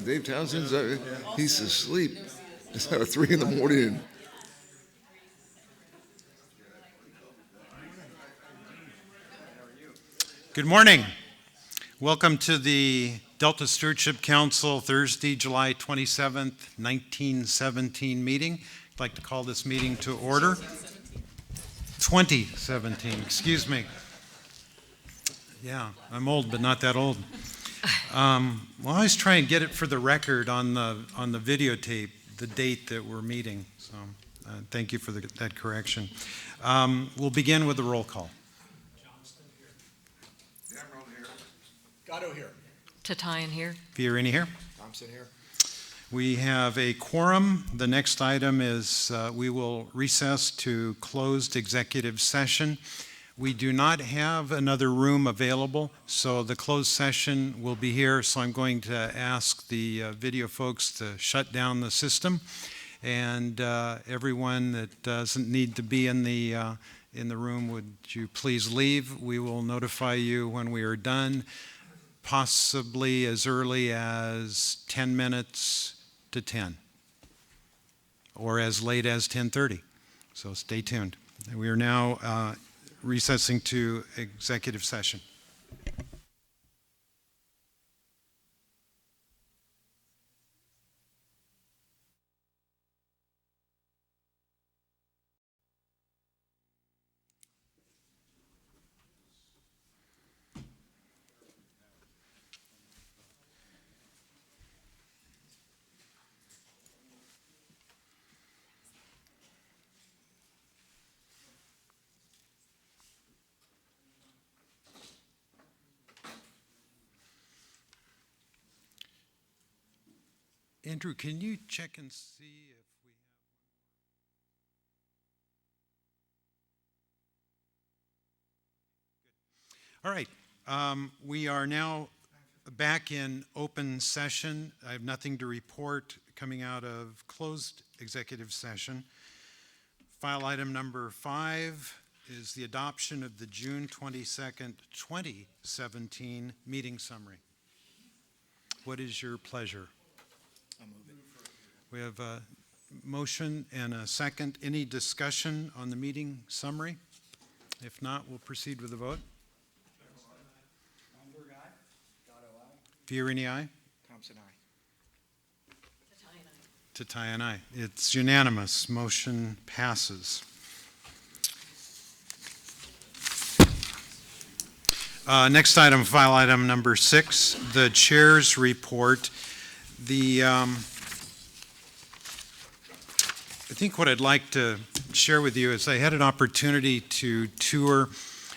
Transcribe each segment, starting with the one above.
Dave Townsend's, he's asleep. It's 3 in the morning. Good morning. Welcome to the Delta Stewardship Council Thursday, July 27th, 1917 meeting. I'd like to call this meeting to order. 2017, excuse me. Yeah, I'm old, but not that old. Well, I always try and get it for the record on the videotape, the date that we're meeting. So thank you for that correction. We'll begin with the roll call. Gatto here. Tatayan here. Fiorini here. Thompson here. We have a quorum. The next item is we will recess to closed executive session. We do not have another room available, so the closed session will be here. So I'm going to ask the video folks to shut down the system, and everyone that doesn't need to be in the room, would you please leave? We will notify you when we are done, possibly as early as 10 minutes to 10, or as late as 10:30. So stay tuned. We are now recessing to executive session. Andrew, can you check and see if we have... All right. We are now back in open session. I have nothing to report coming out of closed executive session. File item number 5 is the adoption of the June 22nd, 2017 meeting summary. What is your pleasure? I'll move it. We have a motion and a second. Any discussion on the meeting summary? If not, we'll proceed with the vote. Weinberg, aye. Gatto, aye. Fiorini, aye. Thompson, aye. Tatayan, aye. It's unanimous. Motion passes. Next item, file item number 6, the chair's report. I think what I'd like to share with you is I had an opportunity to tour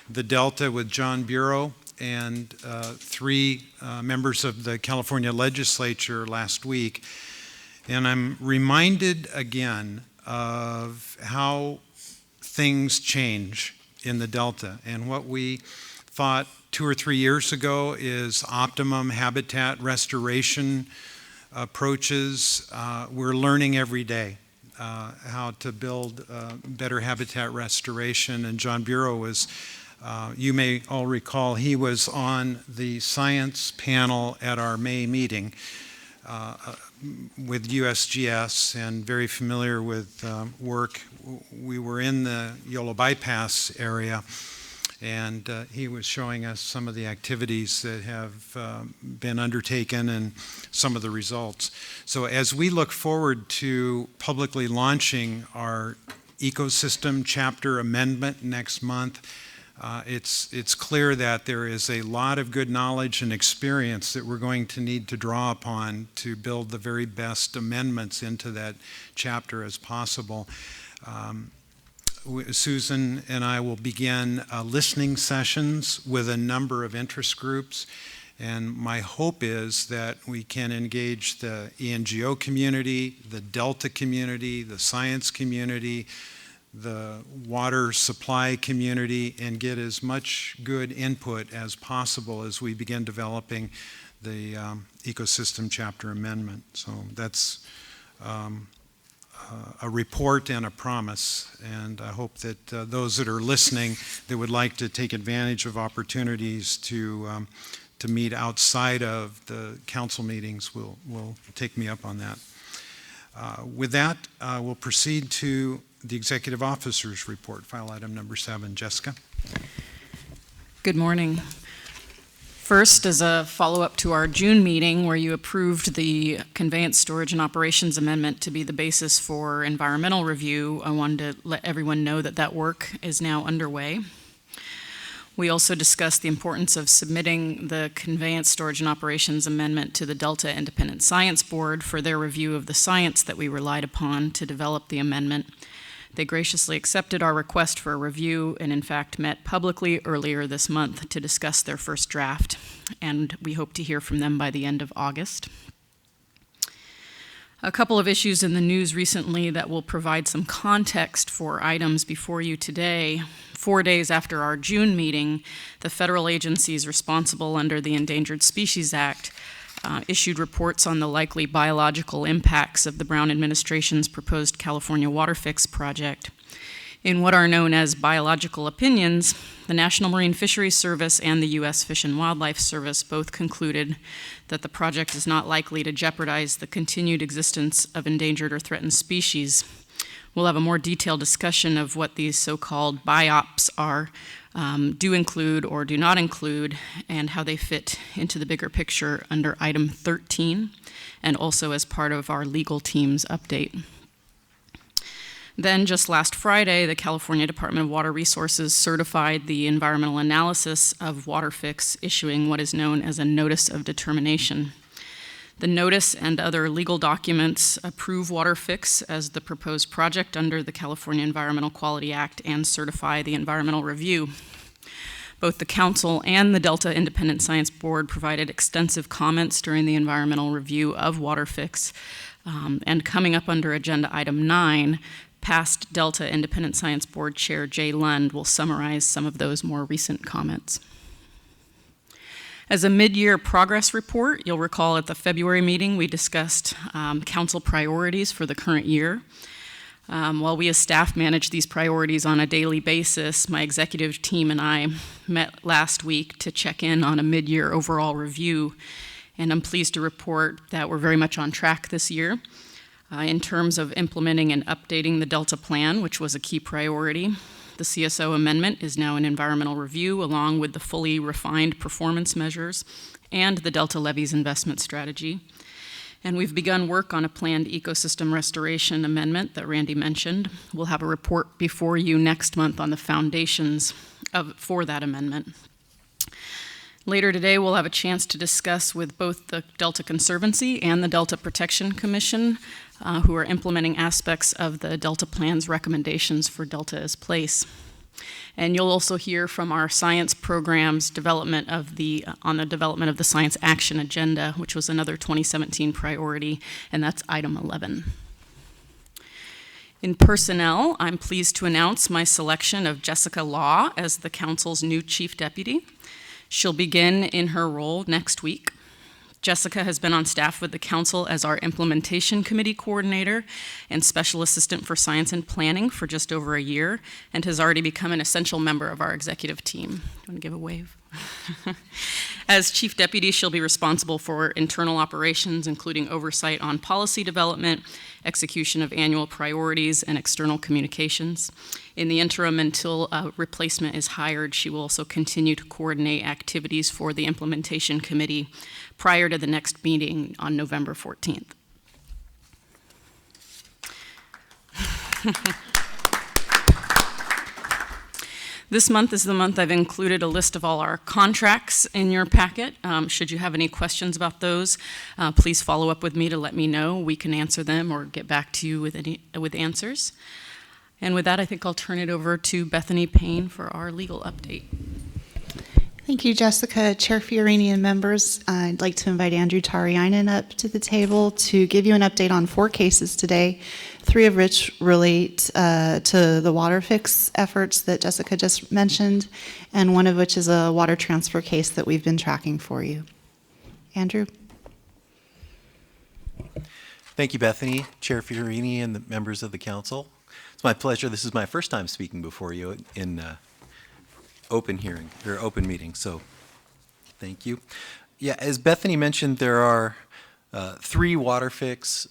the Delta with John Bureau and 3 members of the California legislature last week. And I'm reminded again of how things change in the Delta. And what we thought 2 or 3 years ago is optimum habitat restoration approaches. We're learning every day how to build better habitat restoration. And John Bureau was, you may all recall, he was on the science panel at our May meeting with USGS and very familiar with work. We were in the Yolo Bypass area, and he was showing us some of the activities that have been undertaken and some of the results. So as we look forward to publicly launching our ecosystem chapter amendment next month, it's clear that there is a lot of good knowledge and experience that we're going to need to draw upon to build the very best amendments into that chapter as possible. Susan and I will begin listening sessions with a number of interest groups, and my hope is that we can engage the ENGO community, the Delta community, the science community, the water supply community, and get as much good input as possible as we begin developing the ecosystem chapter amendment. So that's a report and a promise, and I hope that those that are listening that would like to take advantage of opportunities to to meet outside of the council meetings will take me up on that. With that, we'll proceed to the Executive Officer's Report, file item number 7. Jessica? Good morning. First, as a follow-up to our June meeting where you approved the Conveyance, Storage, and Operations Amendment to be the basis for environmental review, I wanted to let everyone know that that work is now underway. We also discussed the importance of submitting the Conveyance, Storage, and Operations Amendment to the Delta Independent Science Board for their review of the science that we relied upon to develop the amendment. They graciously accepted our request for a review and in fact met publicly earlier this month to discuss their first draft, and we hope to hear from them by the end of August. A couple of issues in the news recently that will provide some context for items before you today. 4 days after our June meeting, the federal agencies responsible under the Endangered Species Act issued reports on the likely biological impacts of the Brown administration's proposed California water fix project. In what are known as biological opinions, the National Marine Fisheries Service and the U.S. Fish and Wildlife Service both concluded that the project is not likely to jeopardize the continued existence of endangered or threatened species. We'll have a more detailed discussion of what these so-called BIOPs are, do include or do not include, and how they fit into the bigger picture under item 13, and also as part of our legal team's update. Then just last Friday, the California Department of Water Resources certified the environmental analysis of WaterFix, issuing what is known as a notice of determination. The notice and other legal documents approve WaterFix as the proposed project under the California Environmental Quality Act and certify the environmental review. Both the Council and the Delta Independent Science Board provided extensive comments during the environmental review of WaterFix, and coming up under agenda item 9, past Delta Independent Science Board Chair Jay Lund will summarize some of those more recent comments. As a mid-year progress report, you'll recall at the February meeting we discussed council priorities for the current year. While we as staff manage these priorities on a daily basis, my executive team and I met last week to check in on a mid-year overall review, and I'm pleased to report that we're very much on track this year. In terms of implementing and updating the Delta Plan, which was a key priority, the CSO amendment is now in environmental review along with the fully refined performance measures and the Delta Levees investment strategy. And we've begun work on a planned ecosystem restoration amendment that Randy mentioned. We'll have a report before you next month on the foundations for that amendment. Later today, we'll have a chance to discuss with both the Delta Conservancy and the Delta Protection Commission, who are implementing aspects of the Delta Plan's recommendations for Delta as place. And you'll also hear from our science program's development of on the development of the Science Action Agenda, which was another 2017 priority, and that's item 11. In personnel, I'm pleased to announce my selection of Jessica Law as the Council's new Chief Deputy. She'll begin in her role next week. Jessica has been on staff with the Council as our Implementation Committee Coordinator and Special Assistant for Science and Planning for just over a year, and has already become an essential member of our executive team. Do you want to give a wave? As Chief Deputy, she'll be responsible for internal operations, including oversight on policy development, execution of annual priorities, and external communications. In the interim, until a replacement is hired, she will also continue to coordinate activities for the Implementation Committee prior to the next meeting on November 14th. This month is the month I've included a list of all our contracts in your packet. Should you have any questions about those, please follow up with me to let me know. We can answer them or get back to you with answers. And with that, I think I'll turn it over to Bethany Payne for our legal update. Thank you, Jessica. Chair Fiorini and members, I'd like to invite Andrew Tariainen up to the table to give you an update on 4 cases today, 3 of which relate to the water fix efforts that Jessica just mentioned, and 1 of which is a water transfer case that we've been tracking for you. Andrew? Thank you, Bethany, Chair Fiorini, and the members of the council. It's my pleasure. This is my first time speaking before you in open hearing or open meeting, so Thank you. Yeah, as Bethany mentioned, there are 3 water fix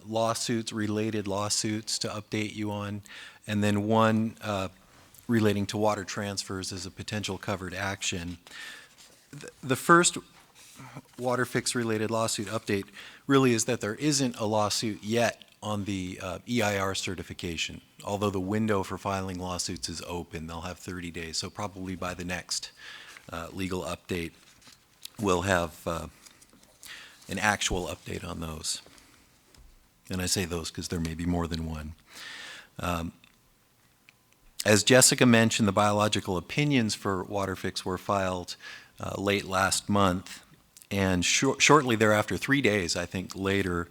lawsuits, related lawsuits to update you on, and then 1 relating to water transfers as a potential covered action. The first water fix related lawsuit update really is that there isn't a lawsuit yet on the EIR certification. Although the window for filing lawsuits is open, they'll have 30 days. So probably by the next legal update, we'll have an actual update on those. And I say those because there may be more than one. As Jessica mentioned, the biological opinions for Waterfix were filed late last month. And shortly thereafter, 3 days, I think, later,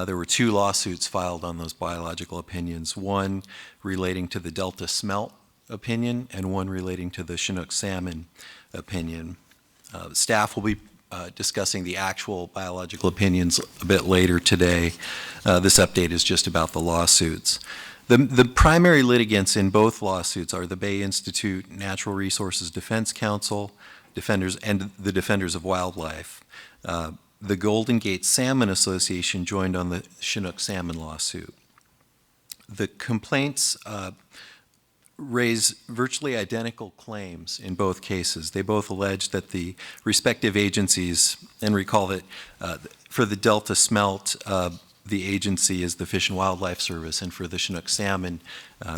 there were 2 lawsuits filed on those biological opinions, one relating to the Delta Smelt opinion and one relating to the Chinook Salmon opinion. Staff will be discussing the actual biological opinions a bit later today. This update is just about the lawsuits. The primary litigants in both lawsuits are the Bay Institute Natural Resources Defense Council, defenders and the Defenders of Wildlife. The Golden Gate Salmon Association joined on the Chinook Salmon lawsuit. The complaints raise virtually identical claims in both cases. They both allege that the respective agencies, and recall that for the Delta Smelt, the agency is the Fish and Wildlife Service, and for the Chinook Salmon,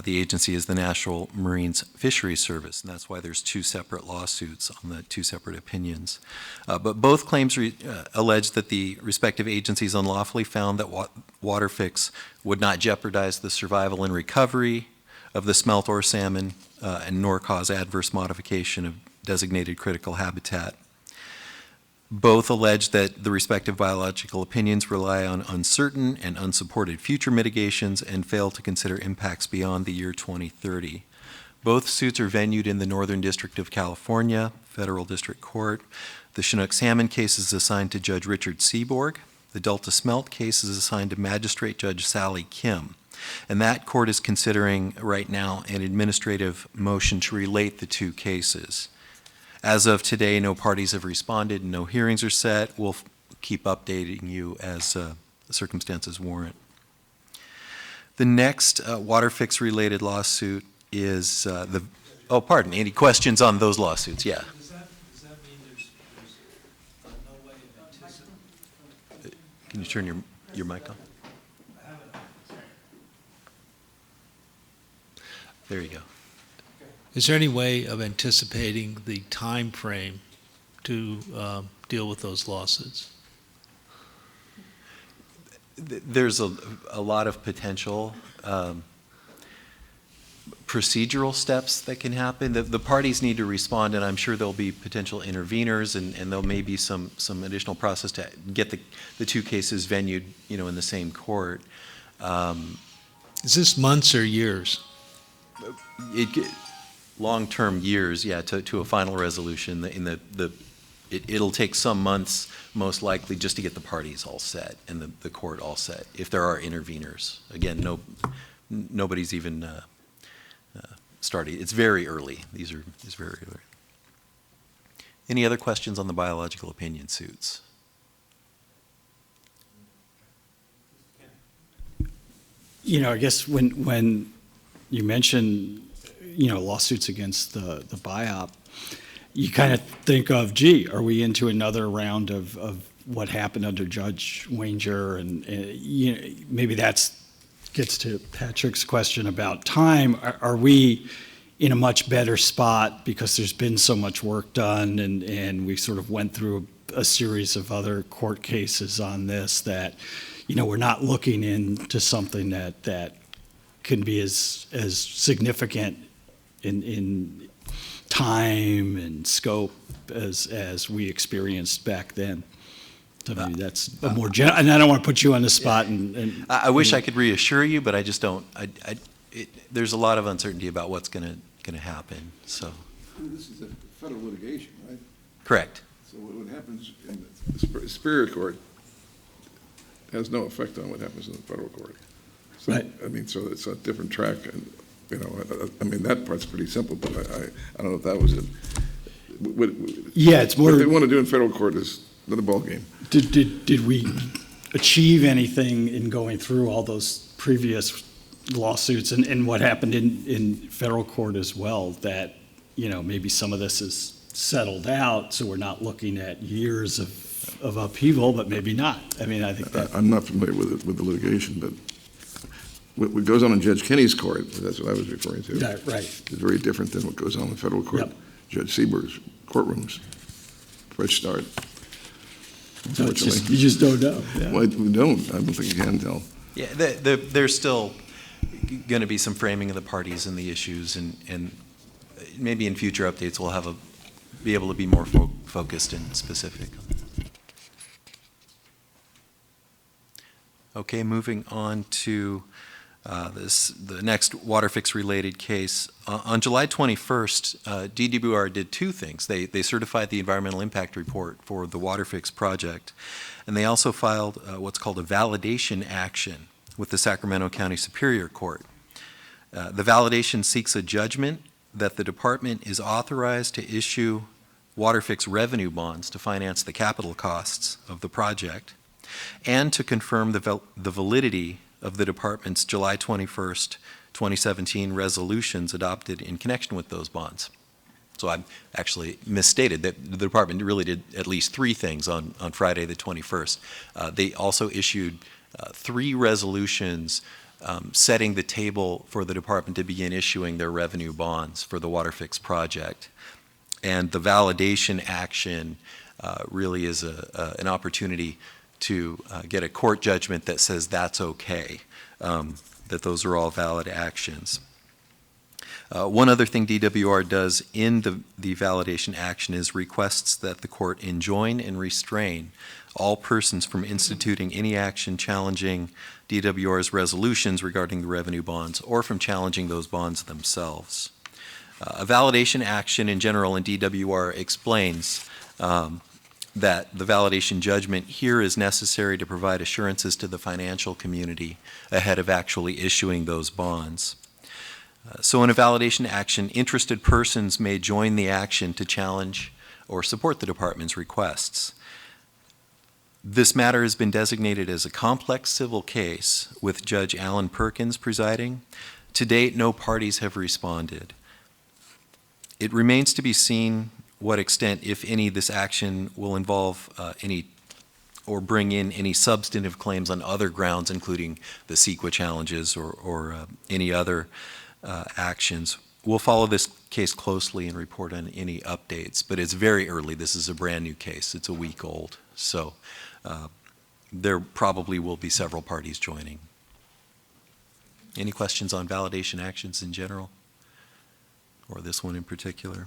the agency is the National Marine Fisheries Service, and that's why there's 2 separate lawsuits on the 2 separate opinions. But both claims allege that the respective agencies unlawfully found that Waterfix would not jeopardize the survival and recovery of the smelt or salmon, and nor cause adverse modification of designated critical habitat. Both allege that the respective biological opinions rely on uncertain and unsupported future mitigations and fail to consider impacts beyond the year 2030. Both suits are venued in the Northern District of California, Federal District Court. The Chinook Salmon case is assigned to Judge Richard Seaborg. The Delta Smelt case is assigned to Magistrate Judge Sally Kim. And that court is considering right now an administrative motion to relate the 2 cases. As of today, no parties have responded, no hearings are set. We'll keep updating you as circumstances warrant. The next Waterfix related lawsuit is any questions on those lawsuits? Yeah. Does that mean there's no way of anticipating? Can you turn your mic on? There you go. Is there any way of anticipating the time frame to deal with those lawsuits? There's a lot of potential procedural steps that can happen. The parties need to respond, and I'm sure there'll be potential interveners, and there may be some additional process to get the 2 cases venued, in the same court. Is this months or years? Long-term years, yeah, to a final resolution. It'll take some months, most likely, just to get the parties all set and the court all set, if there are interveners. Again, nobody's even started. It's very early. It's very early. Any other questions on the biological opinion suits? I guess when you mention, lawsuits against the BIOP, you kind of think of, gee, are we into another round of what happened under Judge Wanger? And maybe gets to Patrick's question about time. Are we in a much better spot because there's been so much work done, and we sort of went through a series of other court cases on this that, we're not looking into something that can be as significant in time and scope as we experienced back then. So maybe that's a more general, and I don't want to put you on the spot. And I wish I could reassure you, but I just don't. There's a lot of uncertainty about what's going to happen. So This is a federal litigation, right? correct. So what happens in the Superior Court has no effect on what happens in the federal court. So, Right. So it's a different track, and, that part's pretty simple, but I don't know if that was it. Yeah, it's more. What they want to do in federal court is another ballgame. Did we achieve anything in going through all those previous lawsuits and what happened in federal court as well, that, you know, maybe some of this is settled out, so we're not looking at years of upheaval, but maybe not. I mean, I think that. I'm not familiar with the litigation, but what goes on in Judge Kenny's court, that's what I was referring to. Yeah, right. It's very different than what goes on in federal court. Yep. Judge Seaberg's courtrooms, fresh start. So it's just, you just don't know. Yeah. Well, we don't. I don't think you can tell. Yeah, there's still going to be some framing of the parties and the issues, and maybe in future updates we'll be able to be more focused and specific. Okay, moving on to the next WaterFix-related case. On July 21st, DWR did two things. They certified the environmental impact report for the WaterFix project, and they also filed what's called a validation action with the Sacramento County Superior Court. The validation seeks a judgment that the department is authorized to issue WaterFix revenue bonds to finance the capital costs of the project, and to confirm the validity of the department's July 21st, 2017 resolutions adopted in connection with those bonds. So I actually misstated that the department really did at least three things on Friday the 21st. They also issued three resolutions setting the table for the department to begin issuing their revenue bonds for the WaterFix project. And the validation action really is an opportunity to get a court judgment that says that's okay, that those are all valid actions. One other thing DWR does in the validation action is requests that the court enjoin and restrain all persons from instituting any action challenging DWR's resolutions regarding the revenue bonds or from challenging those bonds themselves. A validation action in general in DWR explains that the validation judgment here is necessary to provide assurances to the financial community ahead of actually issuing those bonds. So in a validation action, interested persons may join the action to challenge or support the department's requests. This matter has been designated as a complex civil case with Judge Alan Perkins presiding. To date, no parties have responded. It remains to be seen what extent, if any, this action will involve any or bring in any substantive claims on other grounds, including the CEQA challenges or any other actions. We'll follow this case closely and report on any updates, but it's very early. This is a brand new case. It's a week old, so there probably will be several parties joining. Any questions on validation actions in general, or this one in particular?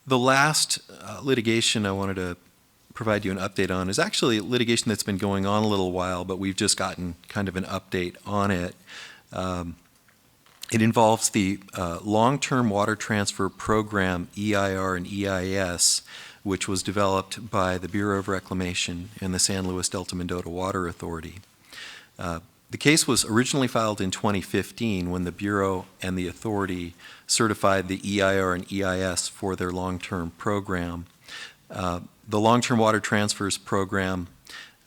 The last litigation I wanted to provide you an update on is actually litigation that's been going on a little while, but we've just gotten kind of an update on it. It involves the Long-Term Water Transfer Program, EIR and EIS, which was developed by the Bureau of Reclamation and the San Luis Delta Mendota Water Authority. The case was originally filed in 2015 when the Bureau and the authority certified the EIR and EIS for their long-term program. The Long-Term Water Transfers Program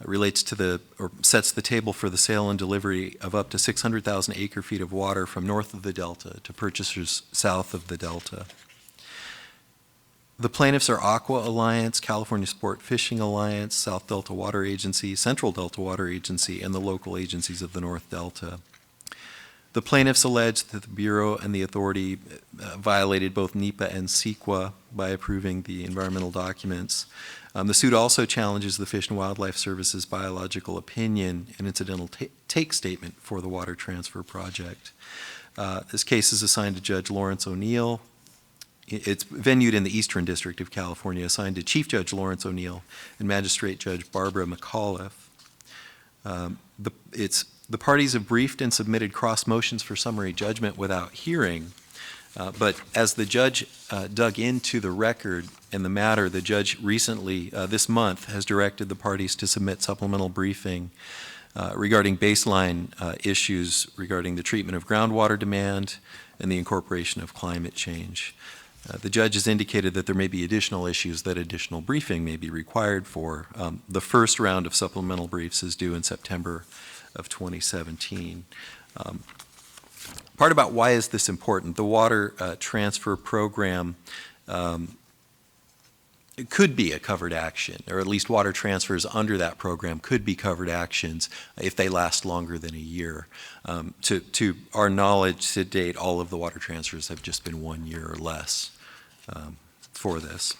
relates to or sets the table for the sale and delivery of up to 600,000 acre-feet of water from north of the Delta to purchasers south of the Delta. The plaintiffs are Aqua Alliance, California Sport Fishing Alliance, South Delta Water Agency, Central Delta Water Agency, and the local agencies of the North Delta. The plaintiffs allege that the Bureau and the authority violated both NEPA and CEQA by approving the environmental documents. The suit also challenges the Fish and Wildlife Service's biological opinion and incidental take statement for the water transfer project. This case is assigned to Judge Lawrence O'Neill. It's venued in the Eastern District of California, assigned to Chief Judge Lawrence O'Neill and Magistrate Judge Barbara McAuliffe. The parties have briefed and submitted cross motions for summary judgment without hearing, but as the judge dug into the record and the matter, the judge recently, this month, has directed the parties to submit supplemental briefing regarding baseline issues regarding the treatment of groundwater demand and the incorporation of climate change. The judge has indicated that there may be additional issues that additional briefing may be required for. The first round of supplemental briefs is due in September of 2017. Part about why is this important? The water transfer program it could be a covered action, or at least water transfers under that program could be covered actions if they last longer than a year. To our knowledge, to date, all of the water transfers have just been 1 year or less for this.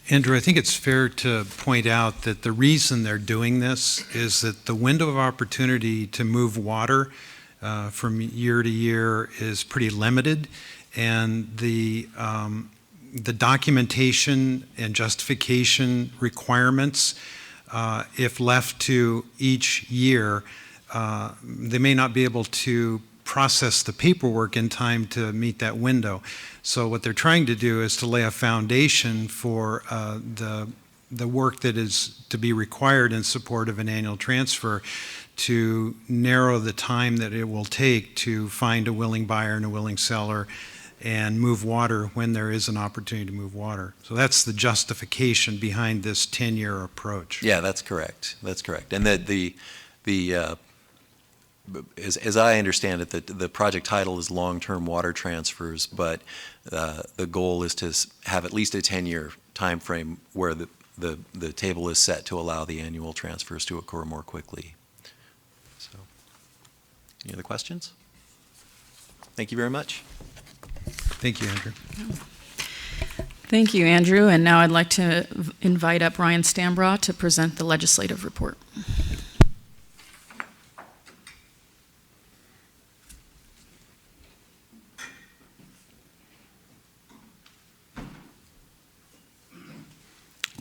Andrew, I think it's fair to point out that the reason they're doing this is that the window of opportunity to move water from year to year is pretty limited, and the documentation and justification requirements, if left to each year, they may not be able to process the paperwork in time to meet that window. So what they're trying to do is to lay a foundation for the work that is to be required in support of an annual transfer, to narrow the time that it will take to find a willing buyer and a willing seller and move water when there is an opportunity to move water. So that's the justification behind this 10-year approach. Yeah, that's correct. That's correct. And that as I understand it, the project title is long-term water transfers, but the goal is to have at least a 10-year time frame where the table is set to allow the annual transfers to occur more quickly. So, any other questions? Thank you very much. Thank you, Andrew. Thank you, Andrew. And now I'd like to invite up Ryan Stambraugh to present the legislative report.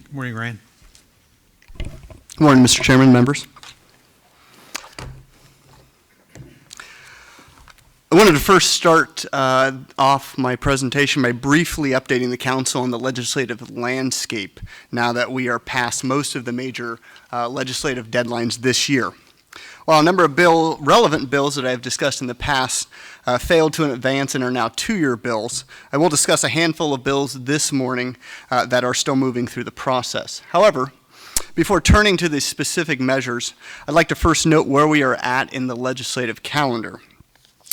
Good morning, Ryan. Good morning, Mr. Chairman, members. I wanted to first start off my presentation by briefly updating the council on the legislative landscape now that we are past most of the major legislative deadlines this year. While a number of relevant bills that I have discussed in the past failed to advance and are now two-year bills, I will discuss a handful of bills this morning that are still moving through the process. However, before turning to the specific measures, I'd like to first note where we are at in the legislative calendar.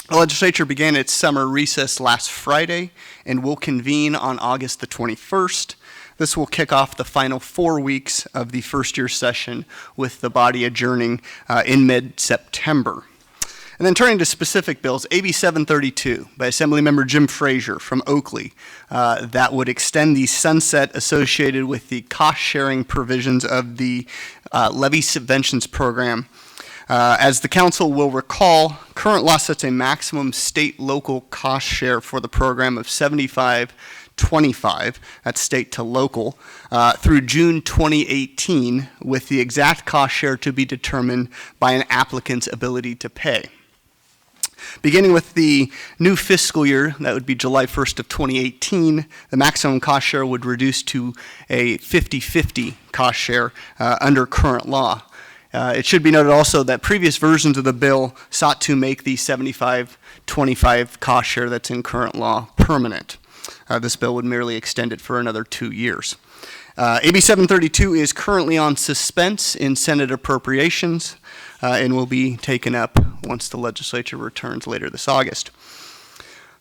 The legislature began its summer recess last Friday and will convene on August the 21st. This will kick off the final 4 weeks of the first year session, with the body adjourning in mid-September. And then turning to specific bills, AB 732 by Assemblymember Jim Frazier from Oakley, that would extend the sunset associated with the cost-sharing provisions of the levy subventions program. As the council will recall, current law sets a maximum state-local cost share for the program of 75-25, that's state to local, through June 2018, with the exact cost share to be determined by an applicant's ability to pay. Beginning with the new fiscal year, that would be July 1st of 2018, the maximum cost share would reduce to a 50-50 cost share under current law. It should be noted also that previous versions of the bill sought to make the 75-25 cost share that's in current law permanent. This bill would merely extend it for another 2 years. AB 732 is currently on suspense in Senate appropriations and will be taken up once the legislature returns later this August.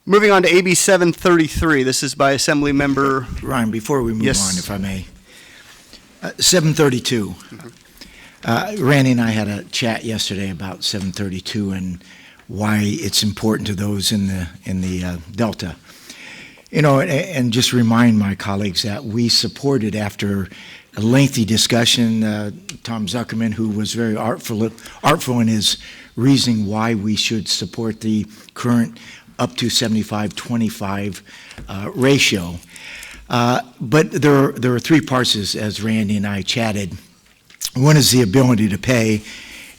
Moving on to AB 733, this is by Assemblymember... Ryan, before we move Yes. on, if I may. 732. Randy and I had a chat yesterday about 732 and why it's important to those in the Delta. You know, and just remind my colleagues that we supported, after a lengthy discussion, Tom Zuckerman, who was very artful in his reasoning why we should support the current up to 75-25 ratio. But there are three parts, as Randy and I chatted. One is the ability to pay,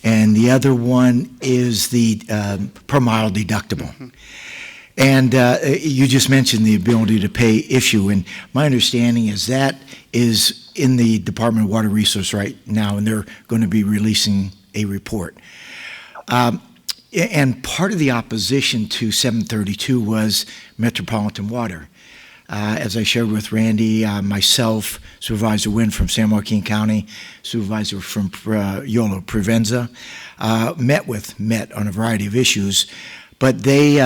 and the other one is the per mile deductible. Mm-hmm. And you just mentioned the ability to pay issue, and my understanding is that is in the Department of Water Resources right now, and they're going to be releasing a report. And part of the opposition to 732 was Metropolitan Water. As I shared with Randy, myself, Supervisor Wynn from San Joaquin County, Supervisor from Yolo Provenza, met on a variety of issues, but they,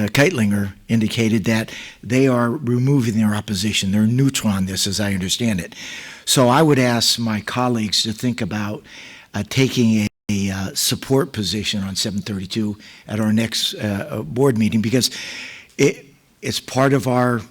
Keitlinger indicated that they are removing their opposition. They're neutral on this, as I understand it. So I would ask my colleagues to think about taking a support position on 732 at our next board meeting, because it's part of our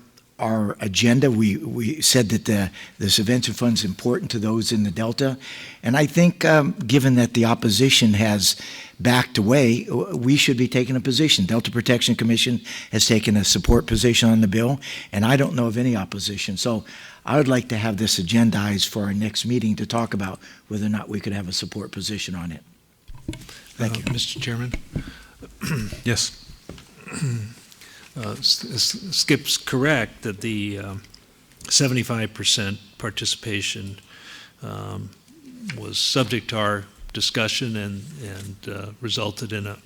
agenda. We said that the subvention fund is important to those in the Delta, and I think given that the opposition has backed away, we should be taking a position. Delta Protection Commission has taken a support position on the bill, and I don't know of any opposition. So I would like to have this agendized for our next meeting to talk about whether or not we could have a support position on it. Thank you. Mr. Chairman? Yes. Skip's correct that the 75% participation was subject to our discussion and resulted in a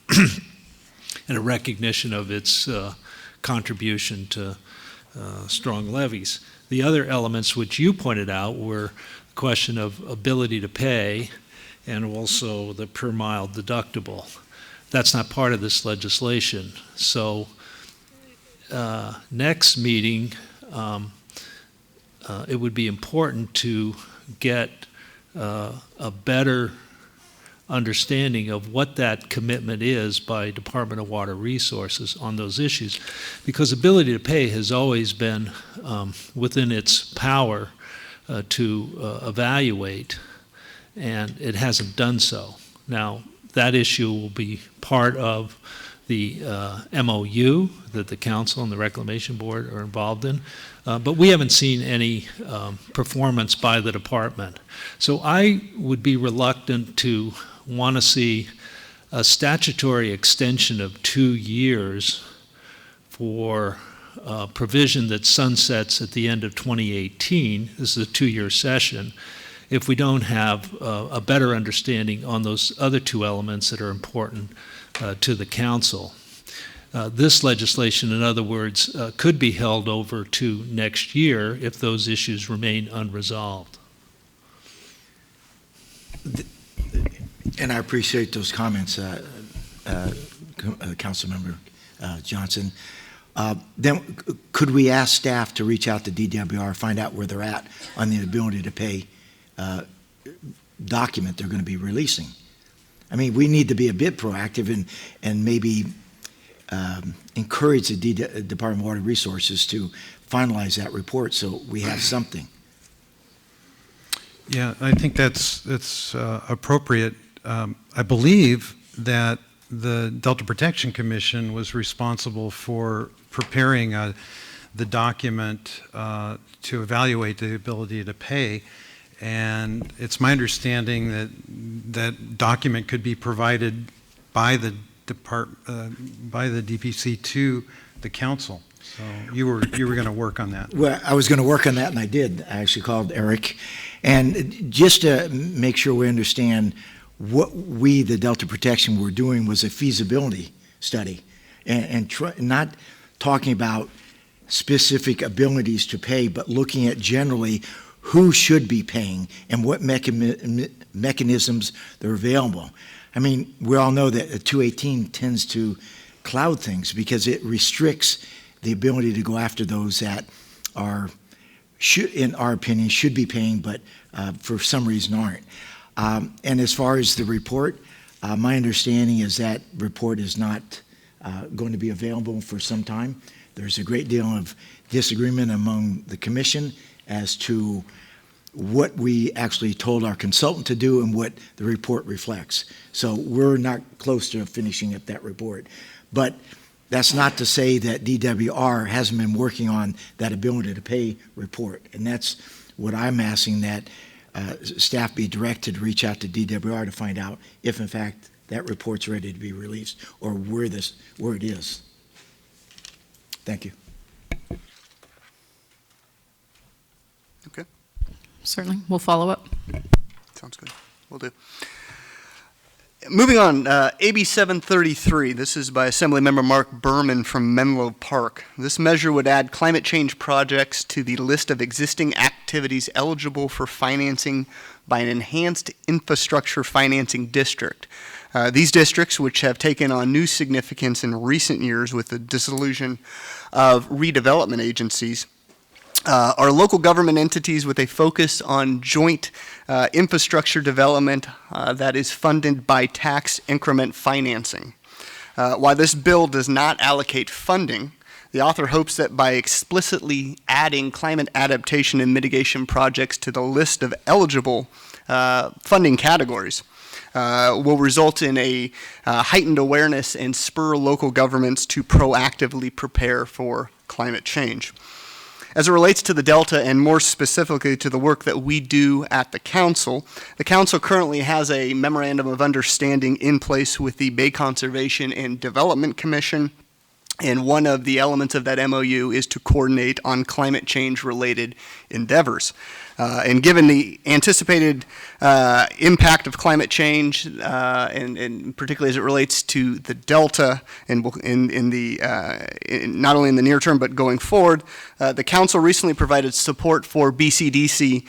in a recognition of its contribution to strong levies. The other elements which you pointed out were the question of ability to pay and also the per mile deductible. That's not part of this legislation. So next meeting, it would be important to get a better understanding of what that commitment is by Department of Water Resources on those issues, because ability to pay has always been within its power to evaluate, and it hasn't done so. Now, that issue will be part of the MOU that the council and the reclamation board are involved in, but we haven't seen any performance by the department. So I would be reluctant to want to see a statutory extension of 2 years for a provision that sunsets at the end of 2018. This is a 2-year session. If we don't have a better understanding on those other 2 elements that are important to the council. This legislation, in other words, could be held over to next year if those issues remain unresolved. And I appreciate those comments, Councilmember Johnson. Then could we ask staff to reach out to DWR, find out where they're at on the ability to pay document they're going to be releasing? I mean, we need to be a bit proactive and maybe encourage the Department of Water Resources to finalize that report so we have something. Yeah, I think that's appropriate. I believe that the Delta Protection Commission was responsible for preparing the document to evaluate the ability to pay. And it's my understanding that that document could be provided by the DPC to the council. So you were going to work on that. Well, I was going to work on that, and I did. I actually called Eric, and just to make sure we understand what we, the Delta Protection, were doing was a feasibility study, and not talking about specific abilities to pay, but looking at generally who should be paying and what mechanisms that are available. I mean, we all know that 218 tends to cloud things because it restricts the ability to go after those that are, in our opinion, should be paying, but for some reason aren't. And as far as the report, my understanding is that report is not going to be available for some time. There's a great deal of disagreement among the commission as to what we actually told our consultant to do and what the report reflects. So we're not close to finishing up that report. But that's not to say that DWR hasn't been working on that ability to pay report. And that's what I'm asking, that staff be directed to reach out to DWR to find out if, in fact, that report's ready to be released or where it is. Thank you. Okay, Certainly, we'll follow up. sounds good. Will do. Moving on, AB 733. This is by Assemblymember Mark Berman from Menlo Park. This measure would add climate change projects to the list of existing activities eligible for financing by an enhanced infrastructure financing district. These districts, which have taken on new significance in recent years with the dissolution of redevelopment agencies, are local government entities with a focus on joint infrastructure development that is funded by tax increment financing. While this bill does not allocate funding, the author hopes that by explicitly adding climate adaptation and mitigation projects to the list of eligible funding categories will result in a heightened awareness and spur local governments to proactively prepare for climate change. As it relates to the Delta, and more specifically to the work that we do at the Council currently has a memorandum of understanding in place with the Bay Conservation and Development Commission, and one of the elements of that MOU is to coordinate on climate change-related endeavors. And given the anticipated impact of climate change, and particularly as it relates to the Delta, and not only in the near term but going forward, the Council recently provided support for BCDC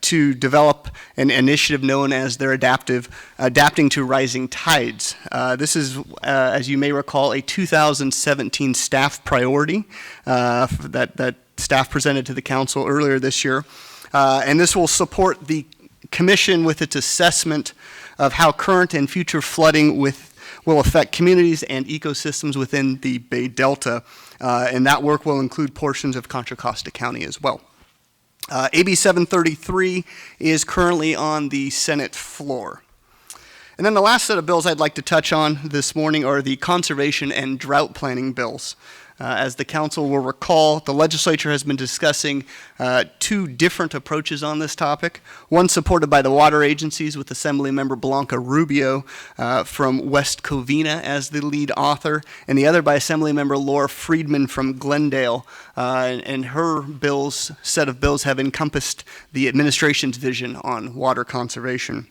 to develop an initiative known as their Adapting to Rising Tides. This is, as you may recall, a 2017 staff priority that staff presented to the Council earlier this year. And this will support the Commission with its assessment of how current and future flooding will affect communities and ecosystems within the Bay Delta. And that work will include portions of Contra Costa County as well. AB 733 is currently on the Senate floor. And then the last set of bills I'd like to touch on this morning are the conservation and drought planning bills. As the Council will recall, the legislature has been discussing two different approaches on this topic. One supported by the water agencies with Assemblymember Blanca Rubio from West Covina as the lead author, and the other by Assemblymember Laura Friedman from Glendale. And her set of bills have encompassed the administration's vision on water conservation.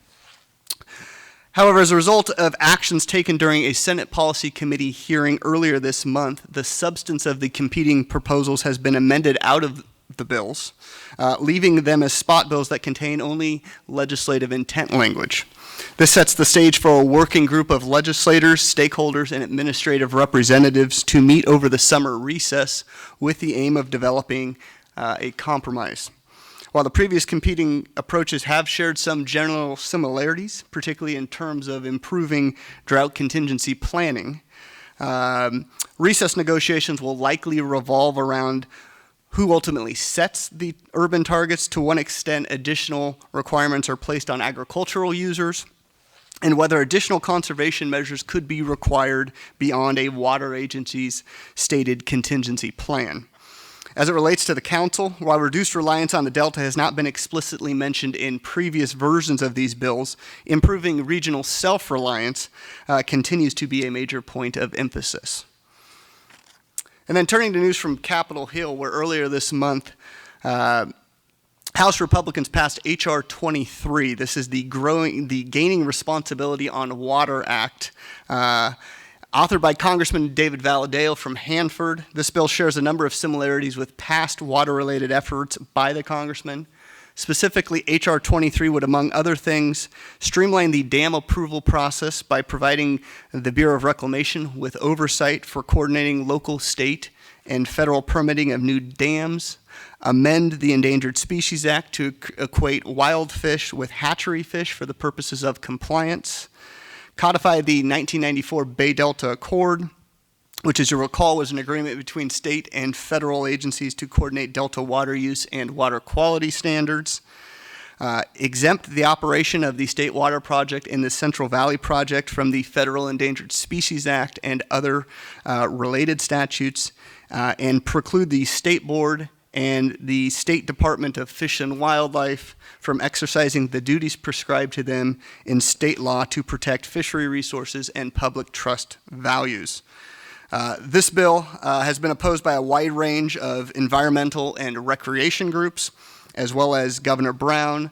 However, as a result of actions taken during a Senate Policy Committee hearing earlier this month, the substance of the competing proposals has been amended out of the bills, leaving them as spot bills that contain only legislative intent language. This sets the stage for a working group of legislators, stakeholders, and administrative representatives to meet over the summer recess with the aim of developing a compromise. While the previous competing approaches have shared some general similarities, particularly in terms of improving drought contingency planning, recess negotiations will likely revolve around who ultimately sets the urban targets, to what extent additional requirements are placed on agricultural users, and whether additional conservation measures could be required beyond a water agency's stated contingency plan. As it relates to the Council, while reduced reliance on the Delta has not been explicitly mentioned in previous versions of these bills, improving regional self-reliance continues to be a major point of emphasis. And then turning to news from Capitol Hill, where earlier this month, House Republicans passed H.R. 23. This is the Gaining Responsibility on Water Act, authored by Congressman David Valadao from Hanford. This bill shares a number of similarities with past water-related efforts by the congressman. Specifically, H.R. 23 would, among other things, streamline the dam approval process by providing the Bureau of Reclamation with oversight for coordinating local, state, and federal permitting of new dams, amend the Endangered Species Act to equate wild fish with hatchery fish for the purposes of compliance, codify the 1994 Bay Delta Accord, which, as you recall, was an agreement between state and federal agencies to coordinate Delta water use and water quality standards, exempt the operation of the State Water Project and the Central Valley Project from the Federal Endangered Species Act and other related statutes, and preclude the State Board and the State Department of Fish and Wildlife from exercising the duties prescribed to them in state law to protect fishery resources and public trust values. This bill has been opposed by a wide range of environmental and recreation groups, as well as Governor Brown,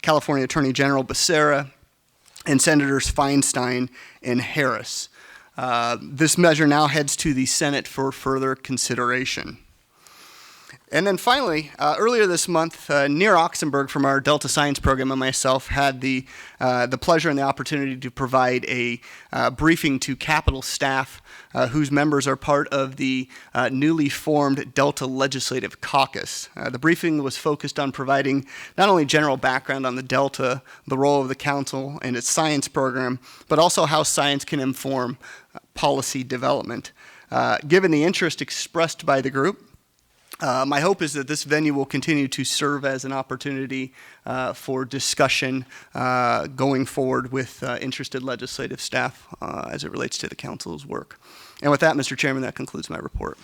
California Attorney General Becerra, and Senators Feinstein and Harris. This measure now heads to the Senate for further consideration. And then finally, earlier this month, Nir Oxenberg from our Delta Science program and myself had the pleasure and the opportunity to provide a briefing to Capitol staff whose members are part of the newly formed Delta Legislative Caucus. The briefing was focused on providing not only general background on the Delta, the role of the council and its science program, but also how science can inform policy development. Given the interest expressed by the group, my hope is that this venue will continue to serve as an opportunity for discussion going forward with interested legislative staff as it relates to the council's work. And with that, Mr. Chairman, that concludes my report.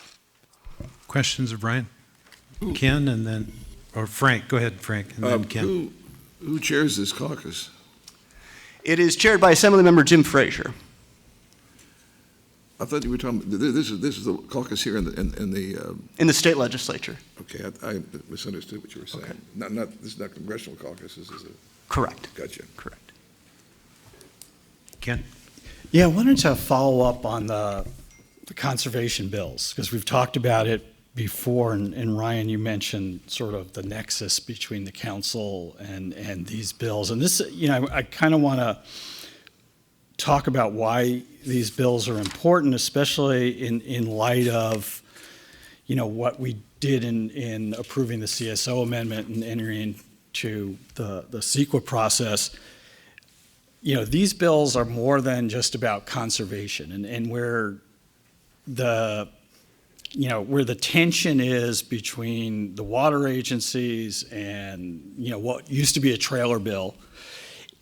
Questions of Brian? Ken, and then, or Frank. Go ahead, Frank, and then Ken. Who chairs this caucus? It is chaired by Assemblymember Jim Frazier. I thought you were talking, this is the caucus here in In the state legislature. Okay, I misunderstood what you were saying. Okay. This is not congressional caucus, this is a. Correct. Gotcha. Correct. Ken? Yeah, I wanted to follow up on the conservation bills, because we've talked about it before, and Ryan, you mentioned sort of the nexus between the council and these bills. And this, I kind of want to talk about why these bills are important, especially in light of, what we did in approving the CSO amendment and entering into the CEQA process. These bills are more than just about conservation, and where the tension is between the water agencies and, what used to be a trailer bill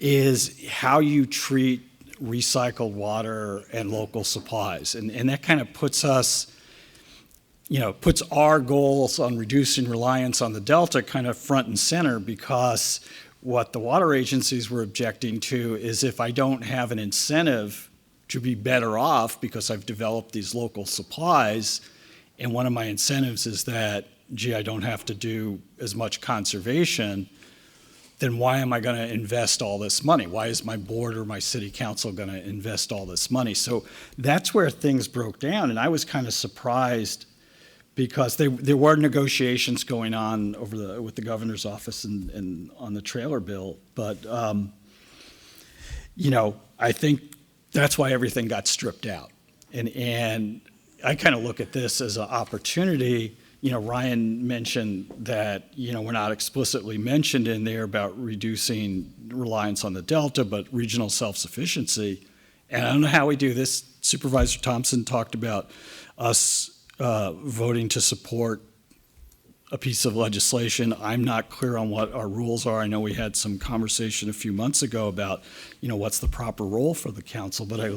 is how you treat recycled water and local supplies. And that kind of puts us, puts our goals on reducing reliance on the Delta kind of front and center, because what the water agencies were objecting to is if I don't have an incentive to be better off because I've developed these local supplies, and one of my incentives is that, I don't have to do as much conservation, then why am I going to invest all this money? Why is my board or my city council going to invest all this money? So that's where things broke down, and I was kind of surprised because there were negotiations going on with the governor's office and on the trailer bill, but I think that's why everything got stripped out, and I kind of look at this as an opportunity. Ryan mentioned that, we're not explicitly mentioned in there about reducing reliance on the Delta, but regional self-sufficiency. And I don't know how we do this. Supervisor Thompson talked about us voting to support a piece of legislation. I'm not clear on what our rules are. I know we had some conversation a few months ago about, what's the proper role for the council, but I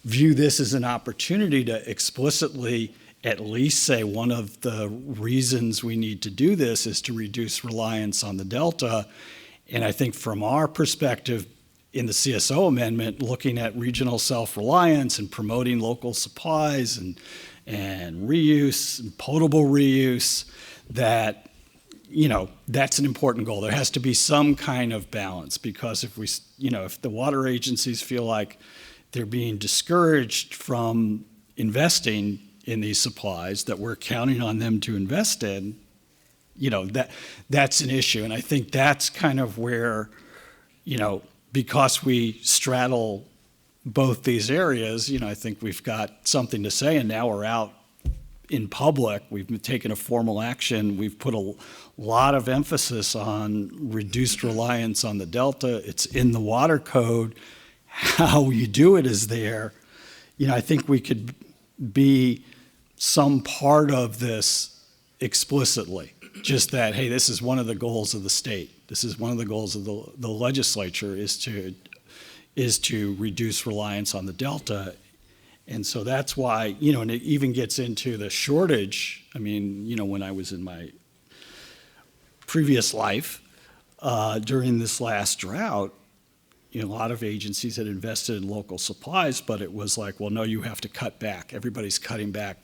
view this as an opportunity to explicitly at least say one of the reasons we need to do this is to reduce reliance on the Delta. And I think from our perspective in the CSO amendment, looking at regional self-reliance and promoting local supplies and reuse, and potable reuse, that, that's an important goal. There has to be some kind of balance, because if the water agencies feel like they're being discouraged from investing in these supplies that we're counting on them to invest in, that's an issue. And I think that's kind of where, because we straddle both these areas, I think we've got something to say, and now we're out in public. We've taken a formal action. We've put a lot of emphasis on reduced reliance on the Delta. It's in the water code. How you do it is there. I think we could be some part of this explicitly, just that, hey, this is one of the goals of the state. This is one of the goals of the legislature is to reduce reliance on the Delta. And so that's why, and it even gets into the shortage. I mean, when I was in my previous life, during this last drought, a lot of agencies had invested in local supplies, but it was like, well, no, you have to cut back. Everybody's cutting back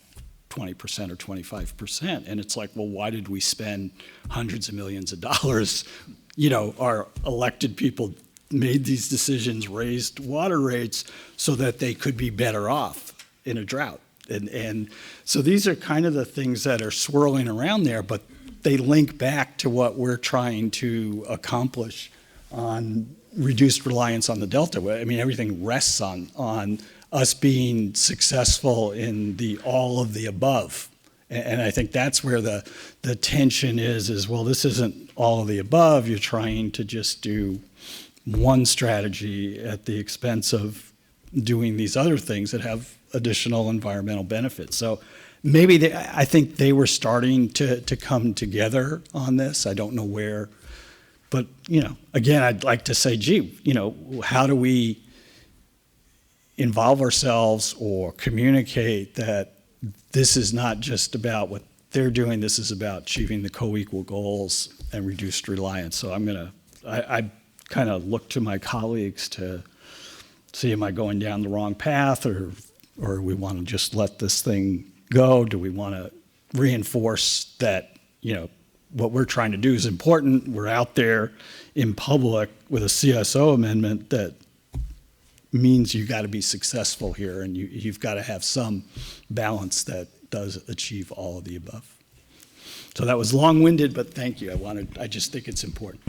20% or 25%. And it's like, well, why did we spend hundreds of millions of dollars? Our elected people made these decisions, raised water rates so that they could be better off in a drought. And so these are kind of the things that are swirling around there, but they link back to what we're trying to accomplish on reduced reliance on the Delta. I mean, everything rests on us being successful in the all of the above. And I think that's where the tension is, well, this isn't all of the above. You're trying to just do one strategy at the expense of doing these other things that have additional environmental benefits. So maybe I think they were starting to come together on this. I don't know where. But, again, I'd like to say, gee, how do we involve ourselves or communicate that this is not just about what they're doing, this is about achieving the co-equal goals and reduced reliance. So I kind of look to my colleagues to see, am I going down the wrong path, or we want to just let this thing go? Do we want to reinforce that, what we're trying to do is important? We're out there in public with a CSO amendment that means you got to be successful here, and you've got to have some balance that does achieve all of the above. So that was long-winded, but thank you. I just think it's important.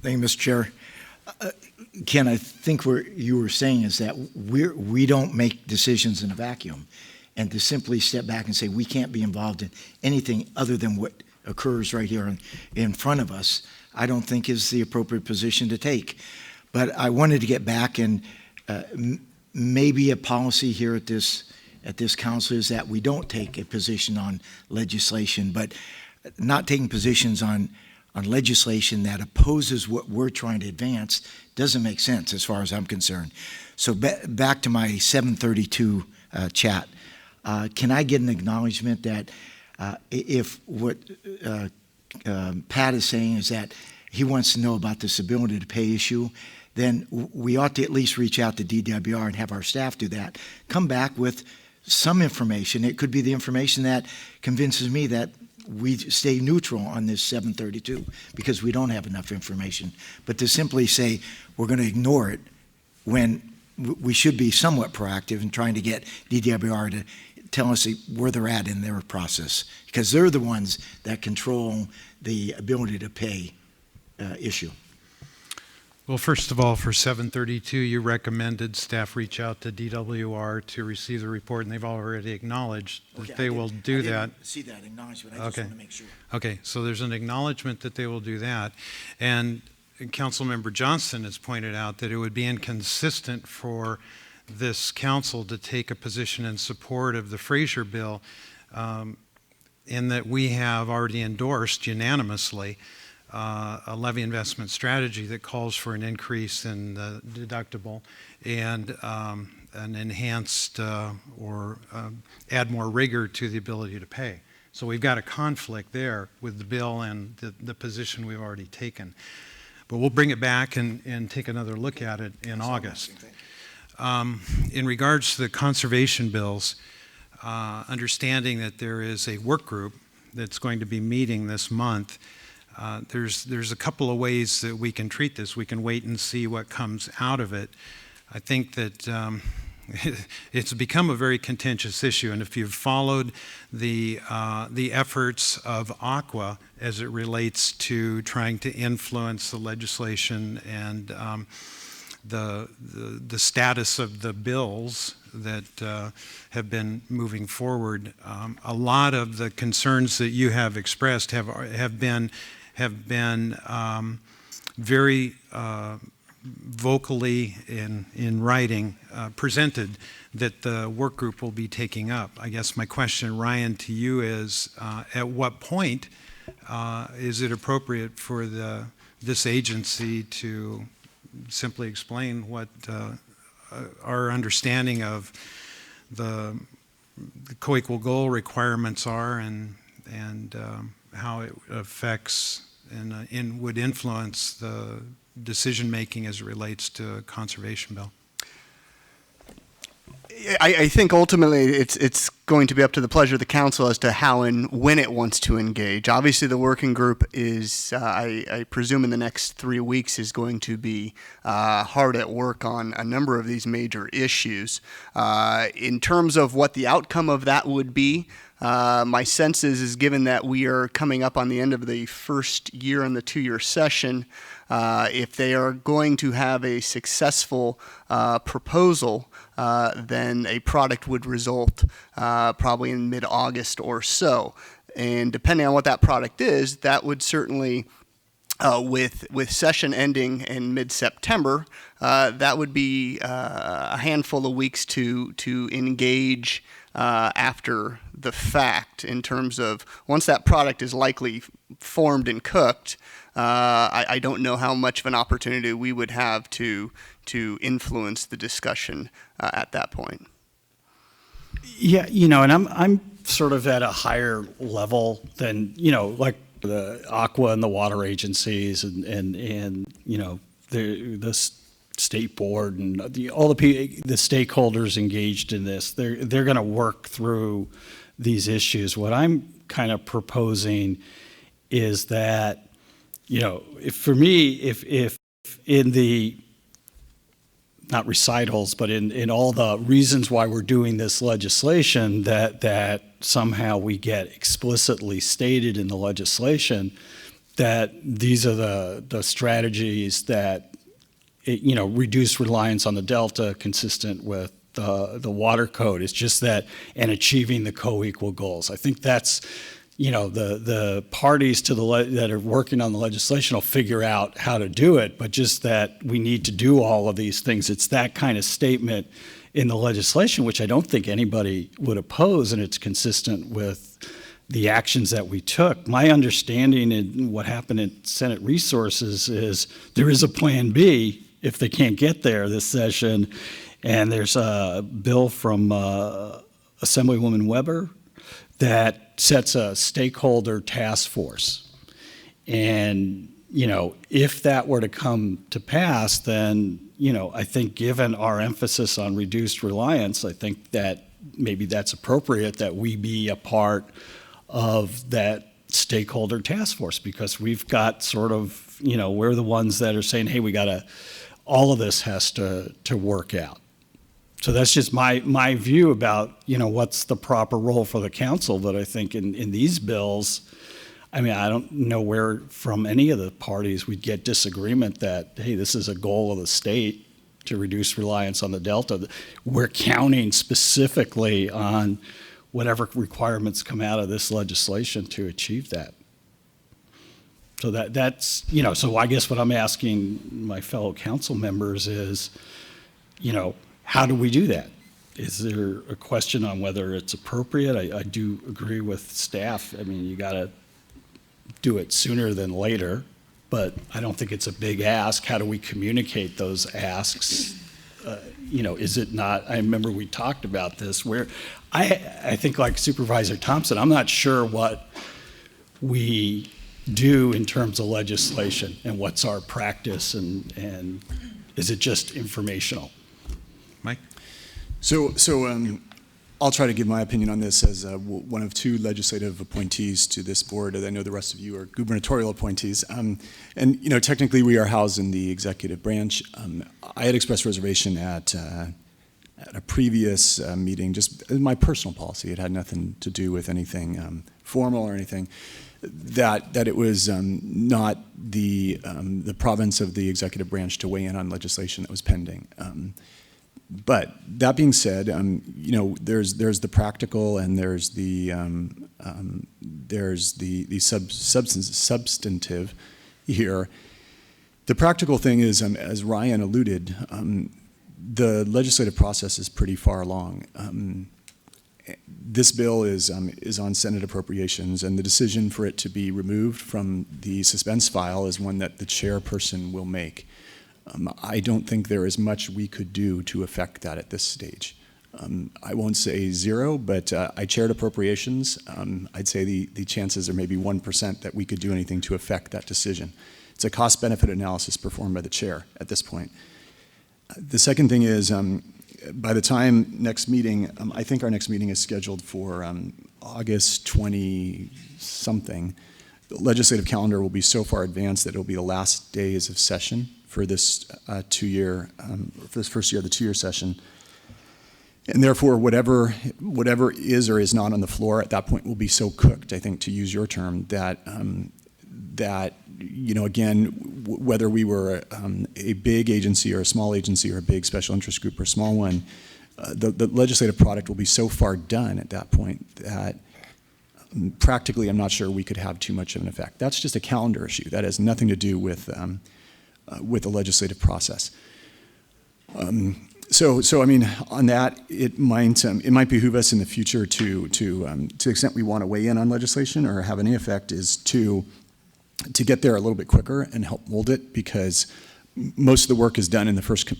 Thank you, Mr. Chair. Ken, I think what you were saying is that we don't make decisions in a vacuum, and to simply step back and say we can't be involved in anything other than what occurs right here in front of us, I don't think is the appropriate position to take. But I wanted to get back, and maybe a policy here at this council is that we don't take a position on legislation, but not taking positions on legislation that opposes what we're trying to advance doesn't make sense as far as I'm concerned. So back to my 732 chat. Can I get an acknowledgement that if what Pat is saying is that he wants to know about this ability to pay issue, then we ought to at least reach out to DWR and have our staff do that. Come back with some information. It could be the information that convinces me that we stay neutral on this 732 because we don't have enough information. But to simply say we're going to ignore it when we should be somewhat proactive in trying to get DWR to tell us where they're at in their process, because they're the ones that control the ability to pay issue. Well, first of all, for 732, you recommended staff reach out to DWR to receive the report, and they've already acknowledged that they will do that. See that acknowledgement. I just want to make sure. Okay, so there's an acknowledgement that they will do that. And Councilmember Johnston has pointed out that it would be inconsistent for this council to take a position in support of the Fraser bill in that we have already endorsed unanimously a levy investment strategy that calls for an increase in the deductible and an enhanced or add more rigor to the ability to pay. So we've got a conflict there with the bill and the position we've already taken. But we'll bring it back and take another look at it in August. In regards to the conservation bills, understanding that there is a work group that's going to be meeting this month, there's a couple of ways that we can treat this. We can wait and see what comes out of it. I think that it's become a very contentious issue, and if you've followed the efforts of Aqua as it relates to trying to influence the legislation and the status of the bills that have been moving forward, a lot of the concerns that you have expressed have been very vocally in writing presented that the work group will be taking up. I guess my question, Ryan, to you is, at what point is it appropriate for this agency to simply explain what our understanding of the co-equal goal requirements are and how it affects and would influence the decision-making as it relates to a conservation bill? I think ultimately it's going to be up to the pleasure of the council as to how and when it wants to engage. Obviously, the working group is, I presume in the next 3 weeks, is going to be hard at work on a number of these major issues. In terms of what the outcome of that would be, my sense is given that we are coming up on the end of the first year in the 2-year session, if they are going to have a successful proposal, then a product would result probably in mid-August or so. And depending on what that product is, that would certainly, with session ending in mid-September, that would be a handful of weeks to engage after the fact in terms of once that product is likely formed and cooked. I don't know how much of an opportunity we would have to influence the discussion at that point. Yeah, and I'm sort of at a higher level than, like the Aqua and the water agencies and the state board and all the stakeholders engaged in this. They're going to work through these issues. What I'm kind of proposing is that, if in the, not recitals, but in all the reasons why we're doing this legislation, that somehow we get explicitly stated in the legislation that these are the strategies that, reduce reliance on the Delta consistent with the water code. It's just that, and achieving the co-equal goals. I think that's, the parties to that are working on the legislation will figure out how to do it, but just that we need to do all of these things. It's that kind of statement in the legislation, which I don't think anybody would oppose, and it's consistent with the actions that we took. My understanding in what happened in Senate Resources is there is a plan B if they can't get there this session, and there's a bill from Assemblywoman Weber that sets a stakeholder task force. And, if that were to come to pass, then, I think given our emphasis on reduced reliance, I think that maybe that's appropriate that we be a part of that stakeholder task force, because we've got sort of, we're the ones that are saying, hey, all of this has to work out. So that's just my view about, what's the proper role for the council. But I think in these bills, I don't know where from any of the parties we'd get disagreement that, hey, this is a goal of the state to reduce reliance on the Delta. We're counting specifically on whatever requirements come out of this legislation to achieve that. So that's, so I guess what I'm asking my fellow council members is, how do we do that? Is there a question on whether it's appropriate? I do agree with staff. You got to do it sooner than later, but I don't think it's a big ask. How do we communicate those asks? Is it not? I remember we talked about this where I think like Supervisor Thompson, I'm not sure what we do in terms of legislation and what's our practice and is it just informational? Mike? So I'll try to give my opinion on this as one of 2 legislative appointees to this board. I know the rest of you are gubernatorial appointees. And technically we are housed in the executive branch. I had expressed reservation at a previous meeting, just my personal policy. It had nothing to do with anything formal or anything. That it was not the province of the executive branch to weigh in on legislation that was pending. But that being said, there's the practical and there's the substantive here. The practical thing is, as Ryan alluded, the legislative process is pretty far along. This bill is on Senate appropriations, and the decision for it to be removed from the suspense file is one that the chairperson will make. I don't think there is much we could do to affect that at this stage. I won't say 0, but I chaired appropriations. I'd say the chances are maybe 1% that we could do anything to affect that decision. It's a cost-benefit analysis performed by the chair at this point. The second thing is, by the time next meeting, I think our next meeting is scheduled for August 20-something. The legislative calendar will be so far advanced that it'll be the last days of session for this for this first year of the 2-year session. And therefore, whatever is or is not on the floor at that point will be so cooked, I think, to use your term, that again, whether we were a big agency or a small agency or a big special interest group or a small one, the legislative product will be so far done at that point that practically I'm not sure we could have too much of an effect. That's just a calendar issue. That has nothing to do with the legislative process. So I mean, on that, it might behoove us in the future to the extent we want to weigh in on legislation or have any effect, is to get there a little bit quicker and help mold it, because most of the work is done in the first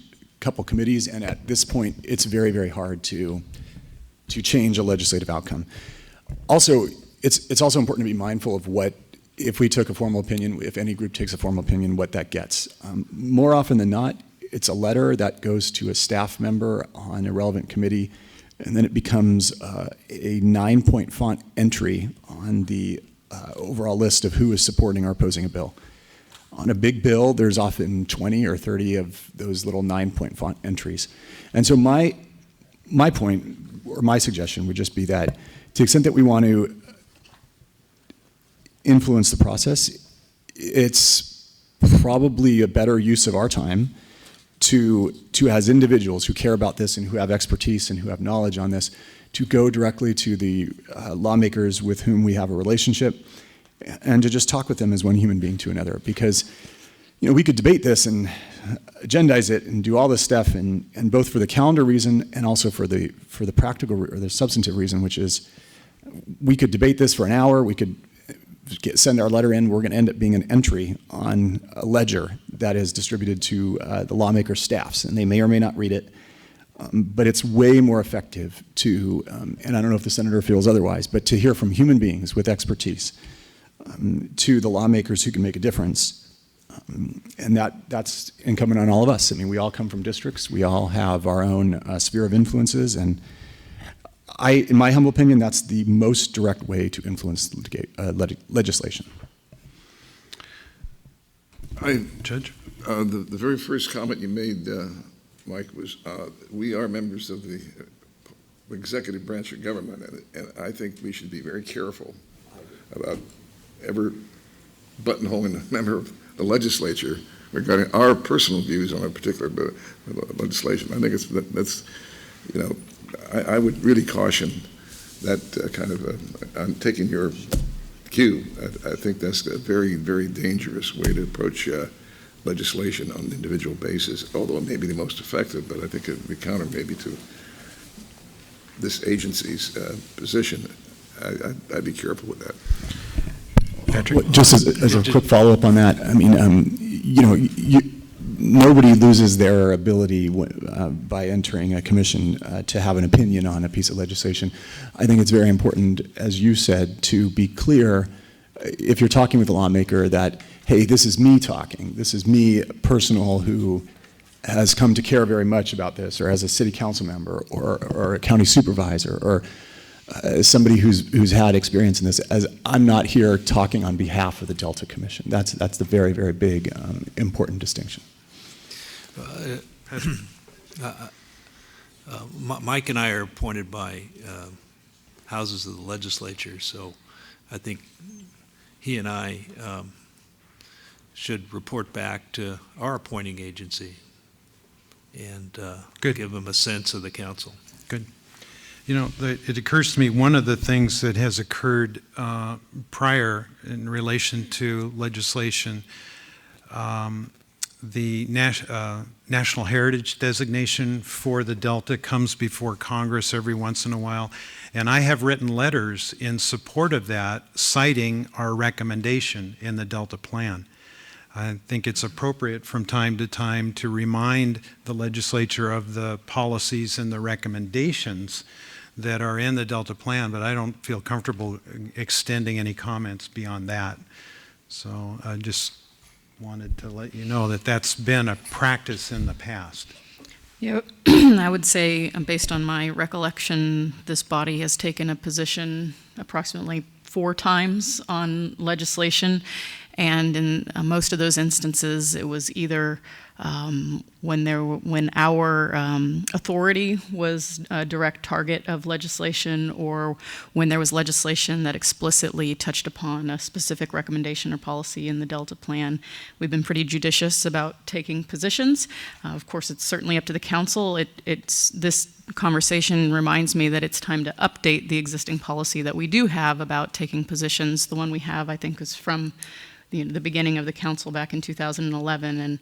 couple committees, and at this point, it's very, very hard to change a legislative outcome. Also, it's also important to be mindful of what, if we took a formal opinion, if any group takes a formal opinion, what that gets. More often than not, it's a letter that goes to a staff member on a relevant committee, and then it becomes a 9-point font entry on the overall list of who is supporting or opposing a bill. On a big bill, there's often 20 or 30 of those little 9-point font entries. And so my point, or my suggestion, would just be that to the extent that we want to influence the process, it's probably a better use of our time to as individuals who care about this and who have expertise and who have knowledge on this, to go directly to the lawmakers with whom we have a relationship, and to just talk with them as one human being to another. Because we could debate this and agendize it and do all this stuff, and both for the calendar reason and also for the practical or the substantive reason, which is we could debate this for an hour, we could send our letter in, we're going to end up being an entry on a ledger that is distributed to the lawmaker staffs, and they may or may not read it. But it's way more effective to, and I don't know if the senator feels otherwise, but to hear from human beings with expertise, to the lawmakers who can make a difference. And that's incumbent on all of us. I mean, we all come from districts. We all have our own sphere of influences. And in my humble opinion, that's the most direct way to influence legislation. Judge? The very first comment you made, Mike, was we are members of the executive branch of government, and I think we should be very careful about ever buttonholing a member of the legislature regarding our personal views on a particular bit of legislation. I think that's I would really caution that kind of on taking your cue. I think that's a very, very dangerous way to approach legislation on an individual basis, although it may be the most effective, but I think it would be counter maybe to this agency's position. I'd be careful with that. Patrick? Just as a quick follow-up on that, I mean, nobody loses their ability by entering a commission to have an opinion on a piece of legislation. I think it's very important, as you said, to be clear if you're talking with a lawmaker that, hey, this is me talking. This is me, personal, who has come to care very much about this, or as a city council member, or a county supervisor, or somebody who's had experience in this, as I'm not here talking on behalf of the Delta Commission. That's the very, very big, important distinction. Mike and I are appointed by houses of the legislature, so I think he and I should report back to our appointing agency and give them a sense of the council. Good. It occurs to me one of the things that has occurred prior in relation to legislation, the National Heritage designation for the Delta comes before Congress every once in a while, and I have written letters in support of that, citing our recommendation in the Delta Plan. I think it's appropriate from time to time to remind the legislature of the policies and the recommendations that are in the Delta Plan, but I don't feel comfortable extending any comments beyond that. So I just wanted to let you know that that's been a practice in the past. Yeah, I would say, based on my recollection, this body has taken a position approximately 4 times on legislation, and in most of those instances, it was either when our authority was a direct target of legislation, or when there was legislation that explicitly touched upon a specific recommendation or policy in the Delta Plan. We've been pretty judicious about taking positions. Of course, it's certainly up to the council. This conversation reminds me that it's time to update the existing policy that we do have about taking positions. The one we have, I think, is from the beginning of the council back in 2011,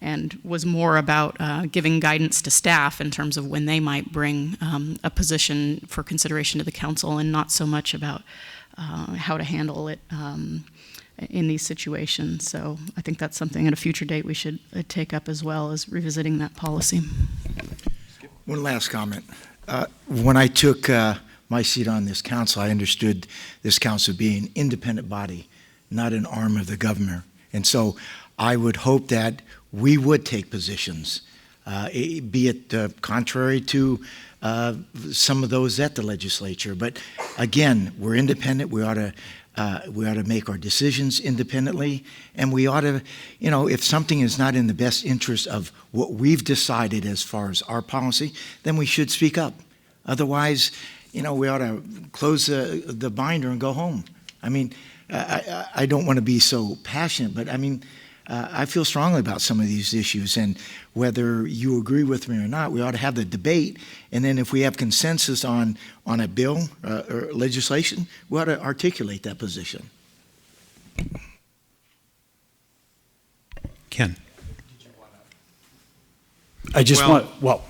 and was more about giving guidance to staff in terms of when they might bring a position for consideration to the council, and not so much about how to handle it in these situations. So I think that's something at a future date we should take up, as well as revisiting that policy. One last comment. When I took my seat on this council, I understood this council being an independent body, not an arm of the governor. And so I would hope that we would take positions, be it contrary to some of those at the legislature. But again, we're independent. We ought to make our decisions independently, and we ought to, if something is not in the best interest of what we've decided as far as our policy, then we should speak up. Otherwise, we ought to close the binder and go home. I mean, I don't want to be so passionate, but I mean, I feel strongly about some of these issues, and whether you agree with me or not, we ought to have the debate, and then if we have consensus on a bill or legislation, we ought to articulate that position. Ken. I just Well-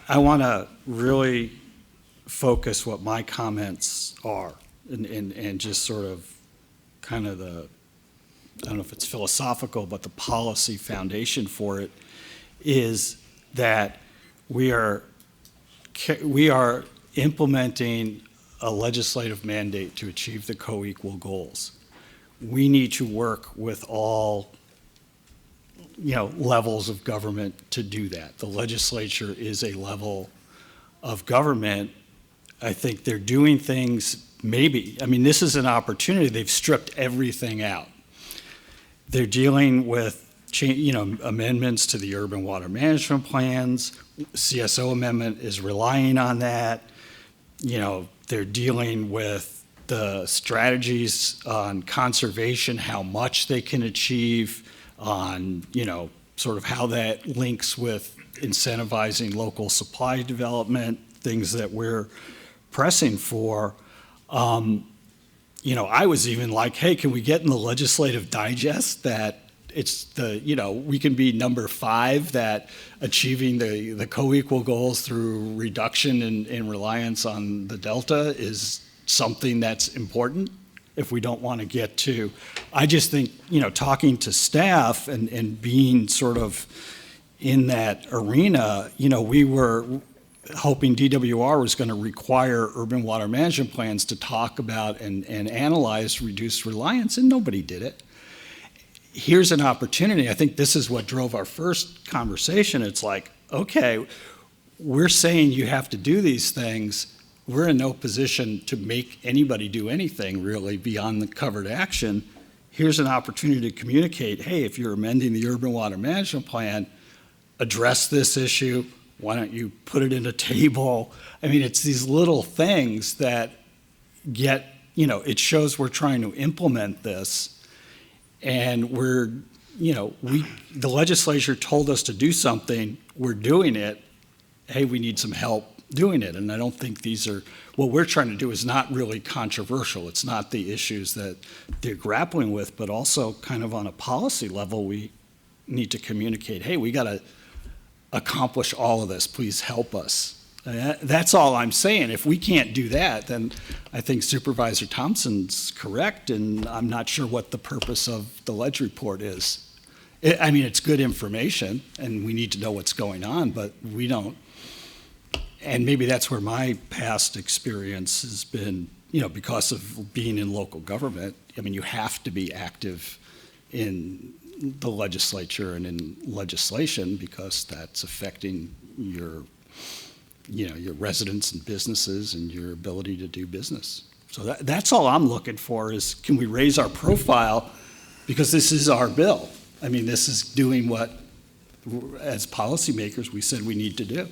I want to really focus what my comments are, and just sort of kind of I don't know if it's philosophical, but the policy foundation for it is that we are implementing a legislative mandate to achieve the co-equal goals. We need to work with all levels of government to do that. The legislature is a level of government. I think they're doing things, this is an opportunity. They've stripped everything out. They're dealing with amendments to the urban water management plans. CSO amendment is relying on that. They're dealing with the strategies on conservation, how much they can achieve, on sort of how that links with incentivizing local supply development, things that we're pressing for. I was even like, hey, can we get in the legislative digest that it's we can be number 5, that achieving the co-equal goals through reduction in reliance on the Delta is something that's important if we don't want to get to. I just think, talking to staff and being sort of in that arena, we were hoping DWR was going to require urban water management plans to talk about and analyze reduced reliance, and nobody did it. Here's an opportunity. I think this is what drove our first conversation. It's like, okay, we're saying you have to do these things. We're in no position to make anybody do anything really beyond the covered action. Here's an opportunity to communicate, hey, if you're amending the urban water management plan, address this issue. Why don't you put it in a table? It's these little things that get, it shows we're trying to implement this. And the legislature told us to do something, we're doing it. Hey, we need some help doing it. And I don't think what we're trying to do is not really controversial. It's not the issues that they're grappling with, but also kind of on a policy level, we need to communicate, hey, we got to accomplish all of this, please help us. That's all I'm saying. If we can't do that, then I think Supervisor Thompson's correct, and I'm not sure what the purpose of the ledge report is. It's good information, and we need to know what's going on, but we don't. And maybe that's where my past experience has been, because of being in local government. You have to be active in the legislature and in legislation, because that's affecting your residents and businesses and your ability to do business. So that's all I'm looking for is, can we raise our profile, because this is our bill. I mean, this is doing what, as policymakers, we said we need to do.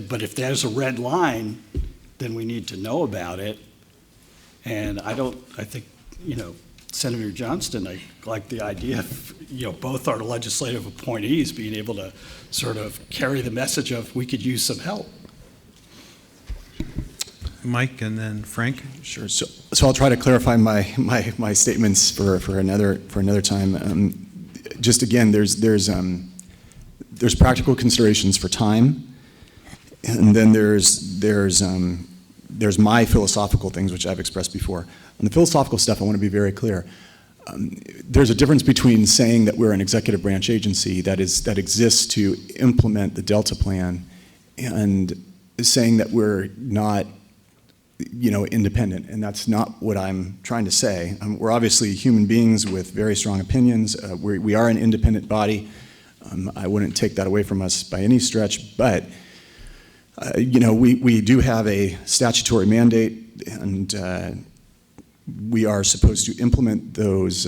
But if there's a red line, then we need to know about it. And I think, Senator Johnston, I like the idea of, both our legislative appointees being able to sort of carry the message of, we could use some help. Mike and then Frank. Sure. So I'll try to clarify my statements for another time. Just again, there's practical considerations for time, and then there's my philosophical things, which I've expressed before. On the philosophical stuff, I want to be very clear. There's a difference between saying that we're an executive branch agency that exists to implement the Delta Plan, and saying that we're not, independent, and that's not what I'm trying to say. We're obviously human beings with very strong opinions. We are an independent body. I wouldn't take that away from us by any stretch, but we do have a statutory mandate, and we are supposed to implement those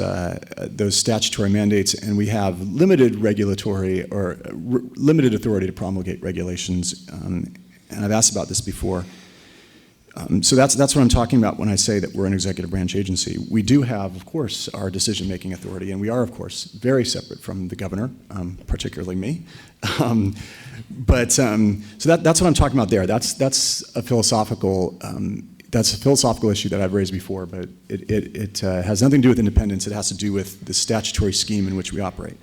statutory mandates, and we have limited regulatory or limited authority to promulgate regulations. And I've asked about this before. So that's what I'm talking about when I say that we're an executive branch agency. We do have, of course, our decision-making authority, and we are, of course, very separate from the governor, particularly me. So that's what I'm talking about there. That's a philosophical issue that I've raised before, but it has nothing to do with independence. It has to do with the statutory scheme in which we operate.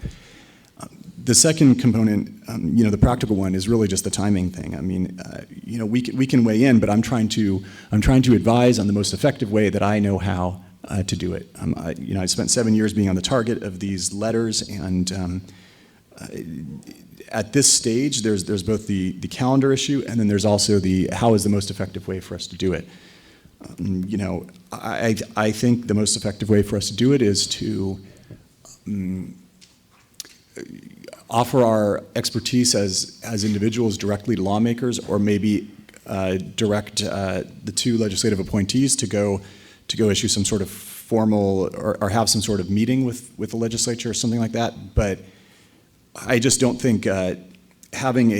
The second component, the practical one, is really just the timing thing. I mean, we can weigh in, but I'm trying to advise on the most effective way that I know how to do it. I spent 7 years being on the target of these letters, and at this stage, there's both the calendar issue, and then there's also the how is the most effective way for us to do it. I think the most effective way for us to do it is to offer our expertise as individuals directly to lawmakers, or maybe direct the two legislative appointees to go issue some sort of formal or have some sort of meeting with the legislature or something like that. But I just don't think having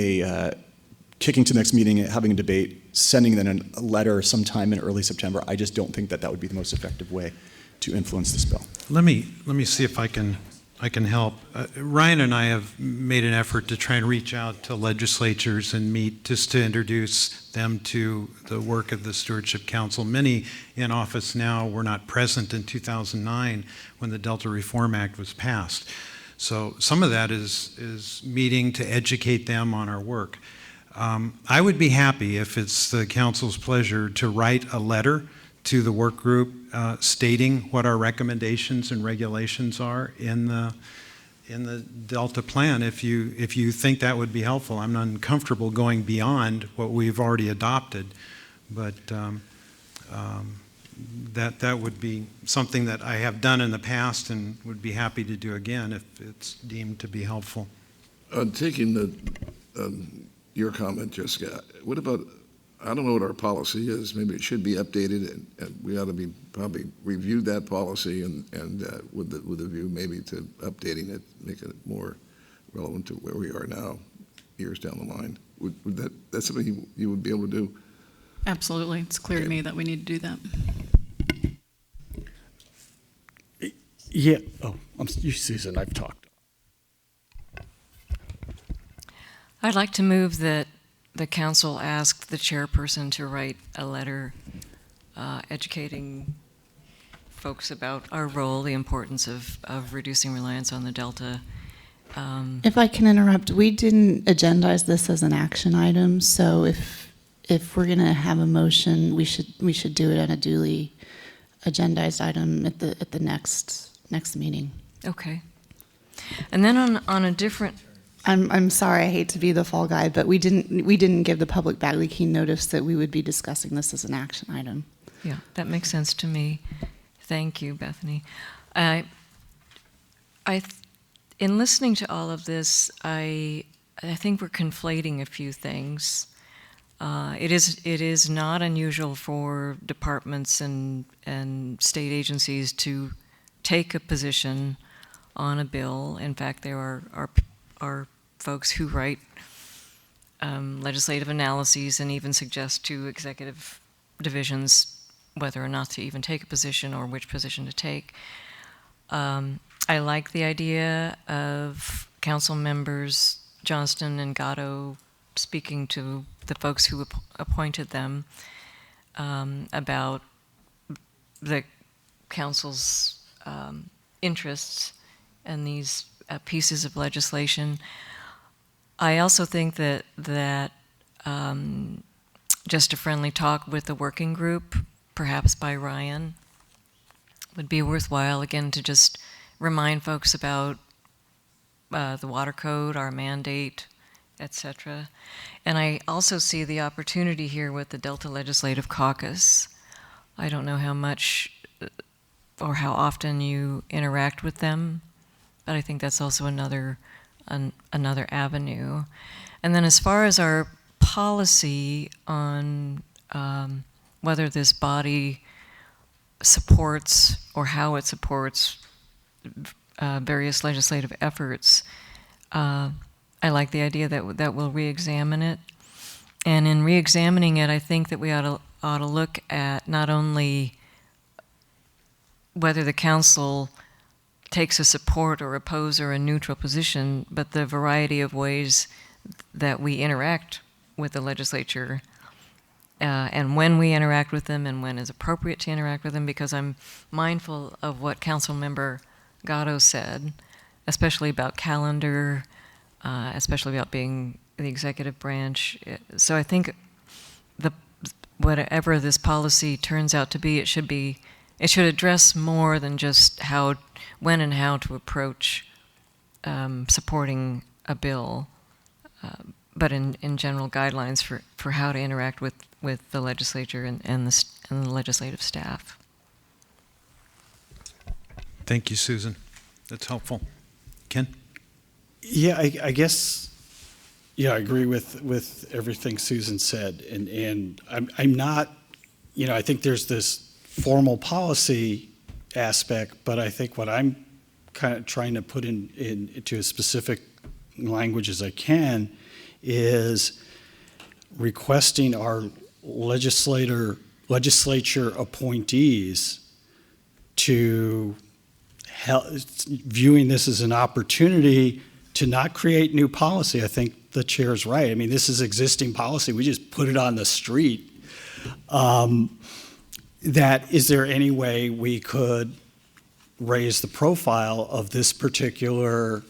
kicking to the next meeting, having a debate, sending them a letter sometime in early September, I just don't think that would be the most effective way to influence this bill. Let me see if I can help. Ryan and I have made an effort to try and reach out to legislatures and meet just to introduce them to the work of the Stewardship Council. Many in office now were not present in 2009 when the Delta Reform Act was passed. So some of that is meeting to educate them on our work. I would be happy, if it's the council's pleasure, to write a letter to the work group stating what our recommendations and regulations are in the Delta plan. If you think that would be helpful, I'm uncomfortable going beyond what we've already adopted, but that would be something that I have done in the past and would be happy to do again if it's deemed to be helpful. Taking your comment, Jessica, what about, I don't know what our policy is. Maybe it should be updated, and we ought to probably review that policy and with a view maybe to updating it, making it more relevant to where we are now, years down the line. Would that's something you would be able to do? Absolutely. It's clear to me that we need to do that. Yeah. Oh, you, Susan, I've talked. I'd like to move that the council ask the chairperson to write a letter educating folks about our role, the importance of reducing reliance on the Delta. If I can interrupt, we didn't agendize this as an action item, so if we're going to have a motion, we should do it on a duly agendized item at the next meeting. Okay. And then on a different. I'm sorry, I hate to be the fall guy, but we didn't give the public badly keen notice that we would be discussing this as an action item. Yeah, that makes sense to me. Thank you, Bethany. In listening to all of this, I think we're conflating a few things. It is not unusual for departments and state agencies to take a position on a bill. In fact, there are folks who write legislative analyses and even suggest to executive divisions whether or not to even take a position or which position to take. I like the idea of council members Johnston and Gatto speaking to the folks who appointed them about the council's interests in these pieces of legislation. I also think that just a friendly talk with the working group, perhaps by Ryan, would be worthwhile, again, to just remind folks about the water code, our mandate, etc. And I also see the opportunity here with the Delta Legislative Caucus. I don't know how much or how often you interact with them, but I think that's also another avenue. And then as far as our policy on whether this body supports or how it supports various legislative efforts, I like the idea that we'll re-examine it. And in re-examining it, I think that we ought to look at not only whether the council takes a support or oppose or a neutral position, but the variety of ways that we interact with the legislature and when we interact with them and when is appropriate to interact with them, because I'm mindful of what Council Member Gatto said, especially about calendar, especially about being the executive branch. So I think whatever this policy turns out to be, it should address more than just when and how to approach supporting a bill, but in general guidelines for how to interact with the legislature and the legislative staff. Thank you, Susan. That's helpful. Ken? Yeah, I guess, I agree with everything Susan said. And I'm not, I think there's this formal policy aspect, but I think what I'm kind of trying to put into as specific language as I can is requesting our legislature appointees to help, viewing this as an opportunity to not create new policy. I think the chair's right. I mean, this is existing policy. We just put it on the street. Is there any way we could raise the profile of this particular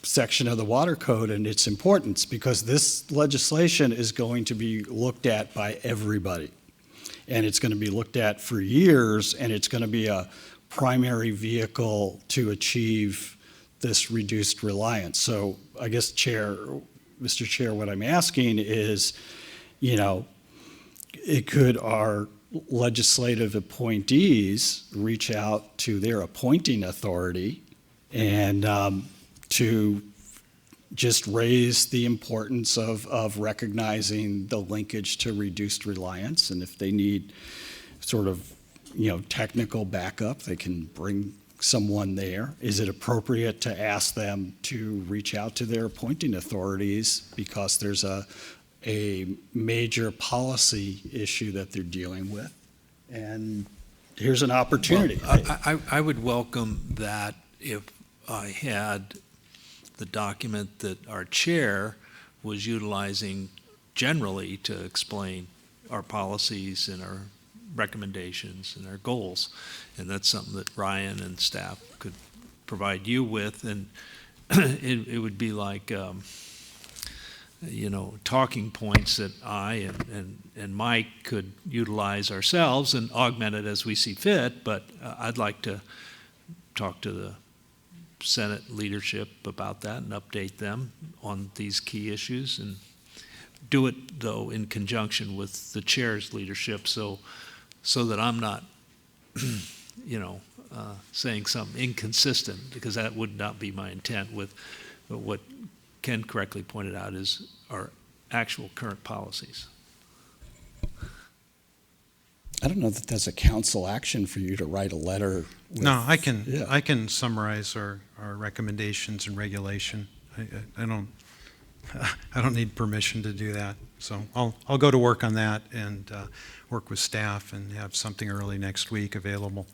section of the water code and its importance? Because this legislation is going to be looked at by everybody. And it's going to be looked at for years, and it's going to be a primary vehicle to achieve this reduced reliance. So I guess, Mr. Chair, what I'm asking is, could our legislative appointees reach out to their appointing authority and to just raise the importance of recognizing the linkage to reduced reliance, and if they need sort of technical backup, they can bring someone there. Is it appropriate to ask them to reach out to their appointing authorities because there's a major policy issue that they're dealing with? And here's an opportunity. Well, I would welcome that if I had the document that our chair was utilizing generally to explain our policies and our recommendations and our goals. And that's something that Ryan and staff could provide you with. And it would be like, talking points that I and Mike could utilize ourselves and augment it as we see fit. But I'd like to talk to the Senate leadership about that and update them on these key issues, and do it, though, in conjunction with the chair's leadership, so that I'm not, saying something inconsistent, because that would not be my intent with what Ken correctly pointed out is our actual current policies. I don't know that that's a council action for you to write a letter. No, I can summarize our recommendations and regulation. I don't need permission to do that. So I'll go to work on that and work with staff and have something early next week available.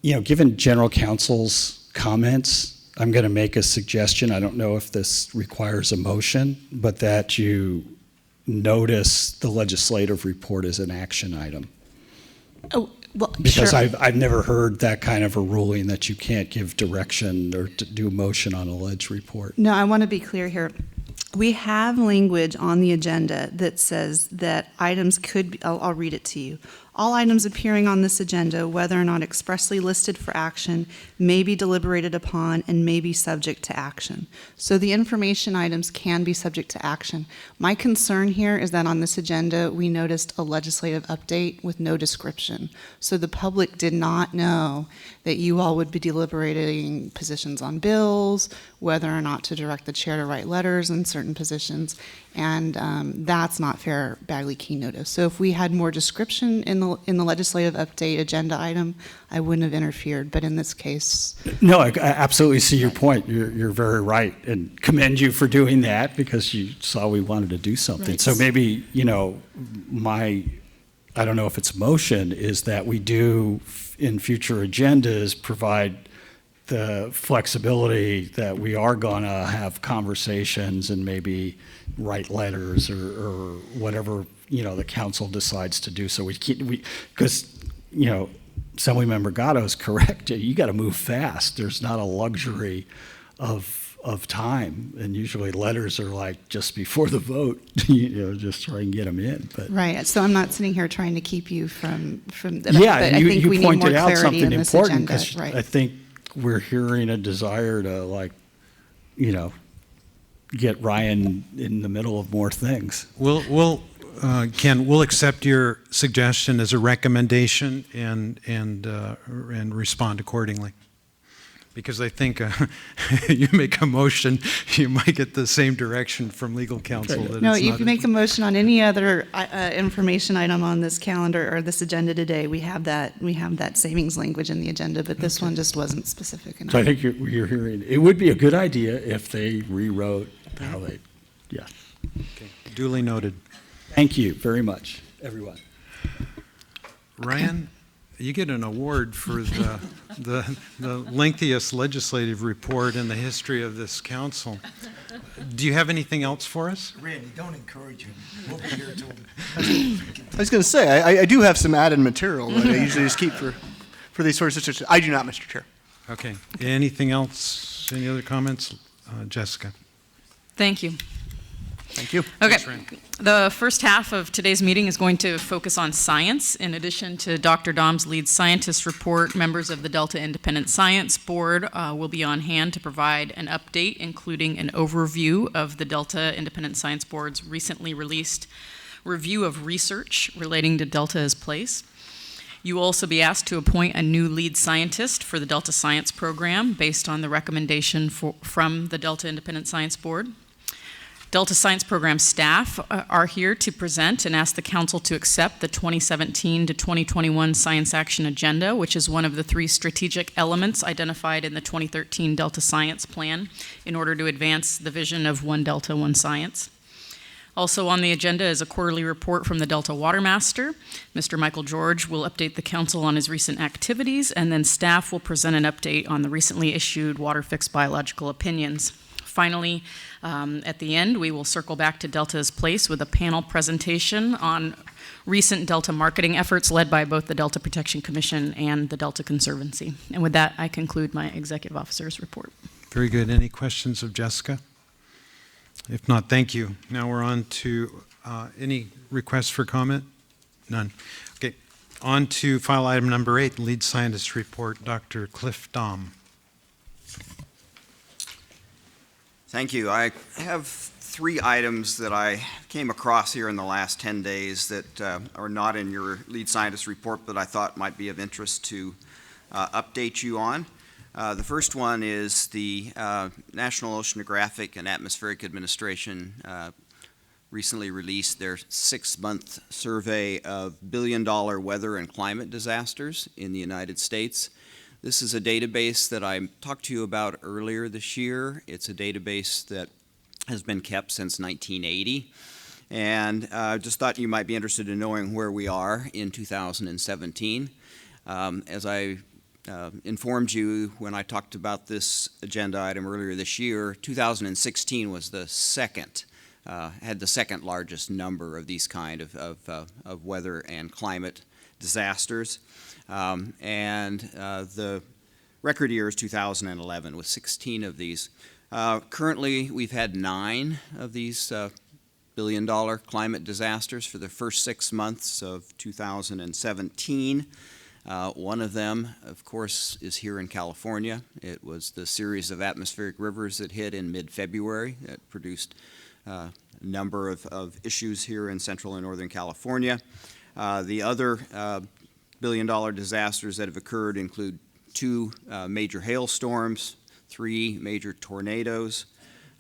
Given general counsel's comments, I'm going to make a suggestion. I don't know if this requires a motion, but that you notice the legislative report as an action item. Oh, well, Because sure. I've never heard that kind of a ruling that you can't give direction or to do a motion on a ledge report. No, I want to be clear here. We have language on the agenda that says that items could be, I'll read it to you. All items appearing on this agenda, whether or not expressly listed for action, may be deliberated upon and may be subject to action. So the information items can be subject to action. My concern here is that on this agenda, we noticed a legislative update with no description. So the public did not know that you all would be deliberating positions on bills, whether or not to direct the chair to write letters in certain positions, and that's not fair Bagley Key notice. So if we had more description in the legislative update agenda item, I wouldn't have interfered, but in this case. No, I absolutely see your point. You're very right, and commend you for doing that because you saw we wanted to do something. Right. So maybe, I don't know if it's motion, is that we do in future agendas provide the flexibility that we are going to have conversations and maybe write letters or whatever, the council decides to do. So because, Assemblymember Gatto is correct. You got to move fast. There's not a luxury of time. And usually letters are like just before the vote, just try and get them in. But Right, so I'm not sitting here trying to keep you from yeah, but I and think you we need more pointed out clarity something in this important agenda. because Right. I think we're hearing a desire to get Ryan in the middle of more things. Ken, we'll accept your suggestion as a recommendation and respond accordingly. Because I think you make a motion, you might get the same direction from legal counsel. That No, it's if not you make a motion on any other information item on this calendar or this agenda today, we have that savings language in the agenda, but this one just wasn't specific enough. So I think you're hearing, it would be a good idea if they rewrote how they, yeah. Okay. Duly noted. Thank you very much, everyone. Ryan, you get an award for the lengthiest legislative report in the history of this council. Do you have anything else for us? Randy, don't encourage him. We'll be here till. I was going to say, I do have some added material that I usually just keep for these sorts of situations. I do not, Mr. Chair. Okay. Anything else? Any other comments? Jessica. Thank you. Thank you. Okay. Thanks, Rand. The first half of today's meeting is going to focus on science. In addition to Dr. Dom's lead scientist report, members of the Delta Independent Science Board will be on hand to provide an update, including an overview of the Delta Independent Science Board's recently released review of research relating to Delta's place. You will also be asked to appoint a new lead scientist for the Delta Science Program based on the recommendation from the Delta Independent Science Board. Delta Science Program staff are here to present and ask the Council to accept the 2017 to 2021 Science Action Agenda, which is one of the 3 strategic elements identified in the 2013 Delta Science Plan in order to advance the vision of One Delta, One Science. Also on the agenda is a quarterly report from the Delta Watermaster. Mr. Michael George will update the Council on his recent activities, and then staff will present an update on the recently issued WaterFix biological opinions. Finally, at the end, we will circle back to Delta's place with a panel presentation on recent Delta marketing efforts led by both the Delta Protection Commission and the Delta Conservancy. And with that, I conclude my executive officer's report. Very good. Any questions of Jessica? If not, thank you. Now we're on to any requests for comment? None. Okay. On to file item number 8, lead scientist report, Dr. Cliff Dom. Thank you. I have 3 items that I came across here in the last 10 days that are not in your lead scientist report, but I thought might be of interest to update you on. The first one is the National Oceanographic and Atmospheric Administration recently released their 6-month survey of billion-dollar weather and climate disasters in the United States. This is a database that I talked to you about earlier this year. It's a database that has been kept since 1980. And I just thought you might be interested in knowing where we are in 2017. As I informed you when I talked about this agenda item earlier this year, 2016 was the second, had the second largest number of these kind of weather and climate disasters. The record year is 2011 with 16 of these. Currently, we've had 9 of these billion-dollar climate disasters for the first 6 months of 2017. One of them, of course, is here in California. It was the series of atmospheric rivers that hit in mid-February that produced a number of issues here in central and northern California. The other billion-dollar disasters that have occurred include 2 major hailstorms, 3 major tornadoes,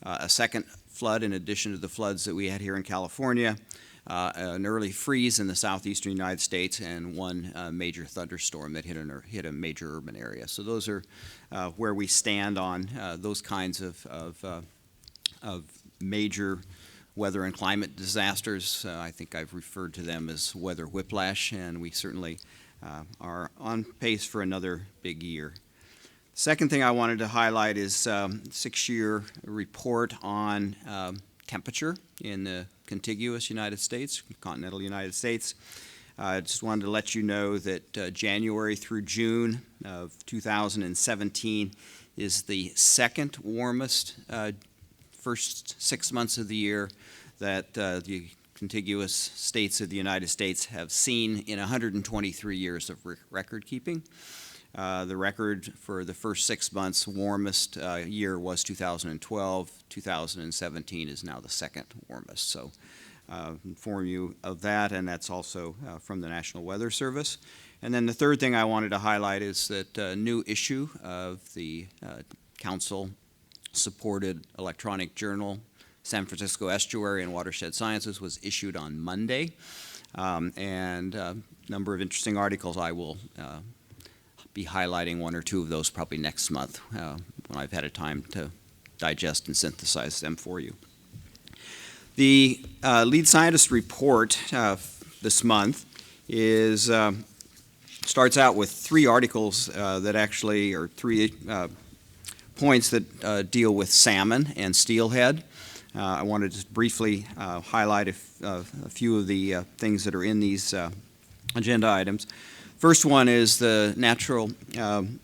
a second flood in addition to the floods that we had here in California, an early freeze in the southeastern United States, and 1 major thunderstorm that hit a major urban area. So those are where we stand on those kinds of major weather and climate disasters. I think I've referred to them as weather whiplash, and we certainly are on pace for another big year. Second thing I wanted to highlight is 6-year report on temperature in the contiguous United States, continental United States. I just wanted to let you know that January through June of 2017 is the second warmest first 6 months of the year that the contiguous states of the United States have seen in 123 years of record keeping. The record for the first 6 months warmest year was 2012. 2017 is now the second warmest. So inform you of that, and that's also from the National Weather Service. And then the third thing I wanted to highlight is that a new issue of the council-supported electronic journal, San Francisco Estuary and Watershed Sciences, was issued on Monday. And a number of interesting articles. I will be highlighting 1 or 2 of those probably next month when I've had a time to digest and synthesize them for you. The lead scientist report this month is starts out with 3 articles that actually are 3 points that deal with salmon and steelhead. I wanted to briefly highlight a few of the things that are in these agenda items. First one is the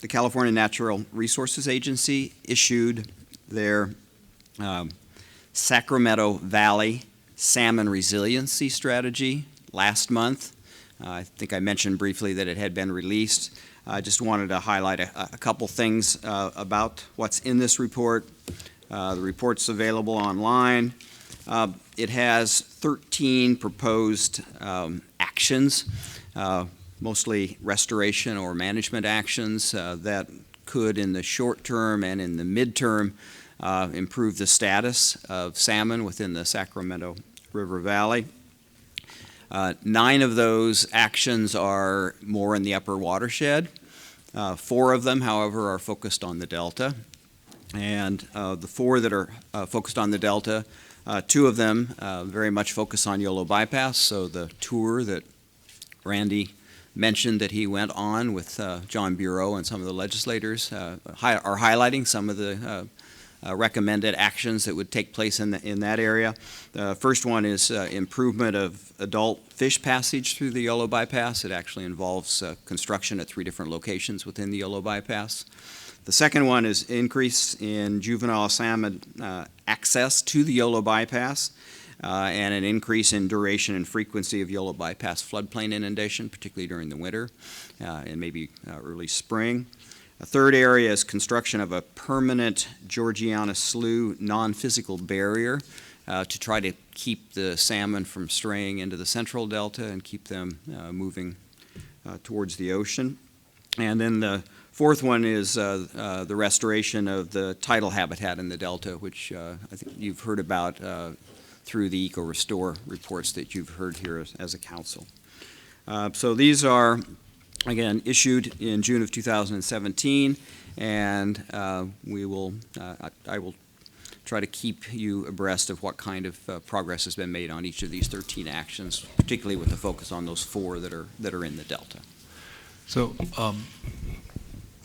California Natural Resources Agency issued their Sacramento Valley Salmon Resiliency Strategy last month. I think I mentioned briefly that it had been released. I just wanted to highlight a couple things about what's in this report. The report's available online. It has 13 proposed actions, mostly restoration or management actions that could, in the short term and in the midterm, improve the status of salmon within the Sacramento River Valley. 9 of those actions are more in the upper watershed. 4 of them, however, are focused on the Delta. And the 4 that are focused on the Delta, 2 of them very much focus on Yolo Bypass. So the tour that Randy mentioned that he went on with John Bureau and some of the legislators are highlighting some of the recommended actions that would take place in that area. The first one is improvement of adult fish passage through the Yolo Bypass. It actually involves construction at 3 different locations within the Yolo Bypass. The second one is increase in juvenile salmon access to the Yolo Bypass and an increase in duration and frequency of Yolo Bypass floodplain inundation, particularly during the winter and maybe early spring. A third area is construction of a permanent Georgiana Slough non-physical barrier to try to keep the salmon from straying into the central delta and keep them moving towards the ocean. And then the Fourth one is the restoration of the tidal habitat in the Delta, which I think you've heard about through the Eco-Restore reports that you've heard here as a council. So these are, again, issued in June of 2017, and I will try to keep you abreast of what kind of progress has been made on each of these 13 actions, particularly with the focus on those 4 that are in the Delta. So,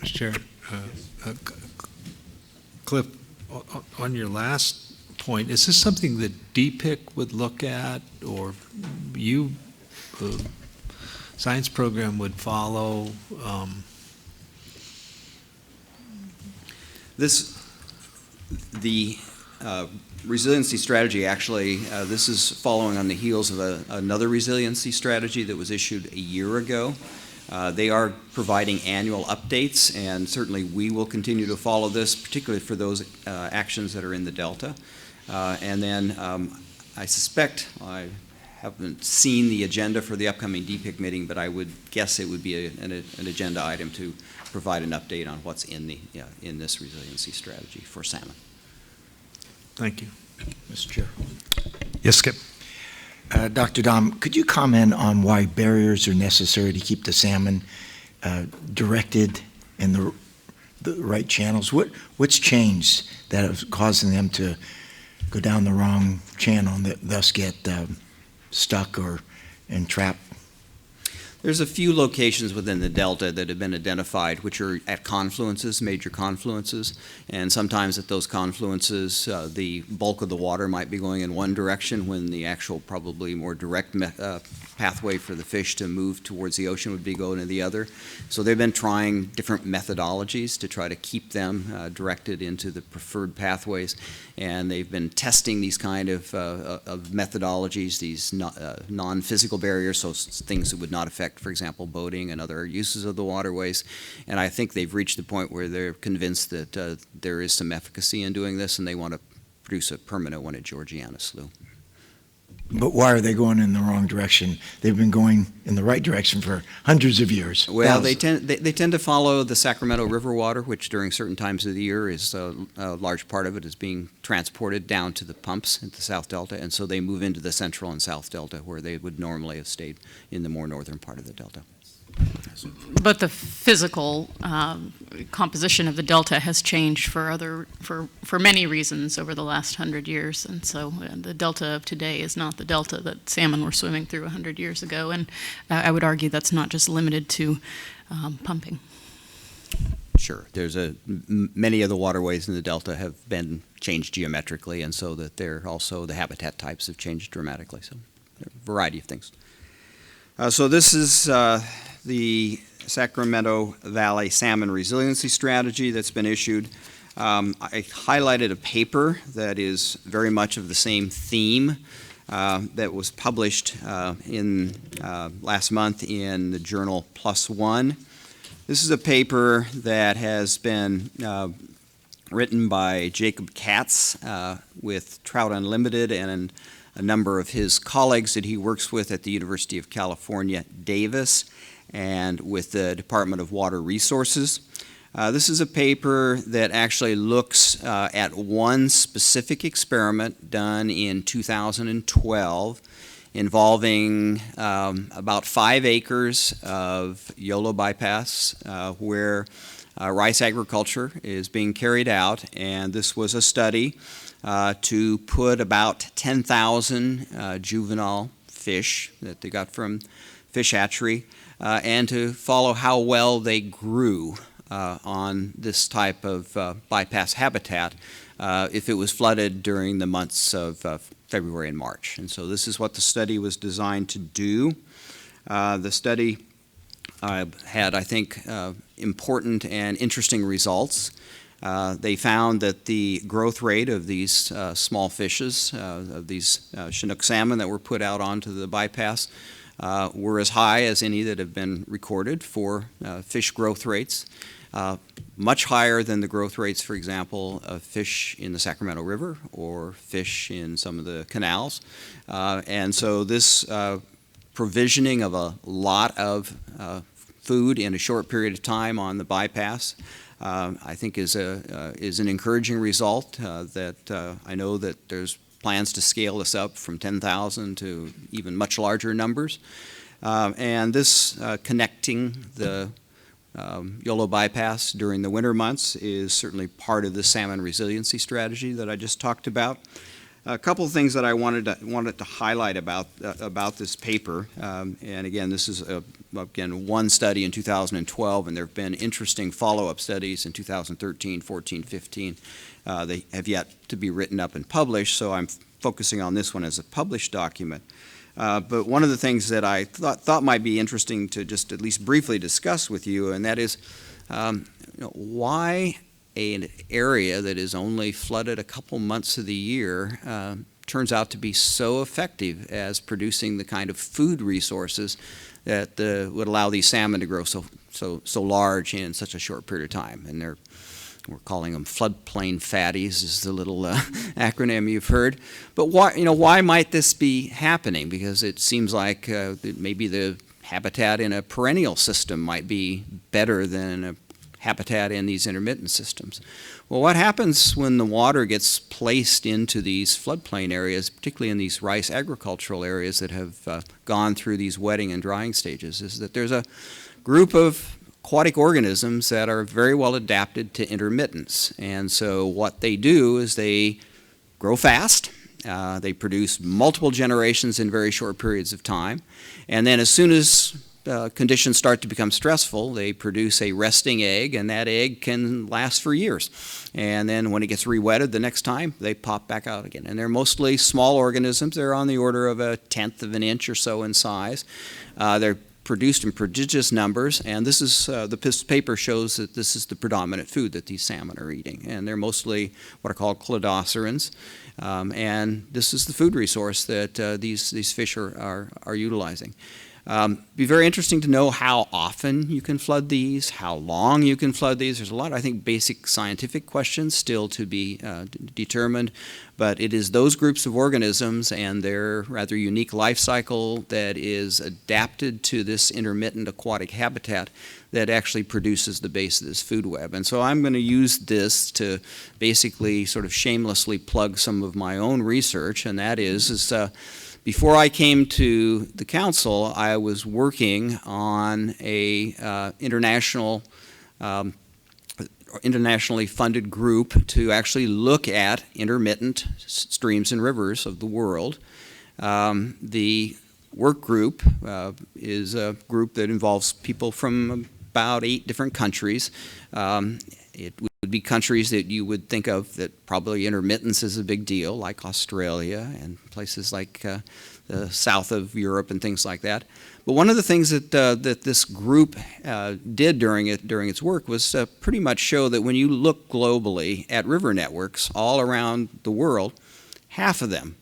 Mr. Chair, Cliff, on your last point, is this something that DPIC would look at, or you, the science program, would follow? The resiliency strategy, actually, this is following on the heels of another resiliency strategy that was issued a year ago. They are providing annual updates, and certainly we will continue to follow this, particularly for those actions that are in the Delta. And then I suspect, I haven't seen the agenda for the upcoming DPIC meeting, but I would guess it would be an agenda item to provide an update on what's in this resiliency strategy for salmon. Thank you. Mr. Chair. Yes, Skip. Dr. Dom, could you comment on why barriers are necessary to keep the salmon directed in the right channels? What's changed that is causing them to go down the wrong channel and thus get stuck or entrapped? There's a few locations within the Delta that have been identified which are at confluences, major confluences, and sometimes at those confluences the bulk of the water might be going in one direction when the actual probably more direct pathway for the fish to move towards the ocean would be going in the other. So they've been trying different methodologies to try to keep them directed into the preferred pathways, and they've been testing these kind of methodologies, these non-physical barriers, so things that would not affect, for example, boating and other uses of the waterways. And I think they've reached the point where they're convinced that there is some efficacy in doing this, and they want to produce a permanent one at Georgiana Slough. But why are they going in the wrong direction? They've been going in the right direction for hundreds of years. Well, they tend to follow the Sacramento River water, which during certain times of the year is a large part of it is being transported down to the pumps at the South Delta, and so they move into the Central and South Delta where they would normally have stayed in the more northern part of the Delta. But the physical composition of the Delta has changed for many reasons over the last 100 years, and so the Delta of today is not the Delta that salmon were swimming through 100 years ago, and I would argue that's not just limited to pumping. Sure, there's many of the waterways in the Delta have been changed geometrically, and so that they're also the habitat types have changed dramatically. So there are a variety of things. So this is the Sacramento Valley Salmon Resiliency Strategy that's been issued. I highlighted a paper that is very much of the same theme that was published last month in the journal PLOS ONE. This is a paper that has been written by Jacob Katz with Trout Unlimited and a number of his colleagues that he works with at the University of California, Davis, and with the Department of Water Resources. This is a paper that actually looks at one specific experiment done in 2012 involving about 5 acres of YOLO bypass where rice agriculture is being carried out, and this was a study to put about 10,000 juvenile fish that they got from fish hatchery and to follow how well they grew on this type of bypass habitat if it was flooded during the months of February and March. And so this is what the study was designed to do. The study had, I think, important and interesting results. They found that the growth rate of these small fishes, of these Chinook salmon that were put out onto the bypass, were as high as any that have been recorded for fish growth rates, much higher than the growth rates, for example, of fish in the Sacramento River or fish in some of the canals. And so this provisioning of a lot of food in a short period of time on the bypass, I think is an encouraging result that I know that there's plans to scale this up from 10,000 to even much larger numbers. And this connecting the YOLO bypass during the winter months is certainly part of the salmon resiliency strategy that I just talked about. A couple of things that I wanted to highlight about this paper, and again, this is again one study in 2012, and there have been interesting follow-up studies in 2013, 14, 15. They have yet to be written up and published, so I'm focusing on this one as a published document. But one of the things that I thought might be interesting to just at least briefly discuss with you, and that is why an area that is only flooded a couple months of the year turns out to be so effective as producing the kind of food resources that would allow these salmon to grow so large in such a short period of time. And we're calling them floodplain fatties is the little acronym you've heard. But why might this be happening? Because it seems like maybe the habitat in a perennial system might be better than a habitat in these intermittent systems. Well, what happens when the water gets placed into these floodplain areas, particularly in these rice agricultural areas that have gone through these wetting and drying stages, is that there's a group of aquatic organisms that are very well adapted to intermittence. And so what they do is they grow fast. They produce multiple generations in very short periods of time. And then as soon as conditions start to become stressful, they produce a resting egg, and that egg can last for years. And then when it gets re-wetted the next time, they pop back out again. And they're mostly small organisms. They're on the order of 1/10 of an inch or so in size. They're produced in prodigious numbers, and this is the paper shows that this is the predominant food that these salmon are eating. And they're mostly what are called cladocerans. And this is the food resource that these fish are utilizing. Be very interesting to know how often you can flood these, how long you can flood these. There's a lot, I think, basic scientific questions still to be determined, but it is those groups of organisms and their rather unique life cycle that is adapted to this intermittent aquatic habitat that actually produces the base of this food web. And so I'm going to use this to basically sort of shamelessly plug some of my own research, and that is before I came to the council, I was working on a internationally funded group to actually look at intermittent streams and rivers of the world. The work group is a group that involves people from about 8 different countries. It would be countries that you would think of that probably intermittence is a big deal, like Australia and places like the south of Europe and things like that. But one of the things that this group did during its work was pretty much show that when you look globally at river networks all around the world, half of them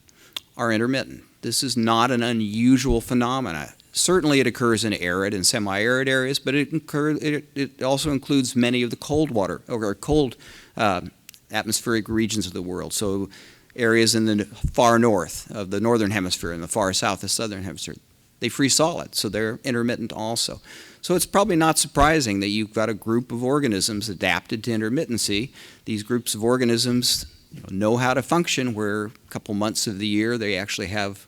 are intermittent. This is not an unusual phenomenon. Certainly it occurs in arid and semi-arid areas, but it also includes many of the cold water or cold atmospheric regions of the world. So areas in the far north of the northern hemisphere and the far south of the southern hemisphere, they freeze solid, so they're intermittent also. So it's probably not surprising that you've got a group of organisms adapted to intermittency. These groups of organisms know how to function where a couple months of the year they actually have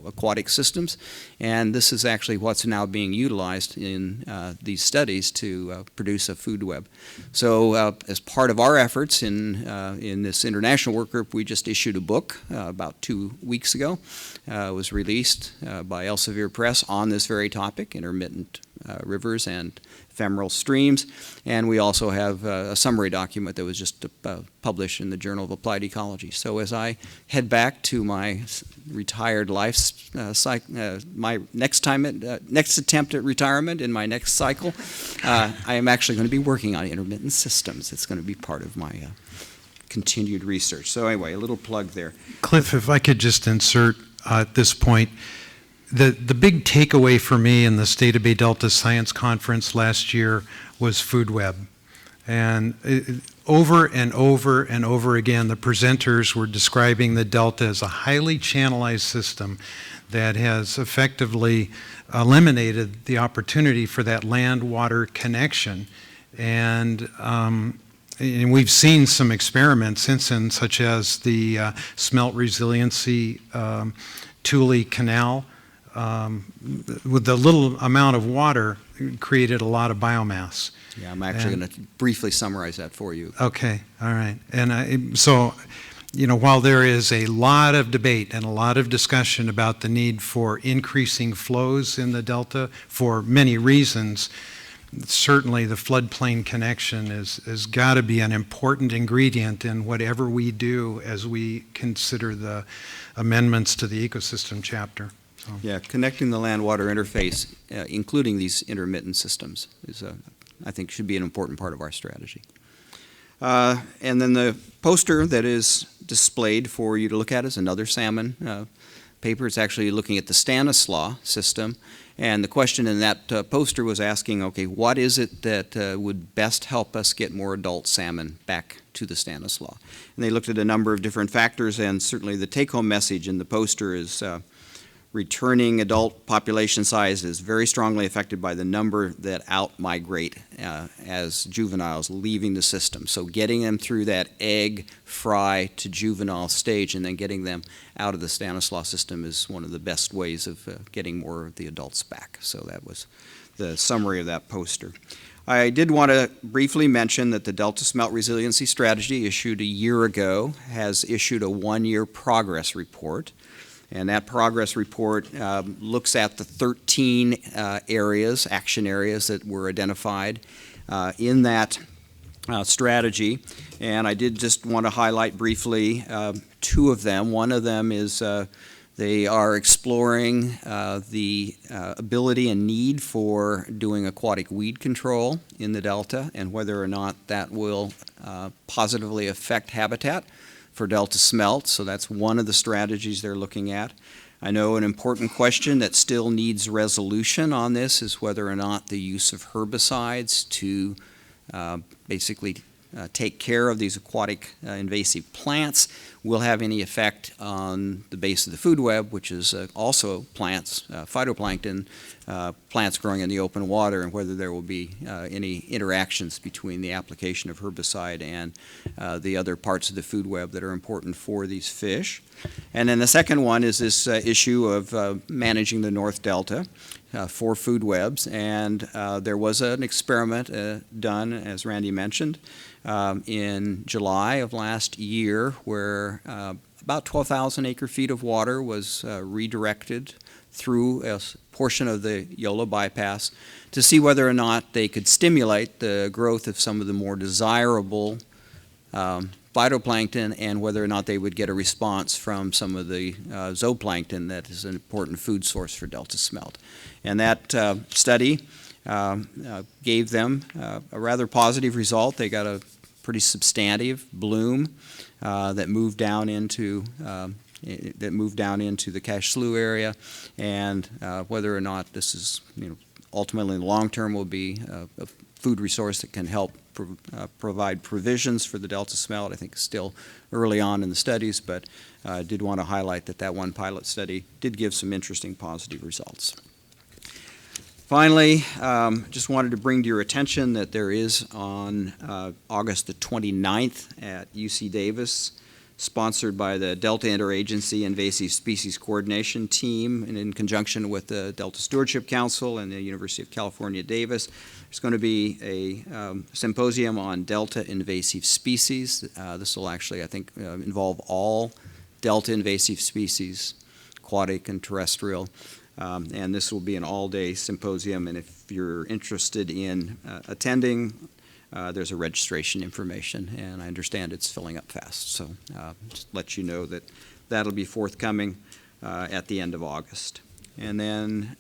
aquatic systems, and this is actually what's now being utilized in these studies to produce a food web. So as part of our efforts in this international work group, we just issued a book about 2 weeks ago. It was released by Elsevier Press on this very topic, intermittent rivers and ephemeral streams, and we also have a summary document that was just published in the Journal of Applied Ecology. So as I head back to my retired life my next attempt at retirement in my next cycle, I am actually going to be working on intermittent systems. It's going to be part of my continued research. So anyway, a little plug there. Cliff, if I could just insert at this point, the big takeaway for me in the State of Bay Delta Science Conference last year was food web. And over and over and over again, the presenters were describing the Delta as a highly channelized system that has effectively eliminated the opportunity for that land-water connection. And we've seen some experiments since then, such as the smelt resiliency Thule Canal. With the little amount of water, created a lot of biomass. Yeah, I'm actually going to briefly summarize that for you. Okay, all right. And so, you know, while there is a lot of debate and a lot of discussion about the need for increasing flows in the Delta for many reasons, certainly the floodplain connection has got to be an important ingredient in whatever we do as we consider the amendments to the ecosystem chapter. So. Yeah, connecting the land-water interface, including these intermittent systems, is I think should be an important part of our strategy. And then the poster that is displayed for you to look at is another salmon paper. It's actually looking at the Stanislaus system. And the question in that poster was asking, okay, what is it that would best help us get more adult salmon back to the Stanislaus? And they looked at a number of different factors, and certainly the take-home message in the poster is returning adult population size is very strongly affected by the number that out-migrate as juveniles leaving the system. So getting them through that egg, fry to juvenile stage and then getting them out of the Stanislaus system is one of the best ways of getting more of the adults back. So that was the summary of that poster. I did want to briefly mention that the Delta Smelt Resiliency Strategy, issued a year ago, has issued a one-year progress report. And that progress report looks at the 13 areas, action areas that were identified in that strategy. And I did just want to highlight briefly two of them. One of them is they are exploring the ability and need for doing aquatic weed control in the Delta and whether or not that will positively affect habitat for Delta smelt, so that's one of the strategies they're looking at. I know an important question that still needs resolution on this is whether or not the use of herbicides to basically take care of these aquatic invasive plants will have any effect on the base of the food web, which is also plants, phytoplankton, plants growing in the open water, and whether there will be any interactions between the application of herbicide and the other parts of the food web that are important for these fish. And then the second one is this issue of managing the North Delta for food webs, and there was an experiment done, as Randy mentioned, in July of last year where about 12,000 acre-feet of water was redirected through a portion of the Yola bypass to see whether or not they could stimulate the growth of some of the more desirable phytoplankton and whether or not they would get a response from some of the zooplankton that is an important food source for Delta smelt. And that study gave them a rather positive result. They got a pretty substantive bloom that moved down into the Cache Slough area, and whether or not this is, ultimately in the long term will be a food resource that can help provide provisions for the Delta smelt. I think it's still early on in the studies, but I did want to highlight that one pilot study did give some interesting positive results. Finally, just wanted to bring to your attention that there is on August the 29th at UC Davis, sponsored by the Delta Interagency Invasive Species Coordination Team and in conjunction with the Delta Stewardship Council and the University of California, Davis. There's going to be a symposium on Delta invasive species. This will actually, I think, involve all Delta invasive species, aquatic and terrestrial. And this will be an all-day symposium, and if you're interested in attending, there's a registration information, and I understand it's filling up fast. So just let you know that that'll be forthcoming at the end of August. And then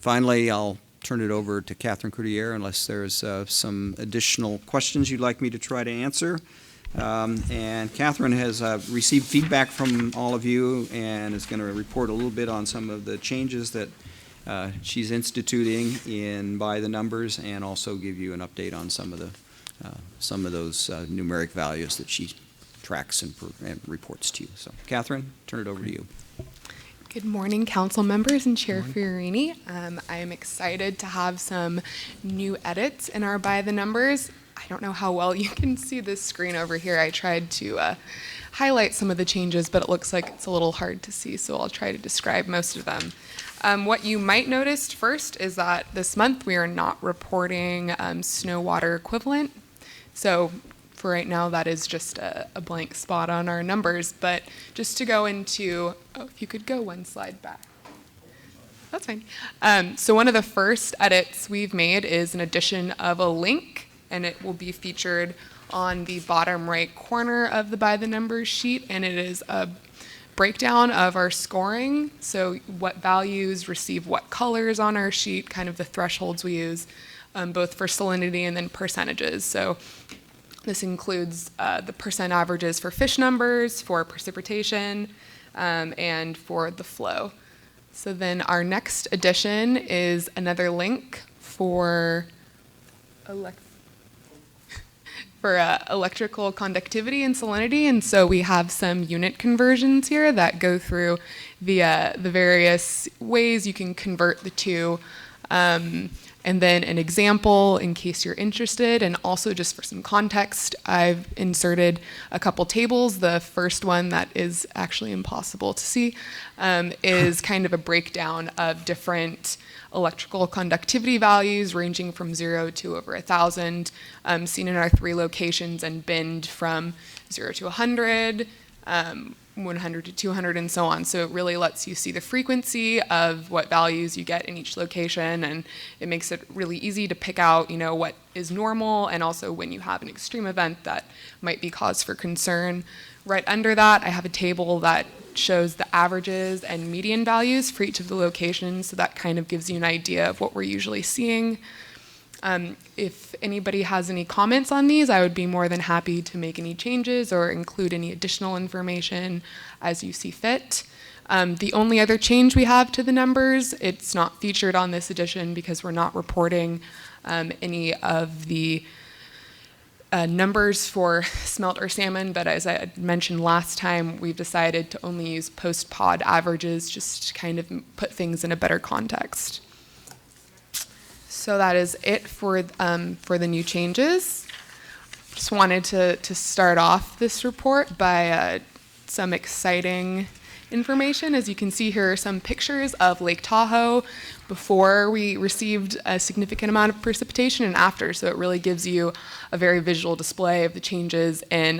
finally, I'll turn it over to Catherine Coutier unless there's some additional questions you'd like me to try to answer. And Catherine has received feedback from all of you and is going to report a little bit on some of the changes that she's instituting in by the numbers, and also give you an update on some of those numeric values that she tracks and reports to you. So, Catherine, turn it over to you. Good morning, council members and Chair Fiorini. I am excited to have some new edits in our by the numbers. I don't know how well you can see this screen over here. I tried to highlight some of the changes, but it looks like it's a little hard to see, so I'll try to describe most of them. What you might notice first is that this month we are not reporting snow water equivalent. So for right now, that is just a blank spot on our numbers. But just to go into, if you could go one slide back. That's fine. So one of the first edits we've made is an addition of a link, and it will be featured on the bottom right corner of the by the numbers sheet, and it is a breakdown of our scoring. So what values receive what colors on our sheet, kind of the thresholds we use, both for salinity and then percentages. So this includes the percent averages for fish numbers, for precipitation, and for the flow. So then our next addition is another link for electrical conductivity and salinity. And so we have some unit conversions here that go through the various ways you can convert the two. And then an example in case you're interested, and also just for some context, I've inserted a couple tables. The first one that is actually impossible to see is kind of a breakdown of different electrical conductivity values ranging from 0 to over 1,000, seen in our 3 locations, and binned from 0 to 100, 100 to 200, and so on. So it really lets you see the frequency of what values you get in each location, and it makes it really easy to pick out, what is normal, and also when you have an extreme event that might be cause for concern. Right under that, I have a table that shows the averages and median values for each of the locations, so that kind of gives you an idea of what we're usually seeing. If anybody has any comments on these, I would be more than happy to make any changes or include any additional information as you see fit. The only other change we have to the numbers, it's not featured on this edition because we're not reporting any of the numbers for smelt or salmon, but as I had mentioned last time, we've decided to only use post-pod averages just to kind of put things in a better context. So that is it for the new changes. Just wanted to start off this report by some exciting information. As you can see, here are some pictures of Lake Tahoe before we received a significant amount of precipitation and after. So it really gives you a very visual display of the changes in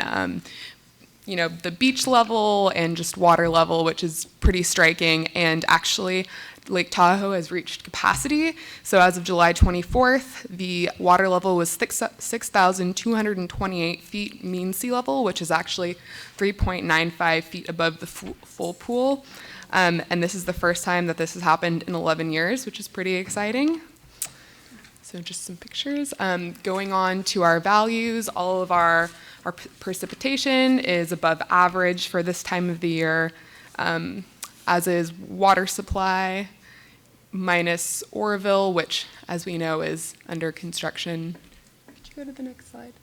the beach level and just water level, which is pretty striking. And actually, Lake Tahoe has reached capacity. So as of July 24th, the water level was 6,228 feet mean sea level, which is actually 3.95 feet above the full pool. And this is the first time that this has happened in 11 years, which is pretty exciting. So just some pictures. Going on to our values, all of our precipitation is above average for this time of the year, as is water supply, minus Oroville, which, as we know, is under construction. Could you go to the next slide?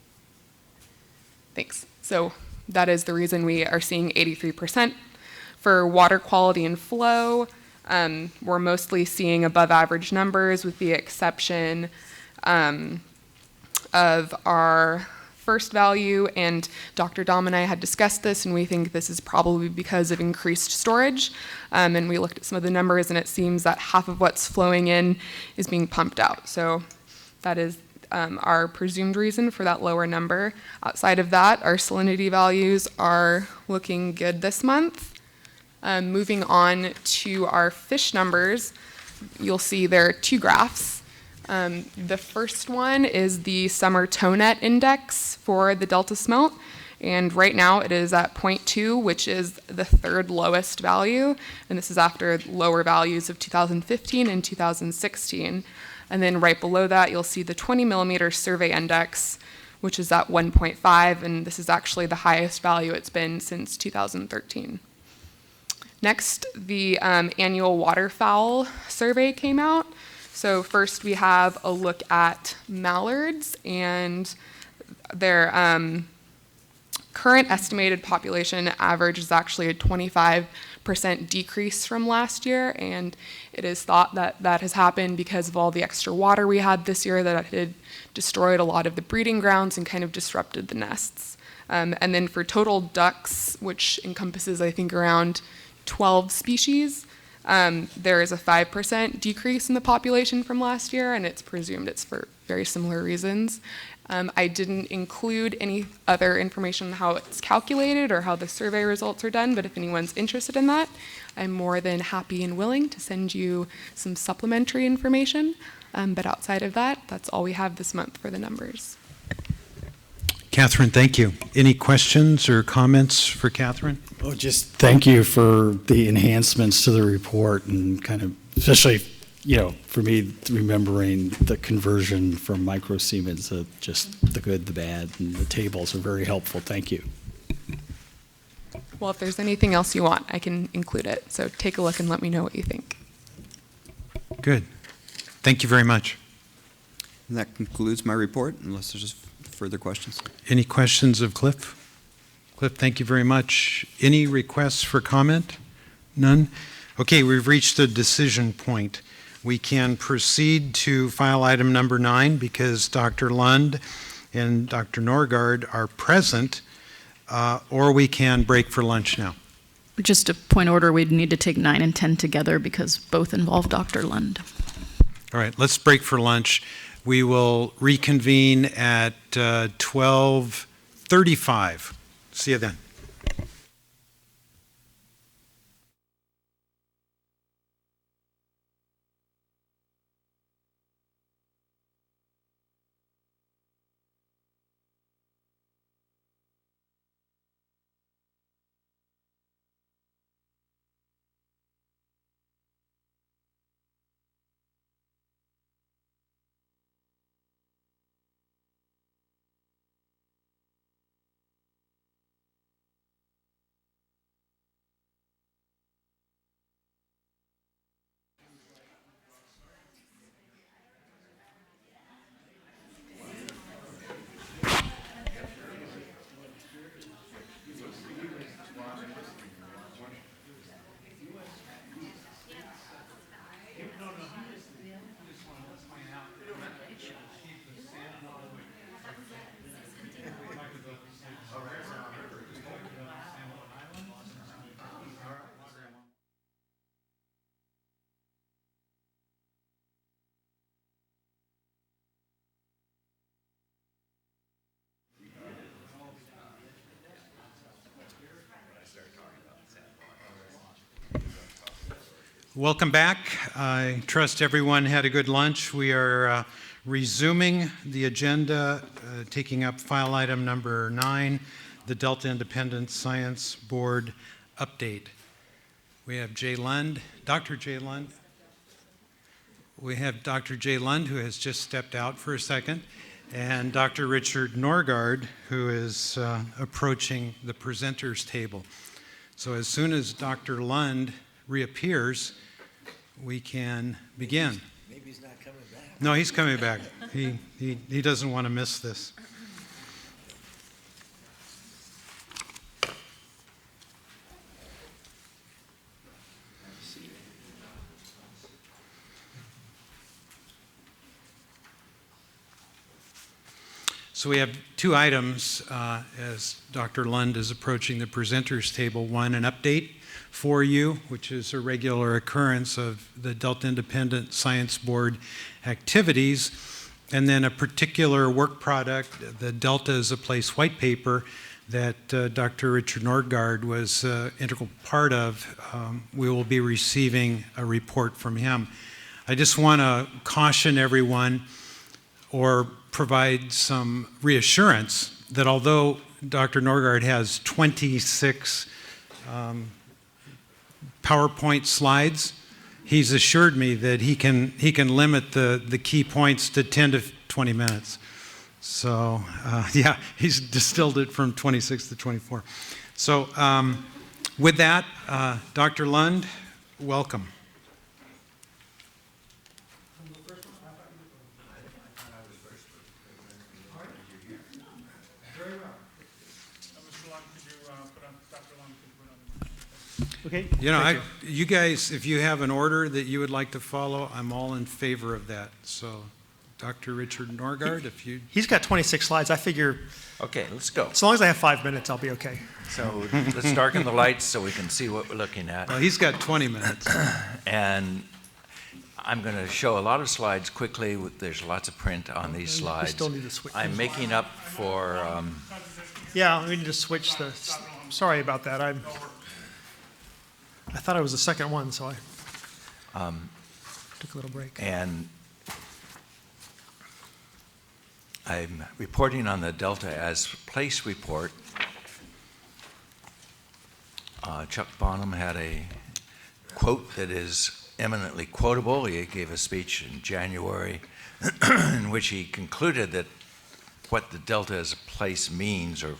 Thanks. So that is the reason we are seeing 83%. For water quality and flow, we're mostly seeing above average numbers with the exception of our first value, and Dr. Dom and I had discussed this, and we think this is probably because of increased storage. And we looked at some of the numbers, and it seems that half of what's flowing in is being pumped out. So that is our presumed reason for that lower number. Outside of that, our salinity values are looking good this month. Moving on to our fish numbers, you'll see there are 2 graphs. The first one is the summer tow net index for the Delta smelt, and right now it is at 0.2, which is the 3rd lowest value, and this is after lower values of 2015 and 2016. And then right below that, you'll see the 20 millimeter survey index, which is at 1.5, and this is actually the highest value it's been since 2013. Next, the annual waterfowl survey came out. So first we have a look at mallards, and their current estimated population average is actually a 25% decrease from last year, and it is thought that that has happened because of all the extra water we had this year that had destroyed a lot of the breeding grounds and kind of disrupted the nests. And then for total ducks, which encompasses, I think, around 12 species, there is a 5% decrease in the population from last year, and it's presumed it's for very similar reasons. I didn't include any other information on how it's calculated or how the survey results are done, but if anyone's interested in that, I'm more than happy and willing to send you some supplementary information. But outside of that, that's all we have this month for the numbers. Catherine, thank you. Any questions or comments for Catherine? Oh, just thank you for the enhancements to the report, and kind of, especially, for me, remembering the conversion from micro Siemens, just the good, the bad, and the tables are very helpful. Thank you. Well, if there's anything else you want, I can include it. So take a look and let me know what you think. Good. Thank you very much. And that concludes my report, unless there's further questions. Any questions of Cliff? Cliff, thank you very much. Any requests for comment? None? Okay, we've reached the decision point. We can proceed to file item number 9 because Dr. Lund and Dr. Norgard are present, or we can break for lunch now. Just a point of order, we'd need to take 9 and 10 together because both involve Dr. Lund. All right, let's break for lunch. We will reconvene at 12:35. See you then. Welcome back. I trust everyone had a good lunch. We are resuming the agenda, taking up file item number 9, the Delta Independent Science Board update. We have Jay Lund, Dr. Jay Lund. We have Dr. Jay Lund, who has just stepped out for a second, and Dr. Richard Norgard, who is approaching the presenters table. So as soon as Dr. Lund reappears, we can begin. Maybe he's not coming back. No, he's coming back. He doesn't want to miss this. So we have 2 items as Dr. Lund is approaching the presenters table. One, an update for you, which is a regular occurrence of the Delta Independent Science Board activities, and then a particular work product, the Delta is a Place white paper that Dr. Richard Norgard was an integral part of. We will be receiving a report from him. I just want to caution everyone or provide some reassurance that although Dr. Norgard has 26 PowerPoint slides, he's assured me that he can limit the key points to 10 to 20 minutes. So yeah, he's distilled it from 26 to 24. So With that, Dr. Lund, welcome. Okay. You know, you guys, if you have an order that you would like to follow, I'm all in favor of that. So, Dr. Richard Norgard, if you... He's got 26 slides. I figure Okay, let's go. as long as I have 5 minutes, I'll be okay. So let's darken the lights so we can see what we're looking at. Well, he's got 20 minutes. And I'm going to show a lot of slides quickly. There's lots of print on these We slides. still need to switch. I'm making up for... Yeah, we need to switch the. Sorry about that. I thought I was the second one, so I took a little break. And I'm reporting on the Delta as Place report. Chuck Bonham had a quote that is eminently quotable. He gave a speech in January in which he concluded that what the Delta as a place means, or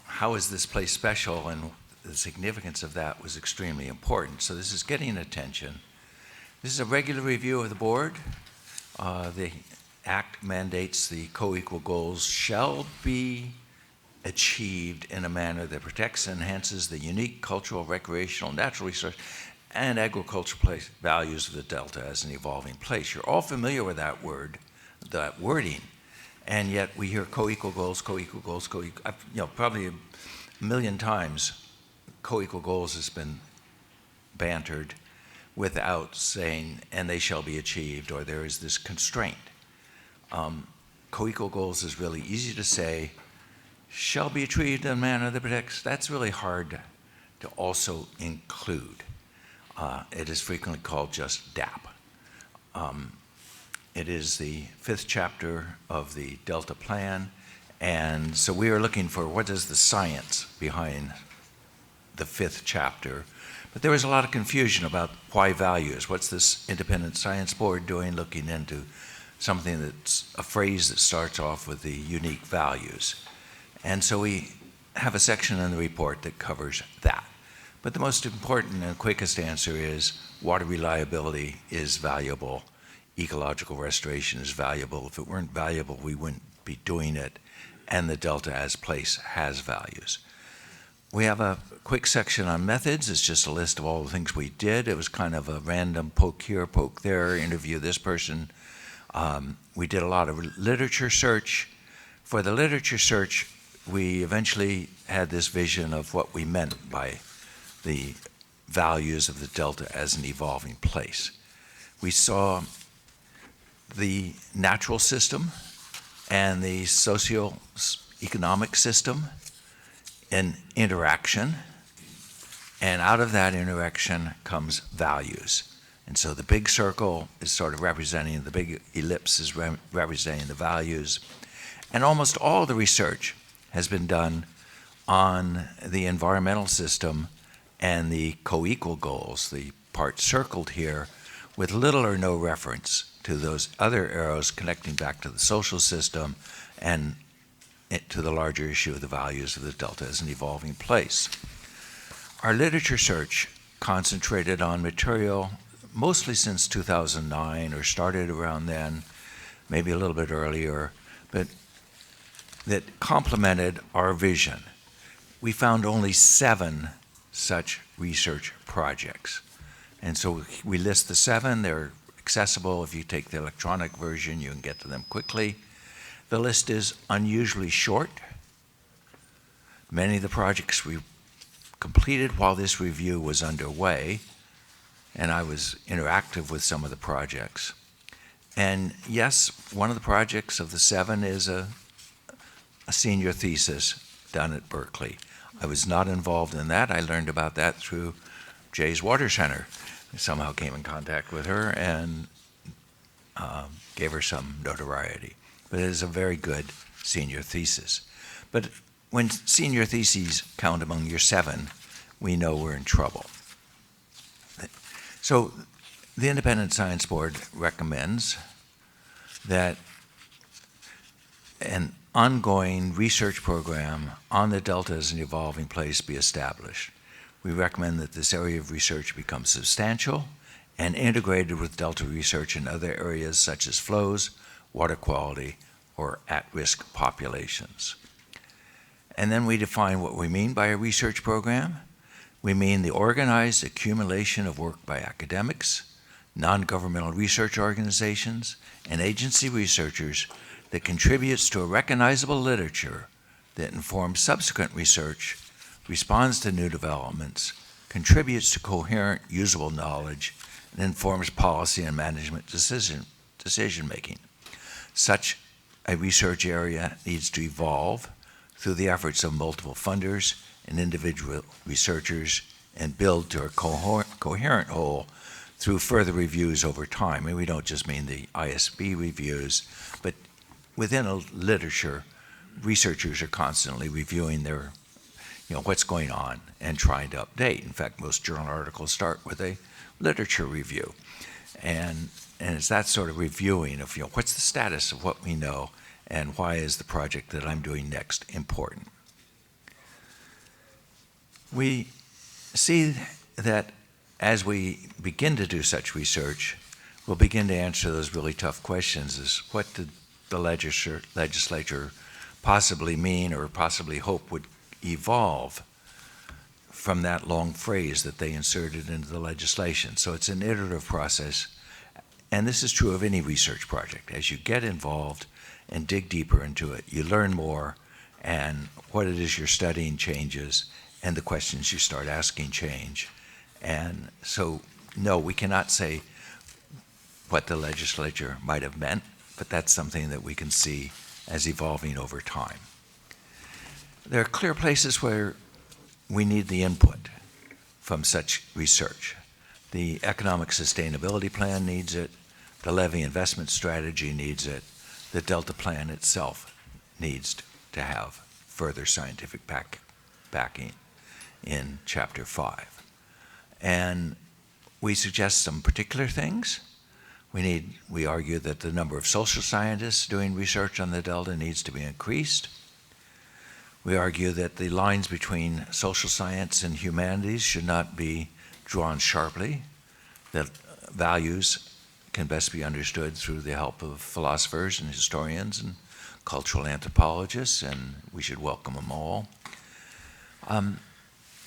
how is this place special, and the significance of that was extremely important. So this is getting attention. This is a regular review of the board. The Act mandates the co-equal goals shall be achieved in a manner that protects and enhances the unique cultural, recreational, natural resource, and agricultural place values of the Delta as an evolving place. You're all familiar with that word, that wording, and yet we hear co-equal goals, co-equal goals, co-equal. Probably a million times, co-equal goals has been bantered without saying, and they shall be achieved, or there is this constraint. Co-equal goals is really easy to say, shall be achieved in a manner that protects. That's really hard to also include. It is frequently called just DAP. It is the 5th chapter of the Delta Plan, and so we are looking for what is the science behind the 5th chapter. But there was a lot of confusion about why values. What's this independent science board doing, looking into something that's a phrase that starts off with the unique values? And so we have a section in the report that covers that. But the most important and quickest answer is water reliability is valuable. Ecological restoration is valuable. If it weren't valuable, we wouldn't be doing it. And the Delta as place has values. We have a quick section on methods. It's just a list of all the things we did. It was kind of a random poke here, poke there, interview this person. We did a lot of literature search. For the literature search, we eventually had this vision of what we meant by the values of the Delta as an evolving place. We saw the natural system and the socio-economic system in interaction, and out of that interaction comes values. And so the big circle is sort of representing, the big ellipse is representing the values. And almost all the research has been done on the environmental system and the co-equal goals, the part circled here, with little or no reference to those other arrows connecting back to the social system and to the larger issue of the values of the Delta as an evolving place. Our literature search concentrated on material mostly since 2009, or started around then, maybe a little bit earlier, but that complemented our vision. We found only 7 such research projects. And so we list the 7. They're accessible. If you take the electronic version, you can get to them quickly. The list is unusually short. Many of the projects we completed while this review was underway, and I was interactive with some of the projects. And yes, one of the projects of the 7 is a senior thesis done at Berkeley. I was not involved in that. I learned about that through Jay's Water Center. I somehow came in contact with her and gave her some notoriety. But it is a very good senior thesis. But when senior theses count among your 7, we know we're in trouble. So the Independent Science Board recommends that an ongoing research program on the Delta as an evolving place be established. We recommend that this area of research become substantial and integrated with Delta research in other areas such as flows, water quality, or at-risk populations. And then we define what we mean by a research program. We mean the organized accumulation of work by academics, non-governmental research organizations, and agency researchers that contributes to a recognizable literature that informs subsequent research, responds to new developments, contributes to coherent, usable knowledge, and informs policy and management decision-making. Such a research area needs to evolve through the efforts of multiple funders and individual researchers and build to a coherent whole through further reviews over time. And we don't just mean the ISB reviews, but within a literature, researchers are constantly reviewing their, what's going on and trying to update. In fact, most journal articles start with a literature review. And it's that sort of reviewing of, what's the status of what we know and why is the project that I'm doing next important? We see that as we begin to do such research, we'll begin to answer those really tough questions is what did the legislature possibly mean or possibly hope would evolve from that long phrase that they inserted into the legislation. So it's an iterative process, and this is true of any research project. As you get involved and dig deeper into it, you learn more, and what it is you're studying changes, and the questions you start asking change. And so, no, we cannot say what the legislature might have meant, but that's something that we can see as evolving over time. There are clear places where we need the input from such research. The economic sustainability plan needs it, the levy investment strategy needs it, the Delta plan itself needs to have further scientific backing in Chapter 5. And we suggest some particular things. We argue that the number of social scientists doing research on the Delta needs to be increased. We argue that the lines between social science and humanities should not be drawn sharply, that values can best be understood through the help of philosophers and historians and cultural anthropologists, and we should welcome them all.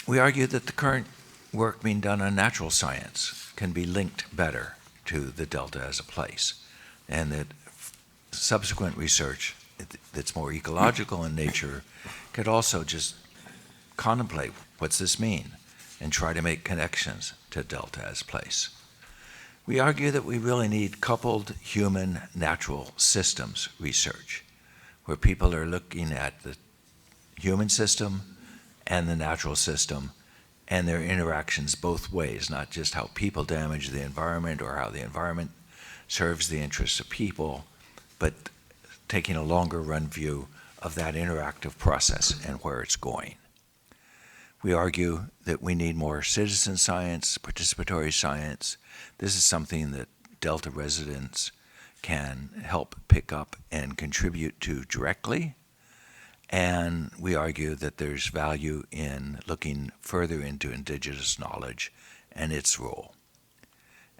We argue that the current work being done on natural science can be linked better to the Delta as a place, and that subsequent research that's more ecological in nature could also just contemplate what's this mean and try to make connections to Delta as a place. We argue that we really need coupled human-natural systems research, where people are looking at the human system and the natural system and their interactions both ways, not just how people damage the environment or how the environment serves the interests of people, but taking a longer run view of that interactive process and where it's going. We argue that we need more citizen science, participatory science. This is something that Delta residents can help pick up and contribute to directly. And we argue that there's value in looking further into indigenous knowledge and its role.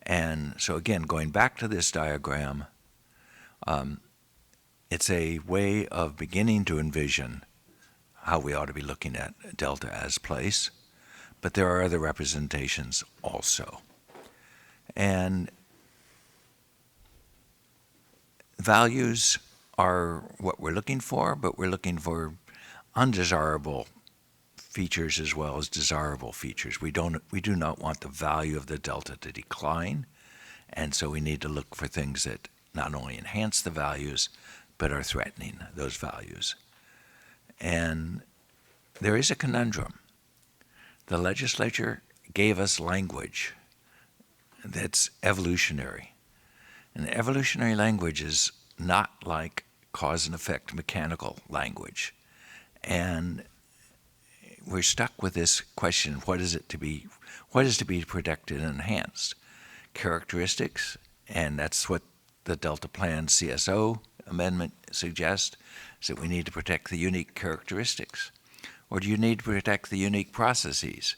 And so again, going back to this diagram, it's a way of beginning to envision how we ought to be looking at Delta as place, but there are other representations also. And values are what we're looking for, but we're looking for undesirable features as well as desirable features. We do not want the value of the Delta to decline, and so we need to look for things that not only enhance the values, but are threatening those values. And there is a conundrum. The legislature gave us language that's evolutionary. And evolutionary language is not like cause and effect mechanical language. And we're stuck with this question, what is to be protected and enhanced? Characteristics, and that's what the Delta Plan CSO amendment suggests, is that we need to protect the unique characteristics. Or do you need to protect the unique processes?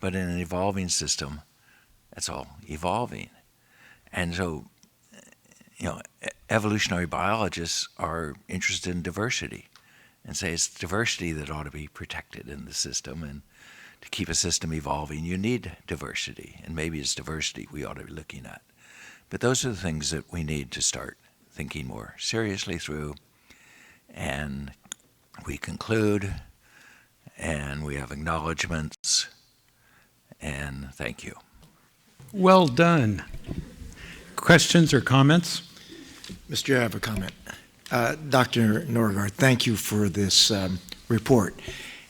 but in an evolving system, it's all evolving. And so, evolutionary biologists are interested in diversity and say it's diversity that ought to be protected in the system. And to keep a system evolving, you need diversity. And maybe it's diversity we ought to be looking at. But those are the things that we need to start thinking more seriously through. And we conclude, and we have acknowledgments, and thank you. Well done. Questions or comments? Mr. Chair, I have a comment. Dr. Norgard, thank you for this report.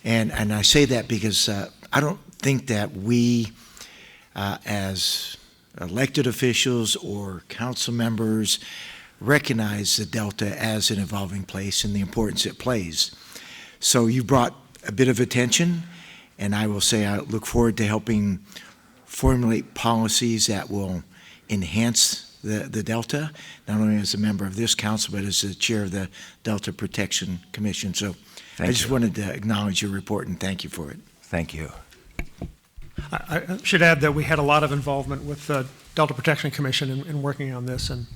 And I say that because I don't think that we, as elected officials or council members, recognize the Delta as an evolving place and the importance it plays. So you brought a bit of attention, and I will say I look forward to helping formulate policies that will enhance the Delta, not only as a member of this council, but as the chair of the Delta Protection Commission. So I just wanted to acknowledge your report and thank you for it. Thank you. I should add that we had a lot of involvement with the Delta Protection Commission in working on this, and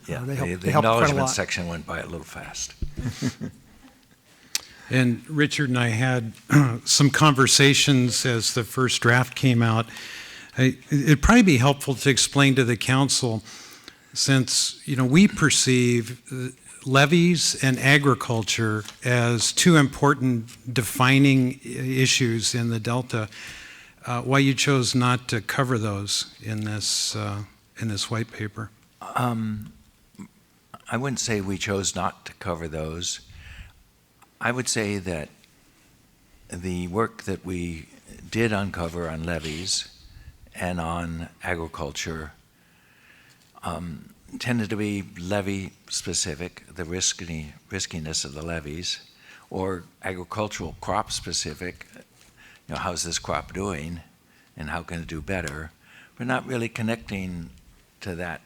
Yeah, they helped the quite a acknowledgement lot. section went by a little fast. And Richard and I had some conversations as the first draft came out. It'd probably be helpful to explain to the council, since we perceive levees and agriculture as two important defining issues in the Delta, why you chose not to cover those in this white paper. I wouldn't say we chose not to cover those. I would say that the work that we did uncover on levees and on agriculture tended to be levee specific, the riskiness of the levees, or agricultural crop specific, how's this crop doing and how can it do better? We're not really connecting to that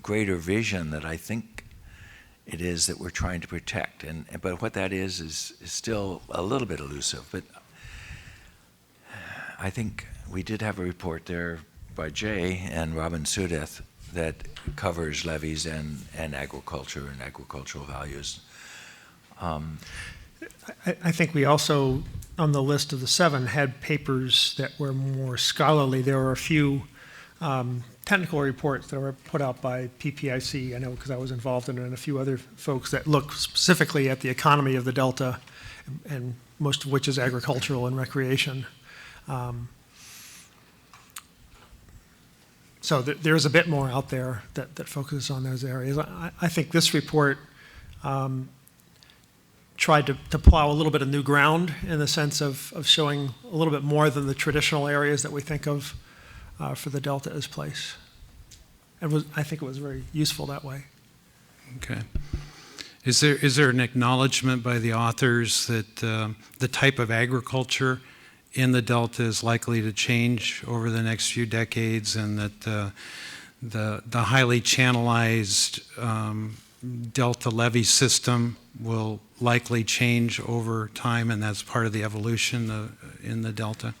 greater vision that I think it is that we're trying to protect. But what that is still a little bit elusive. But I think we did have a report there by Jay and Robin Sudeth that covers levees and agriculture and agricultural values. I think we also, on the list of the 7, had papers that were more scholarly. There were a few technical reports that were put out by PPIC, I know because I was involved in it, and a few other folks that look specifically at the economy of the Delta, and most of which is agricultural and recreation. So there's a bit more out there that focuses on those areas. I think this report tried to plow a little bit of new ground in the sense of showing a little bit more than the traditional areas that we think of for the Delta as place. I think it was very useful that way. Okay. Is there an acknowledgement by the authors that the type of agriculture in the Delta is likely to change over the next few decades, and that the highly channelized Delta levee system will likely change over time, and that's part of the evolution in the Delta?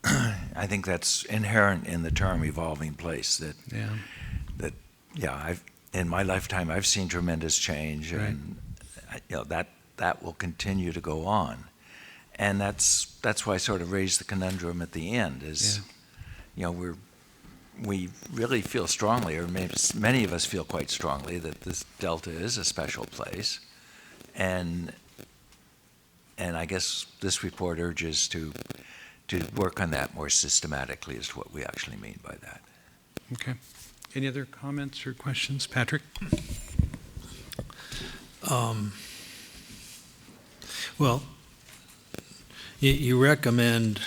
I think that's inherent in the term evolving place. In my lifetime I've seen tremendous change, right. And that will continue to go on, and that's why I sort of raised the conundrum at the end. We really feel strongly, or maybe many of us feel quite strongly, that this Delta is a special place, and I guess this report urges to work on that more systematically is what we actually mean by that. Okay. Any other comments or questions? Patrick? Well, you recommend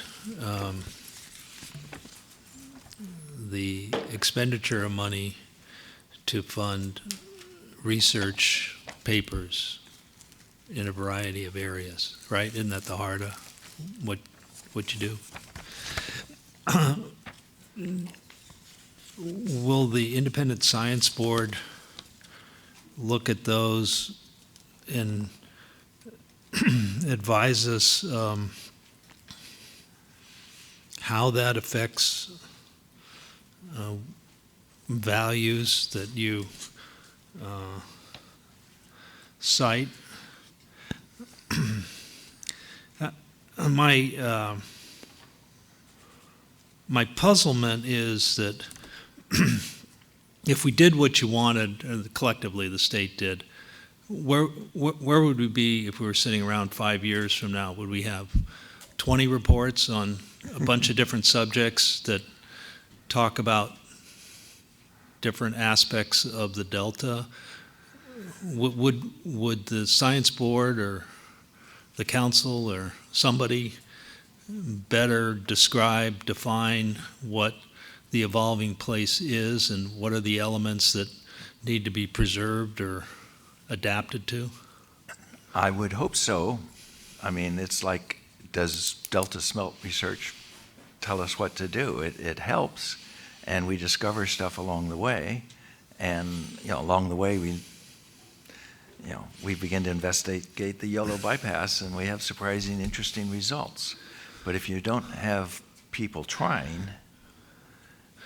the expenditure of money to fund research papers in a variety of areas, right? Isn't that the heart of what you do? Will the Independent Science Board look at those and advise us how that affects values that you cite. My puzzlement is that if we did what you wanted, collectively the state did, where would we be if we were sitting around 5 years from now? Would we have 20 reports on a bunch of different subjects that talk about different aspects of the Delta? Would the science board or the council or somebody better describe, define what the evolving place is and what are the elements that need to be preserved or adapted to? I would hope so. I mean, it's like, does Delta Smelt Research tell us what to do? It helps, and we discover stuff along the way, and along the way we begin to investigate the yellow bypass, and we have surprising, interesting results. But if you don't have people trying,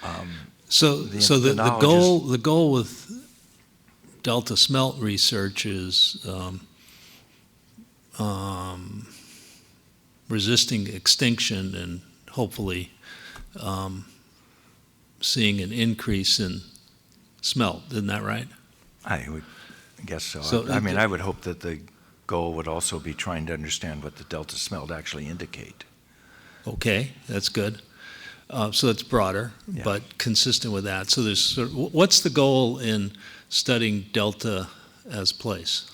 the goal with Delta Smelt Research is resisting extinction and hopefully seeing an increase in smelt. Isn't that right? I would guess so. I would hope that the goal would also be trying to understand what the Delta smelt actually indicate. Okay, that's good. So it's broader, Yeah. but consistent with that. So there's what's the goal in studying Delta as place?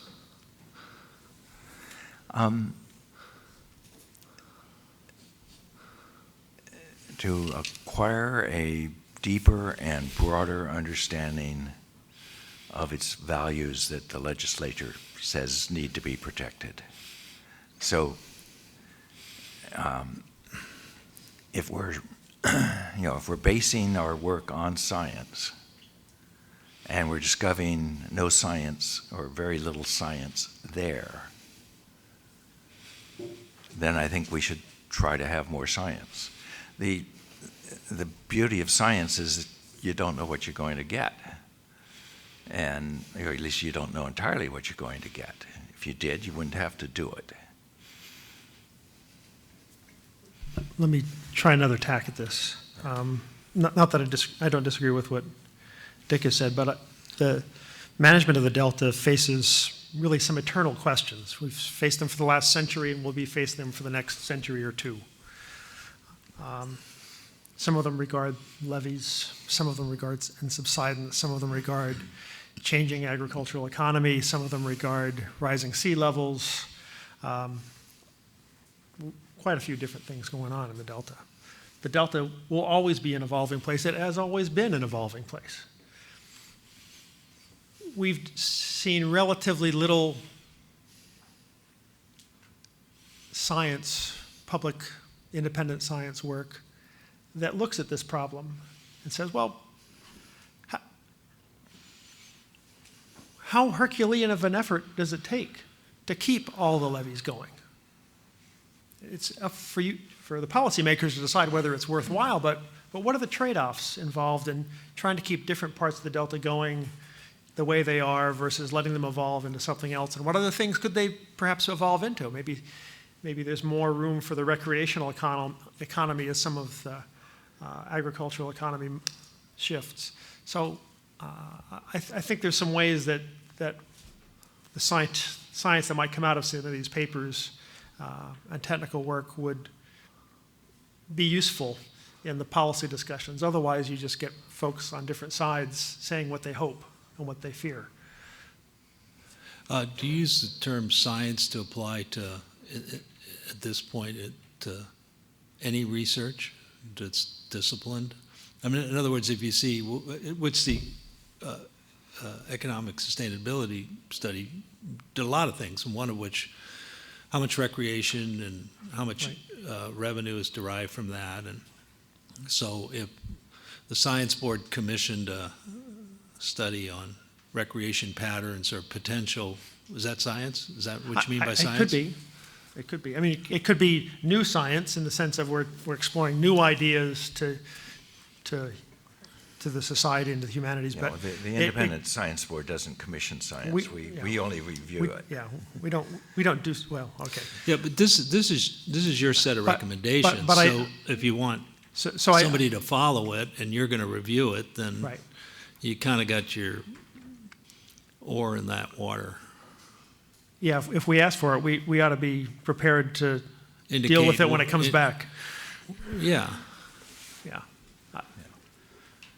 To acquire a deeper and broader understanding of its values that the legislature says need to be protected. So if we're if we're basing our work on science and we're discovering no science or very little science there, then I think we should try to have more science. The beauty of science is that you don't know what you're going to get. And or at least you don't know entirely what you're going to get. If you did, you wouldn't have to do it. Let me try another tack at this. Not that I don't disagree with what Dick has said, but the management of the Delta faces really some eternal questions. We've faced them for the last century, and we'll be facing them for the next century or two. Some of them regard levees, some of them regard subsidence, some of them regard changing agricultural economy, some of them regard rising sea levels, quite a few different things going on in the Delta. The Delta will always be an evolving place. It has always been an evolving place. We've seen relatively little science, public independent science work that looks at this problem and says, well, how Herculean of an effort does it take to keep all the levees going? It's up for the policymakers to decide whether it's worthwhile, but what are the trade-offs involved in trying to keep different parts of the Delta going the way they are versus letting them evolve into something else? And what other things could they perhaps evolve into? Maybe there's more room for the recreational economy as some of the agricultural economy shifts. So I think there's some ways that the science that might come out of some of these papers and technical work would be useful in the policy discussions. Otherwise, you just get folks on different sides saying what they hope and what they fear. Do you use the term science to apply to, at this point, to any research that's disciplined? I mean, in other words, if you see, what's the economic sustainability study did a lot of things, and one of which, how much recreation and how much revenue is derived from that. And so if the Science Board commissioned a study on recreation patterns or potential, is that science? Is that what you mean by science? It could be. It could be. I mean, it could be new science in the sense of we're exploring new ideas to the society and to the humanities. Yeah, But well, the independent science board doesn't commission science. We only review it. Yeah, we don't do well. Okay. Yeah, but this is your set of recommendations. but so if you want so somebody to follow it and you're going to review it, then right. you kind of got your oar in that water. Yeah, if we ask for it, we ought to be prepared to deal with it when it comes back. Yeah. Yeah.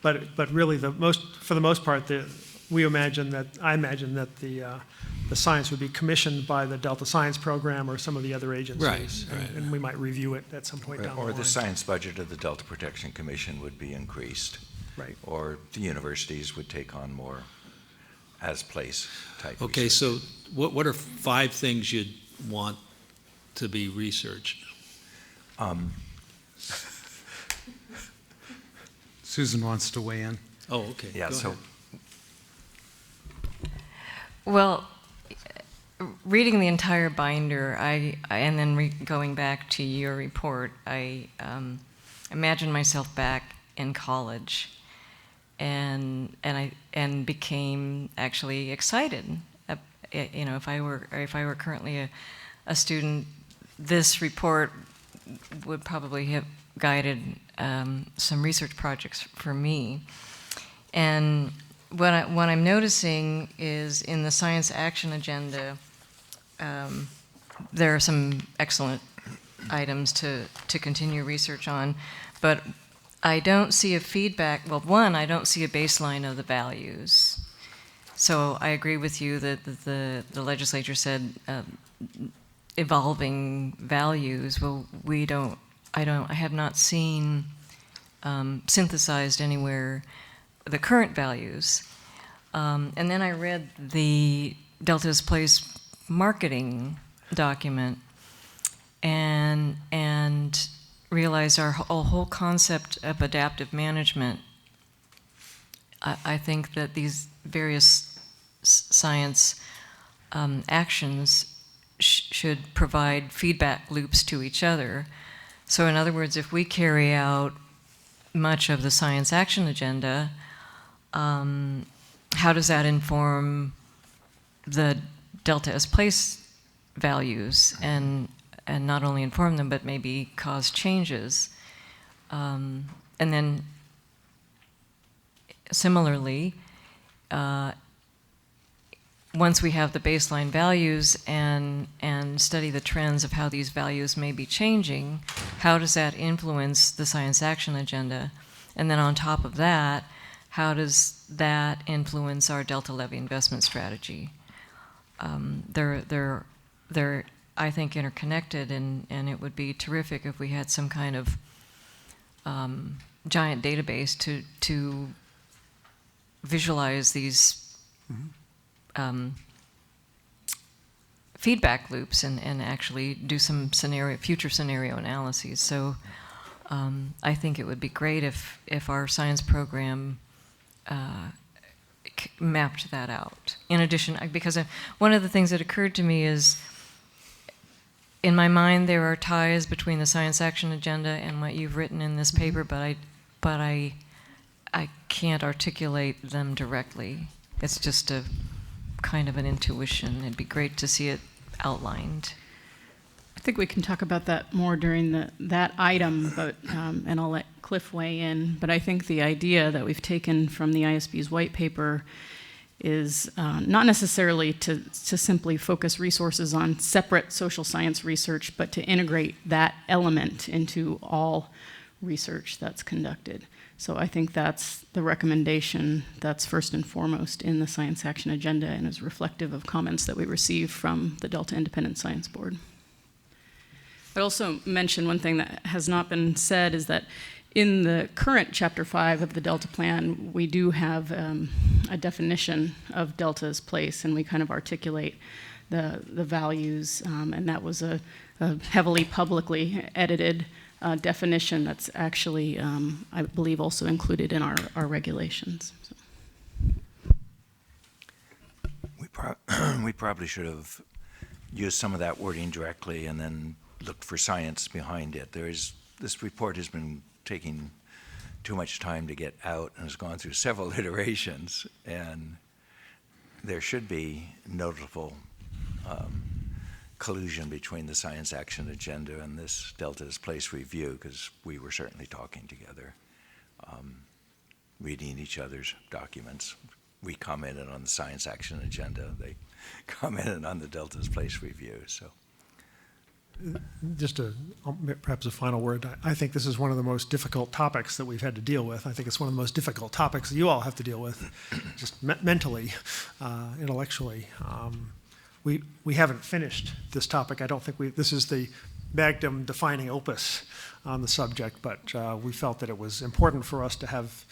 But really, for the most part, I imagine that the science would be commissioned by the Delta Science Program or some of the other agencies, right. And we might review it at some point down the line. Or the science budget of the Delta Protection Commission would be increased. Right. Or the universities would take on more as-place type Okay, research. so what are 5 things you'd want to be researched? Susan wants to weigh in. Oh, okay. Yeah, Go so ahead. Well, reading the entire binder, and then going back to your report, I imagine myself back in college, and became actually excited. You know, if I were currently a student, this report would probably have guided some research projects for me. And what I'm noticing is in the science action agenda, there are some excellent items to continue research on, but I don't see a feedback. Well, one, I don't see a baseline of the values. So I agree with you that the legislature said evolving values. Well, I have not seen synthesized anywhere the current values. And then I read the Delta's Place marketing document and realized our whole concept of adaptive management. I think that these various science actions should provide feedback loops to each other. So in other words, if we carry out much of the science action agenda, how does that inform the Delta as place values and not only inform them, but maybe cause changes? And then similarly, once we have the baseline values and study the trends of how these values may be changing, how does that influence the science action agenda? And then on top of that, how does that influence our Delta Levy investment strategy? They're I think, interconnected, and it would be terrific if we had some kind of giant database to visualize these feedback loops and actually do some future scenario analyses. So I think it would be great if our science program mapped that out. In addition, because one of the things that occurred to me is, in my mind, there are ties between the science action agenda and what you've written in this paper, but I can't articulate them directly. It's just a kind of an intuition. It'd be great to see it outlined. I think we can talk about that more during that item, but and I'll let Cliff weigh in. But I think the idea that we've taken from the ISB's white paper is not necessarily to simply focus resources on separate social science research, but to integrate that element into all research that's conducted. So I think that's the recommendation that's first and foremost in the Science Action Agenda and is reflective of comments that we received from the Delta Independent Science Board. I'd also mention one thing that has not been said is that in the current Chapter 5 of the Delta Plan, we do have a definition of Delta's place, and we kind of articulate the values, and that was a heavily publicly edited definition that's actually, I believe, also included in our regulations. So. We probably should have used some of that wording directly and then looked for science behind it. This report has been taking too much time to get out and has gone through several iterations, and there should be notable collusion between the Science Action Agenda and this Delta's Place review, because we were certainly talking together, reading each other's documents. We commented on the Science Action Agenda. They commented on the Delta's Place review. So, just perhaps a final word. I think this is one of the most difficult topics that we've had to deal with. I think it's one of the most difficult topics that you all have to deal with, just mentally, intellectually. We haven't finished this topic. I don't think this is the magnum defining opus on the subject, but we felt that it was important for us to have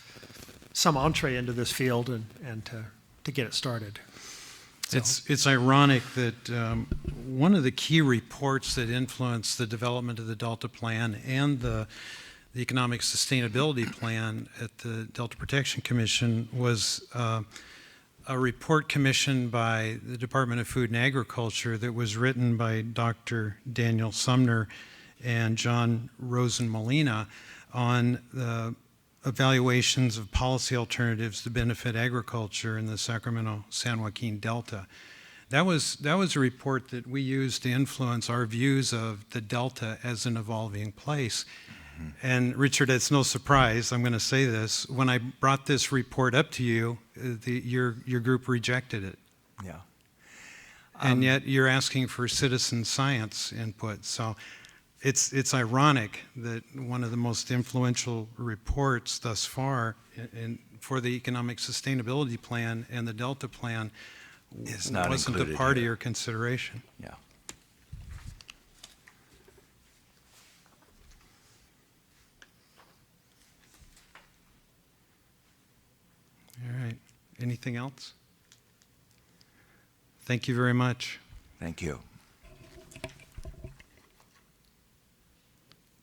some entree into this field and to get it started. So. It's ironic that one of the key reports that influenced the development of the Delta Plan and the Economic Sustainability Plan at the Delta Protection Commission was a report commissioned by the Department of Food and Agriculture that was written by Dr. Daniel Sumner and John Rosen-Molina on the evaluations of policy alternatives to benefit agriculture in the Sacramento-San Joaquin Delta. That was a report that we used to influence our views of the Delta as an evolving place. And Richard, it's no surprise, I'm going to say this, when I brought this report up to you, your group rejected it. Yeah. And yet you're asking for citizen science input. So it's ironic that one of the most influential reports thus far for the Economic Sustainability Plan and the Delta Plan wasn't a part of your consideration. Yeah. All right. Anything else? Thank you very much. Thank you.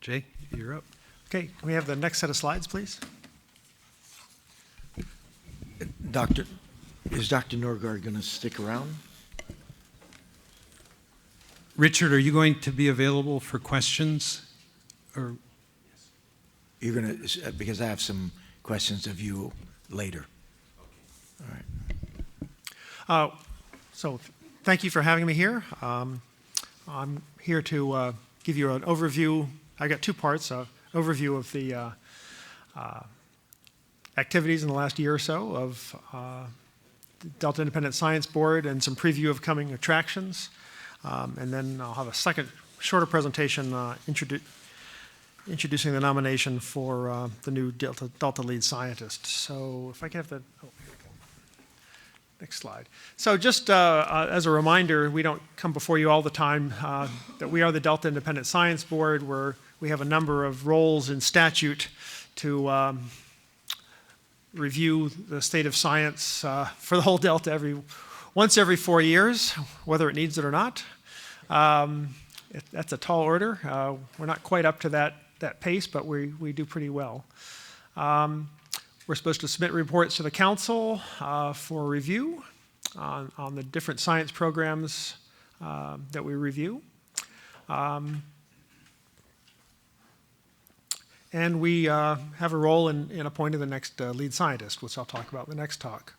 Jay, you're up. Okay, can we have the next set of slides, please? Is Dr. Norgard going to stick around? Richard, are you going to be available for questions? Or You're going to, because I have some questions of you later. All right. So thank you for having me here. I'm here to give you an overview. I got two parts, overview of the activities in the last year or so of the Delta Independent Science Board and some preview of coming attractions. And then I'll have a second shorter presentation introducing the nomination for the new Delta lead scientist. So if I can have the, here we go. Next slide. So just as a reminder, we don't come before you all the time, that we are the Delta Independent Science Board, where we have a number of roles in statute to review the state of science for the whole Delta once every 4 years, whether it needs it or not. That's a tall order. We're not quite up to that pace, but we do pretty well. We're supposed to submit reports to the council for review on the different science programs that we review. And we have a role in appointing the next lead scientist, which I'll talk about in the next talk.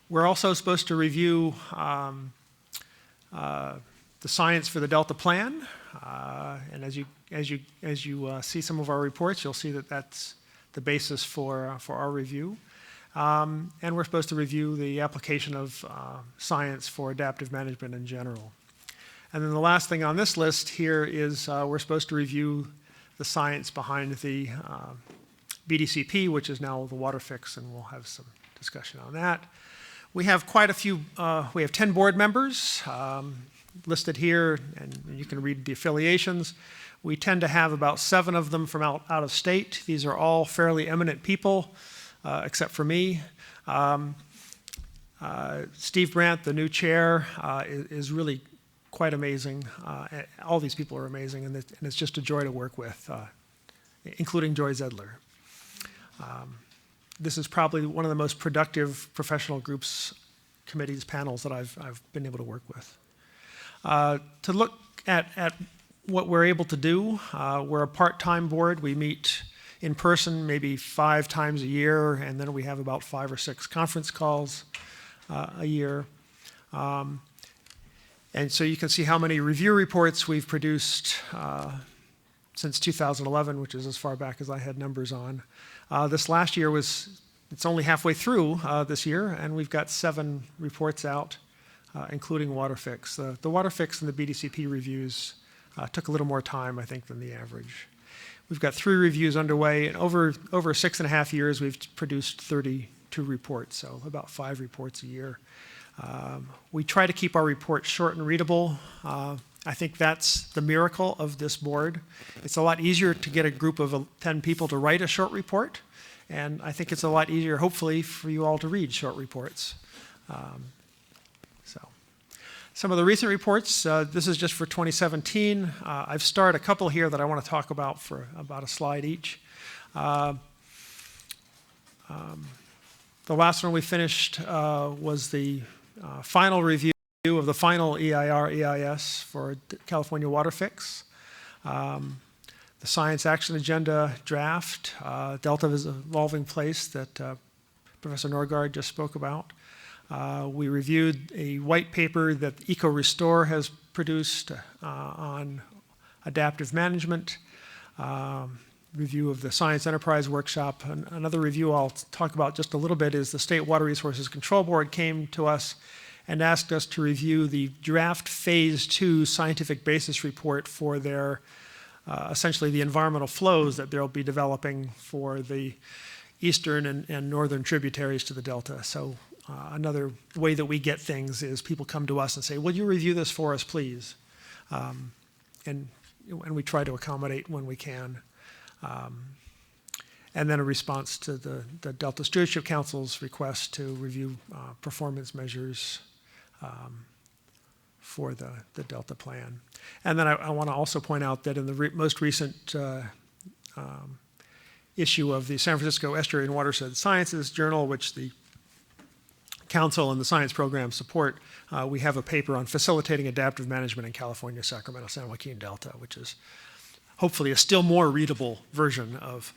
We're also supposed to review the science for the Delta Plan, and as you see some of our reports, you'll see that that's the basis for our review. And we're supposed to review the application of science for adaptive management in general. And then the last thing on this list here is we're supposed to review the science behind the BDCP, which is now the water fix, and we'll have some discussion on that. We have quite a few, we have 10 board members listed here, and you can read the affiliations. We tend to have about 7 of them from out of state. These are all fairly eminent people, except for me. Steve Brandt, the new chair, is really quite amazing. All these people are amazing, and it's just a joy to work with, including Joy Zedler. This is probably one of the most productive professional groups committees, panels that I've been able to work with. To look at what we're able to do, we're a part-time board. We meet in person maybe 5 times a year, and then we have about 5 or 6 conference calls a year. And so you can see how many review reports we've produced since 2011, which is as far back as I had numbers on. This last year it's only halfway through this year, and we've got 7 reports out, including WaterFix. The WaterFix and the BDCP reviews took a little more time, I think, than the average. We've got 3 reviews underway, and over 6.5 years, we've produced 32 reports, so about 5 reports a year. We try to keep our reports short and readable. I think that's the miracle of this board. It's a lot easier to get a group of 10 people to write a short report, and I think it's a lot easier, hopefully, for you all to read short reports. So, some of the recent reports, this is just for 2017. I've starred a couple here that I want to talk about for about a slide each. The last one we finished was the final review of the final EIR-EIS for California WaterFix. The Science Action Agenda draft, Delta is an evolving place that Professor Norgard just spoke about. We reviewed a white paper that EcoRestore has produced on adaptive management. Review of the Science Enterprise Workshop. Another review I'll talk about just a little bit is the State Water Resources Control Board came to us and asked us to review the draft Phase 2 scientific basis report for their, essentially the environmental flows that they'll be developing for the eastern and northern tributaries to the Delta. So another way that we get things is people come to us and say, will you review this for us, please? And we try to accommodate when we can. And then a response to the Delta Stewardship Council's request to review performance measures for the Delta plan. And then I want to also point out that in the most recent issue of the San Francisco Estuary and Watershed Sciences Journal, which the Council and the Science Program support, we have a paper on facilitating adaptive management in California, Sacramento, San Joaquin Delta, which is hopefully a still more readable version of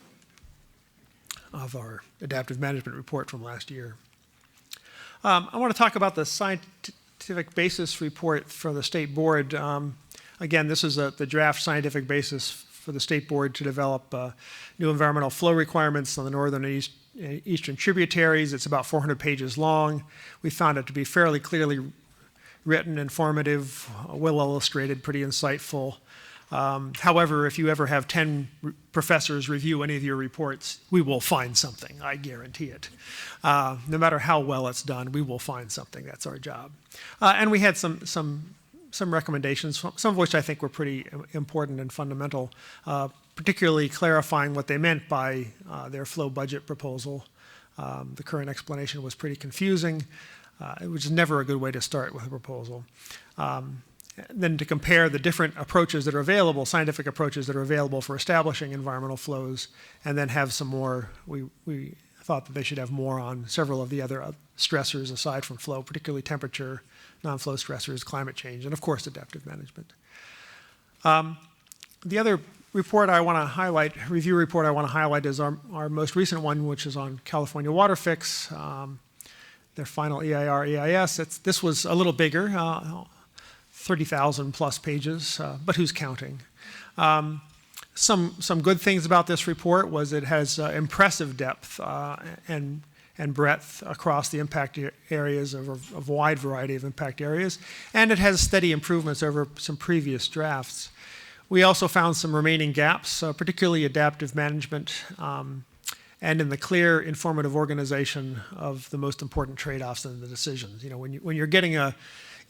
our adaptive management report from last year. I want to talk about the scientific basis report for the state board. Again, this is the draft scientific basis for the state board to develop new environmental flow requirements on the northern and eastern tributaries. It's about 400 pages long. We found it to be fairly clearly written, informative, well illustrated, pretty insightful. However, if you ever have 10 professors review any of your reports, we will find something, I guarantee it. No matter how well it's done, we will find something. That's our job. And we had some recommendations, some of which I think were pretty important and fundamental, particularly clarifying what they meant by their flow budget proposal. The current explanation was pretty confusing, which is never a good way to start with a proposal. Then to compare the different approaches that are available, scientific approaches that are available for establishing environmental flows, and then have some more, we thought that they should have more on several of the other stressors aside from flow, particularly temperature, non-flow stressors, climate change, and of course adaptive management. The other report I want to highlight, review report I want to highlight is our most recent one, which is on California WaterFix, their final EIR-EIS. This was a little bigger, 30,000 plus pages, but who's counting? Some good things about this report was it has impressive depth and breadth across the impact areas of a wide variety of impact areas, and it has steady improvements over some previous drafts. We also found some remaining gaps, particularly adaptive management, and in the clear, informative organization of the most important trade-offs in the decisions. You know, when you're getting a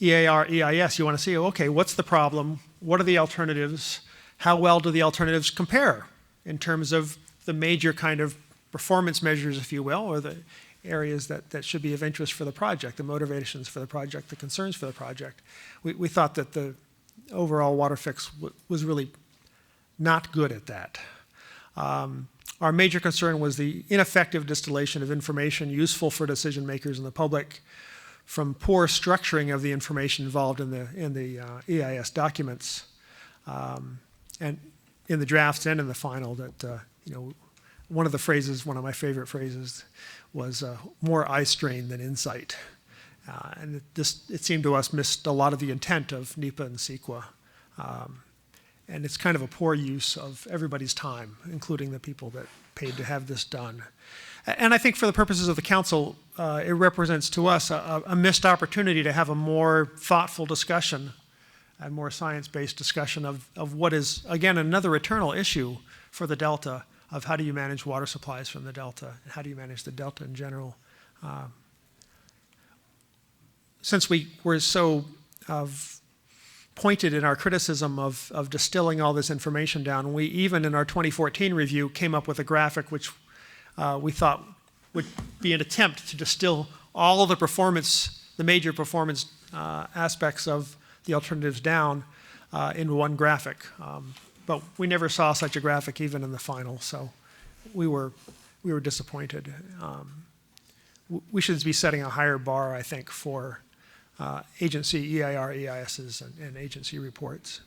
EAR, EIS, you want to see, okay, what's the problem? What are the alternatives? How well do the alternatives compare in terms of the major kind of performance measures, if you will, or the areas that should be of interest for the project, the motivations for the project, the concerns for the project. We thought that the overall WaterFix was really not good at that. Our major concern was the ineffective distillation of information useful for decision makers and the public poor structuring of the information involved in the EIS documents, and in the drafts and in the final. That one of the phrases, one of my favorite phrases, was more eye strain than insight, and it seemed to us missed a lot of the intent of NEPA and CEQA. And it's kind of a poor use of everybody's time, including the people that paid to have this done. And I think for the purposes of the council, it represents to us a missed opportunity to have a more thoughtful discussion and more science-based discussion of what is, again, another eternal issue for the Delta, of how do you manage water supplies from the Delta, and how do you manage the Delta in general. Since we were so pointed in our criticism of distilling all this information down, we even in our 2014 review came up with a graphic which we thought would be an attempt to distill all the major performance aspects of the alternatives down in one graphic. But we never saw such a graphic even in the final, so we were disappointed. We should be setting a higher bar, I think, for agency EIR, EISs, and agency reports.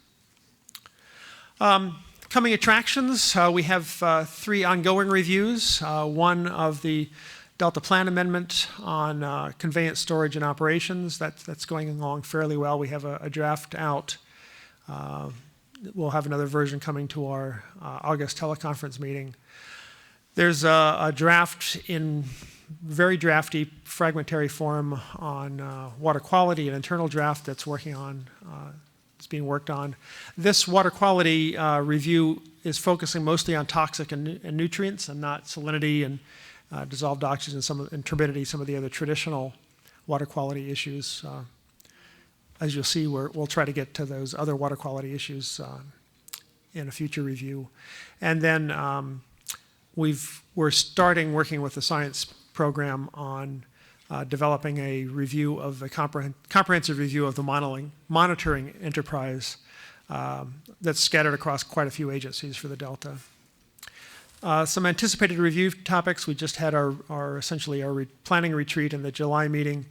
Coming attractions, we have 3 ongoing reviews. One of the Delta Plan Amendment on conveyance, storage, and operations. That's going along fairly well. We have a draft out. We'll have another version coming to our August teleconference meeting. There's a draft in very drafty, fragmentary form on water quality, an internal draft that's it's being worked on. This water quality review is focusing mostly on toxic and nutrients, and not salinity and dissolved oxygen and turbidity, some of the other traditional water quality issues. As you'll see, we'll try to get to those other water quality issues in a future review. And then we're starting working with the science program on developing a review of a comprehensive review of the monitoring enterprise that's scattered across quite a few agencies for the Delta. Some anticipated review topics. We just had essentially our planning retreat in the July meeting.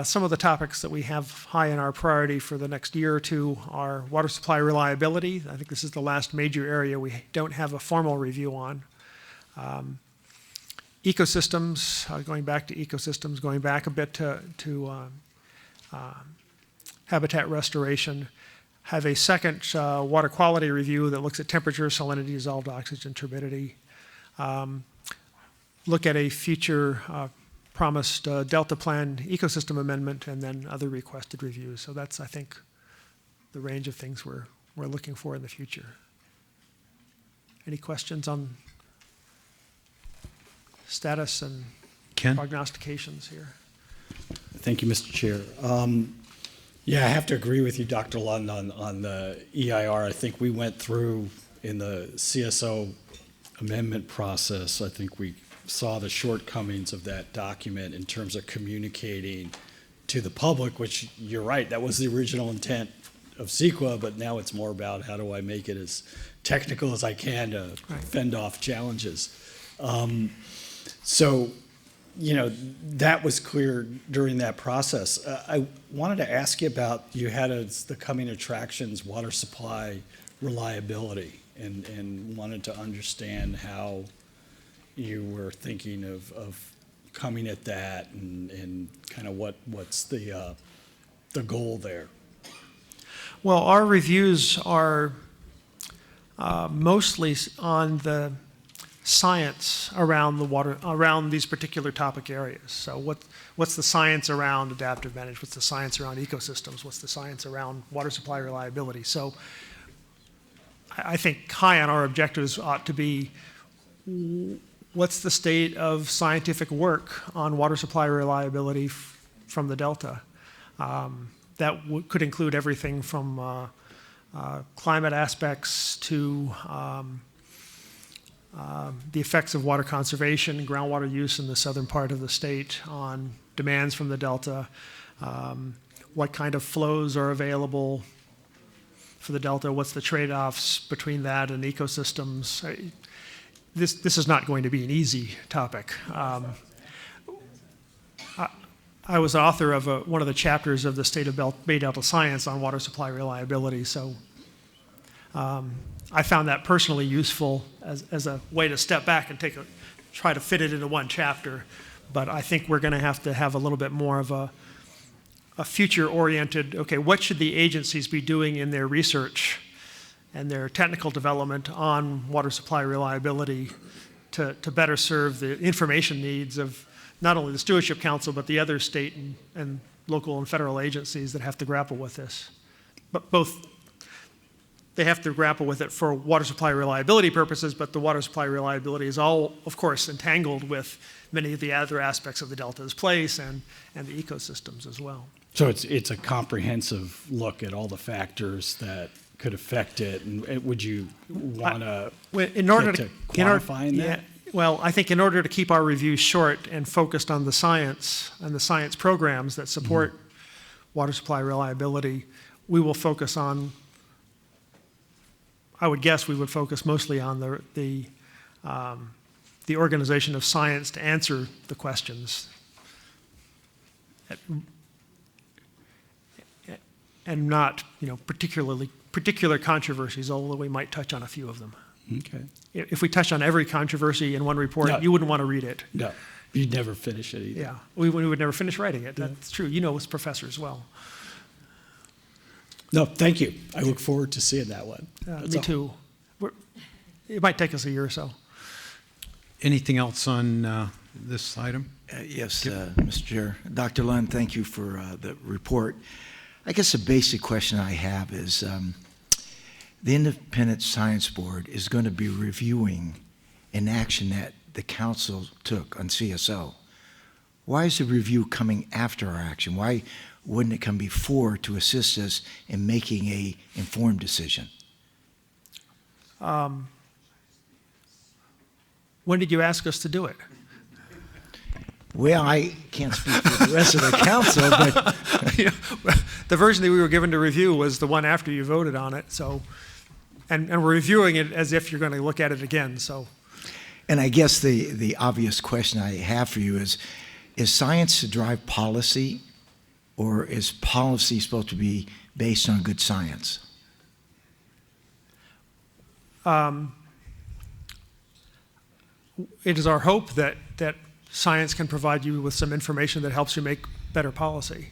Some of the topics that we have high in our priority for the next year or two are water supply reliability. I think this is the last major area we don't have a formal review on. Ecosystems, going back to ecosystems, going back a bit to habitat restoration. Have a second water quality review that looks at temperature, salinity, dissolved oxygen, turbidity. Look at a future promised Delta Plan ecosystem amendment, and then other requested reviews. So that's, I think, the range of things we're looking for in the future. Any questions on status and Ken? Prognostications here? Thank you, Mr. Chair. Yeah, I have to agree with you, Dr. Lund, on the EIR. I think we went through in the CSO amendment process, I think we saw the shortcomings of that document in terms of communicating to the public, which you're right, that was the original intent of CEQA, but now it's more about how do I make it as technical as I can to fend off challenges. So, that was clear during that process. I wanted to ask you about, you had the coming attractions, water supply reliability, and wanted to understand how you were thinking of coming at that and kind of what's the goal there. Well, our reviews are mostly on the science around the water, around these particular topic areas. So what's the science around adaptive management? What's the science around ecosystems? What's the science around water supply reliability? So I think high on our objectives ought to be, what's the state of scientific work on water supply reliability from the Delta? That could include everything from climate aspects to the effects of water conservation, groundwater use in the southern part of the state on demands from the Delta, what kind of flows are available for the Delta, what's the trade-offs between that and ecosystems. This is not going to be an easy topic. I was author of one of the chapters of the State of Bay Delta Science on water supply reliability, so I found that personally useful as a way to step back and try to fit it into one chapter. But I think we're going to have a little bit more of a future-oriented, okay, what should the agencies be doing in their research and their technical development on water supply reliability to better serve the information needs of not only the Stewardship Council, but the other state and local and federal agencies that have to grapple with this. But both, they have to grapple with it for water supply reliability purposes, but the water supply reliability is all, of course, entangled with many of the other aspects of the Delta's place and the ecosystems as well. So it's a comprehensive look at all the factors that could affect it, and would you want to quantify that? Well, I think in order to keep our review short and focused on the science and the science programs that support water supply reliability, we will focus on, I would guess we would focus mostly on the organization of science to answer the questions. And not, particular controversies, although we might touch on a few of them. Okay. If we touch on every controversy in one report, you wouldn't want to read it. No, you'd never finish it either. Yeah, we would never finish writing it. That's true. You know, as professors well. No, thank you. I look forward to seeing that one. Me too. It might take us a year or so. Anything else on this item? Yes, Mr. Chair. Dr. Lund, thank you for the report. I guess the basic question I have is, the Independent Science Board is going to be reviewing an action that the council took on CSO. Why is the review coming after our action? Why wouldn't it come before to assist us in making an informed decision? When did you ask us to do it? Well, I can't speak for the rest of the council, but the version that we were given to review was the one after you voted on it. So, and we're reviewing it as if you're going to look at it again. So, and I guess the obvious question I have for you is science to drive policy, or is policy supposed to be based on good science? It is our hope that science can provide you with some information that helps you make better policy.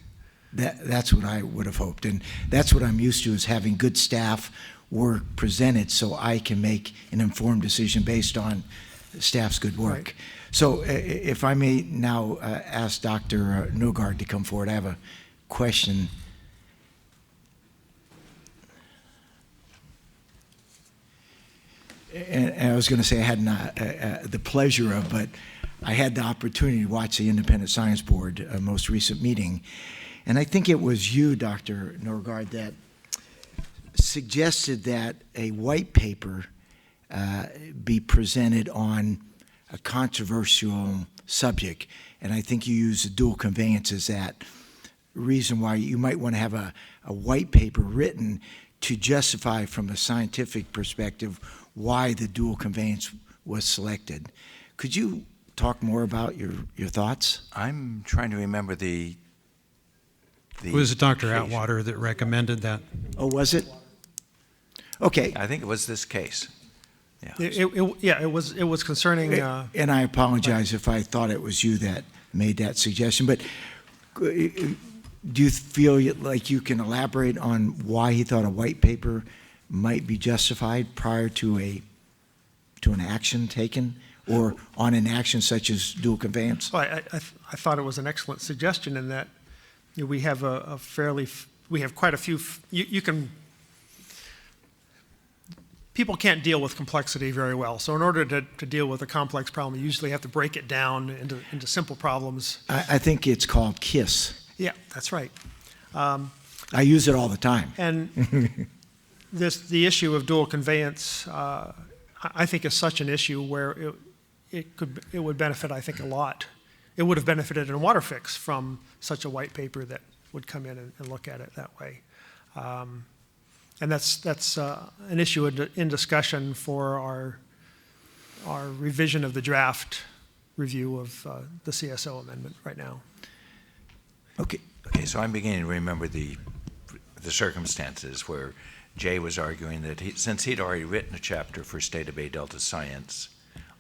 That's what I would have hoped, and that's what I'm used to, is having good staff work presented so I can make an informed decision based on staff's good work. Right. So if I may now ask Dr. Nogard to come forward, I have a question. And I was going to say I had not the pleasure of, but I had the opportunity to watch the Independent Science Board most recent meeting. And I think it was you, Dr. Norgard, that suggested that a white paper be presented on a controversial subject. And I think you used the dual conveyance as that reason why you might want to have a white paper written to justify from a scientific perspective why the dual conveyance was selected. Could you talk more about your thoughts? I'm trying to remember the Was it Dr. Atwater that recommended that? Oh, was it? Okay. I think it was this case. Yeah. It was concerning. And I apologize if I thought it was you that made that suggestion, but do you feel like you can elaborate on why he thought a white paper might be justified prior to an action taken, or on an action such as dual conveyance? Well, I thought it was an excellent suggestion in that we have we have quite a few. People can't deal with complexity very well. So in order to deal with a complex problem, you usually have to break it down into simple problems. I think it's called KISS. Yeah, that's right. I use it all the time. And the issue of dual conveyance, I think, is such an issue where it would benefit, I think, a lot. It would have benefited in WaterFix from such a white paper that would come in and look at it that way. And that's an issue in discussion for our revision of the draft review of the CSO amendment right now. Okay. Okay, so I'm beginning to remember the circumstances where Jay was arguing that since he'd already written a chapter for State of Bay Delta Science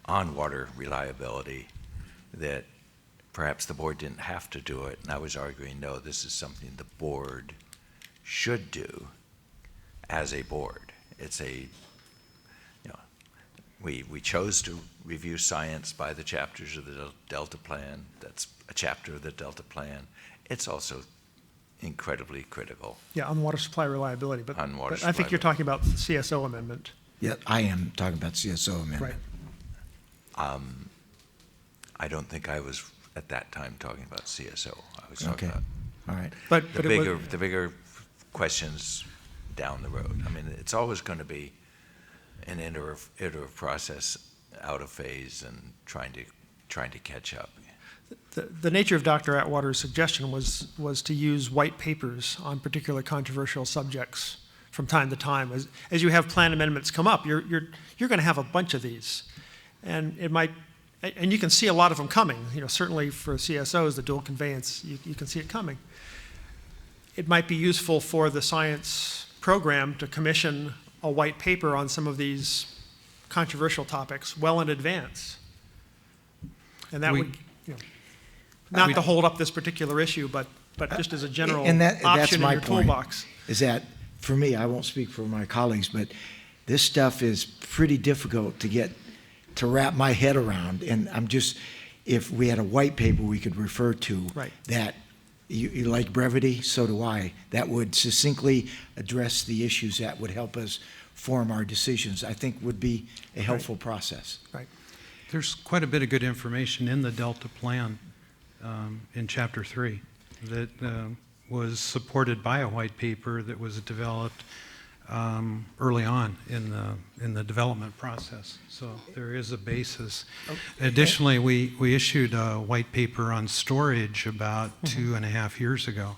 on water reliability, that perhaps the board didn't have to do it. And I was arguing, no, this is something the board should do as a board. It's a, we chose to review science by the chapters of the Delta Plan. That's a chapter of the Delta Plan. It's also incredibly critical. Yeah, on water supply reliability, but, On water but I think supply you're talking about the CSO amendment. Yeah, I am talking about CSO amendment. Right. I don't think I was at that time talking about CSO. I was talking Okay. about All right. But the it was, bigger questions down the road. I mean, it's always going to be an iterative process, out of phase, and trying to catch up. the nature of Dr. Atwater's suggestion was to use white papers on particular controversial subjects from time to time. As you have plan amendments come up, you're going to have a bunch of these, and it might, and you can see a lot of them coming. Certainly for CSOs, the dual conveyance, you can see it coming. It might be useful for the science program to commission a white paper on some of these controversial topics well in advance, and that would, not to hold up this particular issue, but just as a general that's option my in your point, toolbox. is that, for me, I won't speak for my colleagues, but this stuff is pretty difficult to wrap my head around. And if we had a white paper we could refer to, Right. that you like brevity, so do I, that would succinctly address the issues that would help us form our decisions, I think would be a helpful process. Right. There's quite a bit of good information in the Delta Plan in Chapter 3 that was supported by a white paper that was developed early on in the development process. So there is a basis. Okay. Additionally, we issued a white paper on storage about 2.5 years ago.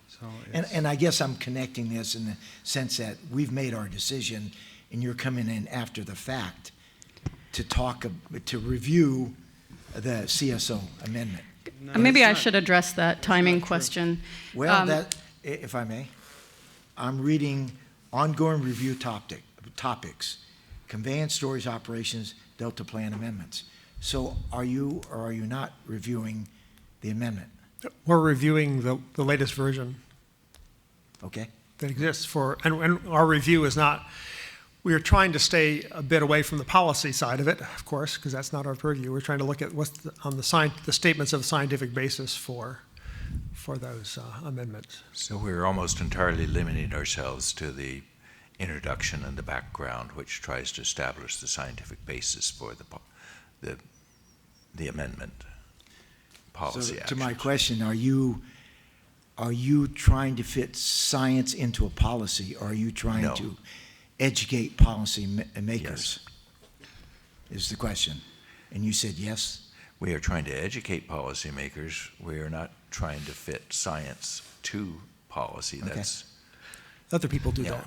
So And I guess I'm connecting this in the sense that we've made our decision, and you're coming in after the fact to review the CSO amendment. Maybe I should address that timing question. Well, if I may, I'm reading ongoing review topics, conveyance, storage operations, Delta Plan amendments. So are you or are you not reviewing the amendment? We're reviewing the latest version Okay. that exists and our review is not, we are trying to stay a bit away from the policy side of it, of course, because that's not our purview. We're trying to look at what's the statements of scientific basis for those amendments. So we're almost entirely limiting ourselves to the introduction and the background, which tries to establish the scientific basis for the amendment policy So action. to my question, are you trying to fit science into a policy, or are you trying No. to educate policy makers? Is the question. And you said yes? We are trying to educate policymakers. We are not trying to fit science to policy. Okay. That's, Other people do you know, that.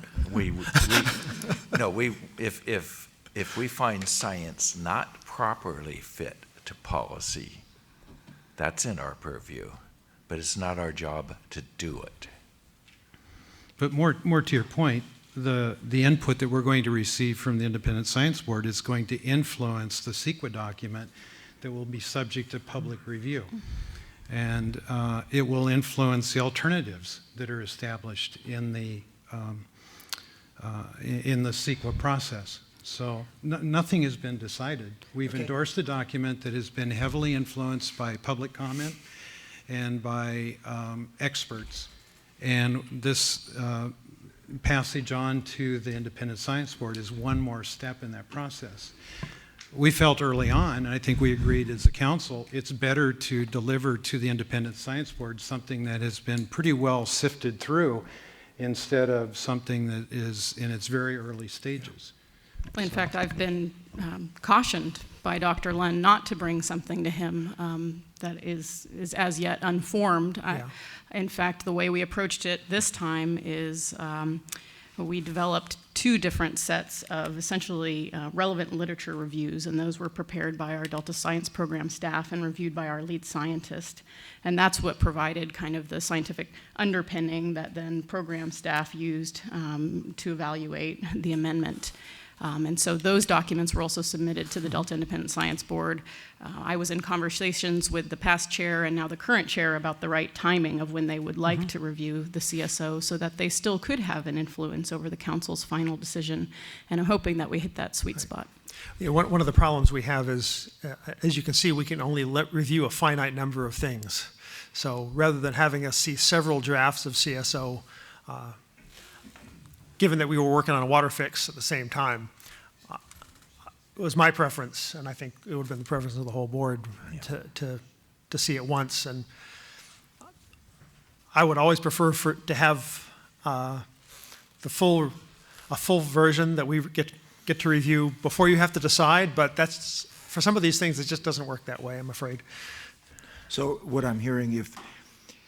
if we find science not properly fit to policy, that's in our purview, but it's not our job to do it. But more to your point, the input that we're going to receive from the Independent Science Board is going to influence the CEQA document that will be subject to public review. And it will influence the alternatives that are established in the CEQA process. So nothing has been decided. We've endorsed a document that has been heavily influenced by public comment and by experts. And this passage on to the Independent Science Board is one more step in that process. We felt early on, and I think we agreed as a council, it's better to deliver to the Independent Science Board something that has been pretty well sifted through instead of something that is in its very early stages. In fact, I've been cautioned by Dr. Lund not to bring something to him that is as yet unformed. Yeah. In fact, the way we approached it this time is we developed two different sets of essentially relevant literature reviews, and those were prepared by our Delta Science Program staff and reviewed by our lead scientist. And that's what provided kind of the scientific underpinning that then program staff used to evaluate the amendment. And so those documents were also submitted to the Delta Independent Science Board. I was in conversations with the past chair and now the current chair about the right timing of when they would like to review the CSO so that they still could have an influence over the council's final decision. And I'm hoping that we hit that sweet spot. Yeah, one of the problems we have is, as you can see, we can only review a finite number of things. So rather than having us see several drafts of CSO, given that we were working on a water fix at the same time, it was my preference, and I think it would have been the preference of the whole board to see it once. And I would always prefer to have a full version that we get to review before you have to decide. But that's, for some of these things, it just doesn't work that way, I'm afraid. So what I'm hearing,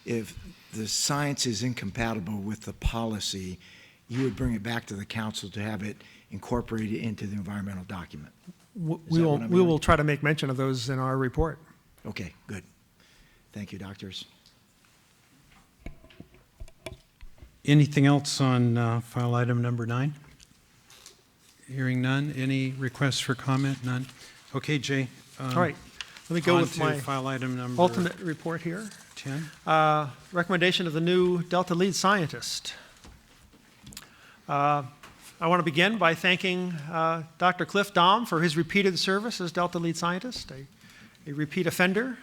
if the science is incompatible with the policy, you would bring it back to the council to have it incorporated into the environmental document. We will try to make mention of those in our report. Okay, good. Thank you, doctors. Anything else on file item number 9? Hearing none. Any requests for comment? None. Okay, Jay. All right. Let me go with my file item number ultimate report here. 10. Recommendation of the new Delta lead scientist. I want to begin by thanking Dr. Cliff Dahm for his repeated service as Delta lead scientist, a repeat offender.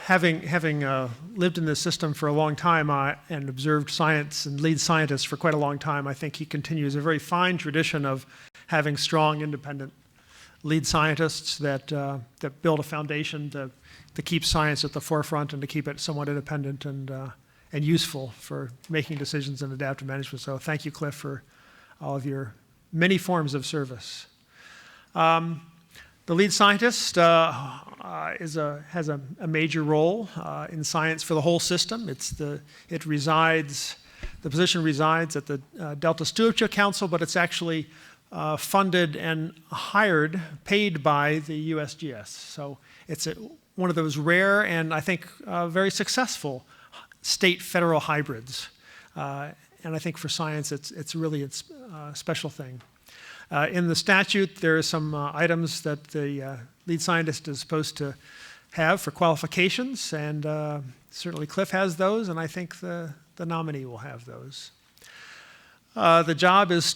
Having lived in this system for a long time and observed science and lead scientists for quite a long time, I think he continues a very fine tradition of having strong, independent lead scientists that build a foundation to keep science at the forefront and to keep it somewhat independent and useful for making decisions in adaptive management. So thank you, Cliff, for all of your many forms of service. The lead scientist has a major role in science for the whole system. The position resides at the Delta Stewardship Council, but it's actually funded and paid by the USGS. So it's one of those rare and I think very successful state-federal hybrids. And I think for science, it's really a special thing. In the statute, there are some items that the lead scientist is supposed to have for qualifications, and certainly Cliff has those, and I think the nominee will have those. The job is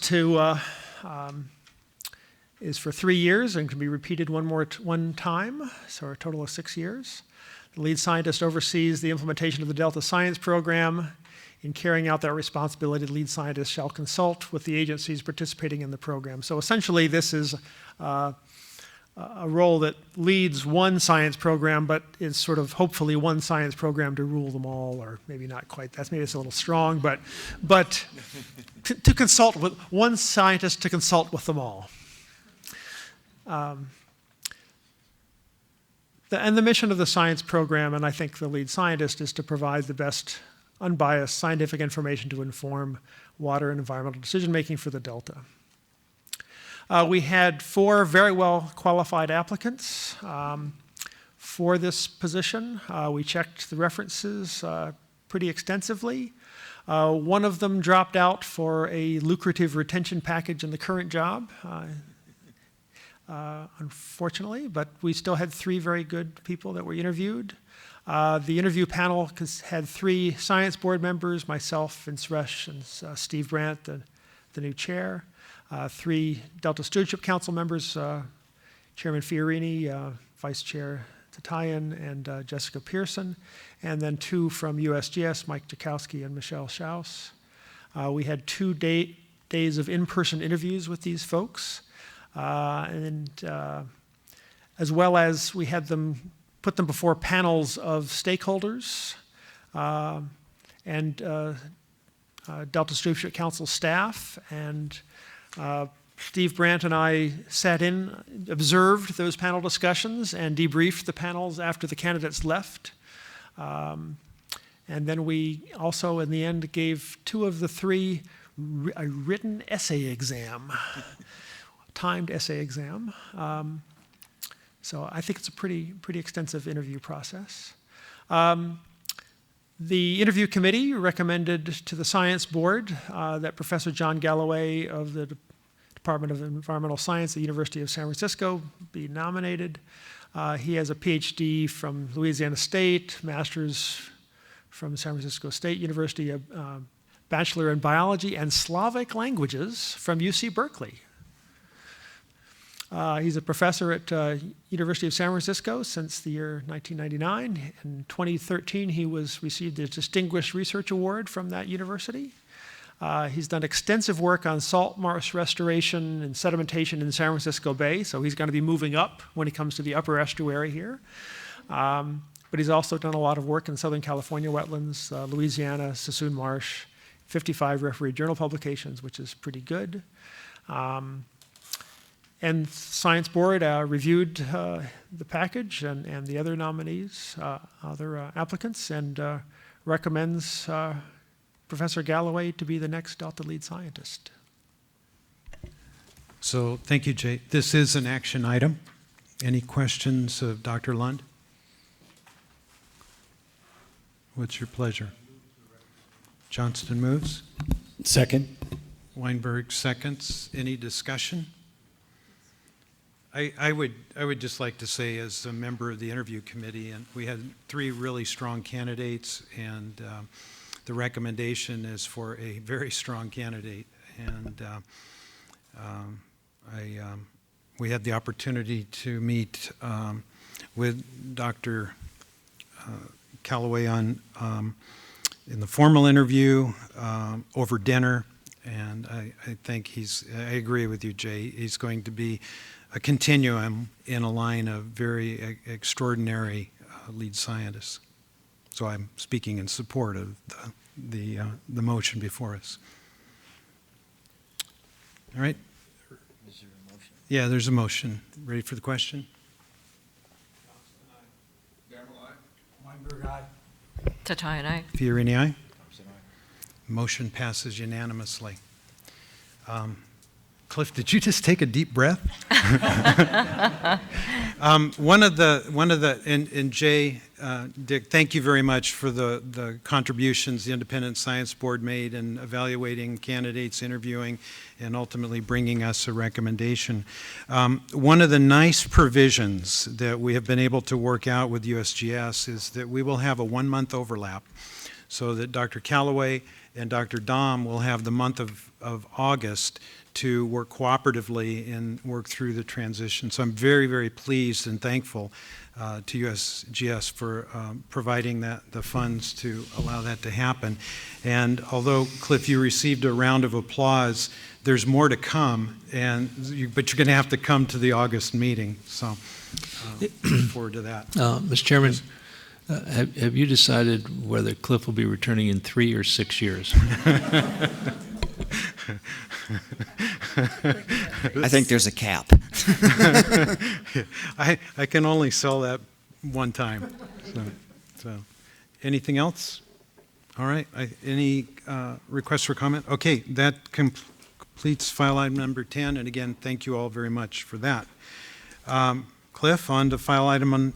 for 3 years and can be repeated one time, so a total of 6 years. The lead scientist oversees the implementation of the Delta Science Program. In carrying out that responsibility, the lead scientist shall consult with the agencies participating in the program. So essentially, this is a role that leads one science program, but is sort of hopefully one science program to rule them all, or maybe not quite. Maybe it's a little strong, but to consult with one scientist to consult with them all. And the mission of the science program, and I think the lead scientist, is to provide the best unbiased scientific information to inform water and environmental decision-making for the Delta. We had 4 very well qualified applicants for this position. We checked the references pretty extensively. One of them dropped out for a lucrative retention package in the current job, unfortunately, but we still had 3 very good people that were interviewed. The interview panel had 3 science board members, myself, Vince Resch, and Steve Brandt, the new chair. 3 Delta Stewardship Council members, Chairman Fiorini, Vice Chair Tatayan, and Jessica Pearson. And then 2 from USGS, Mike Jakowski and Michelle Schaus. We had 2 days of in-person interviews with these folks. And as well as we had put them before panels of stakeholders and Delta Stewardship Council staff and Steve Brandt and I sat in, observed those panel discussions, and debriefed the panels after the candidates left. And then we also, in the end, gave 2 of the 3 a written essay exam, timed essay exam. So I think it's a pretty extensive interview process. The interview committee recommended to the Science Board that Professor John Galloway of the Department of Environmental Science at the University of San Francisco be nominated. He has a PhD from Louisiana State, master's from San Francisco State University, a bachelor in biology and Slavic languages from UC Berkeley. He's a professor at University of San Francisco since the year 1999. In 2013, he received a Distinguished Research Award from that university. He's done extensive work on salt marsh restoration and sedimentation in the San Francisco Bay, so he's going to be moving up when he comes to the upper estuary here. But he's also done a lot of work in Southern California wetlands, Louisiana, Sassoon Marsh, 55 refereed journal publications, which is pretty good. And Science Board reviewed the package and the other nominees, other applicants, and recommends Professor Galloway to be the next Delta lead scientist. So thank you, Jay. This is an action item. Any questions of Dr. Lund? What's your pleasure? Johnston moves. Second. Weinberg seconds. Any discussion? I would just like to say, as a member of the interview committee, and we had 3 really strong candidates, and the recommendation is for a very strong candidate. And we had the opportunity to meet with Dr. Calloway in the formal interview over dinner, and I think I agree with you, Jay. He's going to be a continuum in a line of very extraordinary lead scientists. So I'm speaking in support of the motion before us. All right. Is there a motion? Yeah, there's a motion. Ready for the question? Weinberg, aye. Tatai and I. Fiorini, aye. Motion passes unanimously. Cliff, did you just take a deep breath? And Jay, Dick, thank you very much for the contributions the Independent Science Board made in evaluating candidates, interviewing, and ultimately bringing us a recommendation. One of the nice provisions that we have been able to work out with USGS is that we will have a 1-month overlap, so that Dr. Calloway and Dr. Dom will have the month of August to work cooperatively and work through the transition. So I'm very, very pleased and thankful to USGS for providing the funds to allow that to happen. And although, Cliff, you received a round of applause, there's more to come, but you're going to have to come to the August meeting. So look forward to that. Mr. Chairman, have you decided whether Cliff will be returning in 3 or 6 years? I think there's a cap. I can only sell that one time. So anything else? All right. Any requests for comment? Okay, that completes file item number 10. And again, thank you all very much for that. Cliff, on to file item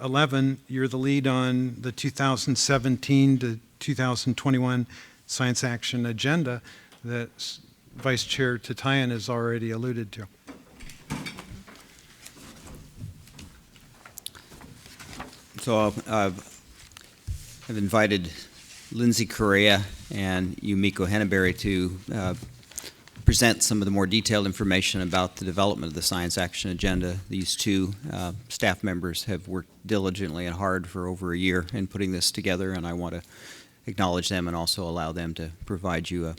11. You're the lead on the 2017 to 2021 Science Action Agenda that Vice Chair Tatayan has already alluded to. So I've invited Lindsay Correa and Yumiko Henneberry to present some of the more detailed information about the development of the Science Action Agenda. These 2 staff members have worked diligently and hard for over a year in putting this together, and I want to acknowledge them and also allow them to provide you a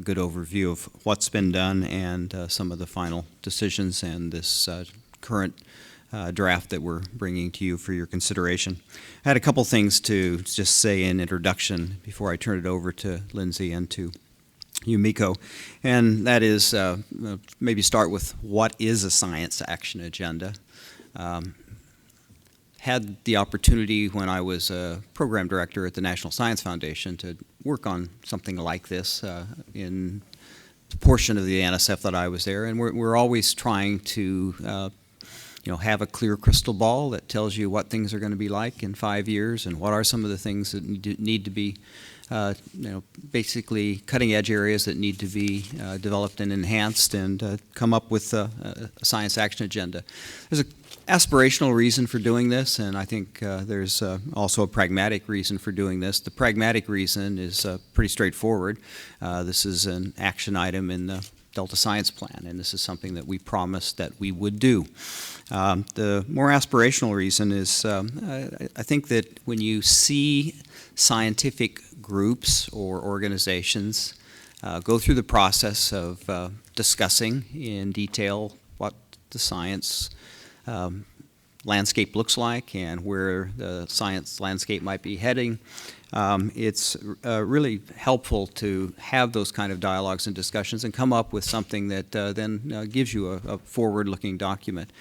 good overview of what's been done and some of the final decisions and this current draft that we're bringing to you for your consideration. I had a couple things to just say in introduction before I turn it over to Lindsay and to Yumiko, and that is maybe start with what is a science action agenda. Had the opportunity when I was a program director at the National Science Foundation to work on something like this in the portion of the NSF that I was there, and we're always trying to have a clear crystal ball that tells you what things are going to be like in 5 years and what are some of the things that need to be basically cutting edge areas that need to be developed and enhanced, and come up with a science action agenda. There's an aspirational reason for doing this, and I think there's also a pragmatic reason for doing this. The pragmatic reason is pretty straightforward. This is an action item in the Delta Science Plan, and this is something that we promised that we would do. The more aspirational reason is I think that when you see scientific groups or organizations go through the process of discussing in detail what the science landscape looks like and where the science landscape might be heading, it's really helpful to have those kind of dialogues and discussions and come up with something that then gives you a forward-looking document.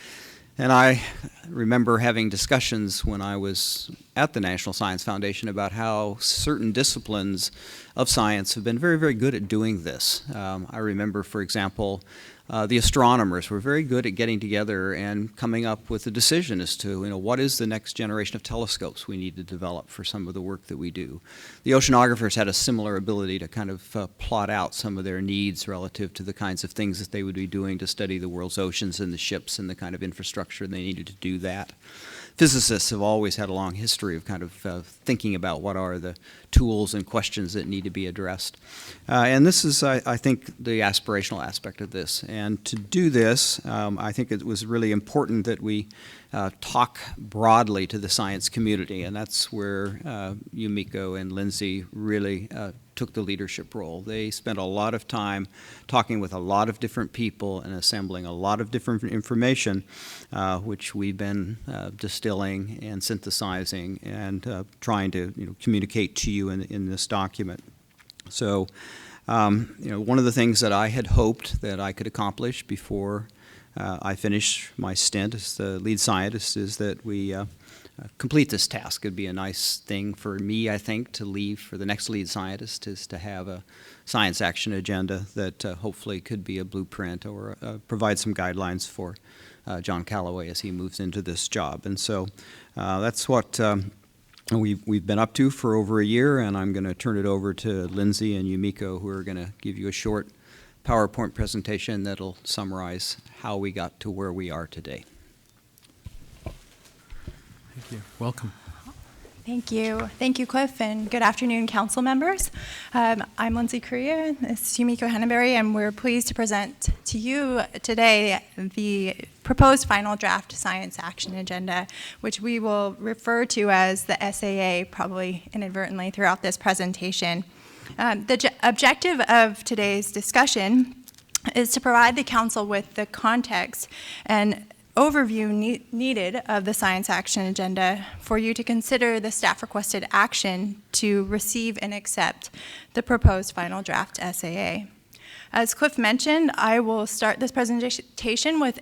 And I remember having discussions when I was at the National Science Foundation about how certain disciplines of science have been very, very good at doing this. I remember, for example, the astronomers were very good at getting together and coming up with a decision as to, what is the next generation of telescopes we need to develop for some of the work that we do. The oceanographers had a similar ability to kind of plot out some of their needs relative to the kinds of things that they would be doing to study the world's oceans and the ships and the kind of infrastructure they needed to do that. Physicists have always had a long history of kind of thinking about what are the tools and questions that need to be addressed. And this is, I think, the aspirational aspect of this. And to do this, I think it was really important that we talk broadly to the science community, and that's where Yumiko and Lindsay really took the leadership role. They spent a lot of time talking with a lot of different people and assembling a lot of different information, which we've been distilling and synthesizing and trying to communicate to you in this document. So, one of the things that I had hoped that I could accomplish before I finish my stint as the lead scientist is that we complete this task. It'd be a nice thing for me, I think, to leave for the next lead scientist, is to have a science action agenda that hopefully could be a blueprint or provide some guidelines for John Callaway as he moves into this job. And so that's what we've been up to for over a year, and I'm going to turn it over to Lindsay and Yumiko, who are going to give you a short PowerPoint presentation that'll summarize how we got to where we are today. Thank you. Welcome. Thank you. Thank you, Cliff, and good afternoon, council members. I'm Lindsay Correa, this is Yumiko Henneberry, and we're pleased to present to you today the proposed final draft science action agenda, which we will refer to as the SAA, probably inadvertently throughout this presentation. The objective of today's discussion is to provide the council with the context and overview needed of the science action agenda for you to consider the staff requested action to receive and accept the proposed final draft SAA. As Cliff mentioned, I will start this presentation with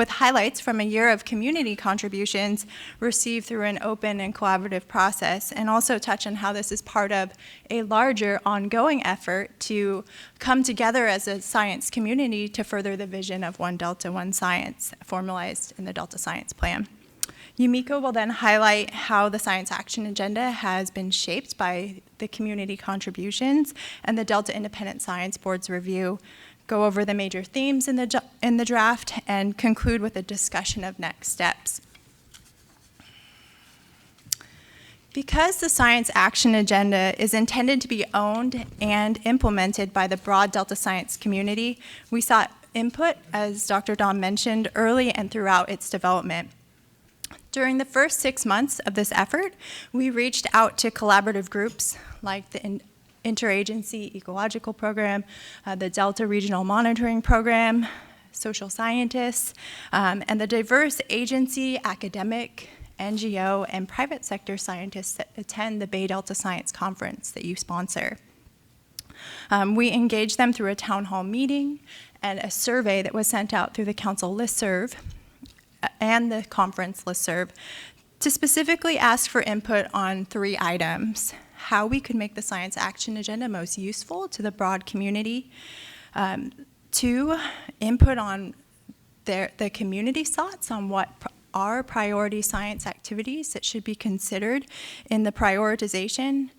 highlights from a year of community contributions received through an open and collaborative process, and also touch on how this is part of a larger ongoing effort to come together as a science community to further the vision of One Delta, One Science, formalized in the Delta Science Plan. Yumiko will then highlight how the Science Action Agenda has been shaped by the community contributions and the Delta Independent Science Board's review, go over the major themes in the draft, and conclude with a discussion of next steps. Because the Science Action Agenda is intended to be owned and implemented by the broad Delta science community, we sought input, as Dr. Dahm mentioned, early and throughout its development. During the first 6 months of this effort, we reached out to collaborative groups like the Interagency Ecological Program, the Delta Regional Monitoring Program, social scientists, and the diverse agency, academic, NGO, and private sector scientists that attend the Bay Delta Science Conference that you sponsor. We engaged them through a town hall meeting and a survey that was sent out through the council listserv and the conference listserv to specifically ask for input on 3 items: how we could make the science action agenda most useful to the broad community, 2, input on the community's thoughts on what are priority science activities that should be considered in the prioritization,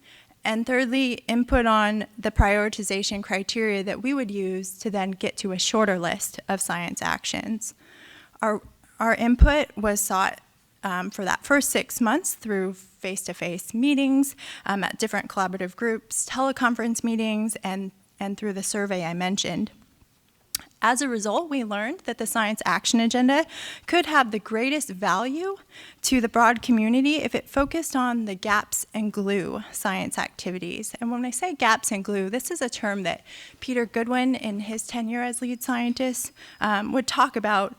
and thirdly, input on the prioritization criteria that we would use to then get to a shorter list of science actions. Our input was sought for that first 6 months through face-to-face meetings at different collaborative groups, teleconference meetings, and through the survey I mentioned. As a result, we learned that the science action agenda could have the greatest value to the broad community if it focused on the gaps and glue science activities. And when I say gaps and glue, this is a term that Peter Goodwin, in his tenure as lead scientist, would talk about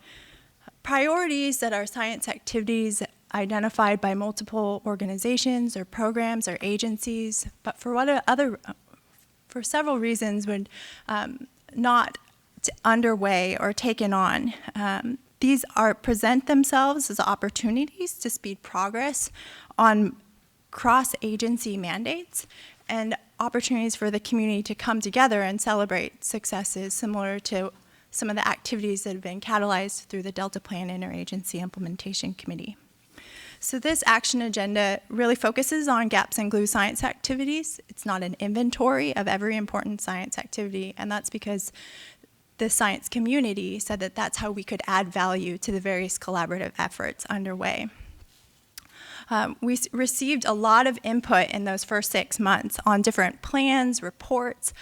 priorities that are science activities identified by multiple organizations or programs or agencies, but for several reasons would not underway or taken on. These present themselves as opportunities to speed progress on cross-agency mandates and opportunities for the community to come together and celebrate successes similar to some of the activities that have been catalyzed through the Delta Plan Interagency Implementation Committee. So this action agenda really focuses on gaps and glue science activities. It's not an inventory of every important science activity, and that's because the science community said that that's how we could add value to the various collaborative efforts underway. We received a lot of input in those first 6 months on different plans, reports,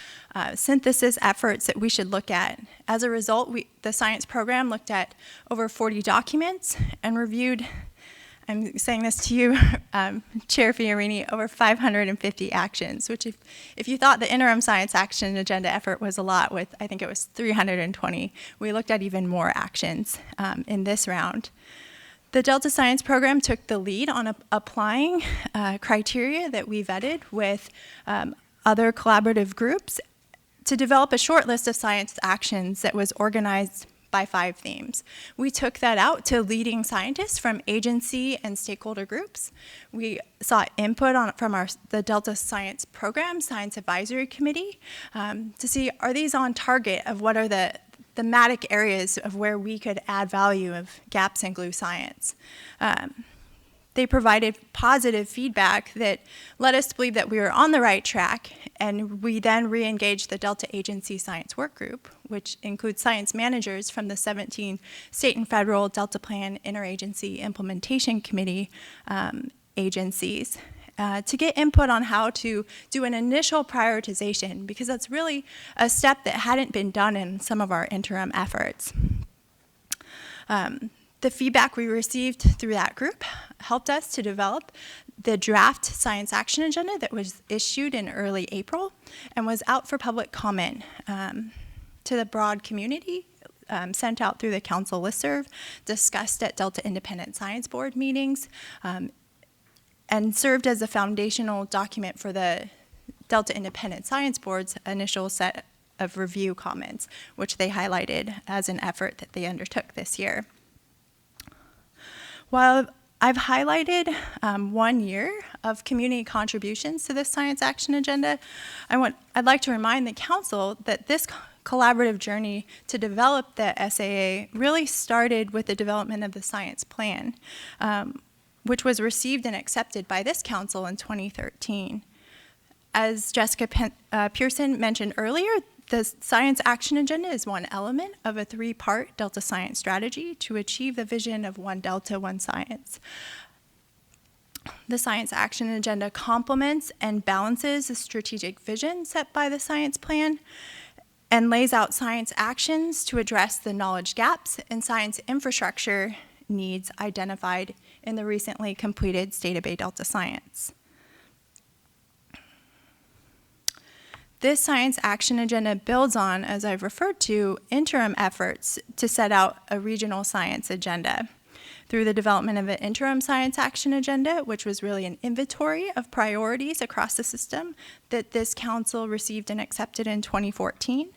synthesis efforts that we should look at. As a result, the science program looked at over 40 documents and reviewed, I'm saying this to you, Chair Fiorini, over 550 actions, which if you thought the interim science action agenda effort was a lot with, I think it was 320, we looked at even more actions in this round. The Delta Science Program took the lead on applying criteria that we vetted with other collaborative groups to develop a short list of science actions that was organized by 5 themes. We took that out to leading scientists from agency and stakeholder groups. We sought input from the Delta Science Program Science Advisory Committee to see, are these on target of what are the thematic areas of where we could add value of gaps and glue science. They provided positive feedback that led us to believe that we were on the right track, and we then re-engaged the Delta Agency Science Work Group, which includes science managers from the 17 state and federal Delta Plan Interagency Implementation Committee agencies to get input on how to do an initial prioritization, because that's really a step that hadn't been done in some of our interim efforts. The feedback we received through that group helped us to develop the draft science action agenda that was issued in early April and was out for public comment to the broad community, sent out through the council listserv, discussed at Delta Independent Science Board meetings, and served as a foundational document for the Delta Independent Science Board's initial set of review comments, which they highlighted as an effort that they undertook this year. While I've highlighted 1 year of community contributions to this science action agenda, I'd like to remind the council that this collaborative journey to develop the SAA really started with the development of the science plan, which was received and accepted by this council in 2013. As Jessica Pearson mentioned earlier, the Science Action Agenda is one element of a 3-part Delta Science strategy to achieve the vision of One Delta, One Science. The Science Action Agenda complements and balances the strategic vision set by the science plan and lays out science actions to address the knowledge gaps and science infrastructure needs identified in the recently completed State of Bay Delta Science. This Science Action Agenda builds on, as I've referred to, interim efforts to set out a regional science agenda. through the development of an interim science action agenda, which was really an inventory of priorities across the system that this council received and accepted in 2014,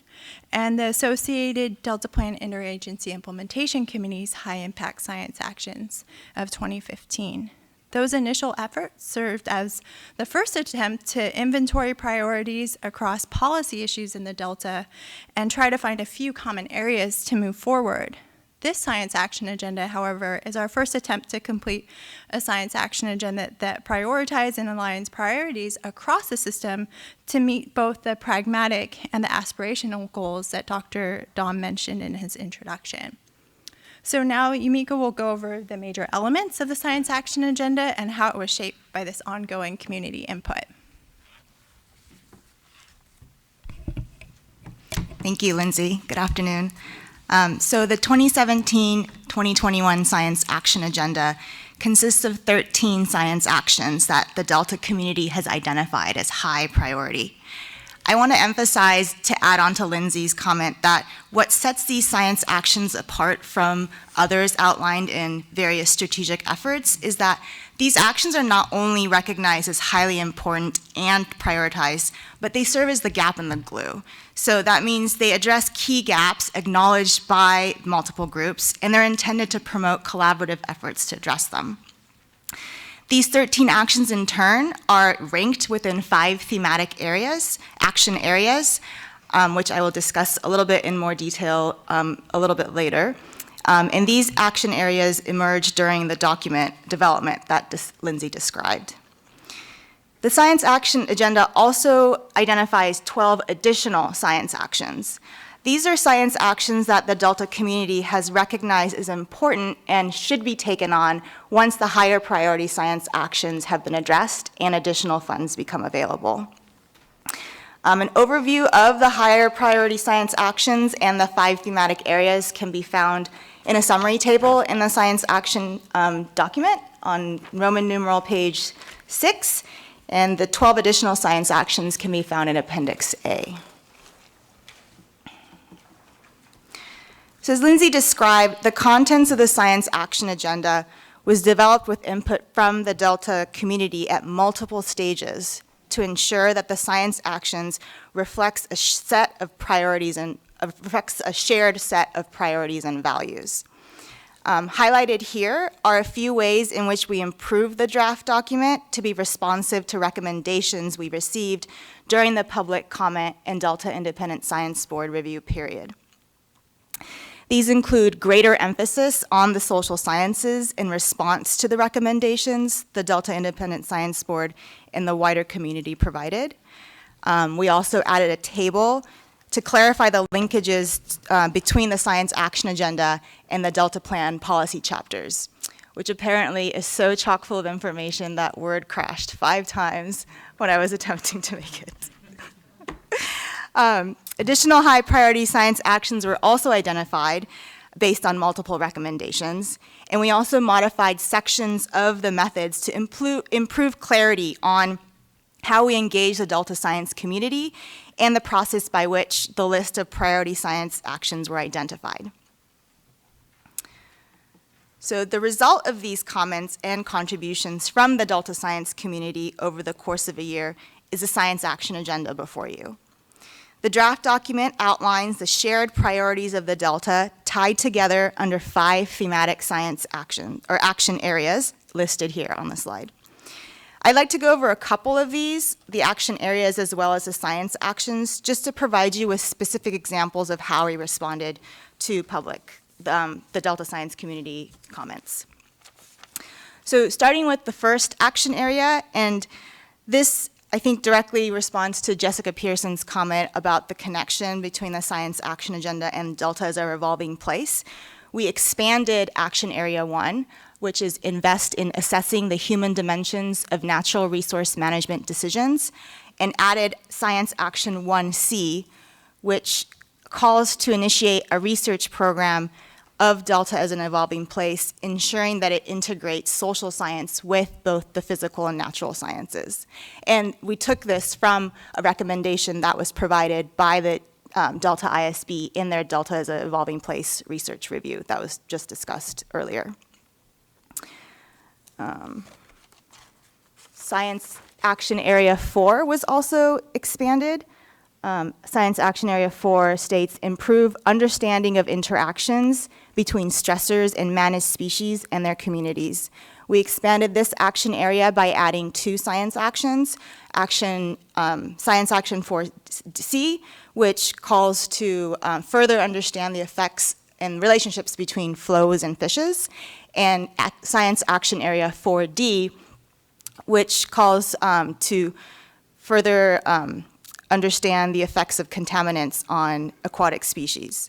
and the associated Delta Plan Interagency Implementation Committee's High Impact Science Actions of 2015. Those initial efforts served as the first attempt to inventory priorities across policy issues in the Delta and try to find a few common areas to move forward. This science action agenda, however, is our first attempt to complete a science action agenda that prioritizes and aligns priorities across the system to meet both the pragmatic and the aspirational goals that Dr. Dom mentioned in his introduction. So now Yumiko will go over the major elements of the science action agenda and how it was shaped by this ongoing community input. Thank you, Lindsay. Good afternoon. So the 2017-2021 Science Action Agenda consists of 13 science actions that the Delta community has identified as high priority. I want to emphasize, to add on to Lindsay's comment, that what sets these science actions apart from others outlined in various strategic efforts is that these actions are not only recognized as highly important and prioritized, but they serve as the gap in the glue. So that means they address key gaps acknowledged by multiple groups, and they're intended to promote collaborative efforts to address them. These 13 actions, in turn, are ranked within 5 thematic areas, action areas, which I will discuss a little bit in more detail a little bit later. And these action areas emerged during the document development that Lindsay described. The Science Action Agenda also identifies 12 additional science actions. These are science actions that the Delta community has recognized as important and should be taken on once the higher priority science actions have been addressed and additional funds become available. An overview of the higher priority science actions and the 5 thematic areas can be found in a summary table in the science action document on Roman numeral page 6, and the 12 additional science actions can be found in Appendix A. So as Lindsay described, the contents of the Science Action Agenda was developed with input from the Delta community at multiple stages to ensure that the science actions reflects a set of priorities and reflects a shared set of priorities and values. Highlighted here are a few ways in which we improved the draft document to be responsive to recommendations we received during the public comment and Delta Independent Science Board review period. These include greater emphasis on the social sciences in response to the recommendations the Delta Independent Science Board and the wider community provided. We also added a table to clarify the linkages between the Science Action Agenda and the Delta Plan policy chapters, which apparently is so chock full of information that Word crashed 5 times when I was attempting to make it. Additional high priority science actions were also identified based on multiple recommendations, and we also modified sections of the methods to improve clarity on how we engage the Delta science community and the process by which the list of priority science actions were identified. So the result of these comments and contributions from the Delta science community over the course of a year is the Science Action Agenda before you. The draft document outlines the shared priorities of the Delta tied together under 5 thematic science action areas listed here on the slide. I'd like to go over a couple of these, the action areas as well as the science actions, just to provide you with specific examples of how we responded to the Delta science community comments. So starting with the first action area, and this I think directly responds to Jessica Pearson's comment about the connection between the Science Action Agenda and Delta as a revolving place. We expanded Action Area 1, which is invest in assessing the human dimensions of natural resource management decisions, and added Science Action 1C, which calls to initiate a research program of Delta as an evolving place, ensuring that it integrates social science with both the physical and natural sciences. And we took this from a recommendation that was provided by the Delta ISB in their Delta as an evolving place research review that was just discussed earlier. Science Action Area 4 was also expanded. Science Action Area 4 states improve understanding of interactions between stressors and managed species and their communities. We expanded this action area by adding 2 science actions. Science Action 4C, which calls to further understand the effects and relationships between flows and fishes, and Science Action Area 4D, which calls to further understand the effects of contaminants on aquatic species.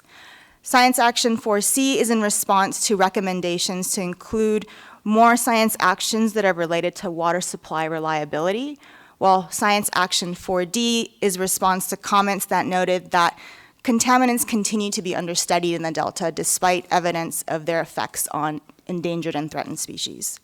Science Action 4C is in response to recommendations to include more science actions that are related to water supply reliability, while Science Action 4D is response to comments that noted that contaminants continue to be understudied in the Delta despite evidence of their effects on endangered and threatened species.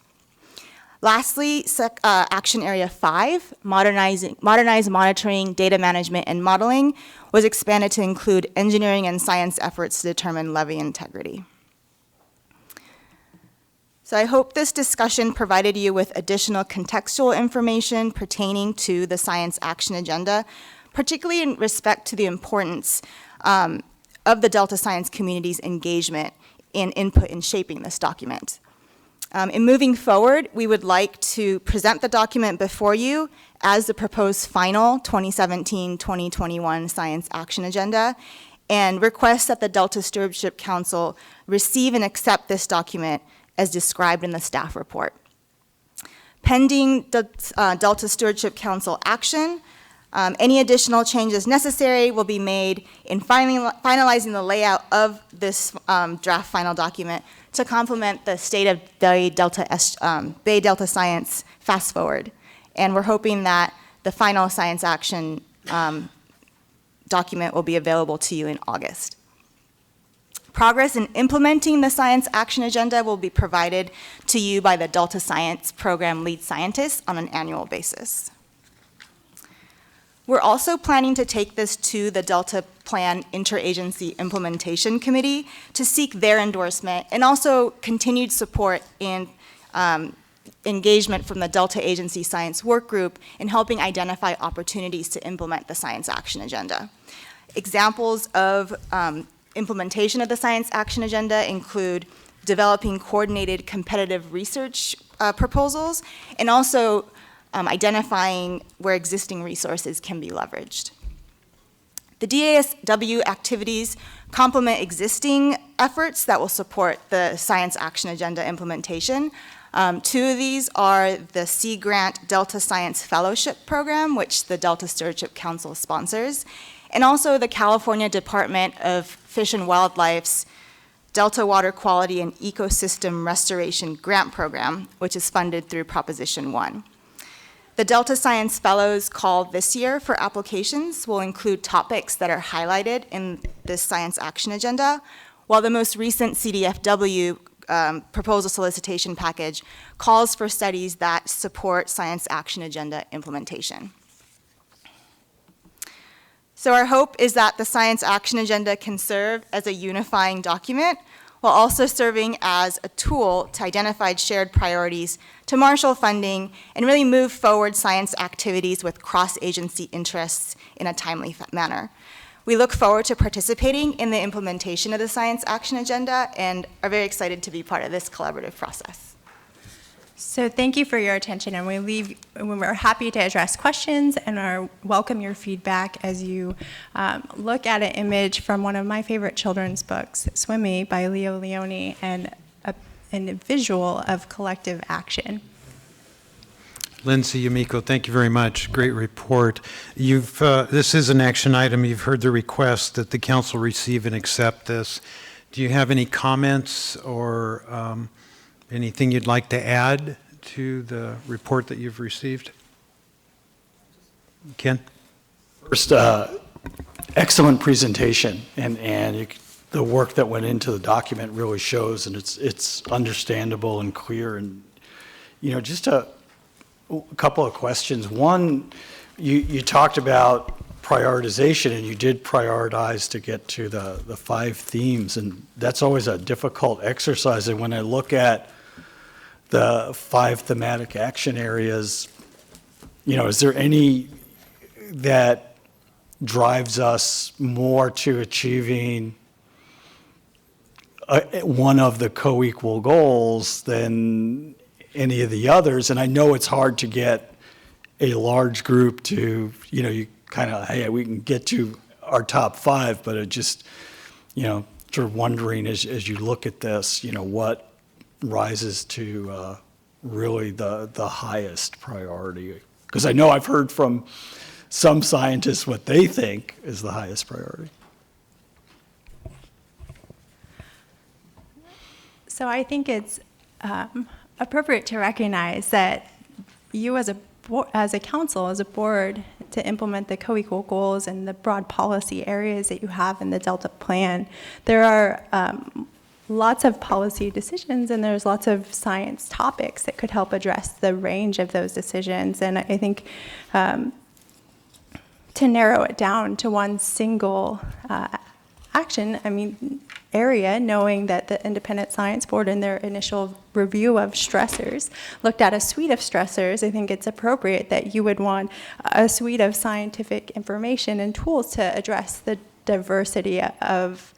Lastly, Action Area 5, modernize monitoring, data management, and modeling, was expanded to include engineering and science efforts to determine levee integrity. So I hope this discussion provided you with additional contextual information pertaining to the Science Action Agenda, particularly in respect to the importance of the Delta science community's engagement and input in shaping this document. In moving forward, we would like to present the document before you as the proposed final 2017-2021 Science Action Agenda and request that the Delta Stewardship Council receive and accept this document as described in the staff report. Pending the Delta Stewardship Council action, any additional changes necessary will be made in finalizing the layout of this draft final document to complement the State of Bay Delta Science Fast Forward. And we're hoping that the final science action document will be available to you in August. Progress in implementing the Science Action Agenda will be provided to you by the Delta Science Program lead scientists on an annual basis. We're also planning to take this to the Delta Plan Interagency Implementation Committee to seek their endorsement and also continued support in engagement from the Delta Agency Science Work Group in helping identify opportunities to implement the Science Action Agenda. Examples of implementation of the Science Action Agenda include developing coordinated competitive research proposals and also identifying where existing resources can be leveraged. The DASW activities complement existing efforts that will support the Science Action Agenda implementation. 2 of these are the Sea Grant Delta Science Fellowship Program, which the Delta Stewardship Council sponsors, and also the California Department of Fish and Wildlife's Delta Water Quality and Ecosystem Restoration Grant Program, which is funded through Proposition 1. The Delta Science Fellows call this year for applications will include topics that are highlighted in this Science Action Agenda, while the most recent CDFW proposal solicitation package calls for studies that support Science Action Agenda implementation. So our hope is that the Science Action Agenda can serve as a unifying document while also serving as a tool to identify shared priorities, to marshal funding, and really move forward science activities with cross-agency interests in a timely manner. We look forward to participating in the implementation of the Science Action Agenda and are very excited to be part of this collaborative process. So thank you for your attention, and we're happy to address questions and welcome your feedback as you look at an image from one of my favorite children's books, Swim Me by Leo Leone, and a visual of collective action. Lindsay, Yumiko, thank you very much. Great report. This is an action item. You've heard the request that the council receive and accept this. Do you have any comments or anything you'd like to add to the report that you've received? Ken? First, excellent presentation, and the work that went into the document really shows, and it's understandable and clear. And just a couple of questions. One, you talked about prioritization, and you did prioritize to get to the 5 themes, and that's always a difficult exercise. And when I look at the 5 thematic action areas, is there any that drives us more to achieving one of the co-equal goals than any of the others? And I know it's hard to get a large group to, you kind of, hey, we can get to our top 5, but it just, sort of wondering as you look at this, what rises to really the highest priority? Because I know I've heard from some scientists what they think is the highest priority. So I think it's appropriate to recognize that you as a council, as a board, to implement the co-equal goals and the broad policy areas that you have in the Delta Plan, there are lots of policy decisions and there's lots of science topics that could help address the range of those decisions. And I think to narrow it down to one single action, area, knowing that the Independent Science Board in their initial review of stressors looked at a suite of stressors, I think it's appropriate that you would want a suite of scientific information and tools to address the diversity of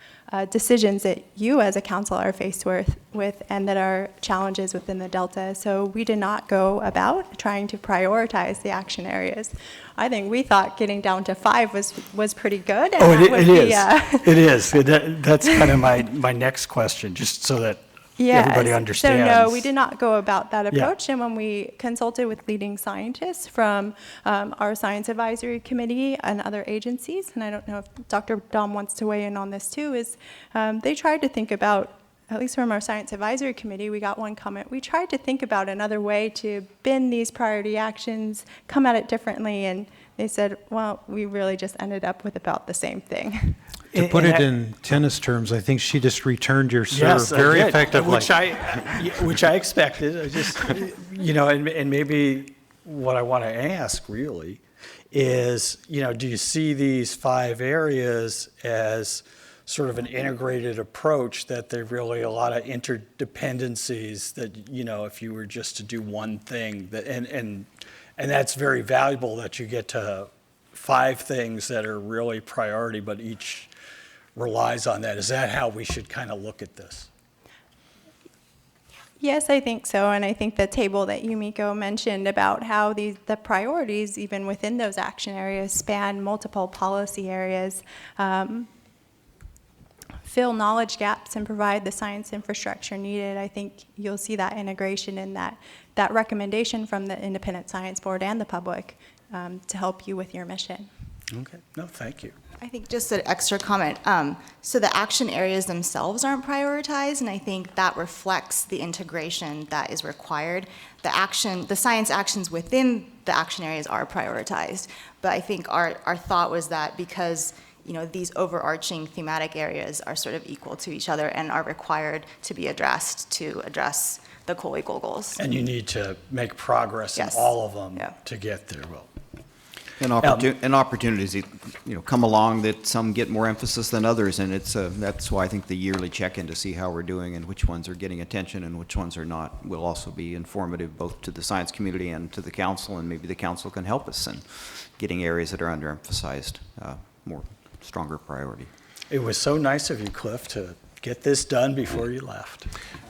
decisions that you as a council are faced with and that are challenges within the Delta. So we did not go about trying to prioritize the action areas. I think we thought getting down to 5 was pretty good. And it is. That's kind of my next question, just so that everybody understands. So no, we did not go about that approach. Yeah. And when we consulted with leading scientists from our Science Advisory Committee and other agencies, and I don't know if Dr. Dom wants to weigh in on this too, is they tried to think about, at least from our Science Advisory Committee, we got one comment. We tried to think about another way to bend these priority actions, come at it differently, and they said, well, we really just ended up with about the same thing. To put it in tennis terms, I think she just returned your serve very effectively. Which I expected. I just, and maybe what I want to ask really is, do you see these 5 areas as sort of an integrated approach, that there are really a lot of interdependencies that, if you were just to do one thing, that, and that's very valuable that you get to 5 things that are really priority, but each relies on that. Is that how we should kind of look at this? Yes, I think so. And I think the table that Yumiko mentioned about how the priorities, even within those action areas, span multiple policy areas, fill knowledge gaps and provide the science infrastructure needed. I think you'll see that integration in that recommendation from the Independent Science Board and the public to help you with your mission. Okay. No, thank you. I think just an extra comment. So the action areas themselves aren't prioritized, and I think that reflects the integration that is required. The science actions within the action areas are prioritized, but I think our thought was that because these overarching thematic areas are sort of equal to each other and are required to be addressed to address the co-equal goals. And you need to make progress in all of them to get there. Well, and opportunities, come along that some get more emphasis than others, and that's why I think the yearly check-in to see how we're doing and which ones are getting attention and which ones are not will also be informative both to the science community and to the council, and maybe the council can help us in getting areas that are underemphasized more stronger priority. It was so nice of you, Cliff, to get this done before you left.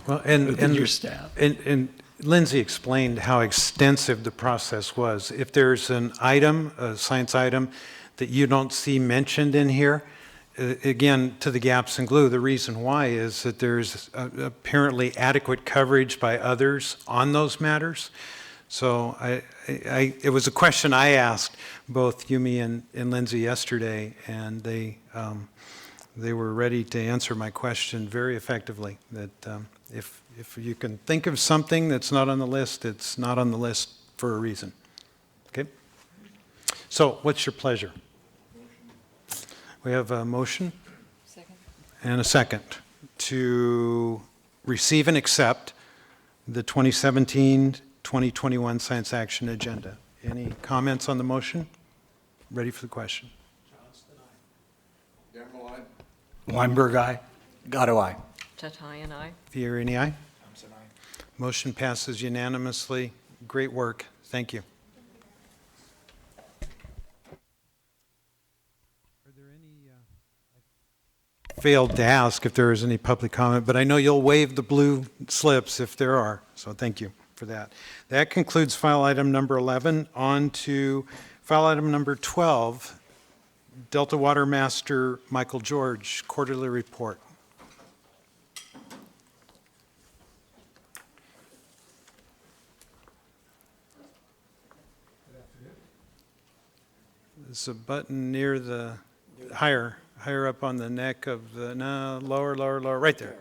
Well, and your staff. And Lindsay explained how extensive the process was. If there's an item, a science item, that you don't see mentioned in here, again, to the gaps in glue, the reason why is that there's apparently adequate coverage by others on those matters. So it was a question I asked both Yumi and Lindsay yesterday, and they were ready to answer my question very effectively, that if you can think of something that's not on the list, it's not on the list for a reason. Okay? So what's your pleasure? We have a motion and a second to receive and accept the 2017-2021 Science Action Agenda. Any comments on the motion? Ready for the question. Weinberg, aye. Gatto, aye. Tatayan, aye. Fiorini, aye. Motion passes unanimously. Great work. Thank you. Are there any, I failed to ask if there is any public comment, but I know you'll waive the blue slips if there are, so thank you for that. That concludes file item number 11. On to file item number 12, Delta Water Master Michael George, quarterly report. There's a button near the, higher up on the neck of the, no, lower, right there.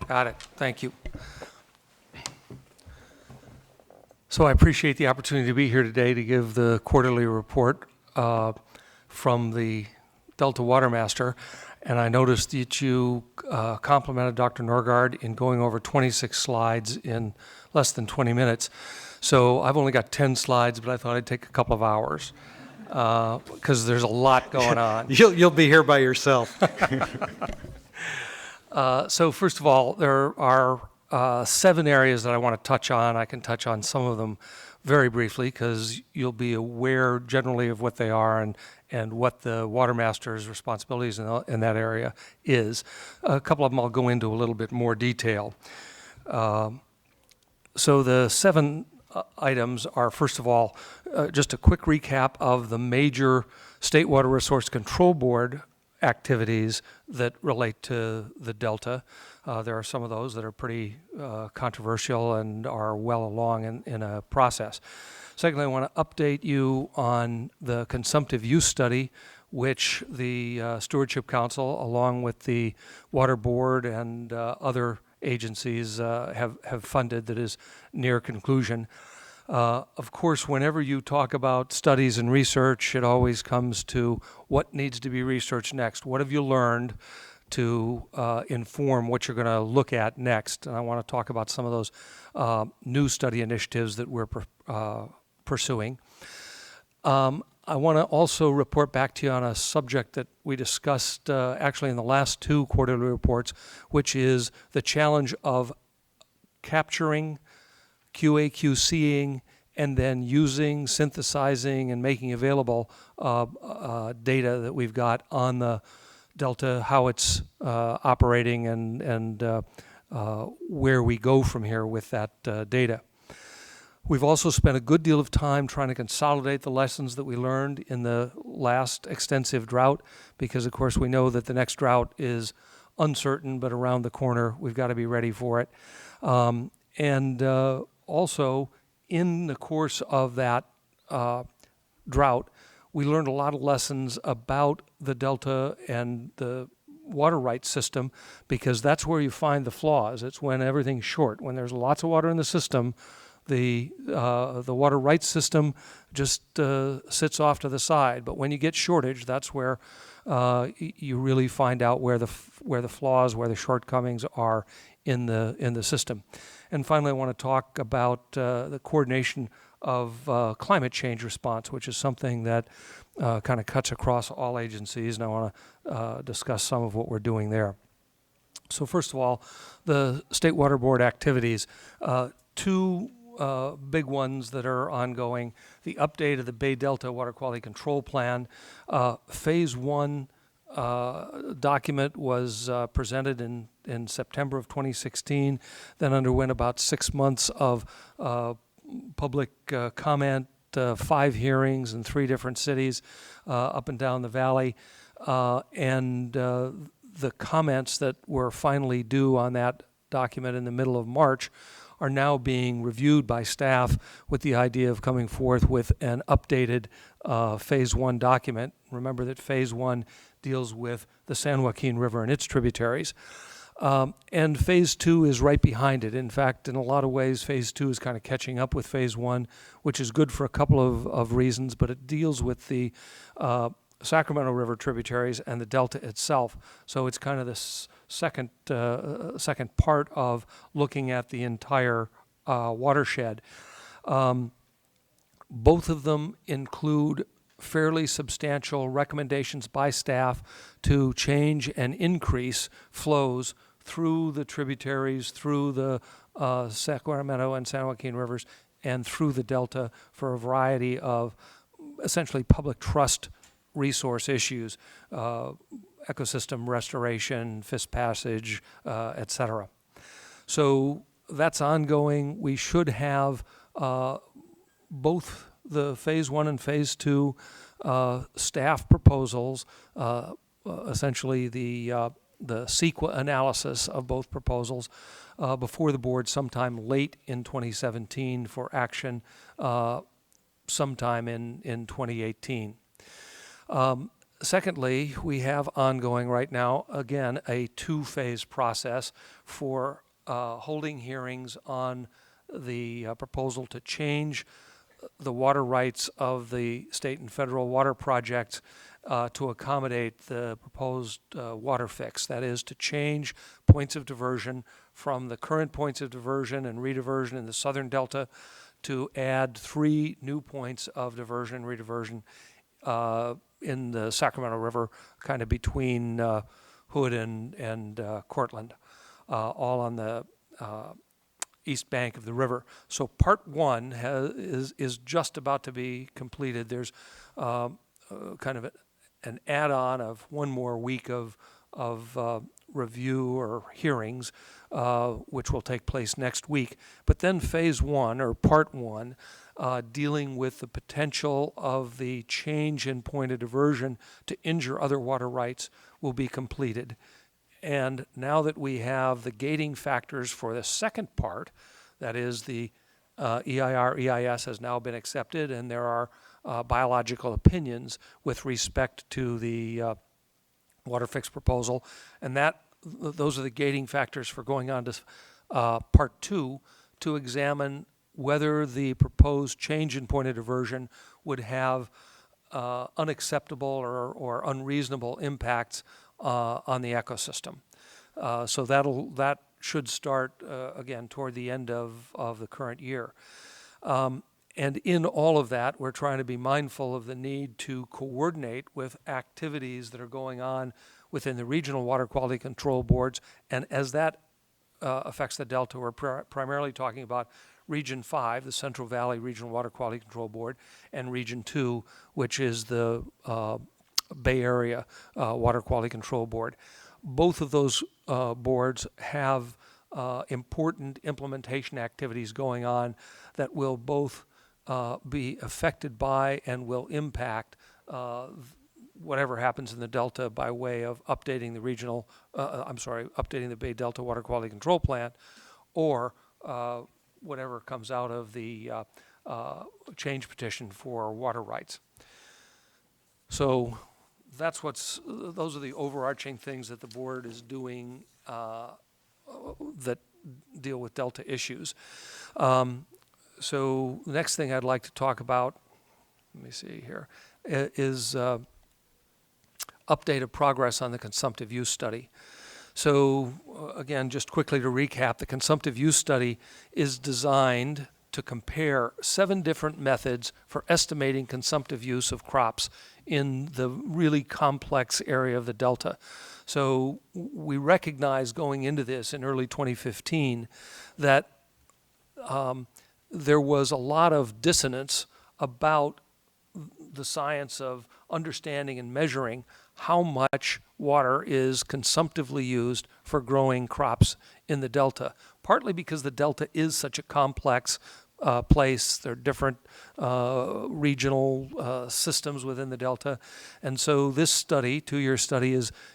Got it. Thank you. So I appreciate the opportunity to be here today to give the quarterly report from the Delta Water Master. And I noticed that you complimented Dr. Norgard in going over 26 slides in less than 20 minutes. So I've only got 10 slides, but I thought I'd take a couple of hours because there's a lot going on. You'll be here by yourself. So first of all, there are 7 areas that I want to touch on. I can touch on some of them very briefly because you'll be aware generally of what they are and what the water master's responsibilities in that area is. A couple of them I'll go into a little bit more detail. So the 7 items are, first of all, just a quick recap of the major State Water Resource Control Board activities that relate to the Delta. There are some of those that are pretty controversial and are well along in a process. Secondly, I want to update you on the consumptive use study, which the Stewardship Council, along with the Water Board and other agencies have funded, that is near conclusion. Of course, whenever you talk about studies and research, it always comes to what needs to be researched next. What have you learned to inform what you're going to look at next? And I want to talk about some of those new study initiatives that we're pursuing. I want to also report back to you on a subject that we discussed actually in the last 2 quarterly reports, which is the challenge of capturing, QA/QCing, and then using, synthesizing, and making available data that we've got on the Delta, how it's operating, and where we go from here with that data. We've also spent a good deal of time trying to consolidate the lessons that we learned in the last extensive drought, because of course we know that the next drought is uncertain but around the corner. We've got to be ready for it. Also, in the course of that drought, we learned a lot of lessons about the Delta and the water rights system, because that's where you find the flaws. It's when everything's short. When there's lots of water in the system, the water rights system just sits off to the side. But when you get shortage, that's where you really find out where the flaws, where the shortcomings are in the system. And finally, I want to talk about the coordination of climate change response, which is something that kind of cuts across all agencies, and I want to discuss some of what we're doing there. So first of all, the State Water Board activities. 2 big ones that are ongoing: the update of the Bay Delta Water Quality Control Plan. Phase 1 document was presented in September of 2016, then underwent about 6 months of public comment, 5 hearings in 3 different cities up and down the valley, and the comments that were finally due on that document in the middle of March are now being reviewed by staff with the idea of coming forth with an updated Phase 1 document. Remember that Phase 1 deals with the San Joaquin River and its tributaries. And Phase 2 is right behind it. In fact, in a lot of ways, Phase 2 is kind of catching up with Phase 1, which is good for a couple of reasons, but it deals with the Sacramento River tributaries and the Delta itself. So it's kind of this second part of looking at the entire watershed. Both of them include fairly substantial recommendations by staff to change and increase flows through the tributaries, through the Sacramento and San Joaquin rivers and through the Delta for a variety of essentially public trust resource issues, ecosystem restoration, fish passage, et cetera. So that's ongoing. We should have both the phase 1 and phase 2 staff proposals, essentially the CEQA analysis of both proposals before the board sometime late in 2017 for action sometime in 2018. Secondly, we have ongoing right now, again, a 2-phase process for holding hearings on the proposal to change the water rights of the state and federal water projects to accommodate the proposed water fix. That is, to change points of diversion from the current points of diversion and rediversion in the southern delta to add 3 new points of diversion and rediversion in the Sacramento River, kind of between Hood and Cortland, all on the east bank of the river. So part 1 is just about to be completed. There's kind of an add-on of 1 more week of review or hearings, which will take place next week. But then phase 1, or part 1, dealing with the potential of the change in point of diversion to injure other water rights, will be completed. And now that we have the gating factors for the second part, that is the EIR, EIS has now been accepted, and there are biological opinions with respect to the water fix proposal, and those are the gating factors for going on to part 2 to examine whether the proposed change in point of diversion would have unacceptable or unreasonable impacts on the ecosystem. So that should start again toward the end of the current year. And in all of that, we're trying to be mindful of the need to coordinate with activities that are going on within the regional water quality control boards. And as that affects the Delta, we're primarily talking about Region 5, the Central Valley Regional Water Quality Control Board, and Region 2, which is the Bay Area Water Quality Control Board. Both of those boards have important implementation activities going on that will both be affected by and will impact whatever happens in the Delta by way of updating the updating the Bay Delta Water Quality Control Plan, or whatever comes out of the change petition for water rights. So those are the overarching things that the board is doing that deal with Delta issues. So the next thing I'd like to talk about, let me see here, is updated progress on the consumptive use study. So again, just quickly to recap, the consumptive use study is designed to compare 7 different methods for estimating consumptive use of crops in the really complex area of the Delta. So we recognize going into this in early 2015 that there was a lot of dissonance about the science of understanding and measuring how much water is consumptively used for growing crops in the Delta, partly because the Delta is such a complex place. There are different regional systems within the Delta. And so this study, 2-year study,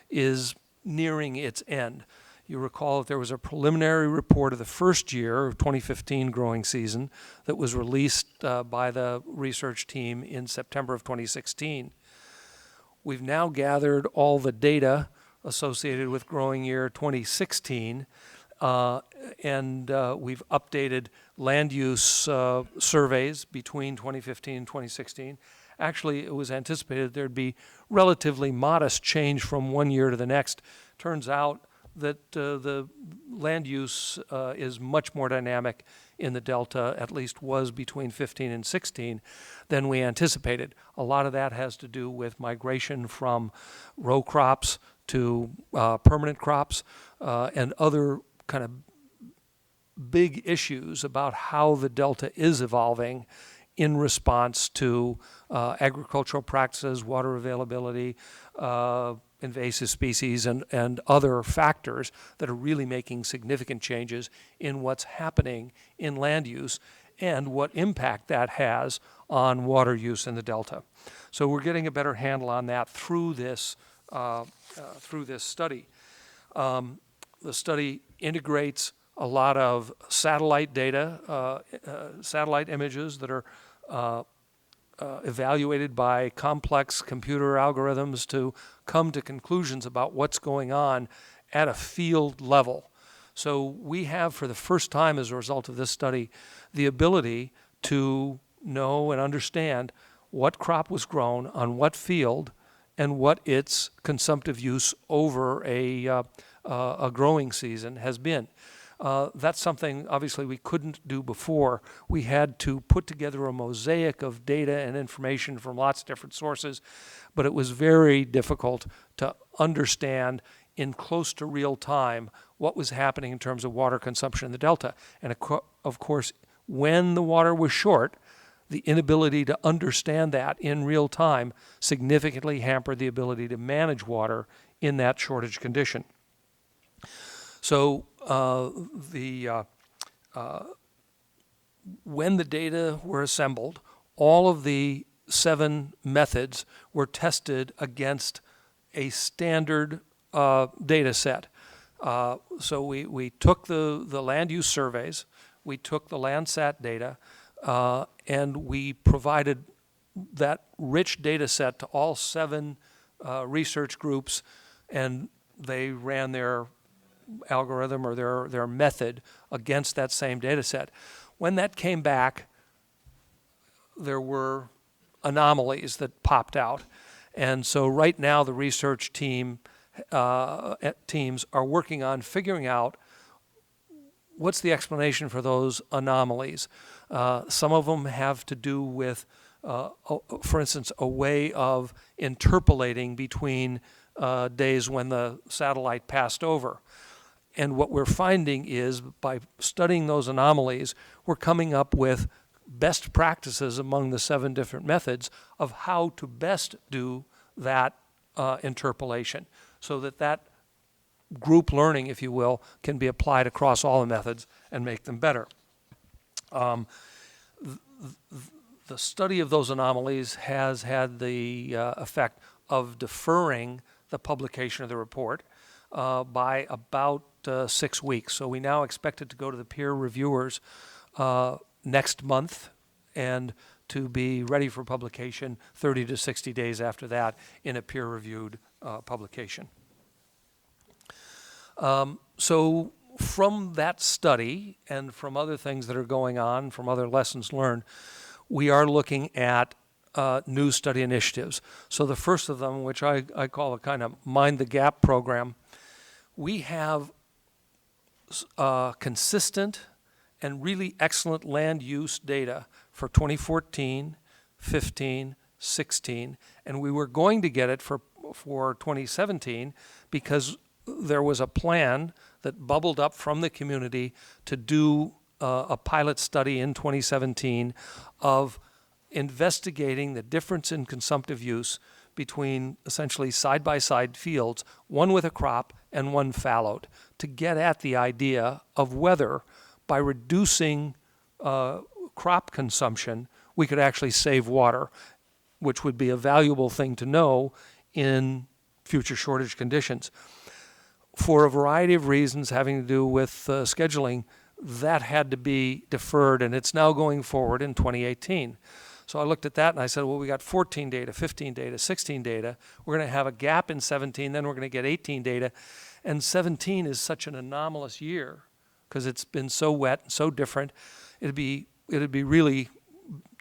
is nearing its end. You recall that there was a preliminary report of the first year of 2015 growing season that was released by the research team in September of 2016. We've now gathered all the data associated with growing year 2016, and we've updated land use surveys between 2015 and 2016. Actually, it was anticipated there'd be relatively modest change from one year to the next. Turns out that the land use is much more dynamic in the Delta, at least was between 15 and 16, than we anticipated. A lot of that has to do with migration from row crops to permanent crops and other kind of big issues about how the delta is evolving in response to agricultural practices, water availability, invasive species, and other factors that are really making significant changes in what's happening in land use and what impact that has on water use in the delta. So we're getting a better handle on that through this study. The study integrates a lot of satellite data, satellite images that are evaluated by complex computer algorithms to come to conclusions about what's going on at a field level. So we have, for the first time as a result of this study, the ability to know and understand what crop was grown on what field and what its consumptive use over a growing season has been. That's something obviously we couldn't do before. We had to put together a mosaic of data and information from lots of different sources, but it was very difficult to understand in close to real time what was happening in terms of water consumption in the delta. And of course, when the water was short, the inability to understand that in real time significantly hampered the ability to manage water in that shortage condition. So when the data were assembled, all of the 7 methods were tested against a standard data set. So we took the land use surveys, we took the Landsat data, and we provided that rich data set to all 7 research groups, and they ran their algorithm or their method against that same data set. When that came back, there were anomalies that popped out. And so right now the research teams are working on figuring out what's the explanation for those anomalies. Some of them have to do with, for instance, a way of interpolating between days when the satellite passed over. And what we're finding is by studying those anomalies, we're coming up with best practices among the 7 different methods of how to best do that interpolation so that group learning, if you will, can be applied across all the methods and make them better. The study of those anomalies has had the effect of deferring the publication of the report by about 6 weeks. So we now expect it to go to the peer reviewers next month and to be ready for publication 30 to 60 days after that in a peer-reviewed publication. So from that study and from other things that are going on, from other lessons learned, we are looking at new study initiatives. So the first of them, which I call a kind of Mind the Gap program, we have consistent and really excellent land use data for 2014, 15, 16, and we were going to get it for 2017 because there was a plan that bubbled up from the community to do a pilot study in 2017 of investigating the difference in consumptive use between essentially side-by-side fields, one with a crop and one fallowed, to get at the idea of whether by reducing crop consumption we could actually save water, which would be a valuable thing to know in future shortage conditions. For a variety of reasons having to do with scheduling, that had to be deferred, and it's now going forward in 2018. So I looked at that and I said, well, we got 14 data, 15 data, 16 data. We're going to have a gap in 17, then we're going to get 18 data. And 17 is such an anomalous year because it's been so wet and so different. It'd be really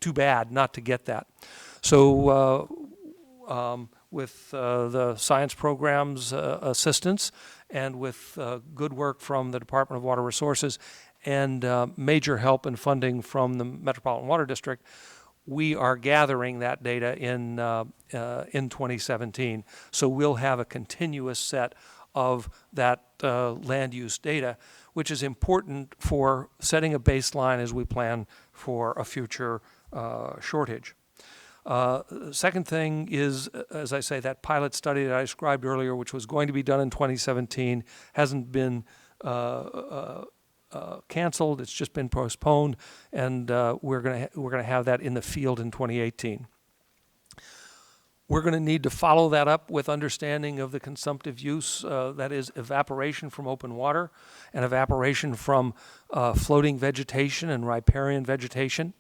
too bad not to get that. So with the science program's assistance and with good work from the Department of Water Resources and major help and funding from the Metropolitan Water District, we are gathering that data in 2017. So we'll have a continuous set of that land use data, which is important for setting a baseline as we plan for a future shortage. Second thing is, as I say, that pilot study that I described earlier, which was going to be done in 2017, hasn't been canceled. It's just been postponed, and we're gonna have that in the field in 2018. We're going to need to follow that up with understanding of the consumptive use, that is evaporation from open water and evaporation from floating vegetation and riparian vegetation.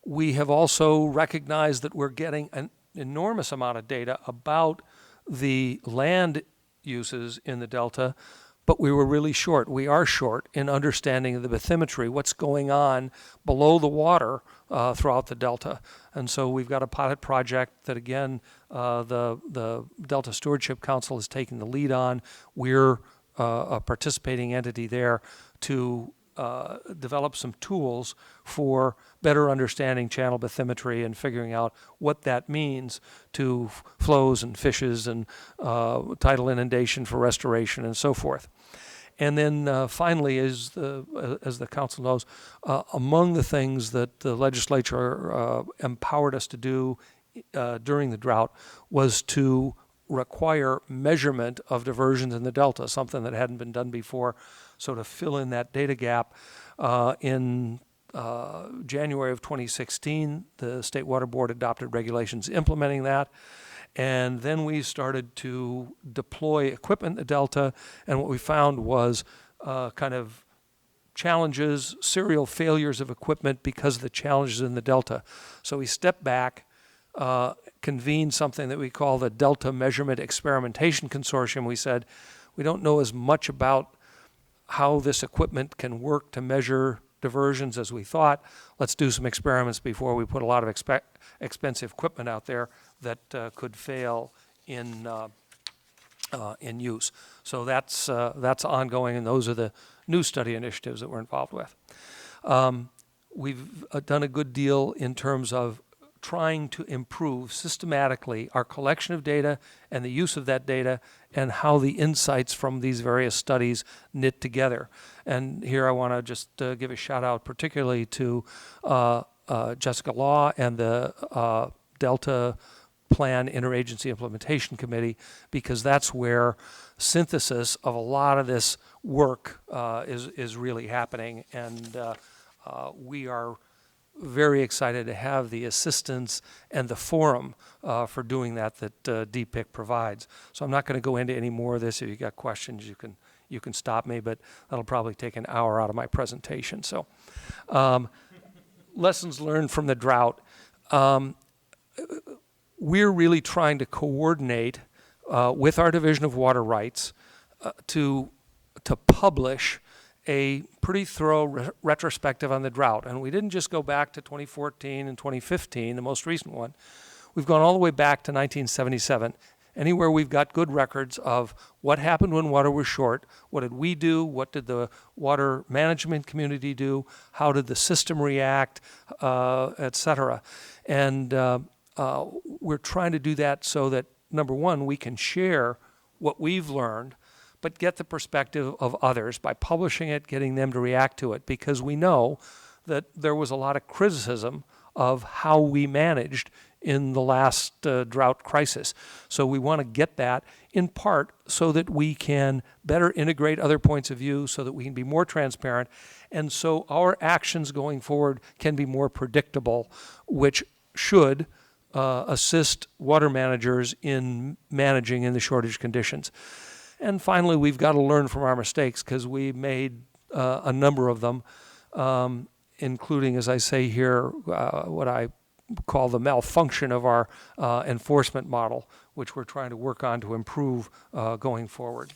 We have also recognized that we're getting an enormous amount of data about the land uses in the Delta, but we were really short. We are short in understanding the bathymetry, what's going on below the water throughout the Delta. And so we've got a pilot project that, again, the Delta Stewardship Council is taking the lead on. We're a participating entity there to develop some tools for better understanding channel bathymetry and figuring out what that means to flows and fishes and tidal inundation for restoration and so forth. And then finally, as the council knows, among the things that the legislature empowered us to do during the drought was to require measurement of diversions in the Delta, something that hadn't been done before. So to fill in that data gap, in January of 2016, the State Water Board adopted regulations implementing that. And then we started to deploy equipment in the Delta, and what we found was kind of challenges, serial failures of equipment because of the challenges in the Delta. So we stepped back, convened something that we call the Delta Measurement Experimentation Consortium. We said, we don't know as much about how this equipment can work to measure diversions as we thought. Let's do some experiments before we put a lot of expensive equipment out there that could fail in use. So that's ongoing, and those are the new study initiatives that we're involved with. We've done a good deal in terms of trying to improve systematically our collection of data and the use of that data and how the insights from these various studies knit together. And here I want to just give a shout out particularly to Jessica Law and the Delta Plan Interagency Implementation Committee, because that's where synthesis of a lot of this work is really happening. And we are very excited to have the assistance and the forum for doing that DPIC provides. So I'm not going to go into any more of this. If you got questions, you can stop me, but that'll probably take an hour out of my presentation. So lessons learned from the drought. We're really trying to coordinate with our Division of Water Rights to publish a pretty thorough retrospective on the drought. And we didn't just go back to 2014 and 2015, the most recent one. We've gone all the way back to 1977. Anywhere we've got good records of what happened when water was short, what did we do, what did the water management community do, how did the system react, et cetera. And we're trying to do that so that, number one, we can share what we've learned, but get the perspective of others by publishing it, getting them to react to it, because we know that there was a lot of criticism of how we managed in the last drought crisis. So we want to get that in part so that we can better integrate other points of view, so that we can be more transparent, and so our actions going forward can be more predictable, which should assist water managers in managing in the shortage conditions. And finally, we've got to learn from our mistakes, because we made a number of them, including, as I say here, what I call the malfunction of our enforcement model, which we're trying to work on to improve going forward.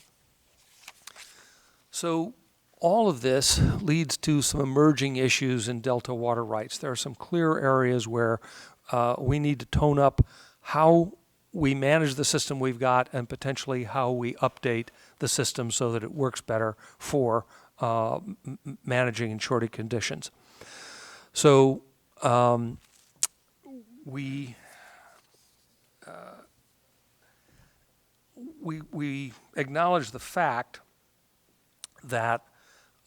So all of this leads to some emerging issues in Delta water rights. There are some clear areas where we need to tone up how we manage the system we've got, and potentially how we update the system so that it works better for managing in shortage conditions. So we acknowledge the fact that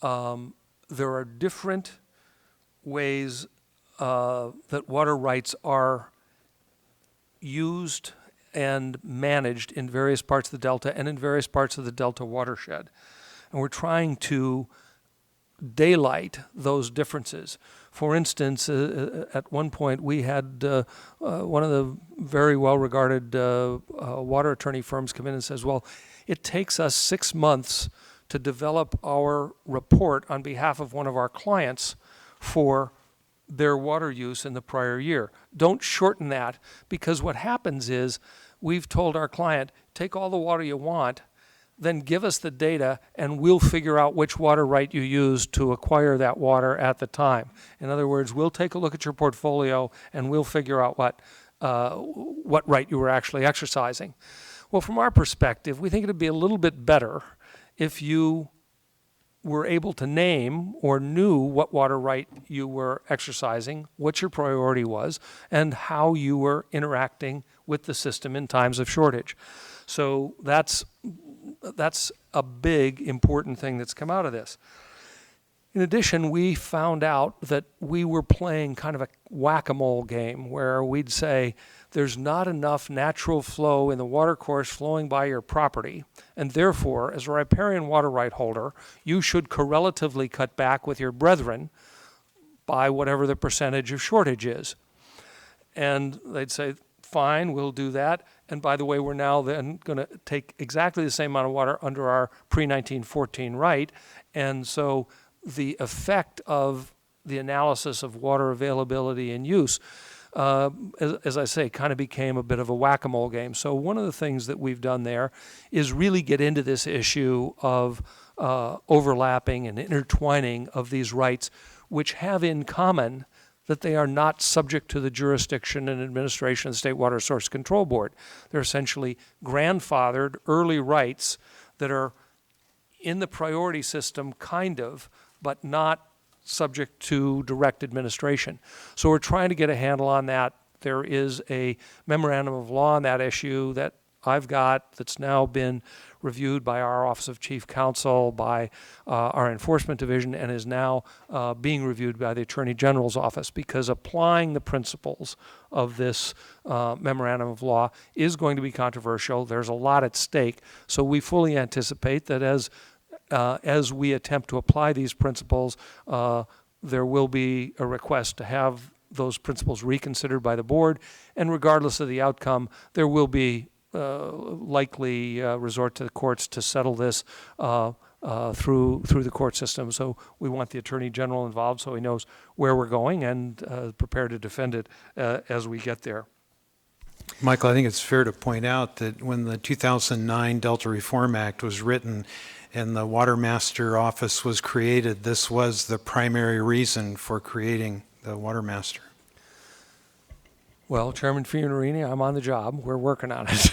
there are different ways that water rights are used and managed in various parts of the Delta and in various parts of the Delta watershed. And we're trying to daylight those differences. For instance, at one point we had one of the very well-regarded water attorney firms come in and says, well, it takes us 6 months to develop our report on behalf of one of our clients for their water use in the prior year. Don't shorten that, because what happens is we've told our client, take all the water you want, then give us the data and we'll figure out which water right you used to acquire that water at the time. In other words, we'll take a look at your portfolio and we'll figure out what right you were actually exercising. Well, from our perspective, we think it'd be a little bit better if you were able to name or knew what water right you were exercising, what your priority was, and how you were interacting with the system in times of shortage. So that's a big, important thing that's come out of this. In addition, we found out that we were playing kind of a whack-a-mole game where we'd say there's not enough natural flow in the water course flowing by your property, and therefore, as a riparian water right holder, you should correlatively cut back with your brethren by whatever the percentage of shortage is. And they'd say, fine, we'll do that. And by the way, we're now then going to take exactly the same amount of water under our pre-1914 right. And so the effect of the analysis of water availability and use, as I say, kind of became a bit of a whack-a-mole game. So one of the things that we've done there is really get into this issue of overlapping and intertwining of these rights, which have in common that they are not subject to the jurisdiction and administration of the State Water Resource Control Board. They're essentially grandfathered early rights that are in the priority system, kind of, but not subject to direct administration. So we're trying to get a handle on that. There is a memorandum of law on that issue that I've got that's now been reviewed by our Office of Chief Counsel, by our Enforcement Division, and is now being reviewed by the Attorney General's Office, because applying the principles of this memorandum of law is going to be controversial. There's a lot at stake. So we fully anticipate that as we attempt to apply these principles, there will be a request to have those principles reconsidered by the board, and regardless of the outcome, there will be likely resort to the courts to settle this through the court system. So we want the Attorney General involved so he knows where we're going and prepared to defend it as we get there. Michael, I think it's fair to point out that when the 2009 Delta Reform Act was written and the Water Master Office was created, this was the primary reason for creating the Water Master. Well, Chairman Fiorini, I'm on the job. We're working on it.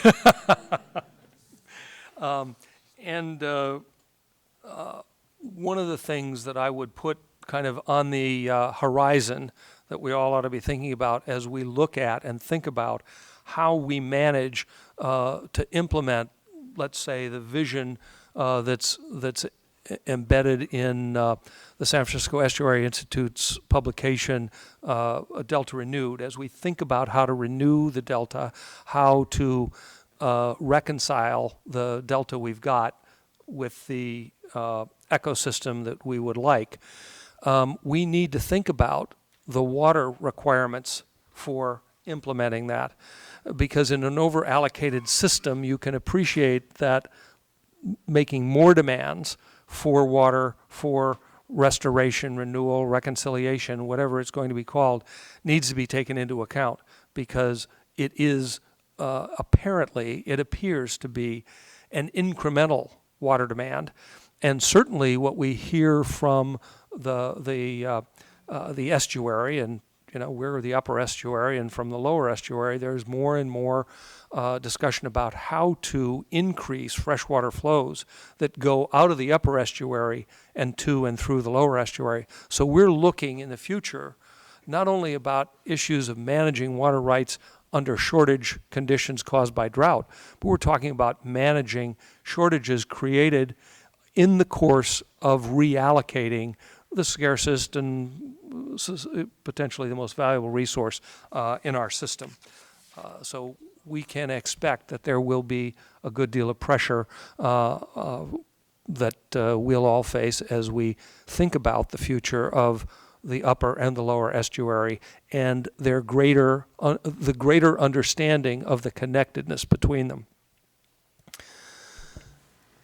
One of the things that I would put kind of on the horizon that we all ought to be thinking about as we look at and think about how we manage to implement, let's say, the vision that's embedded in the San Francisco Estuary Institute's publication, Delta Renewed, as we think about how to renew the Delta, how to reconcile the Delta we've got with the ecosystem that we would like, we need to think about the water requirements for implementing that. Because in an over-allocated system, you can appreciate that making more demands for water, for restoration, renewal, reconciliation, whatever it's going to be called, needs to be taken into account, because it is apparently, it appears to be an incremental water demand. And certainly what we hear from the estuary, and we're the upper estuary, and from the lower estuary, there's more and more discussion about how to increase freshwater flows that go out of the upper estuary and to and through the lower estuary. So we're looking in the future not only about issues of managing water rights under shortage conditions caused by drought, but we're talking about managing shortages created in the course of reallocating the scarcest and potentially the most valuable resource in our system. So we can expect that there will be a good deal of pressure that we'll all face as we think about the future of the upper and the lower estuary and their the greater understanding of the connectedness between them.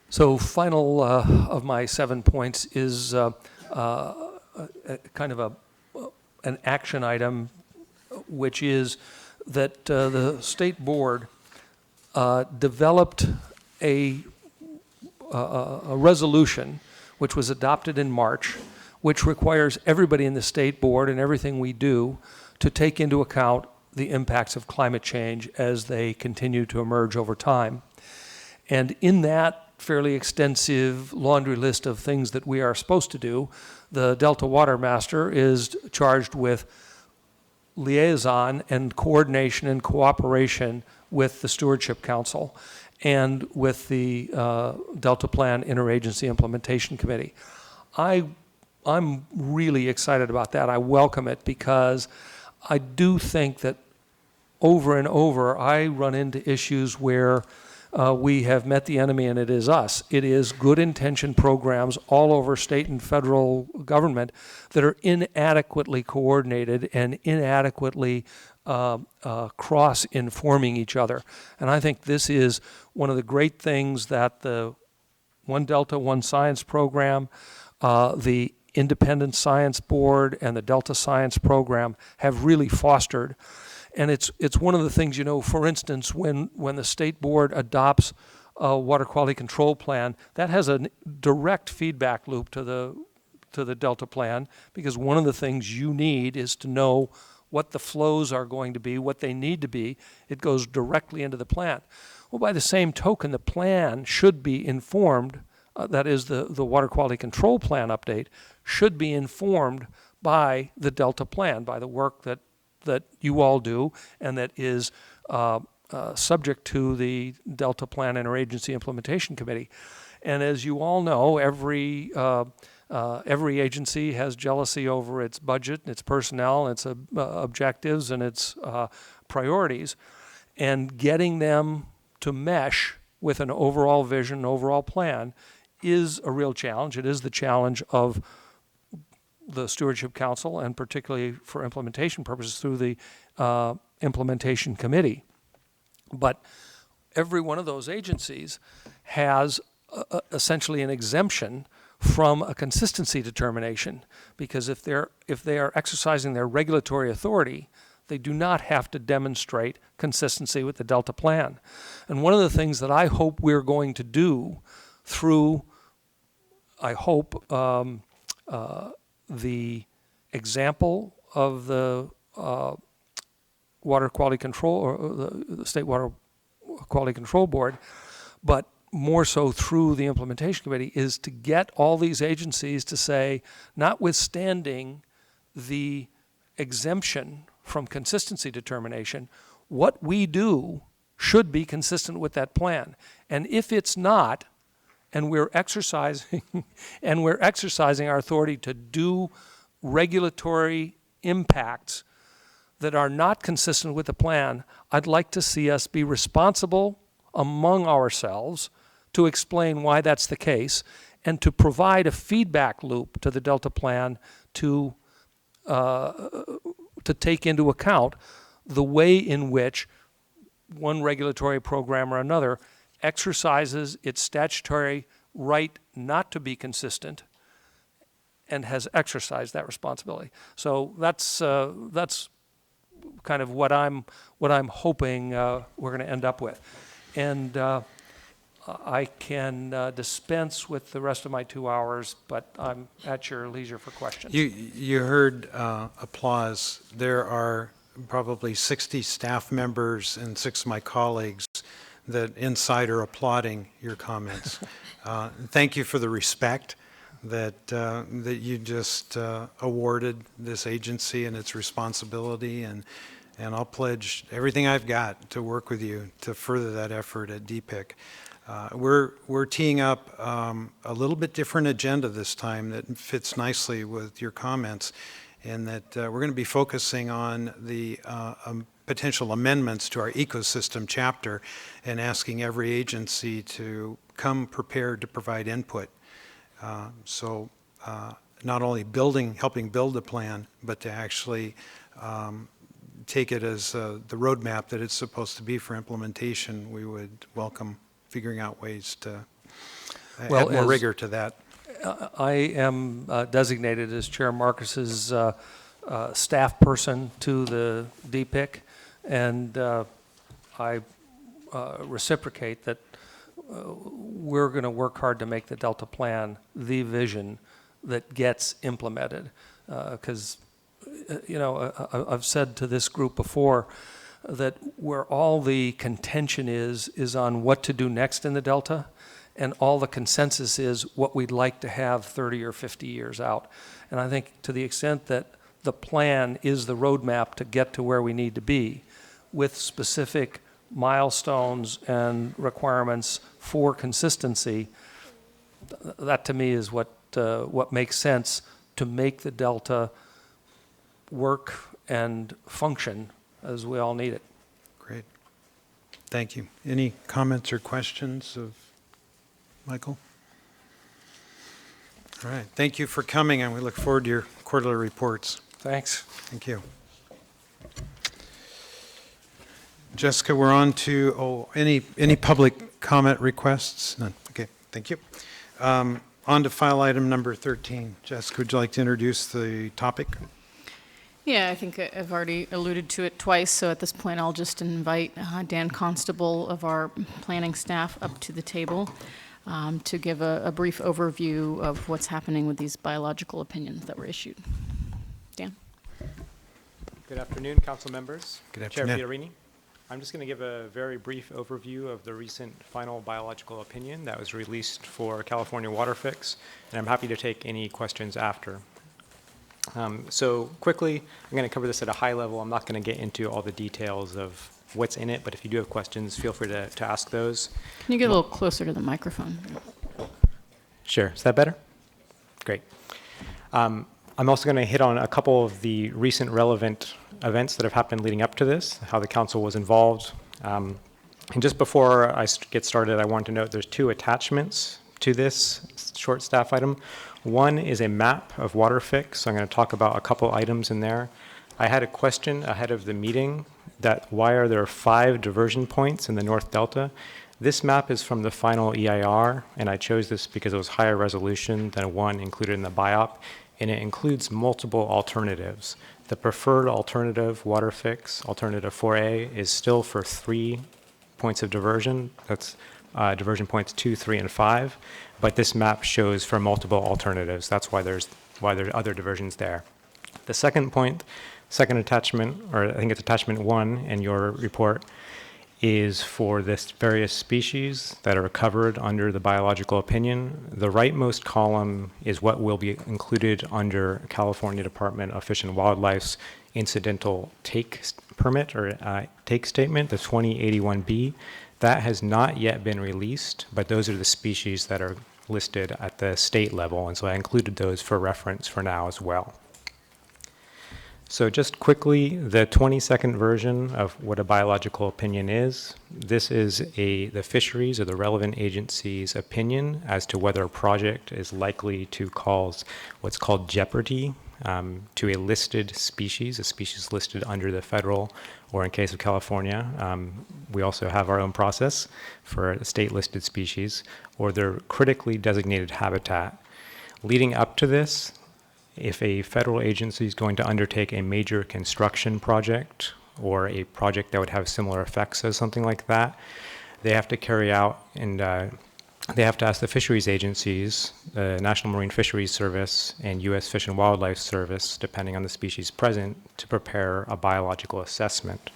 So final of my 7 points is kind of an action item, which is that the state board developed a resolution which was adopted in March, which requires everybody in the state board and everything we do to take into account the impacts of climate change as they continue to emerge over time. And in that fairly extensive laundry list of things that we are supposed to do, the Delta Water Master is charged with liaison and coordination and cooperation with the Stewardship Council and with the Delta Plan Interagency Implementation Committee. I'm really excited about that. I welcome it because I do think that over and over I run into issues where we have met the enemy and it is us. It is good intention programs all over state and federal government that are inadequately coordinated and inadequately cross-informing each other. And I think this is one of the great things that the One Delta, One Science program, the Independent Science Board, and the Delta Science program have really fostered. And it's one of the things, you know, for instance, when the state board adopts a water quality control plan, that has a direct feedback loop to the Delta plan, because one of the things you need is to know what the flows are going to be, what they need to be. It goes directly into the plan. Well, by the same token, the plan should be informed, that is the water quality control plan update, should be informed by the Delta plan, by the work that you all do, and that is subject to the Delta Plan Interagency Implementation Committee. And as you all know, every agency has jealousy over its budget, its personnel, its objectives, and its priorities. And getting them to mesh with an overall vision, an overall plan, is a real challenge. It is the challenge of the Stewardship Council, and particularly for implementation purposes through the Implementation Committee. But every one of those agencies has essentially an exemption from a consistency determination, because if they are exercising their regulatory authority, they do not have to demonstrate consistency with the Delta plan. And one of the things that I hope we're going to do through, I hope, the example of the Water Quality Control, or the State Water Quality Control Board, but more so through the Implementation Committee, is to get all these agencies to say, notwithstanding the exemption from consistency determination, what we do should be consistent with that plan. And if it's not, and we're exercising our authority to do regulatory impacts that are not consistent with the plan, I'd like to see us be responsible among ourselves to explain why that's the case, and to provide a feedback loop to the Delta plan to take into account the way in which one regulatory program or another exercises its statutory right not to be consistent and has exercised that responsibility. So that's kind of what I'm hoping we're going to end up with. And I can dispense with the rest of my 2 hours, but I'm at your leisure for questions. You heard applause. There are probably 60 staff members and 6 of my colleagues that inside are applauding your comments. Thank you for the respect that you just awarded this agency and its responsibility, and and I'll pledge everything I've got to work with you to further that effort at DPIC. We're teeing up a little bit different agenda this time that fits nicely with your comments, in that we're going to be focusing on the potential amendments to our ecosystem chapter and asking every agency to come prepared to provide input. So not only helping build a plan, but to actually take it as the roadmap that it's supposed to be for implementation. We would welcome figuring out ways to add more rigor to that. I am designated as Chair Marcus's staff person to the DPIC, and I reciprocate that we're going to work hard to make the Delta Plan the vision that gets implemented. Because, I've said to this group before that where all the contention is on what to do next in the Delta, and all the consensus is what we'd like to have 30 or 50 years out. And I think to the extent that the plan is the roadmap to get to where we need to be, with specific milestones and requirements for consistency, that to me is what makes sense to make the Delta work and function as we all need it. Great. Thank you. Any comments or questions of Michael? All right. Thank you for coming, and we look forward to your quarterly reports. Thanks. Thank you. Jessica, we're on to any public comment requests? None. Okay. Thank you. On to file item number 13. Jessica, would you like to introduce the topic? Yeah, I think I've already alluded to it twice, so at this point I'll just invite Dan Constable of our planning staff up to the table to give a brief overview of what's happening with these biological opinions that were issued. Dan? Good afternoon, council members. Good afternoon. Chair Fiorini. I'm just going to give a very brief overview of the recent final biological opinion that was released for California water fix, and I'm happy to take any questions after. So quickly, I'm going to cover this at a high level. I'm not going to get into all the details of what's in it, but if you do have questions, feel free to ask those. Can you get a little closer to the microphone? Sure. Is that better? Great. I'm also going to hit on a couple of the recent relevant events that have happened leading up to this, how the council was involved. And just before I get started, I want to note there's two attachments to this short staff item. One is a map of water fix, so I'm going to talk about a couple items in there. I had a question ahead of the meeting that why are there 5 diversion points in the North Delta? This map is from the final EIR, and I chose this because it was higher resolution than one included in the BIOP, and it includes multiple alternatives. The preferred alternative, water fix, alternative 4A, is still for 3 points of diversion. That's diversion points 2, 3, and 5. But this map shows for multiple alternatives. That's why there are other diversions there. The second point, second attachment, or I think it's attachment 1 in your report, is for this various species that are covered under the biological opinion. The rightmost column is what will be included under California Department of Fish and Wildlife's incidental take permit or take statement, the 2081B. That has not yet been released, but those are the species that are listed at the state level, and so I included those for reference for now as well. So just quickly, the 22nd version of what a biological opinion is. This is the fisheries or the relevant agency's opinion as to whether a project is likely to cause what's called jeopardy to a listed species, a species listed under the federal, or in case of California, we also have our own process for a state-listed species, or their critically designated habitat. Leading up to this, if a federal agency is going to undertake a major construction project or a project that would have similar effects as something like that, they have to carry out and they have to ask the fisheries agencies, the National Marine Fisheries Service and U.S. Fish and Wildlife Service, depending on the species present, to prepare a biological assessment.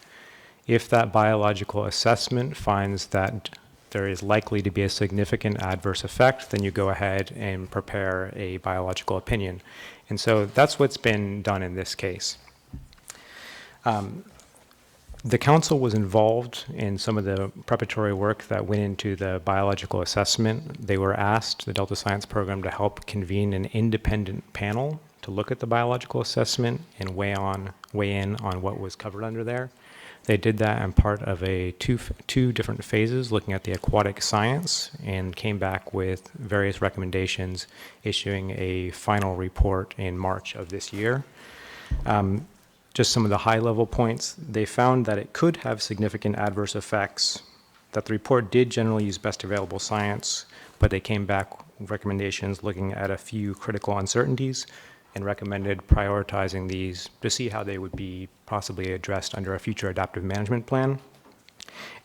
If that biological assessment finds that there is likely to be a significant adverse effect, then you go ahead and prepare a biological opinion. And so that's what's been done in this case. The council was involved in some of the preparatory work that went into the biological assessment. They were asked, the Delta Science Program, to help convene an independent panel to look at the biological assessment and weigh in on what was covered under there. They did that in part of two different phases, looking at the aquatic science, and came back with various recommendations, issuing a final report in March of this year. Just some of the high-level points, they found that it could have significant adverse effects, that the report did generally use best available science, but they came back with recommendations looking at a few critical uncertainties and recommended prioritizing these to see how they would be possibly addressed under a future adaptive management plan.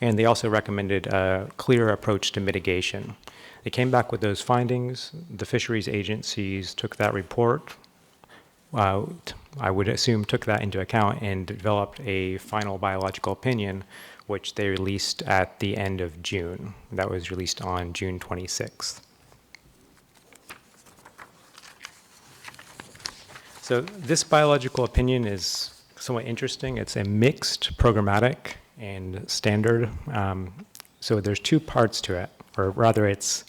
And they also recommended a clear approach to mitigation. They came back with those findings. The fisheries agencies took that report, I would assume took that into account and developed a final biological opinion, which they released at the end of June. That was released on June 26th. So this biological opinion is somewhat interesting. It's a mixed programmatic and standard. So there's two parts to it, or rather it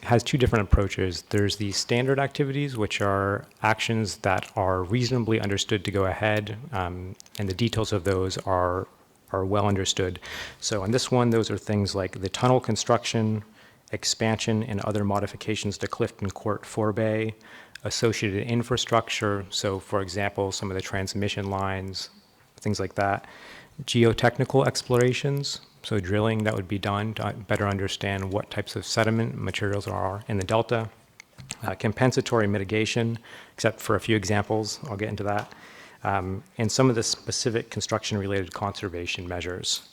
has two different approaches. There's the standard activities, which are actions that are reasonably understood to go ahead, and the details of those are well understood. So on this one, those are things like the tunnel construction, expansion, and other modifications to Clifton Court forebay, associated infrastructure, so for example, some of the transmission lines, things like that. Geotechnical explorations, so drilling that would be done to better understand what types of sediment materials are in the delta. Compensatory mitigation, except for a few examples, I'll get into that. And some of the specific construction-related conservation measures.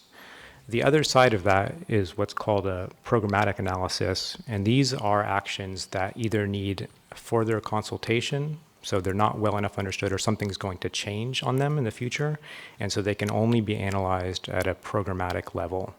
The other side of that is what's called a programmatic analysis, and these are actions that either need further consultation, so they're not well enough understood or something's going to change on them in the future, and so they can only be analyzed at a programmatic level.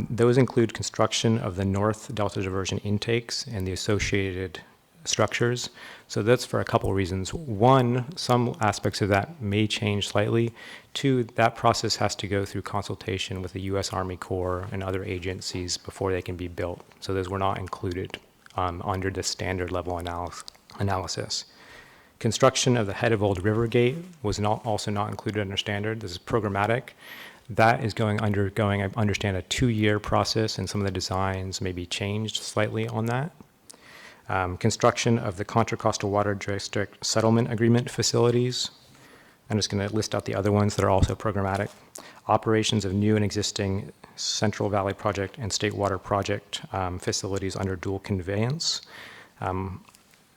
Those include construction of the North Delta Diversion intakes and the associated structures. So that's for a couple reasons. One, some aspects of that may change slightly. Two, that process has to go through consultation with the U.S. Army Corps and other agencies before they can be built. So those were not included under the standard level analysis. Construction of the head of Old River Gate was also not included under standard. This is programmatic. That is undergoing, I understand, a 2-year process, and some of the designs may be changed slightly on that. Construction of the Contra Costa Water District Settlement Agreement facilities. I'm just going to list out the other ones that are also programmatic. Operations of new and existing Central Valley Project and State Water Project facilities under dual conveyance.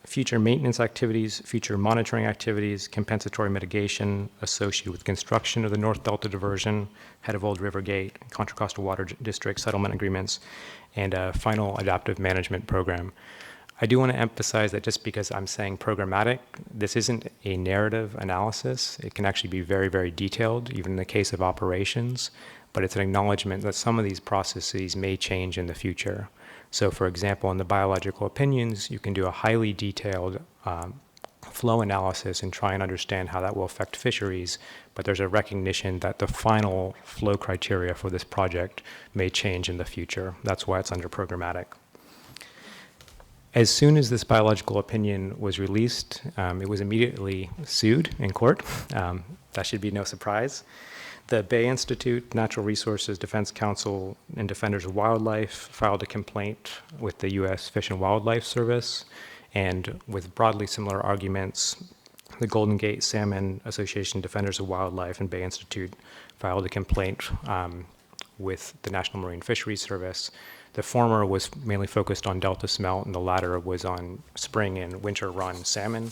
Future maintenance activities, future monitoring activities, compensatory mitigation associated with construction of the North Delta Diversion, head of Old River Gate, Contra Costa Water District settlement agreements, and a final adaptive management program. I do want to emphasize that just because I'm saying programmatic, this isn't a narrative analysis. It can actually be very, very detailed, even in the case of operations, but it's an acknowledgement that some of these processes may change in the future. So for example, in the biological opinions, you can do a highly detailed flow analysis and try and understand how that will affect fisheries, but there's a recognition that the final flow criteria for this project may change in the future. That's why it's under programmatic. As soon as this biological opinion was released, it was immediately sued in court. That should be no surprise. The Bay Institute, Natural Resources Defense Council, and Defenders of Wildlife filed a complaint with the U.S. Fish and Wildlife Service, and with broadly similar arguments, the Golden Gate Salmon Association, Defenders of Wildlife, and Bay Institute filed a complaint with the National Marine Fisheries Service. The former was mainly focused on Delta smelt, and the latter was on spring and winter run salmon.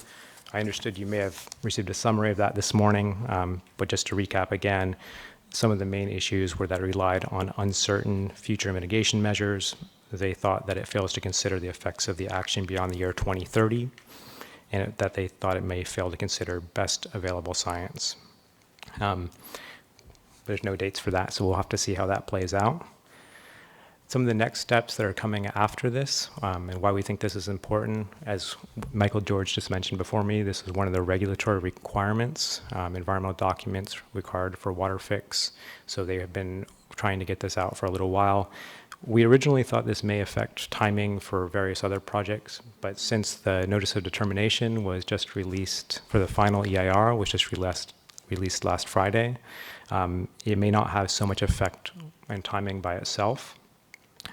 I understood you may have received a summary of that this morning, but just to recap again, some of the main issues were that it relied on uncertain future mitigation measures. They thought that it fails to consider the effects of the action beyond the year 2030, and that they thought it may fail to consider best available science. There's no dates for that, so we'll have to see how that plays out. Some of the next steps that are coming after this, and why we think this is important, as Michael George just mentioned before me, this is one of the regulatory requirements, environmental documents required for water fix. So they have been trying to get this out for a little while. We originally thought this may affect timing for various other projects, but since the notice of determination was just released for the final EIR, was just released last Friday, it may not have so much effect in timing by itself.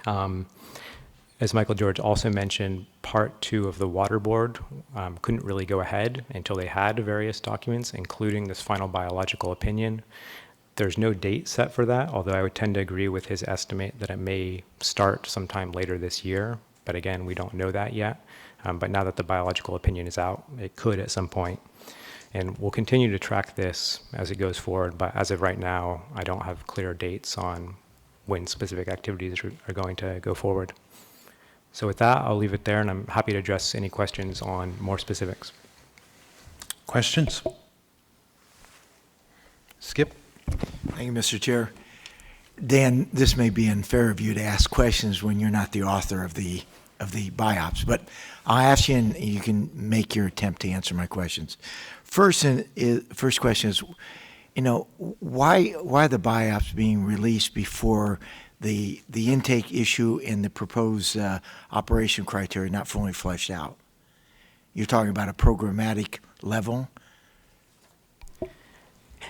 As Michael George also mentioned, Part 2 of the Water Board couldn't really go ahead until they had various documents, including this final biological opinion. There's no date set for that, although I would tend to agree with his estimate that it may start sometime later this year. But again, we don't know that yet. But now that the biological opinion is out, it could at some point. And we'll continue to track this as it goes forward. But as of right now, I don't have clear dates on when specific activities are going to go forward. So with that, I'll leave it there, and I'm happy to address any questions on more specifics. Questions? Skip? Thank you, Mr. Chair. Dan, this may be unfair of you to ask questions when you're not the author of the BIOPS, but I'll ask you and you can make your attempt to answer my questions. First question is, why the BIOPS being released before the intake issue and the proposed operation criteria not fully fleshed out? You're talking about a programmatic level?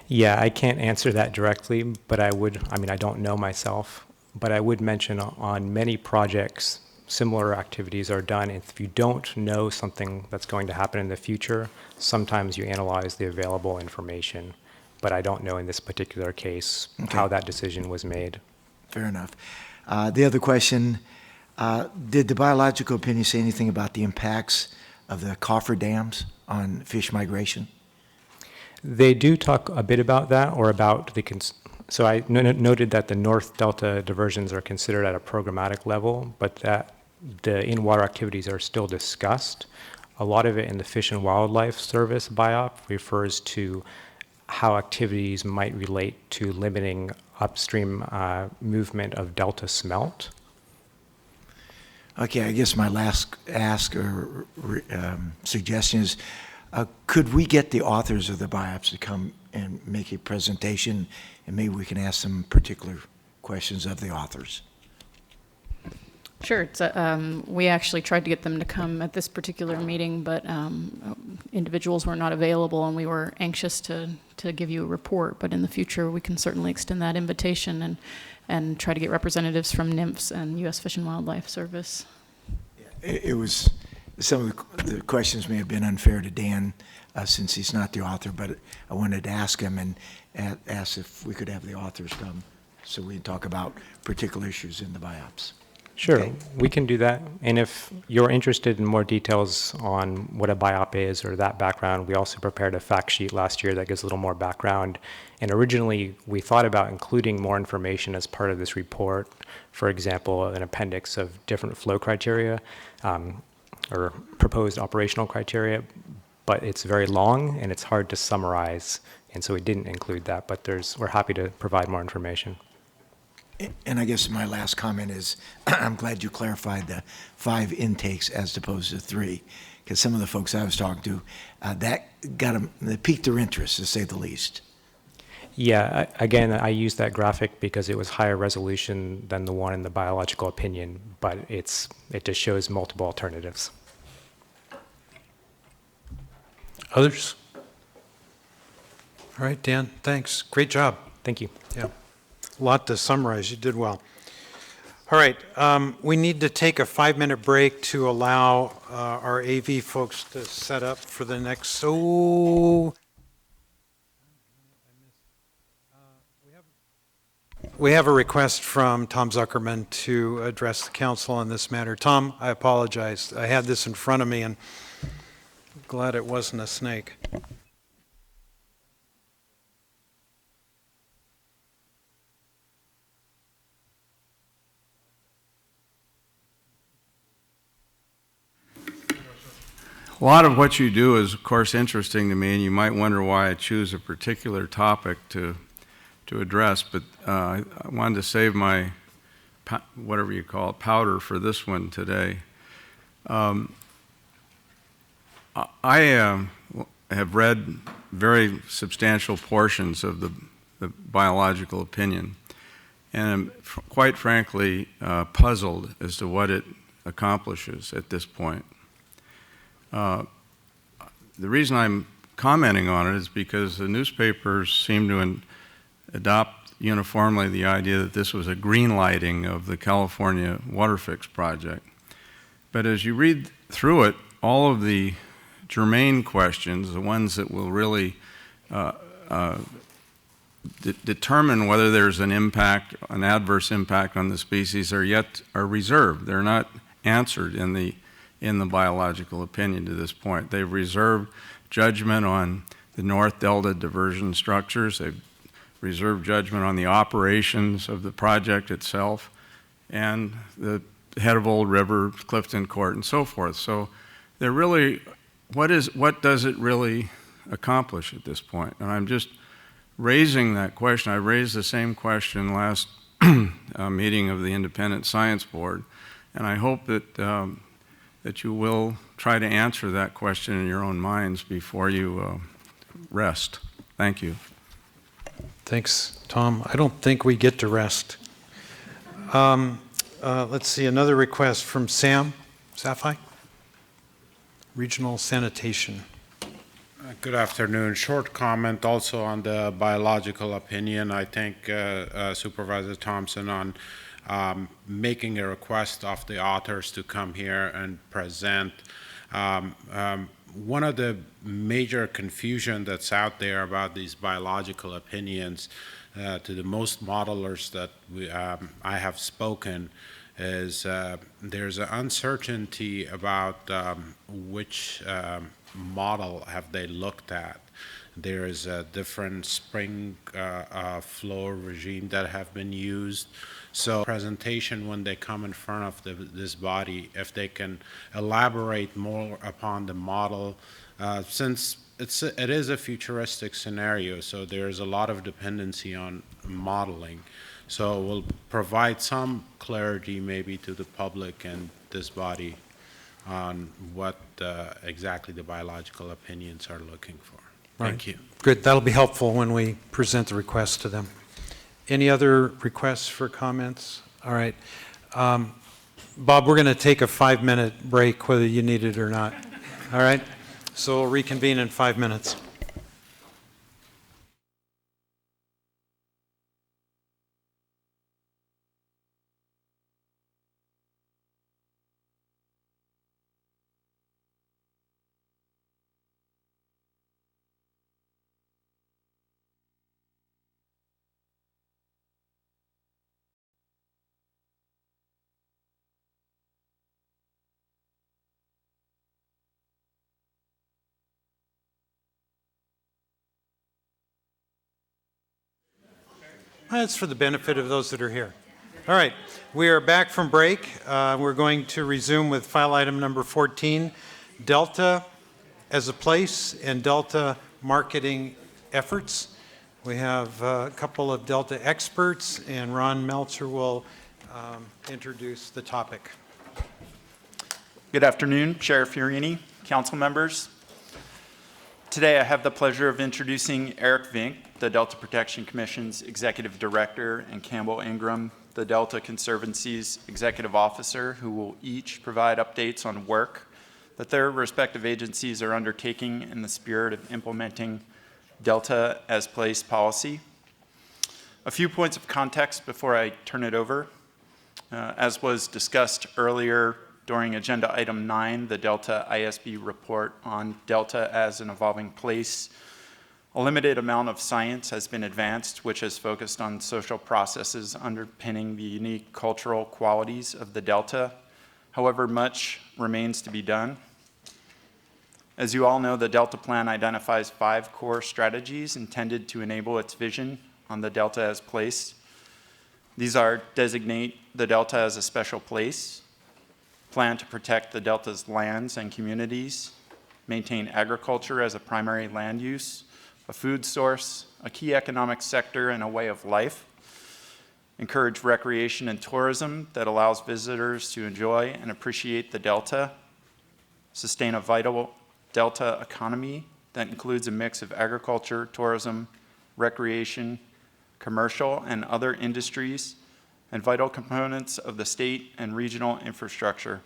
Yeah, I can't answer that directly, but I don't know myself, but I would mention on many projects, similar activities are done. If you don't know something that's going to happen in the future, sometimes you analyze the available information, but I don't know in this particular case how that decision was made. Fair enough. The other question, did the biological opinion say anything about the impacts of the coffer dams on fish migration? They do talk a bit about that, or about so I noted that the North Delta diversions are considered at a programmatic level, but that the in-water activities are still discussed. A lot of it in the Fish and Wildlife Service BIOP refers to how activities might relate to limiting upstream movement of Delta smelt. Okay, I guess my last suggestion is, could we get the authors of the BIOPS to come and make a presentation, and maybe we can ask some particular questions of the authors? Sure. We actually tried to get them to come at this particular meeting, but individuals were not available, and we were anxious to give you a report. But in the future, we can certainly extend that invitation and try to get representatives from NIMFS and U.S. Fish and Wildlife Service. It was, some of the questions may have been unfair to Dan since he's not the author, but I wanted to ask him and ask if we could have the authors come so we can talk about particular issues in the BIOPS. Sure, Okay. we can do that. And if you're interested in more details on what a BIOP is or that background, we also prepared a fact sheet last year that gives a little more background. And originally, we thought about including more information as part of this report. For example, an appendix of different flow criteria or proposed operational criteria, but it's very long and it's hard to summarize. And so we didn't include that, but we're happy to provide more information. And I guess my last comment is, I'm glad you clarified the 5 intakes as opposed to 3, because some of the folks I was talking to, that piqued their interest, to say the least. Yeah, again, I used that graphic because it was higher resolution than the one in the biological opinion, but it just shows multiple alternatives. Others? All right, Dan, thanks. Great job. Thank you. Yeah. A lot to summarize. You did well. All right. We need to take a 5-minute break to allow our AV folks to set up for the next. We have a request from Tom Zuckerman to address the council on this matter. Tom, I apologize. I had this in front of me, and I'm glad it wasn't a snake. A lot of what you do is, of course, interesting to me, and you might wonder why I choose a particular topic to address, but I wanted to save my whatever you call it, powder for this one today. I have read very substantial portions of the biological opinion, and am quite frankly puzzled as to what it accomplishes at this point. The reason I'm commenting on it is because the newspapers seem to adopt uniformly the idea that this was a green lighting of the California water fix project. But as you read through it, all of the germane questions, the ones that will really determine whether there's an impact, an adverse impact on the species, are reserved. They're not answered in the biological opinion to this point. They've reserved judgment on the North Delta diversion structures. They've reserved judgment on the operations of the project itself and the head of Old River, Clifton Court, and so forth. So they're really, what does it really accomplish at this point? And I'm just raising that question. I raised the same question last meeting of the Independent Science Board, and I hope that that you will try to answer that question in your own minds before you rest. Thank you. Thanks, Tom. I don't think we get to rest. Let's see, another request from Sam Safai, Regional Sanitation. Good afternoon. Short comment also on the biological opinion. I thank Supervisor Thompson on making a request of the authors to come here and present. One of the major confusion that's out there about these biological opinions to the most modelers that I have spoken is there's an uncertainty about which model have they looked at. There is a different spring flow regime that have been used. So presentation, when they come in front of this body, if they can elaborate more upon the model, since it is a futuristic scenario, so there's a lot of dependency on modeling. So we'll provide some clarity maybe to the public and this body on what exactly the biological opinions are looking for. Thank you. Good. That'll be helpful when we present the request to them. Any other requests for comments? All right. Bob, we're going to take a 5-minute break whether you need it or not. All right? So we'll reconvene in 5 minutes. That's for the benefit of those that are here. All right, we are back from break. We're going to resume with file item number 14, Delta as a place and Delta marketing efforts. We have a couple of Delta experts, and Ron Meltzer will introduce the topic. Good afternoon, Sheriff Fiorini, council members. Today I have the pleasure of introducing Eric Vink, the Delta Protection Commission's Executive Director, and Campbell Ingram, the Delta Conservancy's Executive Officer, who will each provide updates on work that their respective agencies are undertaking in the spirit of implementing Delta as place policy. A few points of context before I turn it over. As was discussed earlier during Agenda Item 9, the Delta ISB report on Delta as an evolving place, a limited amount of science has been advanced, which has focused on social processes underpinning the unique cultural qualities of the Delta. However, much remains to be done. As you all know, the Delta Plan identifies 5 core strategies intended to enable its vision on the Delta as place. These are: designate the Delta as a special place, plan to protect the Delta's lands and communities, maintain agriculture as a primary land use, a food source, a key economic sector, and a way of life, encourage recreation and tourism that allows visitors to enjoy and appreciate the Delta, sustain a vital Delta economy that includes a mix of agriculture, tourism, recreation, commercial, and other industries, and vital components of the state and regional infrastructure.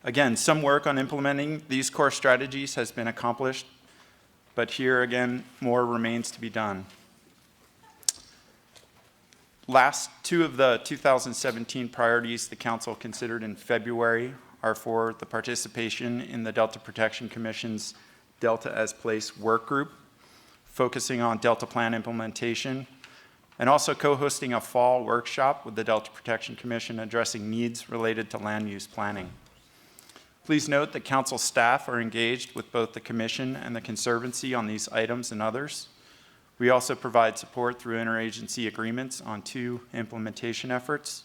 Again, some work on implementing these core strategies has been accomplished, but here again, more remains to be done. Last two of the 2017 priorities the Council considered in February are for the participation in the Delta Protection Commission's Delta as Place work group, focusing on Delta Plan implementation, and also co-hosting a fall workshop with the Delta Protection Commission addressing needs related to land use planning. Please note that Council staff are engaged with both the Commission and the Conservancy on these items and others. We also provide support through interagency agreements on 2 implementation efforts.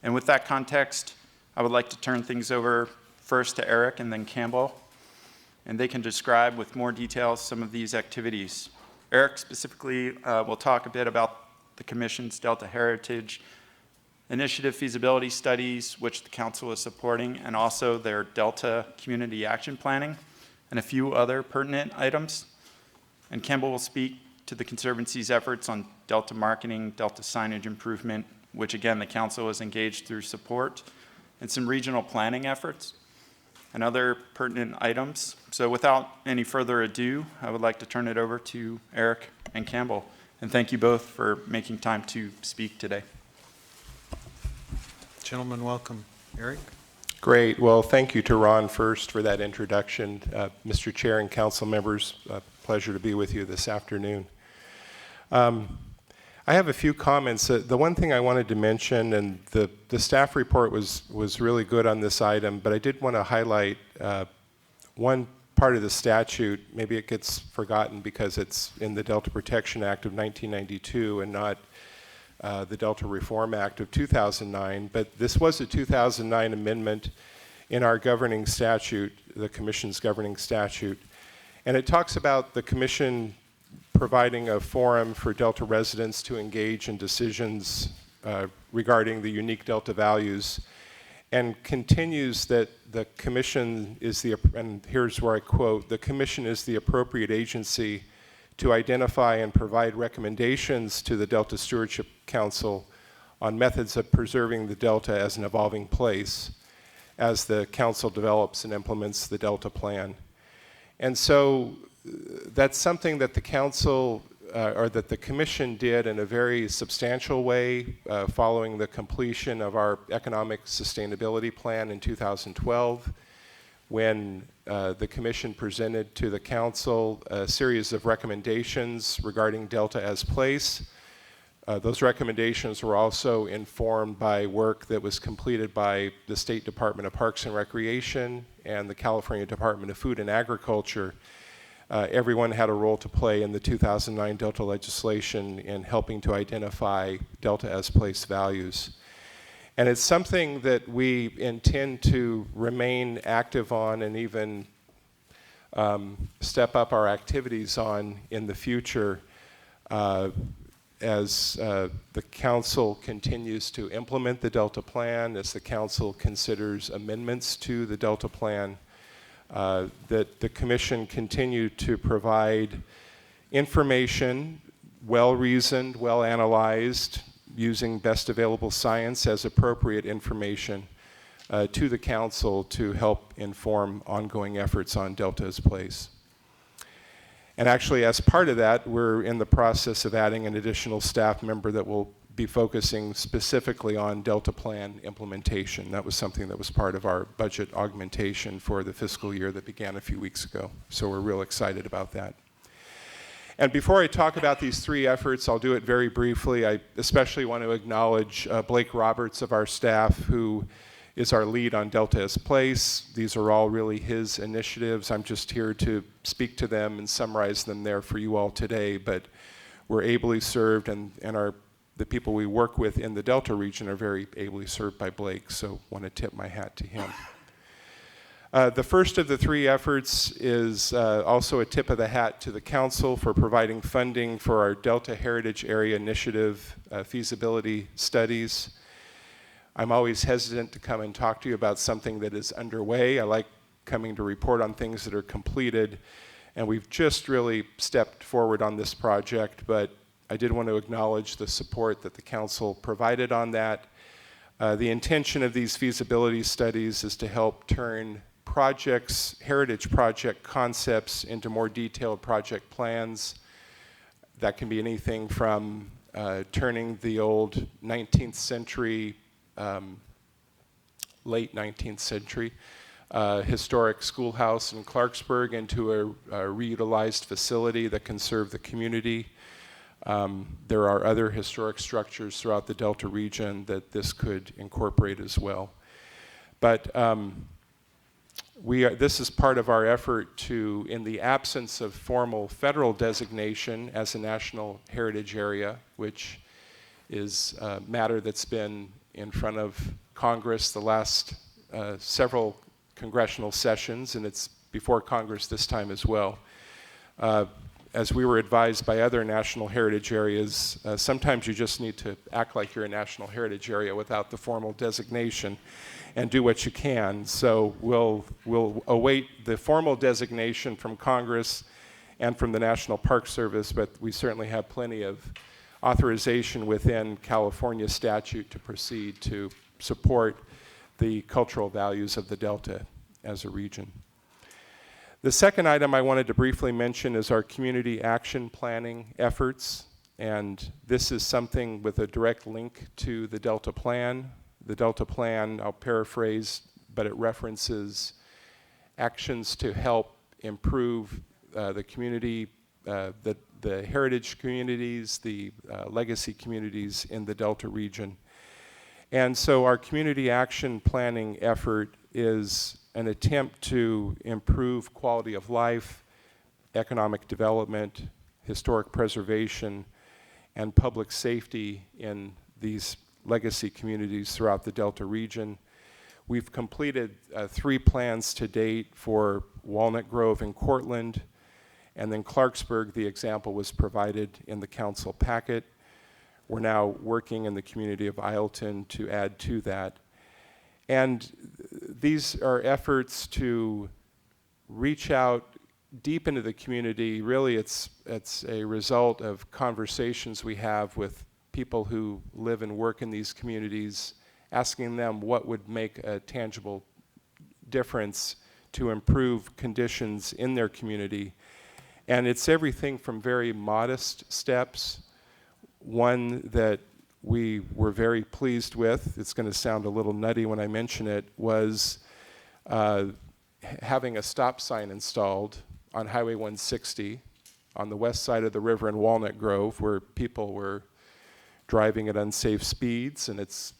And with that context, I would like to turn things over first to Eric and then Campbell, and they can describe with more details some of these activities. Eric specifically will talk a bit about the Commission's Delta Heritage Initiative feasibility studies, which the Council is supporting, and also their Delta Community Action Planning, and a few other pertinent items. And Campbell will speak to the Conservancy's efforts on Delta marketing, Delta signage improvement, which again the Council is engaged through support, and some regional planning efforts, and other pertinent items. So without any further ado, I would like to turn it over to Eric and Campbell. And thank you both for making time to speak today. Gentlemen, welcome. Eric? Great. Well, thank you to Ron first for that introduction. Mr. Chair and council members, pleasure to be with you this afternoon. I have a few comments. The one thing I wanted to mention, and the staff report was really good on this item, but I did want to highlight one part of the statute. Maybe it gets forgotten because it's in the Delta Protection Act of 1992 and not the Delta Reform Act of 2009, but this was a 2009 amendment in our governing statute, the Commission's governing statute, and it talks about the Commission providing a forum for Delta residents to engage in decisions regarding the unique Delta values, and continues that the Commission is the, and here's where I quote, the Commission is the appropriate agency to identify and provide recommendations to the Delta Stewardship Council on methods of preserving the Delta as an evolving place as the Council develops and implements the Delta Plan. And so that's something that the Council, or that the Commission did in a very substantial way following the completion of our Economic Sustainability Plan in 2012, when the Commission presented to the Council a series of recommendations regarding Delta as place. Those recommendations were also informed by work that was completed by the State Department of Parks and Recreation and the California Department of Food and Agriculture. Everyone had a role to play in the 2009 Delta legislation in helping to identify Delta as place values. And it's something that we intend to remain active on and even step up our activities on in the future as the Council continues to implement the Delta Plan, as the Council considers amendments to the Delta Plan, that the Commission continue to provide information, well-reasoned, well-analyzed, using best available science as appropriate information to the Council to help inform ongoing efforts on Delta as place. And actually, as part of that, we're in the process of adding an additional staff member that will be focusing specifically on Delta Plan implementation. That was something that was part of our budget augmentation for the fiscal year that began a few weeks ago. So we're real excited about that. And before I talk about these 3 efforts, I'll do it very briefly. I especially want to acknowledge Blake Roberts of our staff, who is our lead on Delta as place. These are all really his initiatives. I'm just here to speak to them and summarize them there for you all today, but we're ably served, and the people we work with in the Delta region are very ably served by Blake, so want to tip my hat to him. The first of the three efforts is also a tip of the hat to the council for providing funding for our Delta Heritage Area Initiative feasibility studies. I'm always hesitant to come and talk to you about something that is underway. I like coming to report on things that are completed, and we've just really stepped forward on this project, but I did want to acknowledge the support that the council provided on that. The intention of these feasibility studies is to help turn projects, heritage project concepts into more detailed project plans. That can be anything from turning the old 19th century, late 19th century, historic schoolhouse in Clarksburg into a reutilized facility that can serve the community. There are other historic structures throughout the Delta region that this could incorporate as well. But this is part of our effort to, in the absence of formal federal designation as a national heritage area, which is a matter that's been in front of Congress the last several congressional sessions, and it's before Congress this time as well. As we were advised by other national heritage areas, sometimes you just need to act like you're a national heritage area without the formal designation and do what you can. So we'll await the formal designation from Congress and from the National Park Service, but we certainly have plenty of authorization within California statute to proceed to support the cultural values of the Delta as a region. The second item I wanted to briefly mention is our community action planning efforts, and this is something with a direct link to the Delta Plan. The Delta Plan, I'll paraphrase, but it references actions to help improve the community, the heritage communities, the legacy communities in the Delta region. And so our community action planning effort is an attempt to improve quality of life, economic development, historic preservation, and public safety in these legacy communities throughout the Delta region. We've completed 3 plans to date for Walnut Grove and Cortland, and then Clarksburg, the example was provided in the council packet. We're now working in the community of Isleton to add to that. And these are efforts to reach out deep into the community. Really, it's a result of conversations we have with people who live and work in these communities, asking them what would make a tangible difference to improve conditions in their community. And it's everything from very modest steps. One that we were very pleased with, it's going to sound a little nutty when I mention it, was having a stop sign installed on Highway 160 on the west side of the river in Walnut Grove, where people were driving at unsafe speeds, and it's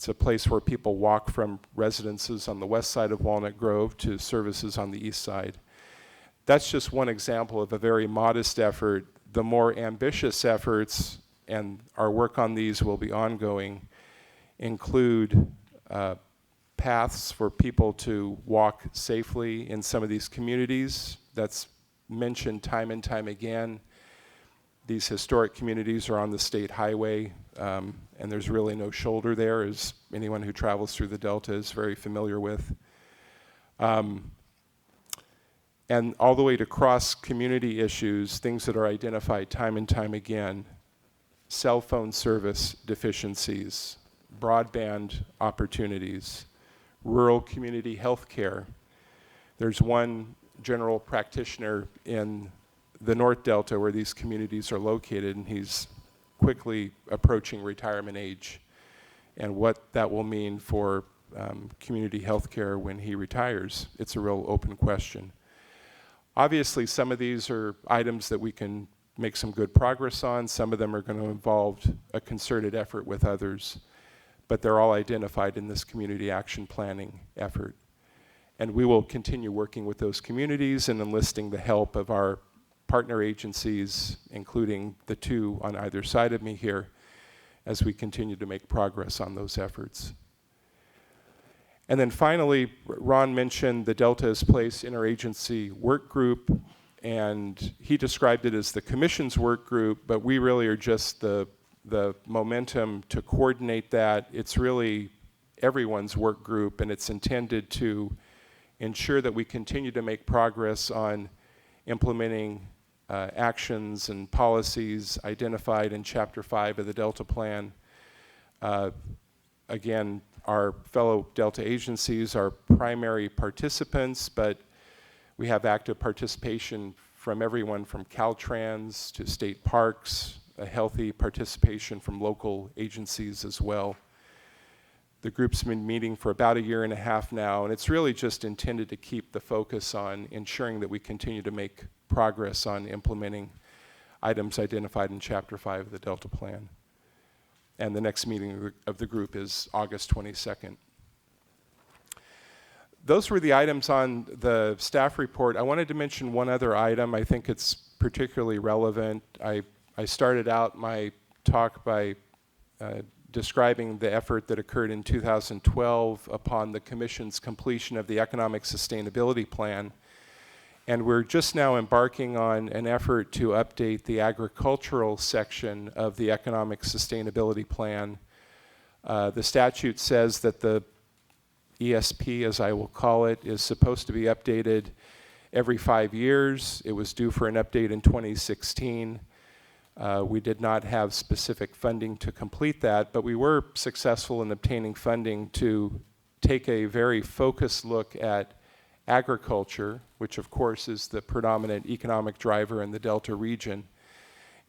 a place where people walk from residences on the west side of Walnut Grove to services on the east side. That's just one example of a very modest effort. The more ambitious efforts, and our work on these will be ongoing, include paths for people to walk safely in some of these communities. That's mentioned time and time again. These historic communities are on the state highway, and there's really no shoulder there, as anyone who travels through the Delta is very familiar with. And all the way to cross-community issues, things that are identified time and time again: cell phone service deficiencies, broadband opportunities, rural community health care. There's one general practitioner in the North Delta where these communities are located, and he's quickly approaching retirement age, and what that will mean for community health care when he retires. It's a real open question. Obviously, some of these are items that we can make some good progress on. Some of them are going to involve a concerted effort with others, but they're all identified in this community action planning effort. And we will continue working with those communities and enlisting the help of our partner agencies, including the 2 on either side of me here, as we continue to make progress on those efforts. And then finally, Ron mentioned the Delta's Place Interagency Work Group, and he described it as the Commission's work group, but we really are just the momentum to coordinate that. It's really everyone's work group, and it's intended to ensure that we continue to make progress on implementing actions and policies identified in Chapter 5 of the Delta Plan. Again, our fellow Delta agencies are primary participants, but we have active participation from everyone from Caltrans to state parks, a healthy participation from local agencies as well. The group's been meeting for about 1.5 years now, and it's really just intended to keep the focus on ensuring that we continue to make progress on implementing items identified in Chapter 5 of the Delta Plan. And the next meeting of the group is August 22nd. Those were the items on the staff report. I wanted to mention one other item. I think it's particularly relevant. I started out my talk by describing the effort that occurred in 2012 upon the Commission's completion of the Economic Sustainability Plan. And we're just now embarking on an effort to update the agricultural section of the Economic Sustainability Plan. The statute says that the ESP, as I will call it, is supposed to be updated every 5 years. It was due for an update in 2016. We did not have specific funding to complete that, but we were successful in obtaining funding to take a very focused look at agriculture, which of course is the predominant economic driver in the Delta region.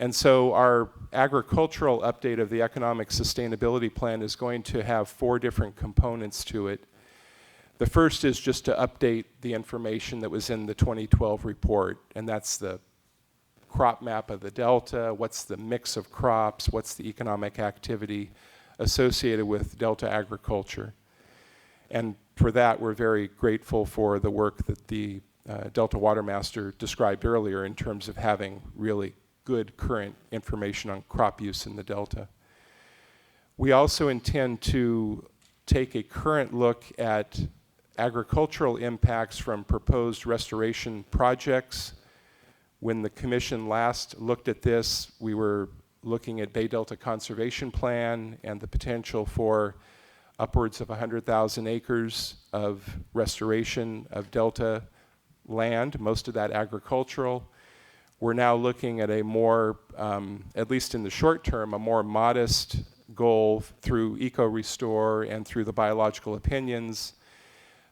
And so our agricultural update of the Economic Sustainability Plan is going to have 4 different components to it. The first is just to update the information that was in the 2012 report, and that's the crop map of the Delta, what's the mix of crops, what's the economic activity associated with Delta agriculture. And for that, we're very grateful for the work that the Delta Watermaster described earlier in terms of having really good current information on crop use in the Delta. We also intend to take a current look at agricultural impacts from proposed restoration projects. When the Commission last looked at this, we were looking at Bay Delta Conservation Plan and the potential for upwards of 100,000 acres of restoration of Delta land, most of that agricultural. We're now looking at a more, at least in the short term, a more modest goal through eco-restore and through the biological opinions.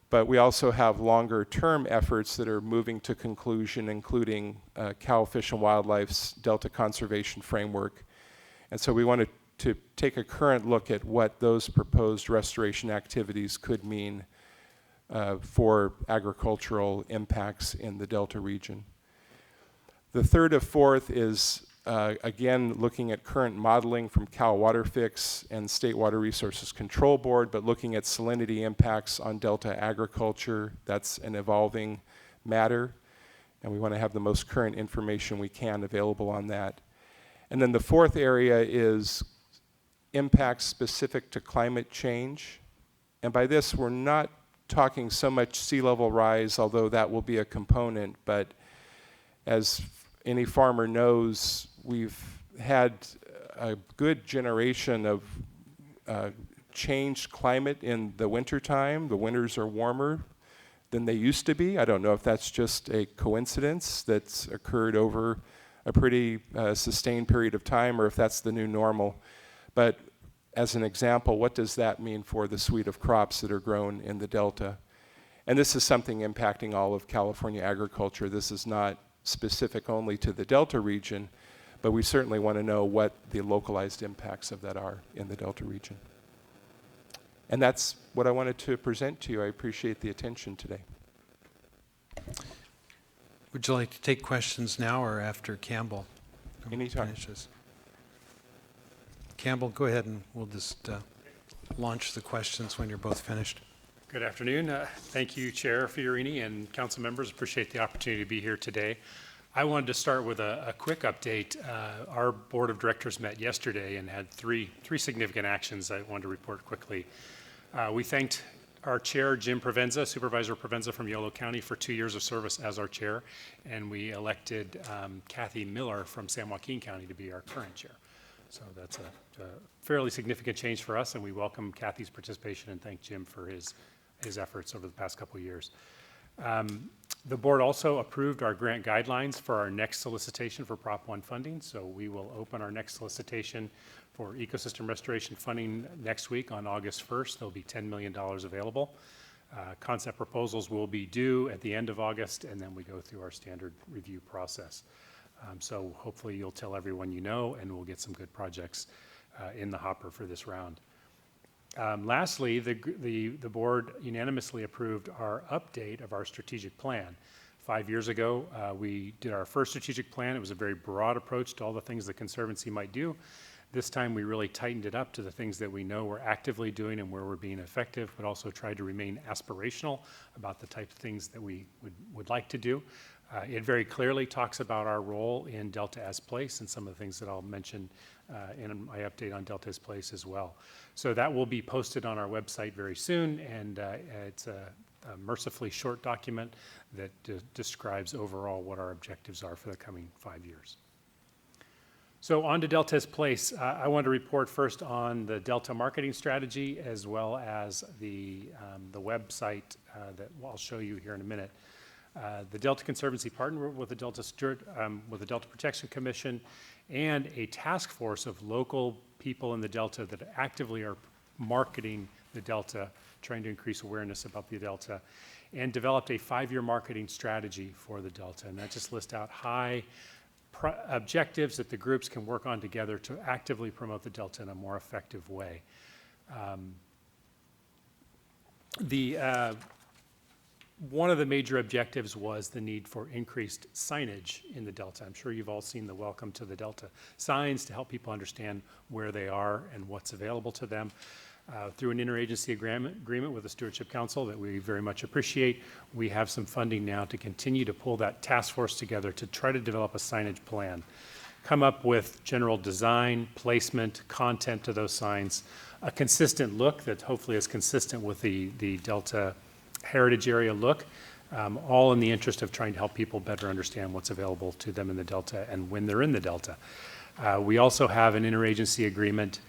But we also have longer term efforts that are moving to conclusion, including Cal Fish and Wildlife's Delta Conservation Framework. And so we wanted to take a current look at what those proposed restoration activities could mean for agricultural impacts in the Delta region. The third of fourth is, again, looking at current modeling from Cal Water Fix and State Water Resources Control Board, but looking at salinity impacts on Delta agriculture. That's an evolving matter, and we want to have the most current information we can available on that. And then the fourth area is impacts specific to climate change. And by this, we're not talking so much sea level rise, although that will be a component, but as any farmer knows, we've had a good generation of changed climate in the wintertime. The winters are warmer than they used to be. I don't know if that's just a coincidence that's occurred over a pretty sustained period of time or if that's the new normal. But as an example, what does that mean for the suite of crops that are grown in the Delta? And this is something impacting all of California agriculture. This is not specific only to the Delta region, but we certainly want to know what the localized impacts of that are in the Delta region. And that's what I wanted to present to you. I appreciate the attention today. Would you like to take questions now or after Campbell Anytime. finishes? Campbell, go ahead and we'll just launch the questions when you're both finished. Good afternoon. Thank you, Chair Fiorini and council members. Appreciate the opportunity to be here today. I wanted to start with a quick update. Our board of directors met yesterday and had three significant actions I wanted to report quickly. We thanked our chair, Jim Provenza, Supervisor Provenza from Yolo County, for 2 years of service as our chair, and we elected Kathy Miller from San Joaquin County to be our current chair. So that's a fairly significant change for us, and we welcome Kathy's participation and thank Jim for his efforts over the past couple of years. The board also approved our grant guidelines for our next solicitation for Prop 1 funding, so we will open our next solicitation for ecosystem restoration funding next week on August 1st. There'll be $10 million available. Concept proposals will be due at the end of August, and then we go through our standard review process. So hopefully you'll tell everyone you know, and we'll get some good projects in the hopper for this round. Lastly, the board unanimously approved our update of our strategic plan. 5 years ago, we did our first strategic plan. It was a very broad approach to all the things the Conservancy might do. This time, we really tightened it up to the things that we know we're actively doing and where we're being effective, but also tried to remain aspirational about the type of things that we would like to do. It very clearly talks about our role in Delta as Place and some of the things that I'll mention in my update on Delta as Place as well. So that will be posted on our website very soon, and it's a mercifully short document that describes overall what our objectives are for the coming 5 years. So on to Delta as Place. I want to report first on the Delta marketing strategy as well as the website that I'll show you here in a minute. The Delta Conservancy partnered with the Delta Protection Commission and a task force of local people in the Delta that actively are marketing the Delta, trying to increase awareness about the Delta, and developed a 5-year marketing strategy for the Delta. And that just lists out high objectives that the groups can work on together to actively promote the Delta in a more effective way. One of the major objectives was the need for increased signage in the Delta. I'm sure you've all seen the Welcome to the Delta signs to help people understand where they are and what's available to them. Through an interagency agreement with the Stewardship Council that we very much appreciate, we have some funding now to continue to pull that task force together to try to develop a signage plan, come up with general design, placement, content to those signs, a consistent look that hopefully is consistent with the Delta heritage area look, all in the interest of trying to help people better understand what's available to them in the Delta and when they're in the Delta. We also have an interagency agreement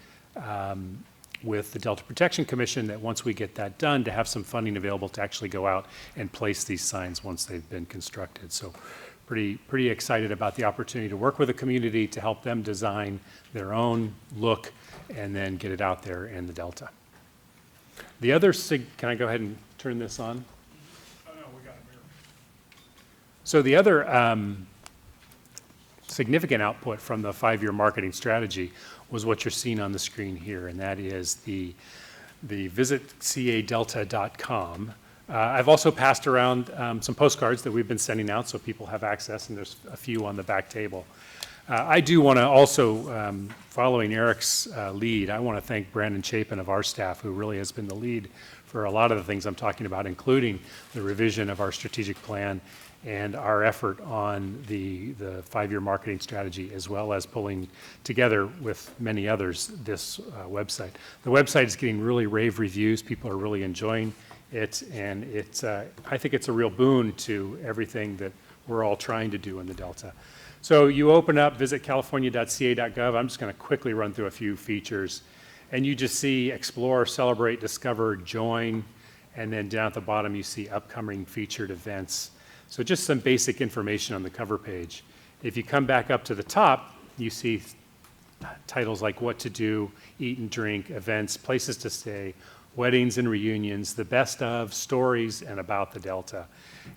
with the Delta Protection Commission that once we get that done, to have some funding available to actually go out and place these signs once they've been constructed. So pretty excited about the opportunity to work with the community to help them design their own look and then get it out there in the Delta. The other, can I go ahead and turn this on? Oh, no, we got it here. So the other significant output from the 5-year marketing strategy was what you're seeing on the screen here, and that is the visitcadelta.com. I've also passed around some postcards that we've been sending out so people have access, and there's a few on the back table. I do want to also, following Eric's lead, I want to thank Brandon Chapin of our staff, who really has been the lead for a lot of the things I'm talking about, including the revision of our strategic plan and our effort on the 5-year marketing strategy, as well as pulling together with many others this website. The website is getting really rave reviews. People are really enjoying it, and I think it's a real boon to everything that we're all trying to do in the Delta. So you open up visitcalifornia.ca.gov. I'm just going to quickly run through a few features, and you just see explore, celebrate, discover, join, and then down at the bottom you see upcoming featured events. So just some basic information on the cover page. If you come back up to the top, you see titles like what to do, eat and drink, events, places to stay, weddings and reunions, the best of, stories, and about the Delta.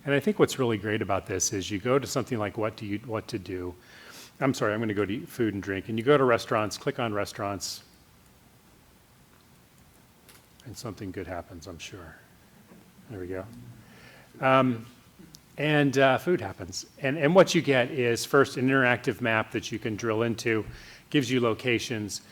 And I think what's really great about this is you go to something like what to do. I'm sorry, I'm going to go to food and drink. And you go to restaurants, click on restaurants, and something good happens, I'm sure. There we go. Food happens. And what you get is first an interactive map that you can drill into, gives you locations.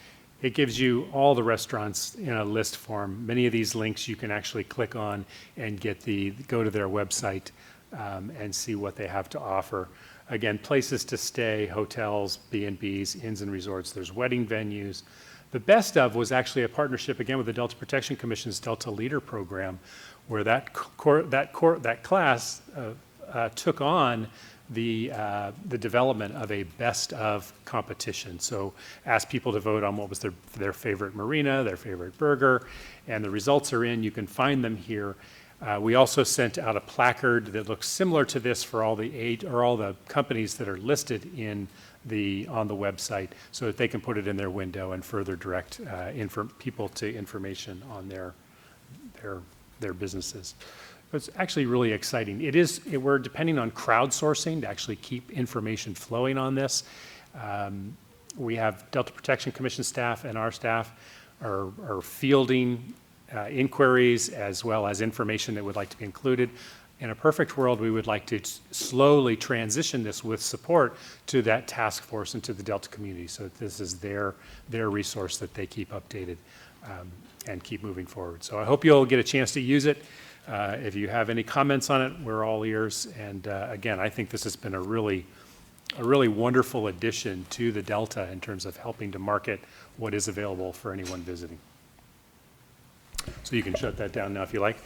It gives you all the restaurants in a list form. Many of these links you can actually click on and go to their website and see what they have to offer. Again, places to stay, hotels, B&Bs, inns and resorts. There's wedding venues. The best of was actually a partnership, again, with the Delta Protection Commission's Delta Leader Program, where that class took on the development of a best of competition. So asked people to vote on what was their favorite marina, their favorite burger, and the results are in. You can find them here. We also sent out a placard that looks similar to this for all the companies that are listed on the website, so that they can put it in their window and further direct people to information on their businesses. It's actually really exciting. We're depending on crowdsourcing to actually keep information flowing on this. We have Delta Protection Commission staff and our staff are fielding inquiries as well as information that would like to be included. In a perfect world, we would like to slowly transition this with support to that task force and to the Delta community, so that this is their resource that they keep updated and keep moving forward. So I hope you'll get a chance to use it. If you have any comments on it, we're all ears. And again, I think this has been a really wonderful addition to the Delta in terms of helping to market what is available for anyone visiting. So you can shut that down now if you like.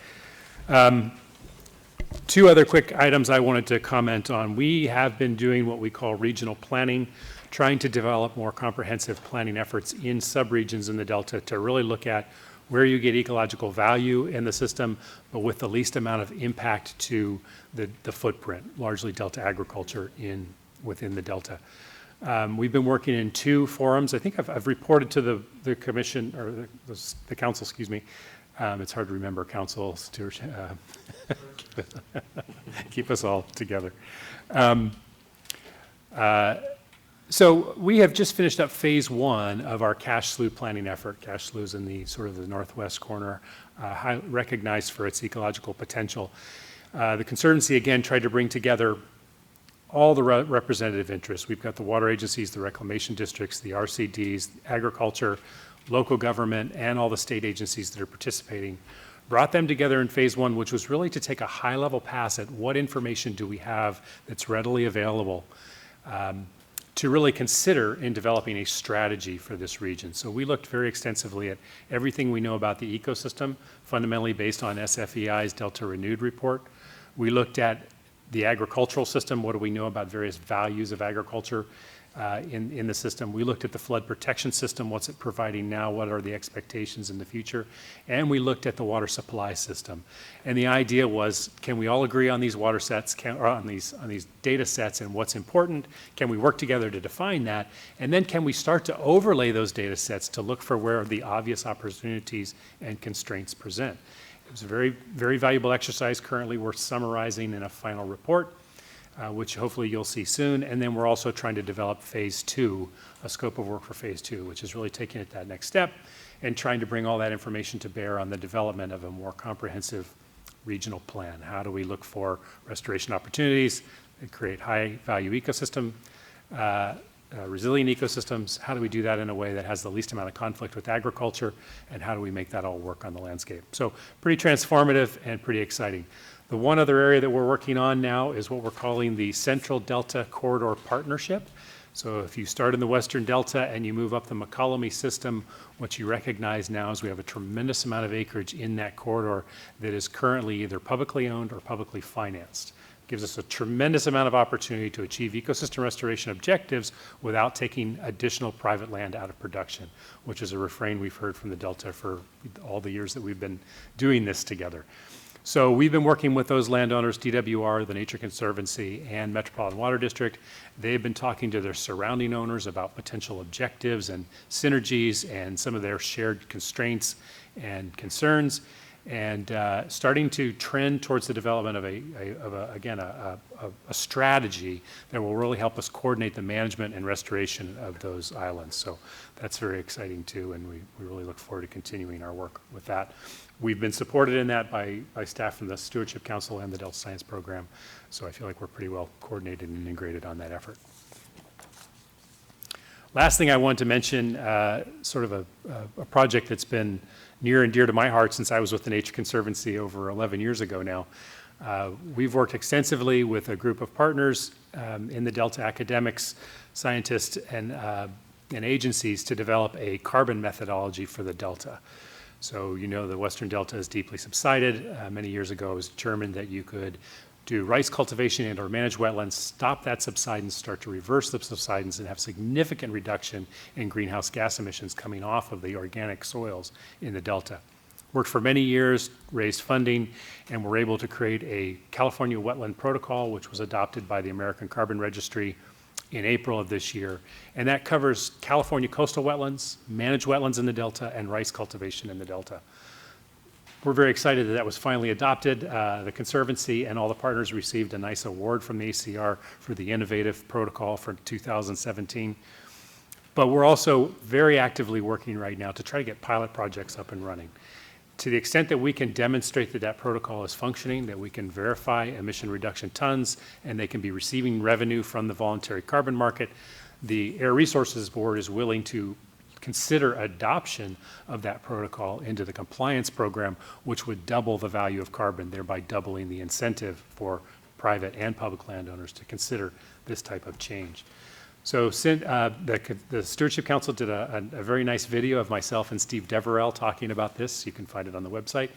Two other quick items I wanted to comment on. We have been doing what we call regional planning, trying to develop more comprehensive planning efforts in subregions in the Delta to really look at where you get ecological value in the system, but with the least amount of impact to the footprint, largely Delta agriculture within the Delta. We've been working in 2 forums. I think I've reported to the commission, or the council, excuse me. It's hard to remember council, stewardship. Keep us all together. So we have just finished up phase 1 of our cash slough planning effort. Cash slough is in the sort of the northwest corner, recognized for its ecological potential. The Conservancy, again, tried to bring together all the representative interests. We've got the water agencies, the reclamation districts, the RCDs, agriculture, local government, and all the state agencies that are participating. Brought them together in phase 1, which was really to take a high-level pass at what information do we have that's readily available to really consider in developing a strategy for this region. So we looked very extensively at everything we know about the ecosystem, fundamentally based on SFEI's Delta Renewed report. We looked at the agricultural system. What do we know about various values of agriculture in the system? We looked at the flood protection system. What's it providing now? What are the expectations in the future? And we looked at the water supply system. And the idea was, can we all agree on these water sets, or on these data sets and what's important? Can we work together to define that? And then can we start to overlay those data sets to look for where the obvious opportunities and constraints present? It was a very, very valuable exercise. Currently, we're summarizing in a final report, which hopefully you'll see soon. And then we're also trying to develop phase 2, a scope of work for phase 2, which is really taking it that next step and trying to bring all that information to bear on the development of a more comprehensive regional plan. How do we look for restoration opportunities and create high-value ecosystem, resilient ecosystems? How do we do that in a way that has the least amount of conflict with agriculture? And how do we make that all work on the landscape? So pretty transformative and pretty exciting. The one other area that we're working on now is what we're calling the Central Delta Corridor Partnership. So if you start in the Western Delta and you move up the McCollum system, what you recognize now is we have a tremendous amount of acreage in that corridor that is currently either publicly owned or publicly financed. It gives us a tremendous amount of opportunity to achieve ecosystem restoration objectives without taking additional private land out of production, which is a refrain we've heard from the Delta for all the years that we've been doing this together. So we've been working with those landowners, DWR, the Nature Conservancy, and Metropolitan Water District. They've been talking to their surrounding owners about potential objectives and synergies and some of their shared constraints and concerns, and starting to trend towards the development of a strategy that will really help us coordinate the management and restoration of those islands. So that's very exciting too, and we really look forward to continuing our work with that. We've been supported in that by staff from the Stewardship Council and the Delta Science Program, so I feel like we're pretty well coordinated and integrated on that effort. Last thing I want to mention, sort of a project that's been near and dear to my heart since I was with the Nature Conservancy over 11 years ago now. We've worked extensively with a group of partners in the Delta, academics, scientists, and and agencies to develop a carbon methodology for the Delta. So you know the Western Delta is deeply subsided. Many years ago it was determined that you could do rice cultivation and or manage wetlands, stop that subsidence, start to reverse the subsidence, and have significant reduction in greenhouse gas emissions coming off of the organic soils in the Delta. Worked for many years, raised funding, and were able to create a California Wetland Protocol, which was adopted by the American Carbon Registry in April of this year. And that covers California coastal wetlands, managed wetlands in the Delta, and rice cultivation in the Delta. We're very excited that that was finally adopted. The Conservancy and all the partners received a nice award from the ACR for the innovative protocol for 2017. But we're also very actively working right now to try to get pilot projects up and running. To the extent that we can demonstrate that that protocol is functioning, that we can verify emission reduction tons, and they can be receiving revenue from the voluntary carbon market, the Air Resources Board is willing to consider adoption of that protocol into the compliance program, which would double the value of carbon, thereby doubling the incentive for private and public landowners to consider this type of change. So the Stewardship Council did a very nice video of myself and Steve Deverell talking about this. You can find it on the website.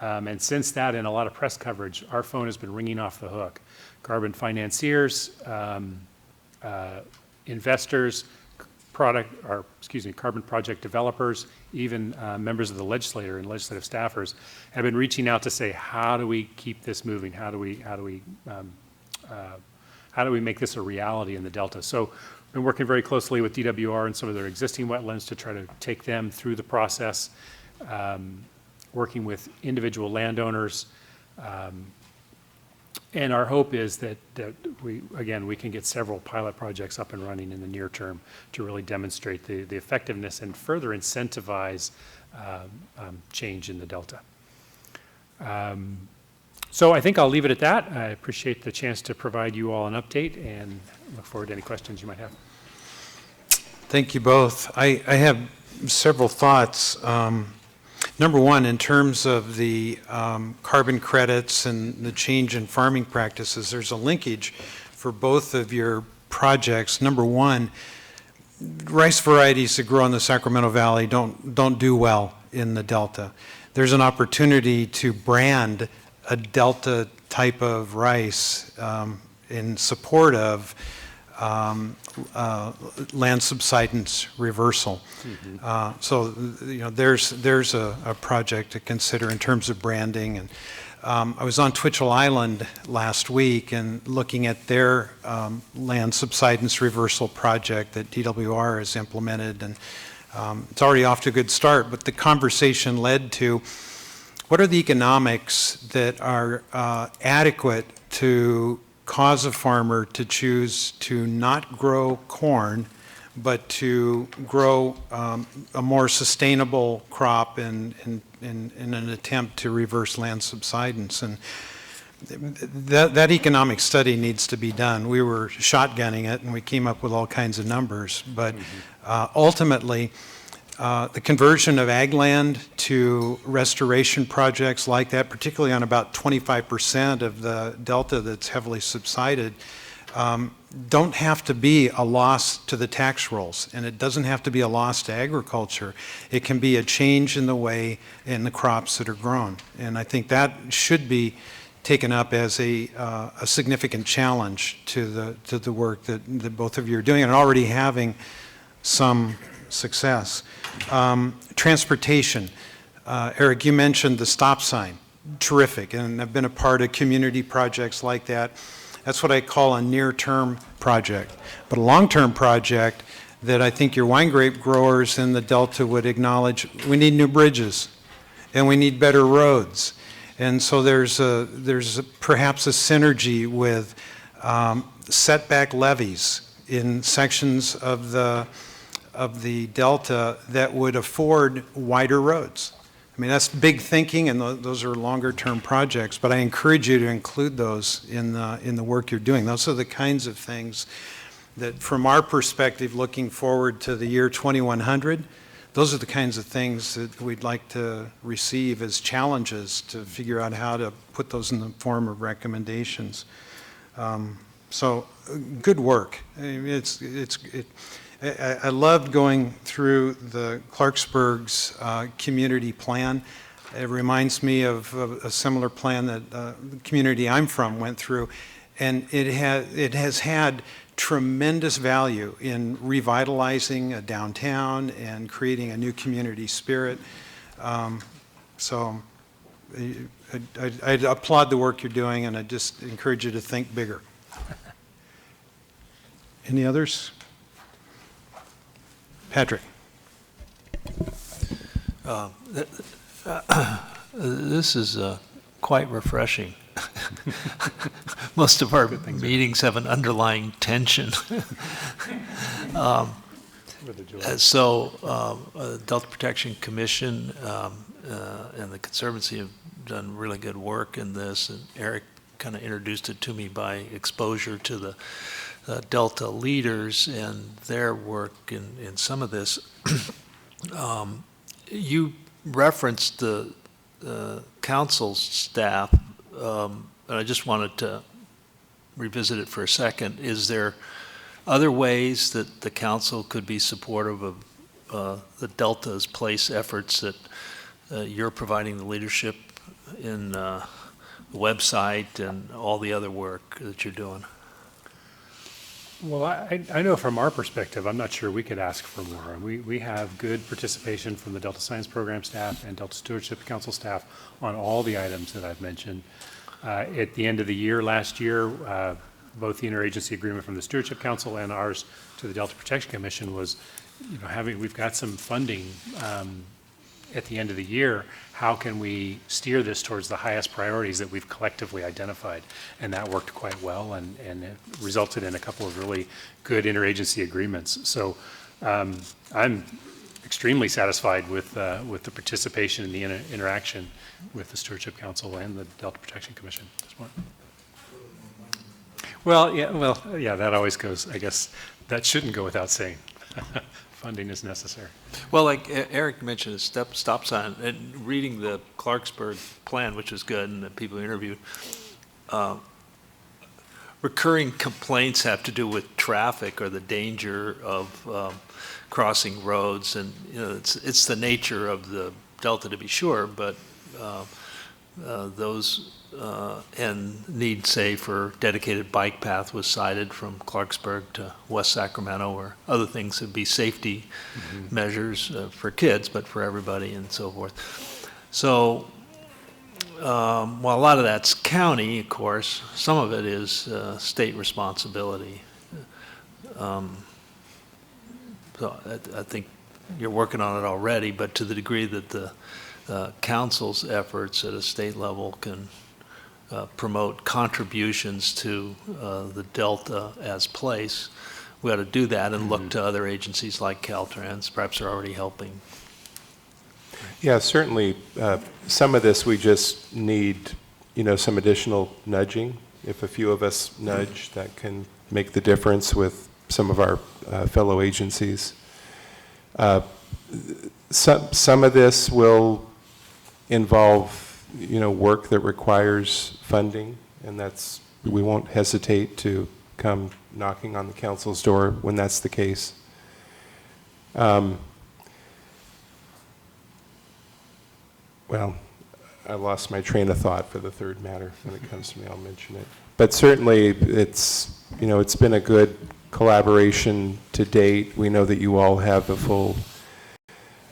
And since that, and a lot of press coverage, our phone has been ringing off the hook. Carbon financiers, investors, carbon project developers, even members of the legislature and legislative staffers have been reaching out to say, how do we keep this moving? How do we make this a reality in the Delta? So we've been working very closely with DWR and some of their existing wetlands to try to take them through the process, working with individual landowners. And our hope is that we can get several pilot projects up and running in the near term to really demonstrate the effectiveness and further incentivize change in the Delta. So I think I'll leave it at that. I appreciate the chance to provide you all an update and look forward to any questions you might have. Thank you both. I have several thoughts. Number one, in terms of the carbon credits and the change in farming practices, there's a linkage for both of your projects. Number one, rice varieties that grow in the Sacramento Valley don't do well in the Delta. There's an opportunity to brand a Delta type of rice in support of land subsidence reversal. Mm-hmm. So there's a project to consider in terms of branding. And I was on Twitchell Island last week and looking at their land subsidence reversal project that DWR has implemented, and it's already off to a good start. But the conversation led to, what are the economics that are adequate to cause a farmer to choose to not grow corn, but to grow a more sustainable crop in an attempt to reverse land subsidence? And that economic study needs to be done. We were shotgunning it, and we came up with all kinds of numbers. But ultimately, the conversion of ag land to restoration projects like that, particularly on about 25% of the Delta that's heavily subsided, don't have to be a loss to the tax rolls, and it doesn't have to be a loss to agriculture. It can be a change in the way in the crops that are grown, and I think that should be taken up as a significant challenge to the work that both of you are doing and already having some success. Transportation. Eric, you mentioned the stop sign. Terrific, and I've been a part of community projects like that. That's what I call a near-term project. But a long-term project that I think your wine grape growers in the Delta would acknowledge, we need new bridges, and we need better roads. And so there's perhaps a synergy with setback levies in sections of the Delta that would afford wider roads. I mean, that's big thinking, and those are longer-term projects, but I encourage you to include those in the work you're doing. Those are the kinds of things that, from our perspective, looking forward to the year 2100, those are the kinds of things that we'd like to receive as challenges to figure out how to put those in the form of recommendations. So good work. I mean, I loved going through the Clarksburg's community plan. It reminds me of a similar plan that the community I'm from went through, and it has had tremendous value in revitalizing a downtown and creating a new community spirit. So I applaud the work you're doing, and I just encourage you to think bigger. Any others? Patrick. This is quite refreshing. Most of our meetings have an underlying tension. Delta Protection Commission and the Conservancy have done really good work in this, and Eric kind of introduced it to me by exposure to the Delta leaders and their work in some of this. You referenced the council staff, and I just wanted to revisit it for a second. Is there other ways that the council could be supportive of the Delta's place efforts that you're providing the leadership in the website and all the other work that you're doing? Well, I know from our perspective, I'm not sure we could ask for more. We have good participation from the Delta Science Program staff and Delta Stewardship Council staff on all the items that I've mentioned. At the end of the year, last year, both the interagency agreement from the Stewardship Council and ours to the Delta Protection Commission was, we've got some funding at the end of the year. How can we steer this towards the highest priorities that we've collectively identified? And that worked quite well, and it resulted in a couple of really good interagency agreements. So I'm extremely satisfied with the participation and the interaction with the Stewardship Council and the Delta Protection Commission at this point. Well, yeah, that always goes, I guess, that shouldn't go without saying. Funding is necessary. Well, like Eric mentioned, a stop sign, and reading the Clarksburg plan, which was good, and the people interviewed, recurring complaints have to do with traffic or the danger of crossing roads, and it's the nature of the Delta, to be sure, but those and need, say, for dedicated bike path was cited from Clarksburg to West Sacramento, or other things would be safety measures for kids, but for everybody and so forth. So while a lot of that's county, of course, some of it is state responsibility. So I think you're working on it already, but to the degree that the council's efforts at a state level can promote contributions to the Delta as place, we ought to do that and look to other agencies like Caltrans. Perhaps they're already helping. Yeah, certainly. Some of this we just need, some additional nudging. If a few of us nudge, that can make the difference with some of our fellow agencies. Some of this will involve work that requires funding, and we won't hesitate to come knocking on the council's door when that's the case. Well, I lost my train of thought for the third matter. When it comes to me, I'll mention it. But certainly, it's been a good collaboration to date. We know that you all have the full.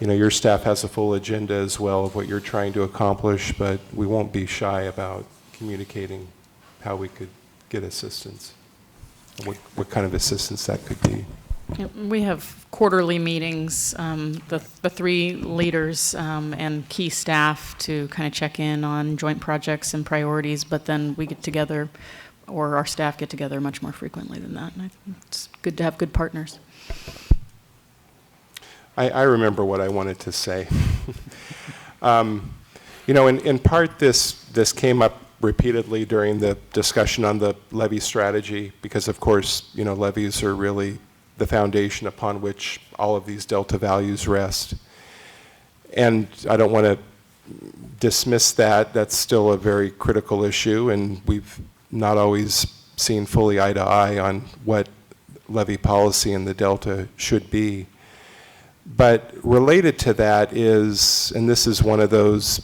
Your staff has a full agenda as well of what you're trying to accomplish, but we won't be shy about communicating how we could get assistance, what kind of assistance that could be. We have quarterly meetings, the three leaders and key staff to kind of check in on joint projects and priorities, but then we get together, or our staff get together much more frequently than that, and I think it's good to have good partners. I remember what I wanted to say. In part, this came up repeatedly during the discussion on the levy strategy, because of course, levies are really the foundation upon which all of these Delta values rest. And I don't want to dismiss that. That's still a very critical issue, and we've not always seen fully eye to eye on what levy policy in the Delta should be. But related to that is, and this is one of those,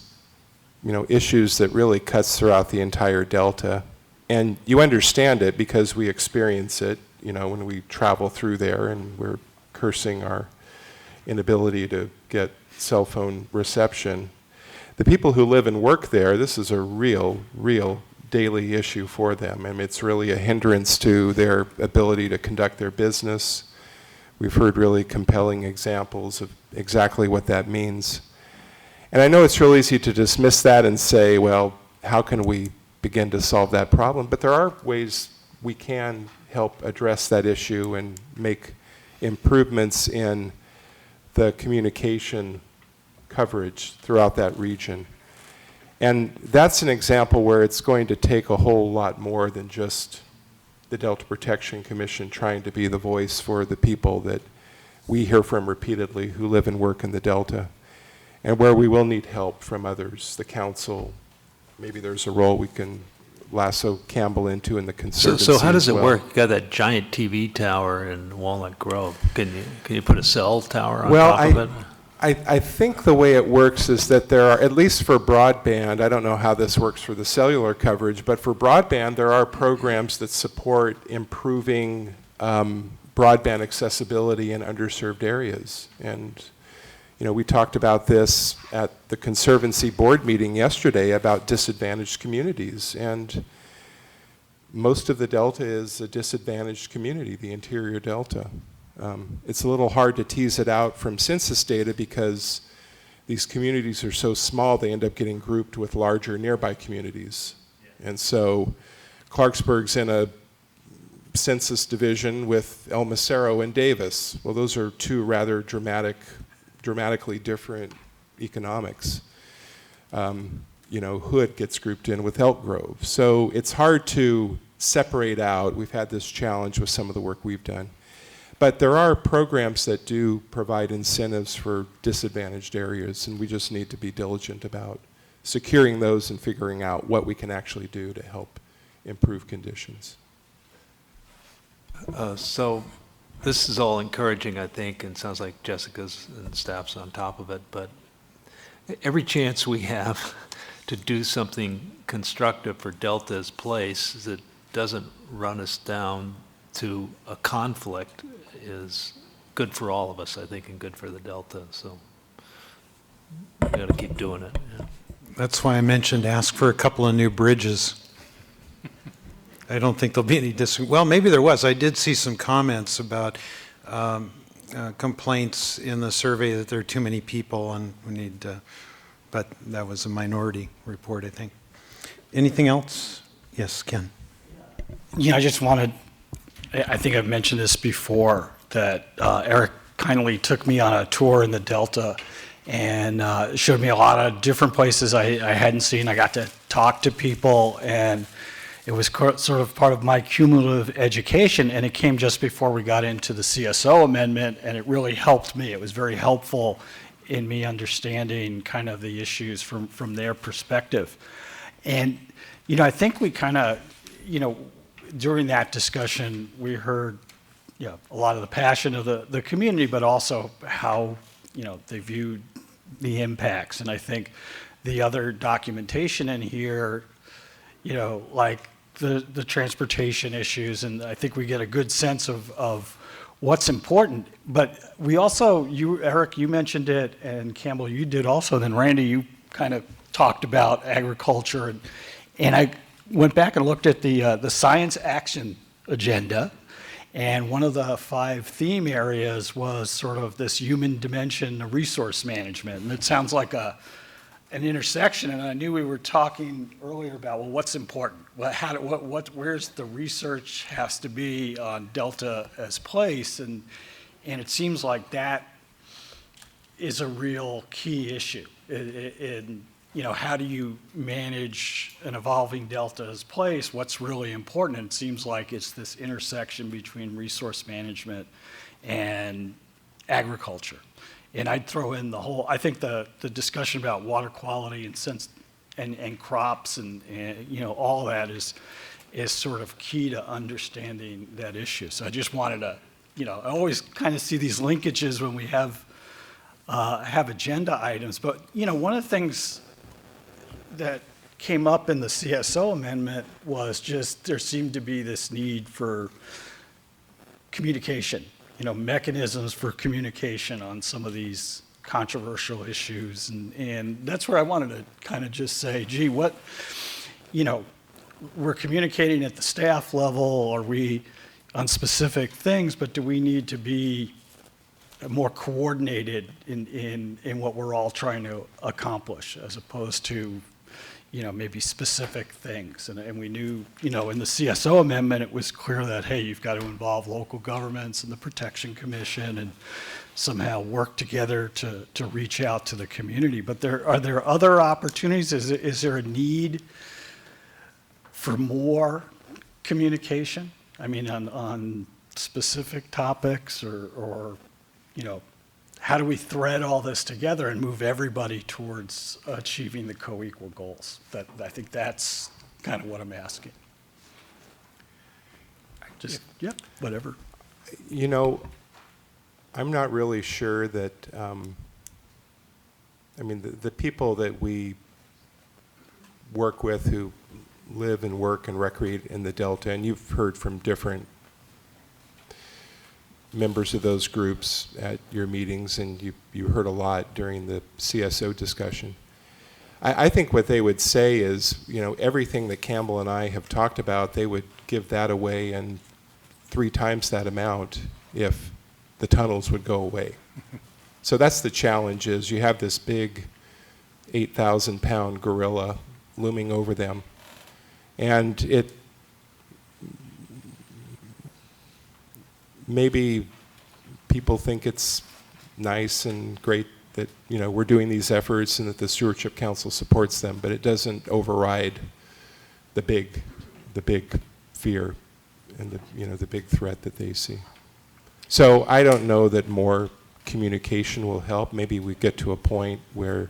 issues that really cuts throughout the entire Delta. And you understand it because we experience it, when we travel through there and we're cursing our inability to get cell phone reception. The people who live and work there, this is a real daily issue for them. I mean, it's really a hindrance to their ability to conduct their business. We've heard really compelling examples of exactly what that means. And I know it's real easy to dismiss that and say, well, how can we begin to solve that problem? But there are ways we can help address that issue and make improvements in the communication coverage throughout that region. And that's an example where it's going to take a whole lot more than just the Delta Protection Commission trying to be the voice for the people that we hear from repeatedly who live and work in the Delta, and where we will need help from others, the council. Maybe there's a role we can lasso Campbell into in the conservancy. So how does it well. work? You got that giant TV tower in Walnut Grove. Can you put a cell tower on Well, top of it? I think the way it works is that there are, at least for broadband, I don't know how this works for the cellular coverage, but for broadband, there are programs that support improving broadband accessibility in underserved areas. And, we talked about this at the Conservancy Board meeting yesterday about disadvantaged communities. And most of the Delta is a disadvantaged community, the interior Delta. It's a little hard to tease it out from census data because these communities are so small they end up getting grouped with larger nearby communities. And so Clarksburg's in a census division with El Macero and Davis. Well, those are two rather dramatically different economics. Hood gets grouped in with Elk Grove. So it's hard to separate out. We've had this challenge with some of the work we've done. But there are programs that do provide incentives for disadvantaged areas, and we just need to be diligent about securing those and figuring out what we can actually do to help improve conditions. So this is all encouraging, I think, and sounds like Jessica's and staff's on top of it, but every chance we have to do something constructive for Delta's place that doesn't run us down to a conflict is good for all of us, I think, and good for the Delta. So we got to keep doing it. Yeah. That's why I mentioned ask for a couple of new bridges. I don't think there'll be any well, maybe there was. I did see some comments about complaints in the survey that there are too many people and we need, but that was a minority report, I think. Anything else? Yes, Ken. I just wanted, I think I've mentioned this before, that Eric kindly took me on a tour in the Delta and showed me a lot of different places I hadn't seen. I got to talk to people, and it was sort of part of my cumulative education, and it came just before we got into the CSO amendment, and it really helped me. It was very helpful in me understanding kind of the issues from their perspective. And, I think we kind of, during that discussion, we heard a lot of the passion of the community, but also how they viewed the impacts. And I think the other documentation in here, like the transportation issues, and I think we get a good sense of what's important. But we also, Eric, you mentioned it, and Campbell, you did also. Then Randy, you kind of talked about agriculture, and I went back and looked at the science action agenda, and one of the 5 theme areas was sort of this human dimension of resource management. And it sounds like an intersection, and I knew we were talking earlier about, well, what's important? Where's the research has to be on Delta as place? And it seems like that is a real key issue. How do you manage an evolving Delta as place? What's really important? And it seems like it's this intersection between resource management and agriculture. And I'd throw in I think the discussion about water quality and crops and all that is sort of key to understanding that issue. So I just wanted to, I always kind of see these linkages when we have agenda items. But, one of the things that came up in the CSO amendment was just there seemed to be this need for communication, mechanisms for communication on some of these controversial issues. And that's where I wanted to kind of just say, gee, what, we're communicating at the staff level, are we on specific things, but do we need to be more coordinated in what we're all trying to accomplish, as opposed to, maybe specific things. And we knew, in the CSO amendment, it was clear that, hey, you've got to involve local governments and the Protection Commission and somehow work together to reach out to the community. But are there other opportunities? Is there a need for more communication? I mean, on specific topics or how do we thread all this together and move everybody towards achieving the co-equal goals? I think that's kind of what I'm asking. Just, whatever. I'm not really sure that, the people that we work with who live and work and recreate in the Delta, and you've heard from different members of those groups at your meetings, and you heard a lot during the CSO discussion. I think what they would say is, everything that Campbell and I have talked about, they would give that away and 3 times that amount if the tunnels would go away. So that's the challenge, is you have this big 8,000-pound gorilla looming over them. And maybe people think it's nice and great that, we're doing these efforts and that the Stewardship Council supports them, but it doesn't override the big fear and the big threat that they see. So I don't know that more communication will help. Maybe we get to a point where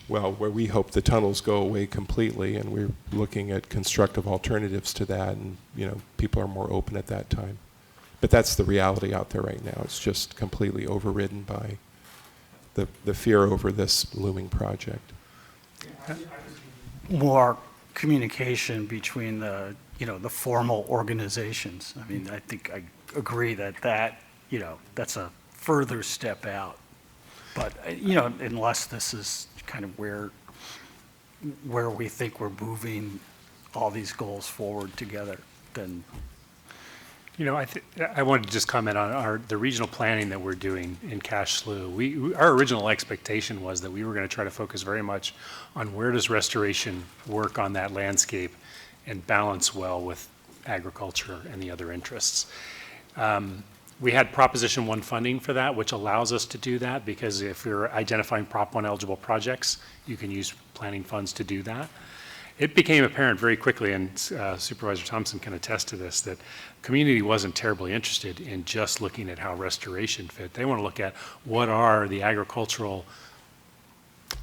where we hope the tunnels go away completely, and we're looking at constructive alternatives to that, and people are more open at that time. But that's the reality out there right now. It's just completely overridden by the fear over this looming project. More communication between the formal organizations. I mean, I think I agree that that's a further step out. But, unless this is kind of where we think we're moving all these goals forward together, then. I wanted to just comment on the regional planning that we're doing in Cache Slough. Our original expectation was that we were going to try to focus very much on where does restoration work on that landscape and balance well with agriculture and the other interests. We had Proposition 1 funding for that, which allows us to do that, because if you're identifying Prop 1 eligible projects, you can use planning funds to do that. It became apparent very quickly, and Supervisor Thompson can attest to this, that community wasn't terribly interested in just looking at how restoration fit. They want to look at what are the agricultural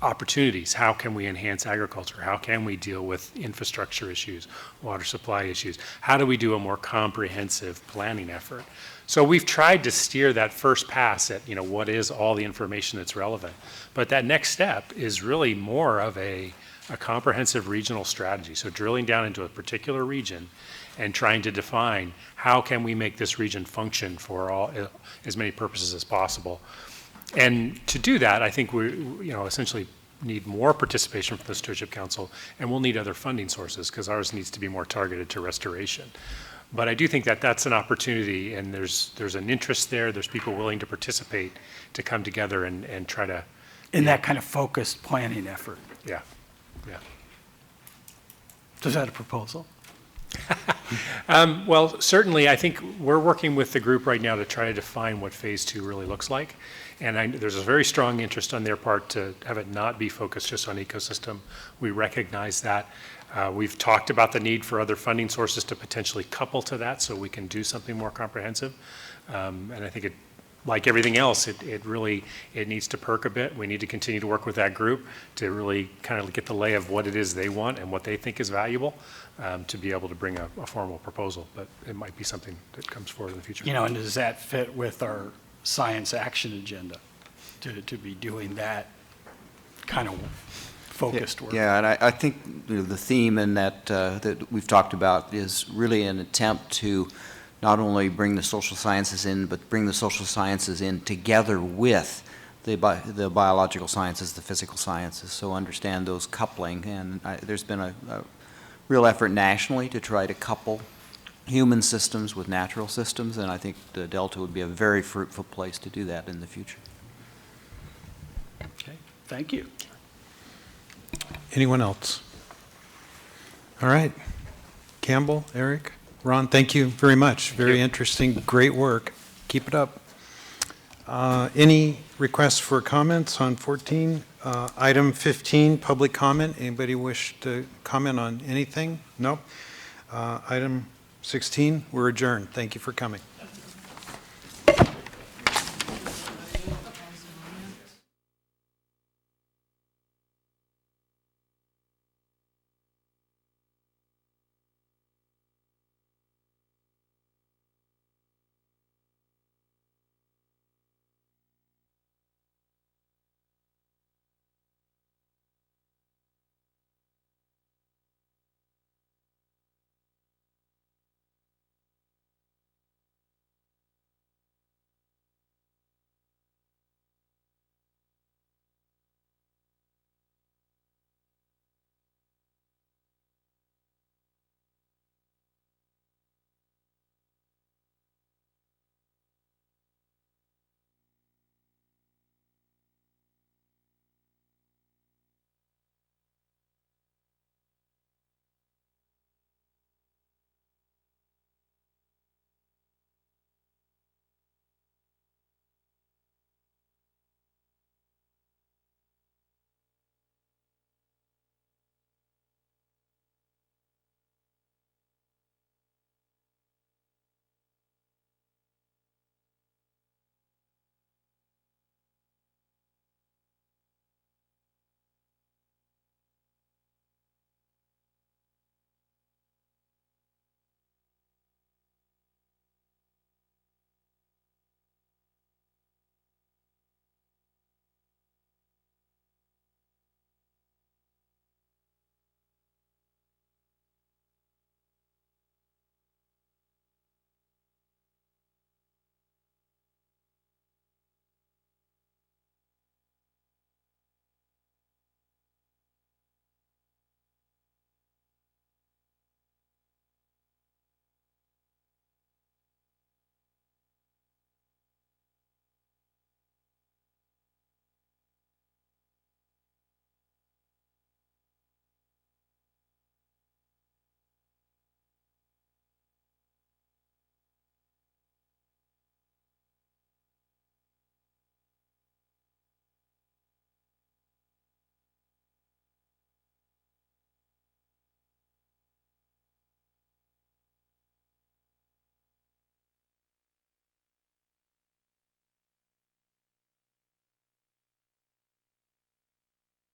opportunities. How can we enhance agriculture? How can we deal with infrastructure issues, water supply issues? How do we do a more comprehensive planning effort? So we've tried to steer that first pass at, what is all the information that's relevant. But that next step is really more of a comprehensive regional strategy. So drilling down into a particular region and trying to define how can we make this region function for as many purposes as possible. And to do that, I think we essentially need more participation from the Stewardship Council, and we'll need other funding sources, because ours needs to be more targeted to restoration. But I do think that that's an opportunity, and there's an interest there. There's people willing to participate, to come together and try to. In that kind of focused planning effort. Yeah. Is that a proposal? Well, certainly, I think we're working with the group right now to try to define what Phase 2 really looks like. And there's a very strong interest on their part to have it not be focused just on ecosystem. We recognize that. We've talked about the need for other funding sources to potentially couple to that so we can do something more comprehensive. And I think like everything else, it really needs to perk a bit. We need to continue to work with that group to really kind of get the lay of what it is they want and what they think is valuable, to be able to bring a formal proposal. But it might be something that comes forward in the future. You know, and does that fit with our science action agenda, to be doing that kind of focused work? Yeah, and I think the theme in that we've talked about is really an attempt to not only bring the social sciences in, but bring the social sciences in together with the biological sciences, the physical sciences, so understand those coupling. And there's been a real effort nationally to try to couple human systems with natural systems, and I think the Delta would be a very fruitful place to do that in the future. Okay, thank you. Anyone else? All right. Campbell, Eric, Ron, thank you very much. Very interesting, great work. Keep it up. Any requests for comments on 14? Item 15, public comment. Anybody wish to comment on anything? No? Item 16, we're adjourned. Thank you for coming.